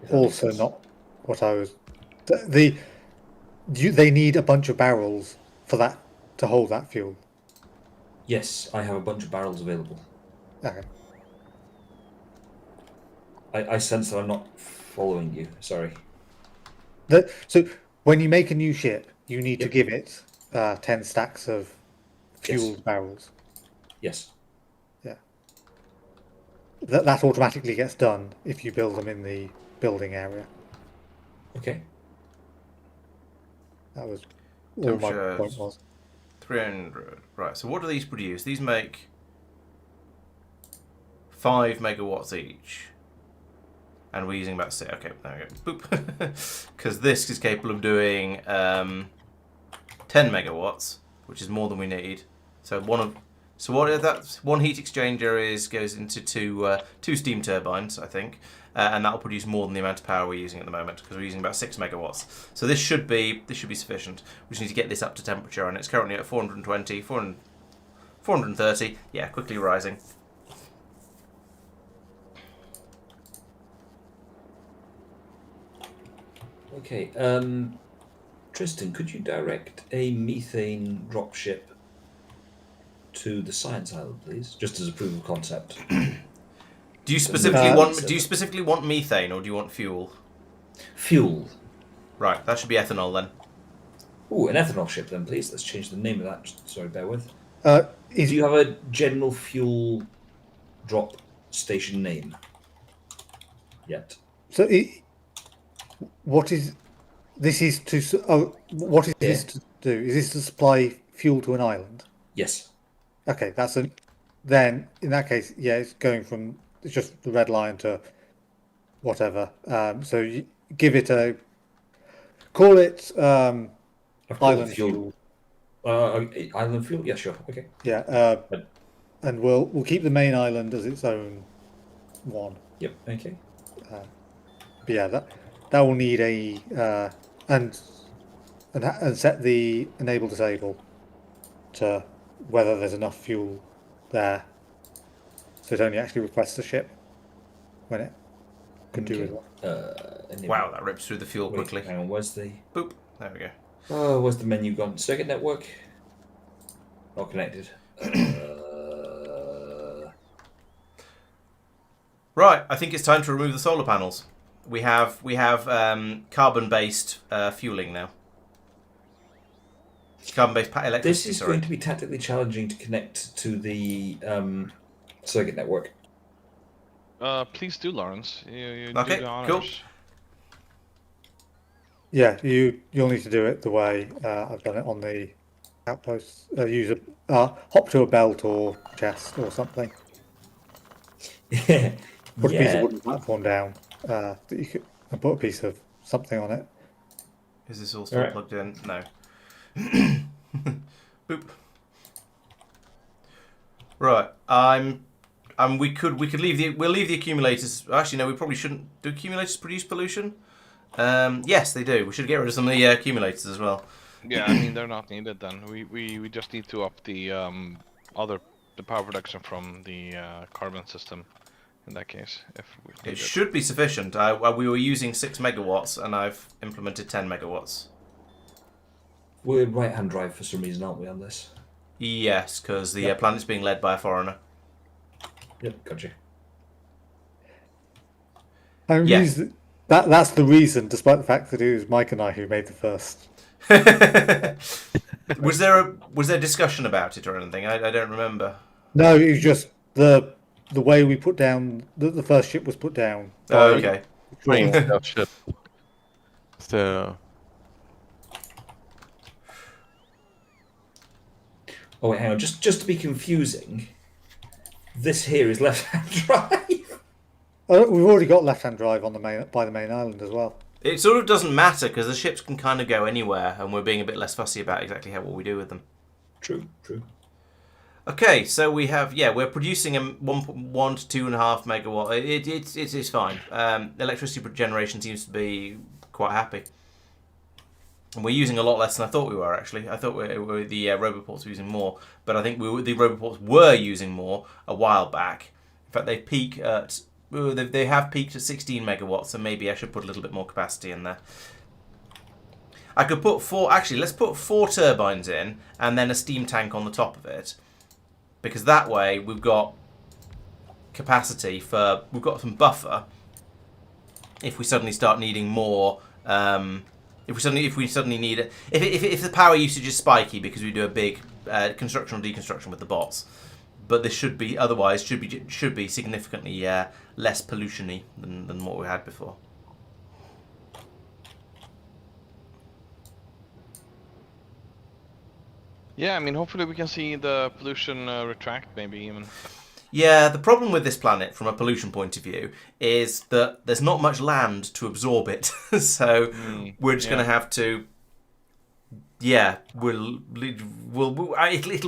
If that makes Also, sense. not what I was. They need a bunch of barrels for that to hold that fuel. Yes, I have a bunch of barrels available. Okay. I sense that I'm not following you. Sorry. So when you make a new ship, you need to Yep. give it 10 stacks of fueled barrels. Yes. Yeah. That automatically gets done if you build them in the building area. Okay. That was all my Temperatures. point was. 300. Right, so what do these produce? These make 5 megawatts each. And we're using about 6. Okay, there we go. Boop. Because this is capable of doing 10 megawatts, which is more than we need. So one heat exchanger goes into two steam turbines, I think, and that will produce more than the amount of power we're using at the moment because we're using about 6 megawatts. So this should be sufficient. We just need to get this up to temperature, and it's currently at 420, 430. Yeah, quickly rising. Okay. Tristan, could you direct a methane dropship to the science island, please, just as a proof of concept? Do you specifically want methane or do you want fuel? Fuel. Right, that should be ethanol then. Ooh, an ethanol ship then, please. Let's change the name of that. Sorry, bear with. Do Do you have a general fuel drop station name yet? So what is this? Is to what is this to do? Is this to supply fuel to an island? Yes. Okay, then in that case, yeah, it's going from it's just the red line to whatever. So you give it call it I've called island it fuel. Island fuel? Yeah, sure. Okay. Yeah, and we'll keep the main island as its own one. Yep. Okay. But yeah, that will need a and set the enable disable to whether there's enough fuel there. So it only actually requests the ship when it could do it. Wow, that rips through the fuel quickly. Hang on, where's the... Boop. There we go. Oh, where's the menu gone? Circuit network? Not connected. Right, I think it's time to remove the solar panels. We have carbon-based fueling now. Carbon-based electricity. This is going to be tactically challenging to connect to the circuit network. Please do, Laurence. You Okay, do the honors. cool. Yeah, you'll need to do it the way I've done it on the outposts. Use hop to a belt or chest or something. Put a piece of wooden platform down that you could, and put a piece of something on it. Is this all still plugged in? No. Boop. Right. We'll leave the accumulators. Actually, no, we probably shouldn't. Do accumulators produce pollution? Yes, they do. We should get rid of some of the accumulators as well. Yeah, I mean they're not needed then. We just need to up the power production from the carbon system. In that case, if we it should be sufficient. We were using 6 megawatts, and I've implemented 10 megawatts. We're right-hand drive for some reason, aren't we, on this? Yes, because the planet's being led by a foreigner. Yep, gotcha. And that's the reason, despite the fact that it was Mike and I who made the first. Was there discussion about it or anything? I don't remember. No, it was just the way we put down the first ship was put down. Oh, okay. Ship. So. Oh wait, hang on. Just to be confusing, this here is left-hand drive. We've already got left-hand drive on by the main island as well. It sort of doesn't matter because the ships can kind of go anywhere, and we're being a bit less fussy about exactly what we do with them. True. Okay, so we have we're producing a 1 to 2.5 megawatt. It is fine. Electricity generation seems to be quite happy, and we're using a lot less than I thought we were. Actually, I thought the roboports were using more, but I think the roboports were using more a while back. In fact, they peak at they have peaked at 16 megawatts, so maybe I should put a little bit more capacity in there. I could put 4. Actually, let's put 4 turbines in, and then a steam tank on the top of it. Because that way we've got capacity we've got some buffer if we suddenly start needing more. If we suddenly need it, if the power usage is spiky because we do a big construction or deconstruction with the bots, but this should be significantly less pollution-y than what we had before. Yeah, I mean, hopefully we can see the pollution retract, maybe even. Yeah, the problem with this planet, from a pollution point of view, is that there's not much land to absorb it. So we're just going to have to. Yeah, it'll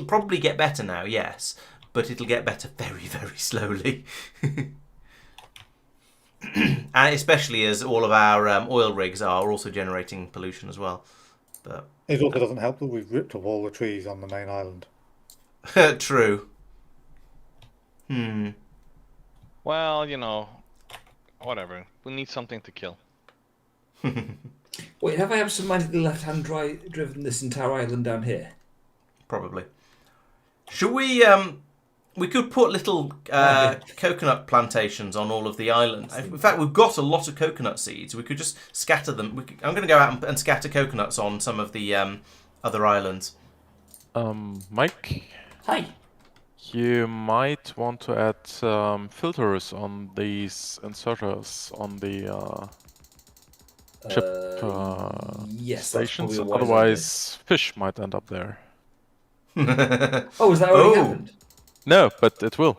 probably get better now, yes, but it'll get better very, very slowly. And especially as all of our oil rigs are also generating pollution as well. But it also doesn't help that we've ripped up all the trees on the main island. True. Well, whatever. We need something to kill. Wait, have I absentmindedly left-hand driven this entire island down here? Probably. Should we? We could put little coconut plantations on all of the islands. In fact, we've got a lot of coconut seeds. We could just scatter them. I'm going to go out and scatter coconuts on some of the other islands. Mike? Hi. You might want to add filters on these inserters on the ship yes, stations. Otherwise, fish might end up there. Oh, has that already happened? No, but it will.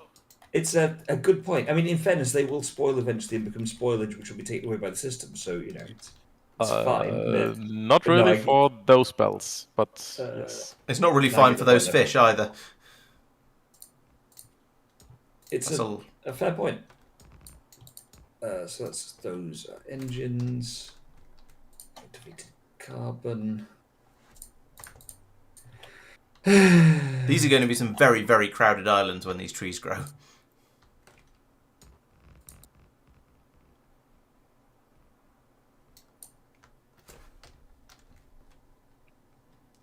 It's a good point. I mean, in fairness, they will spoil eventually and become spoilage, which will be taken away by the system. So, it's fine. Not really for those spells, but yes. It's not really fine for those fish either. It's a fair point. So that's those engines. Activated carbon. These are going to be some very, very crowded islands when these trees grow.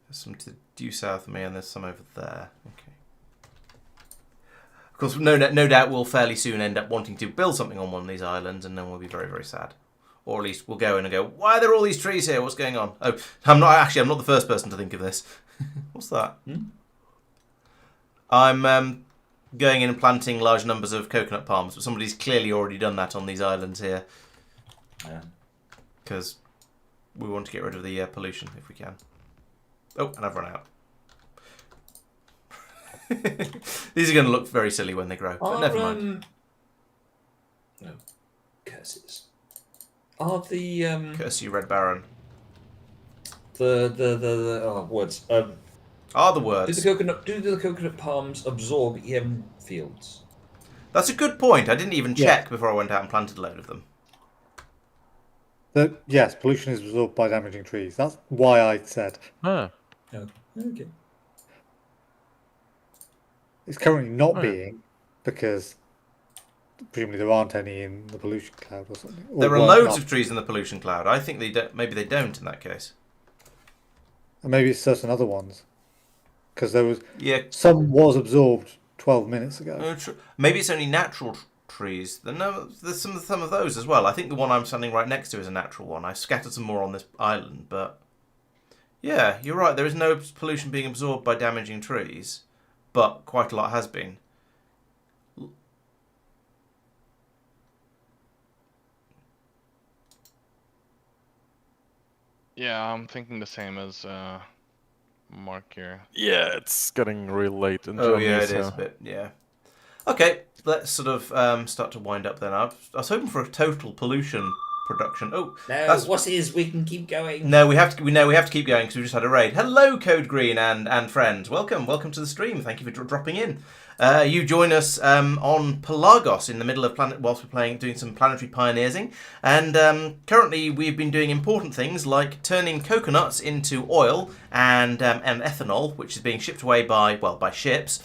There's some to due south of me, and there's some over there. Okay. Of course, no doubt we'll fairly soon end up wanting to build something on one of these islands, and then we'll be very, very sad. Or at least we'll go in and go, why are there all these trees here? What's going on? Oh, I'm not the first person to think of this. What's that? I'm going in and planting large numbers of coconut palms, but somebody's clearly already done that on these islands here. Yeah. Because we want to get rid of the pollution if we can. Oh, and I've run out. These are going to look very silly when they grow, but never mind. No. Curses. Are the... Curse you, Red Baron. The words. Are the words. Do the coconut palms absorb EM fields? That's a good point. I didn't even check before I went out and planted a load of them. Yes, pollution is absorbed by damaging trees. That's why I said. Ah. Oh, okay. It's currently not being, because presumably there aren't any in the pollution cloud or something. Or there are loads of trees in the pollution cloud. I think maybe they don't in that case. And maybe it's certain other ones. Because there was some was absorbed 12 minutes ago. Maybe it's only natural trees. No, there's some of those as well. I think the one I'm standing right next to is a natural one. I scattered some more on this island, but yeah, you're right. There is no pollution being absorbed by damaging trees, but quite a lot has been. Yeah, I'm thinking the same as Mark here. Yeah, it's getting real late in Oh Germany, yeah, it is a bit. Yeah. Okay, let's sort of start to wind up then. I was hoping for a total pollution production. Oh, No, what is? We can keep going. No, we have to. We have to keep going because we just had a raid. Hello, Code Green and friends. Welcome to the stream. Thank you for dropping in. You join us on Pelagos in the middle of whilst we're doing some planetary pioneersing, and currently we've been doing important things like turning coconuts into oil and ethanol, which is being shipped away by ships,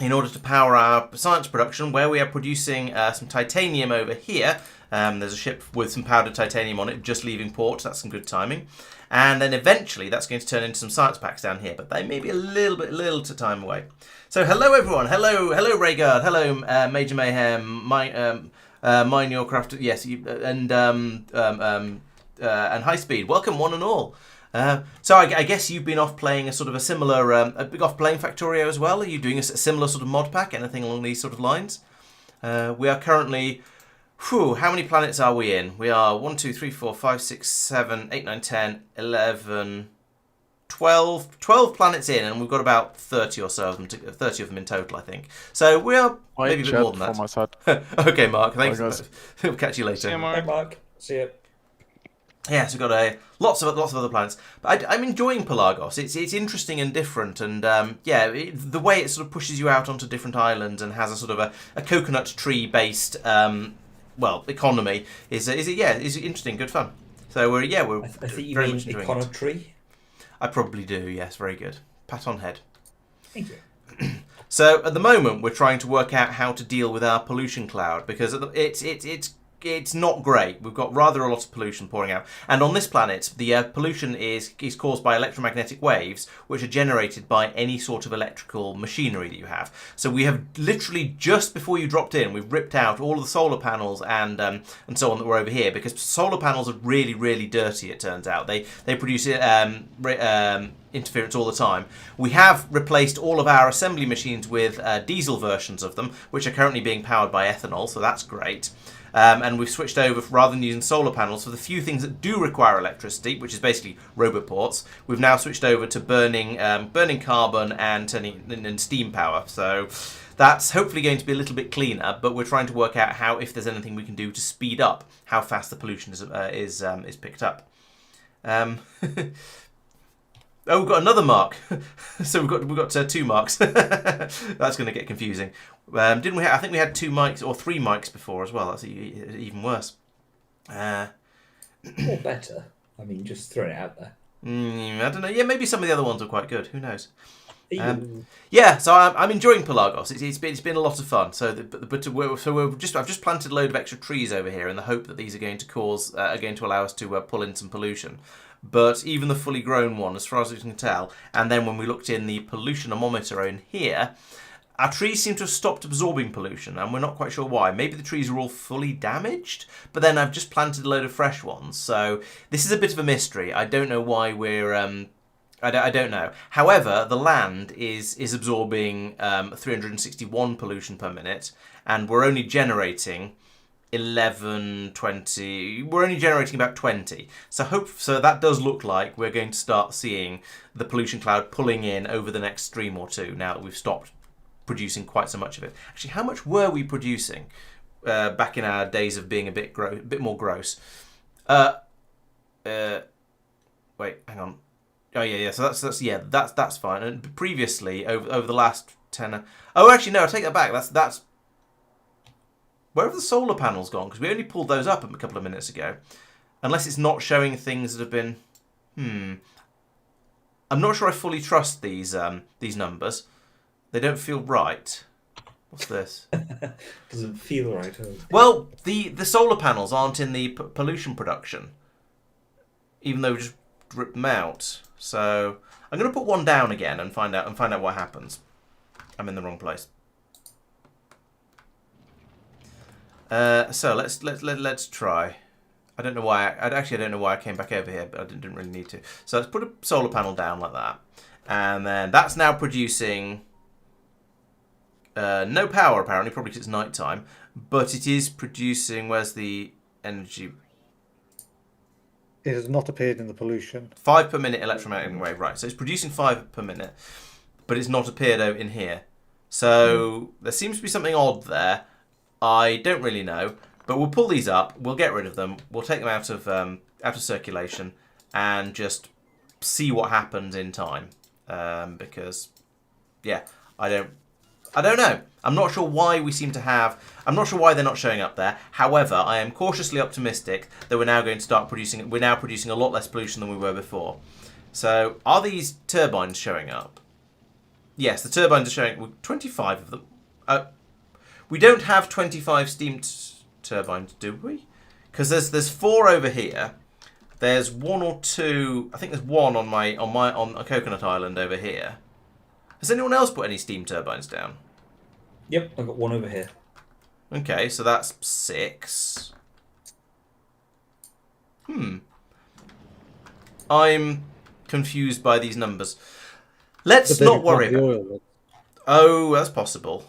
in order to power our science production, where we are producing some titanium over here. There's a ship with some powdered titanium on it just leaving port, so that's some good timing. And then eventually that's going to turn into some science packs down here, but they may be a little to time away. So hello everyone, hello Raygard, hello Major Mayhem, Mine Your Craft, yes, and High Speed. Welcome one and all. So I guess you've been off playing a sort of a similar, off playing Factorio as well. Are you doing a similar sort of mod pack, anything along these sort of lines? We are currently, how many planets are we in? We are 1, 2, 3, 4, 5, 6, 7, 8, 9, 10, 11, 12 planets in, and we've got about 30 or so of them, 30 of them in total, I think. So we are maybe a bit more than that. My side. Okay, Mark, thanks. Guys. We'll catch you later. See you, Mark. Hey, Mark. See you. Yes, we've got lots of other planets. But I'm enjoying Pelagos. It's interesting and different, and the way it sort of pushes you out onto different islands and has a sort of a coconut tree based economy is interesting, good fun. So we're I think you very mean much enjoying it. coconuttery. I probably do. Yes, very good. Pat on head. Thank you. So at the moment we're trying to work out how to deal with our pollution cloud, because it's not great. We've got rather a lot of pollution pouring out. And on this planet, the pollution is caused by electromagnetic waves, which are generated by any sort of electrical machinery that you have. So we have literally, just before you dropped in, we've ripped out all of the solar panels and so on that were over here, because solar panels are really, really dirty, it turns out. They produce interference all the time. We have replaced all of our assembly machines with diesel versions of them, which are currently being powered by ethanol, so that's great. And we've switched over, rather than using solar panels, for the few things that do require electricity, which is basically roboports, we've now switched over to burning carbon and turning in steam power. So that's hopefully going to be a little bit cleaner, but we're trying to work out if there's anything we can do to speed up how fast the pollution is picked up. Oh, we've got another mark. So we've got 2 marks. That's going to get confusing. Didn't we? I think we had 2 mics or 3 mics before as well. That's even worse. Or better. I mean, just throwing it out there. I don't know. Yeah, maybe some of the other ones are quite good. Who knows? So I'm enjoying Pelagos. It's been a lot of fun. I've just planted a load of extra trees over here in the hope that these are going to allow us to pull in some pollution. But even the fully grown one, as far as we can tell, and then when we looked in the pollutionometer in here, our trees seem to have stopped absorbing pollution, and we're not quite sure why. Maybe the trees are all fully damaged, but then I've just planted a load of fresh ones. So this is a bit of a mystery. I don't know why we're... I don't know. However, the land is absorbing 361 pollution per minute, and we're only generating 20. We're only generating about 20. So that does look like we're going to start seeing the pollution cloud pulling in over the next stream or two, now that we've stopped producing quite so much of it. Actually, how much were we producing back in our days of being a bit more gross? Wait, hang on. Oh yeah. So that's fine. And previously, over the last 10. Oh, actually no, I take that back. That's. Where have the solar panels gone? Because we only pulled those up a couple of minutes ago. Unless it's not showing things that have been. I'm not sure I fully trust these numbers. They don't feel right. What's this? Doesn't feel right. Well, the solar panels aren't in the pollution production, even though we just ripped them out. So I'm going to put one down again and find out what happens. I'm in the wrong place. So let's try. I don't know why. I don't know why I came back over here, but I didn't really need to. So let's put a solar panel down like that, and then that's now producing no power apparently, probably because it's night time. But it is producing. Where's the energy? It has not appeared in the pollution. 5 per minute electromagnetic wave, right? So it's producing 5 per minute, but it's not appeared in here. So there seems to be something odd there. I don't really know. But we'll pull these up. We'll get rid of them. We'll take them out of circulation and just see what happens in time. Because, yeah, I don't know. I'm not sure why we seem to have... I'm not sure why they're not showing up there. However, I am cautiously optimistic that we're now going to start producing... We're now producing a lot less pollution than we were before. So, are these turbines showing up? Yes, the turbines are showing... Well, 25 of them. We don't have 25 steam turbines, do we? Because there's 4 over here. There's 1 or 2... I think there's 1 on a Coconut Island over here. Has anyone else put any steam turbines down? Yep, I've got 1 over here. Okay, so that's 6. I'm confused by these numbers. Let's not worry about... Oh, that's possible.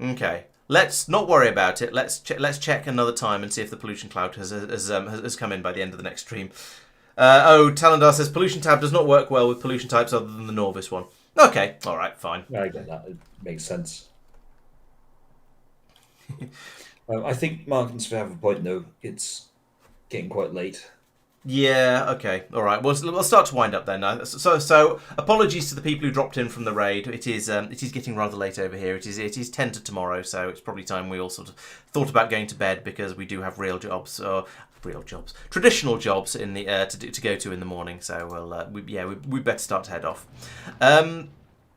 Okay, let's not worry about it. Let's check another time and see if the pollution cloud has come in by the end of the next stream. Talandar says pollution tab does not work well with pollution types other than the Norvis one. Okay, all right, fine. I get that. It makes sense. I think Mark and Sven have a point, though. It's getting quite late. Yeah, okay, all right. We'll start to wind up then. So apologies to the people who dropped in from the raid. It is getting rather late over here. It is 10 to tomorrow, so it's probably time we all sort of thought about going to bed because we do have traditional jobs in the to go to in the morning. So we better start to head off.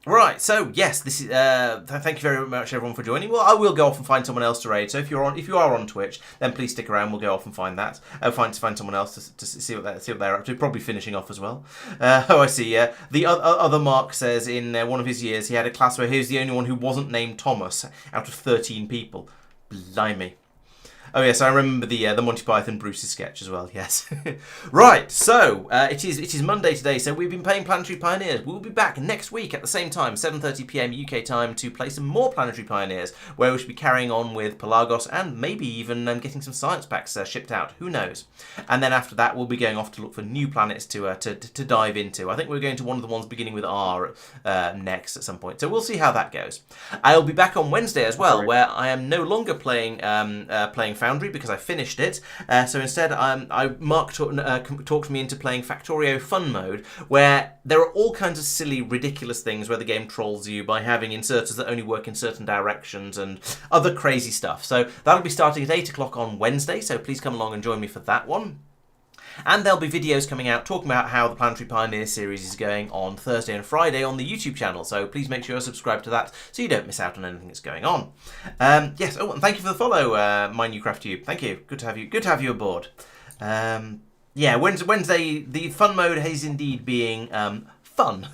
Right, so yes, this is. Thank you very much, everyone, for joining. Well, I will go off and find someone else to raid. So if you are on Twitch, then please stick around. We'll go off and find that. Find someone else to see what they're up to. Probably finishing off as well. I see. The other Mark says in one of his years he had a class where he was the only one who wasn't named Thomas out of 13 people. Blimey. Oh yes, I remember the Monty Python Bruce's sketch as well. Yes, right. So it is Monday today. So we've been playing Planetary Pioneers. We'll be back next week at the same time, 7:30 PM UK time, to play some more Planetary Pioneers, where we should be carrying on with Pelagos and maybe even getting some science packs shipped out. Who knows? And then after that, we'll be going off to look for new planets to dive into. I think we're going to one of the ones beginning with R next at some point. So we'll see how that goes. I'll be back on Wednesday as well, where I am no longer playing Foundry because I finished it. So instead, Mark talked me into playing Factorio Fun Mode, where there are all kinds of silly, ridiculous things where the game trolls you by having inserters that only work in certain directions and other crazy stuff. So that'll be starting at 8 o'clock on Wednesday, so please come along and join me for that one. And there'll be videos coming out talking about how the Planetary Pioneer series is going on Thursday and Friday on the YouTube channel. So please make sure you're subscribed to that so you don't miss out on anything that's going on. Yes. Oh, and thank you for the follow, My New Craft Tube. Thank you. Good to have you. Good to have you aboard. Yeah, Wednesday the fun mode is indeed being fun.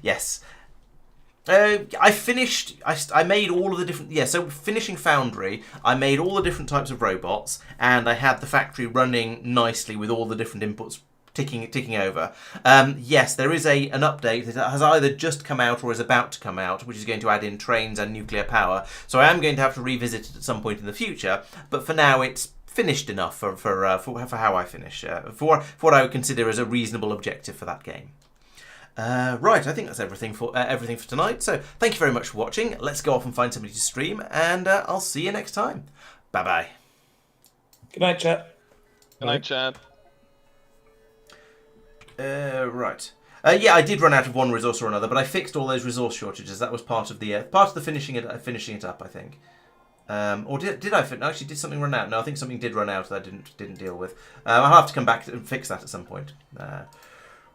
Yes. I made all of the different... Yeah, so finishing Foundry, I made all the different types of robots, and I had the factory running nicely with all the different inputs ticking over. Yes, there is an update that has either just come out or is about to come out, which is going to add in trains and nuclear power. So I am going to have to revisit it at some point in the future, but for now it's finished enough for how I finish, for what I would consider as a reasonable objective for that game. Right, I think that's everything for tonight. So thank you very much for watching. Let's go off and find somebody to stream, and I'll see you next time. Bye bye. Good night, chat. Good night, chat. Right. Yeah, I did run out of one resource or another, but I fixed all those resource shortages. That was part of the finishing it up, I think. Or did I actually did something run out? No, I think something did run out that I didn't deal with. I'll have to come back and fix that at some point.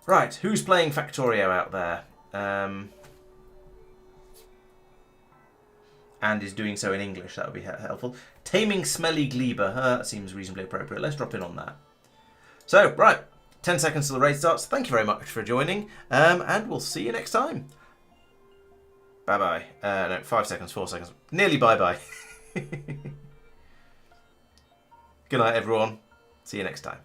Right, who's playing Factorio out there? And is doing so in English, that would be helpful. Taming Smelly Gleber, that seems reasonably appropriate. Let's drop in on that. So, right, 10 seconds till the raid starts. Thank you very much for joining, and we'll see you next time. Bye-bye. No, 5 seconds, 4 seconds. Nearly bye-bye. Good night, everyone. See you next time.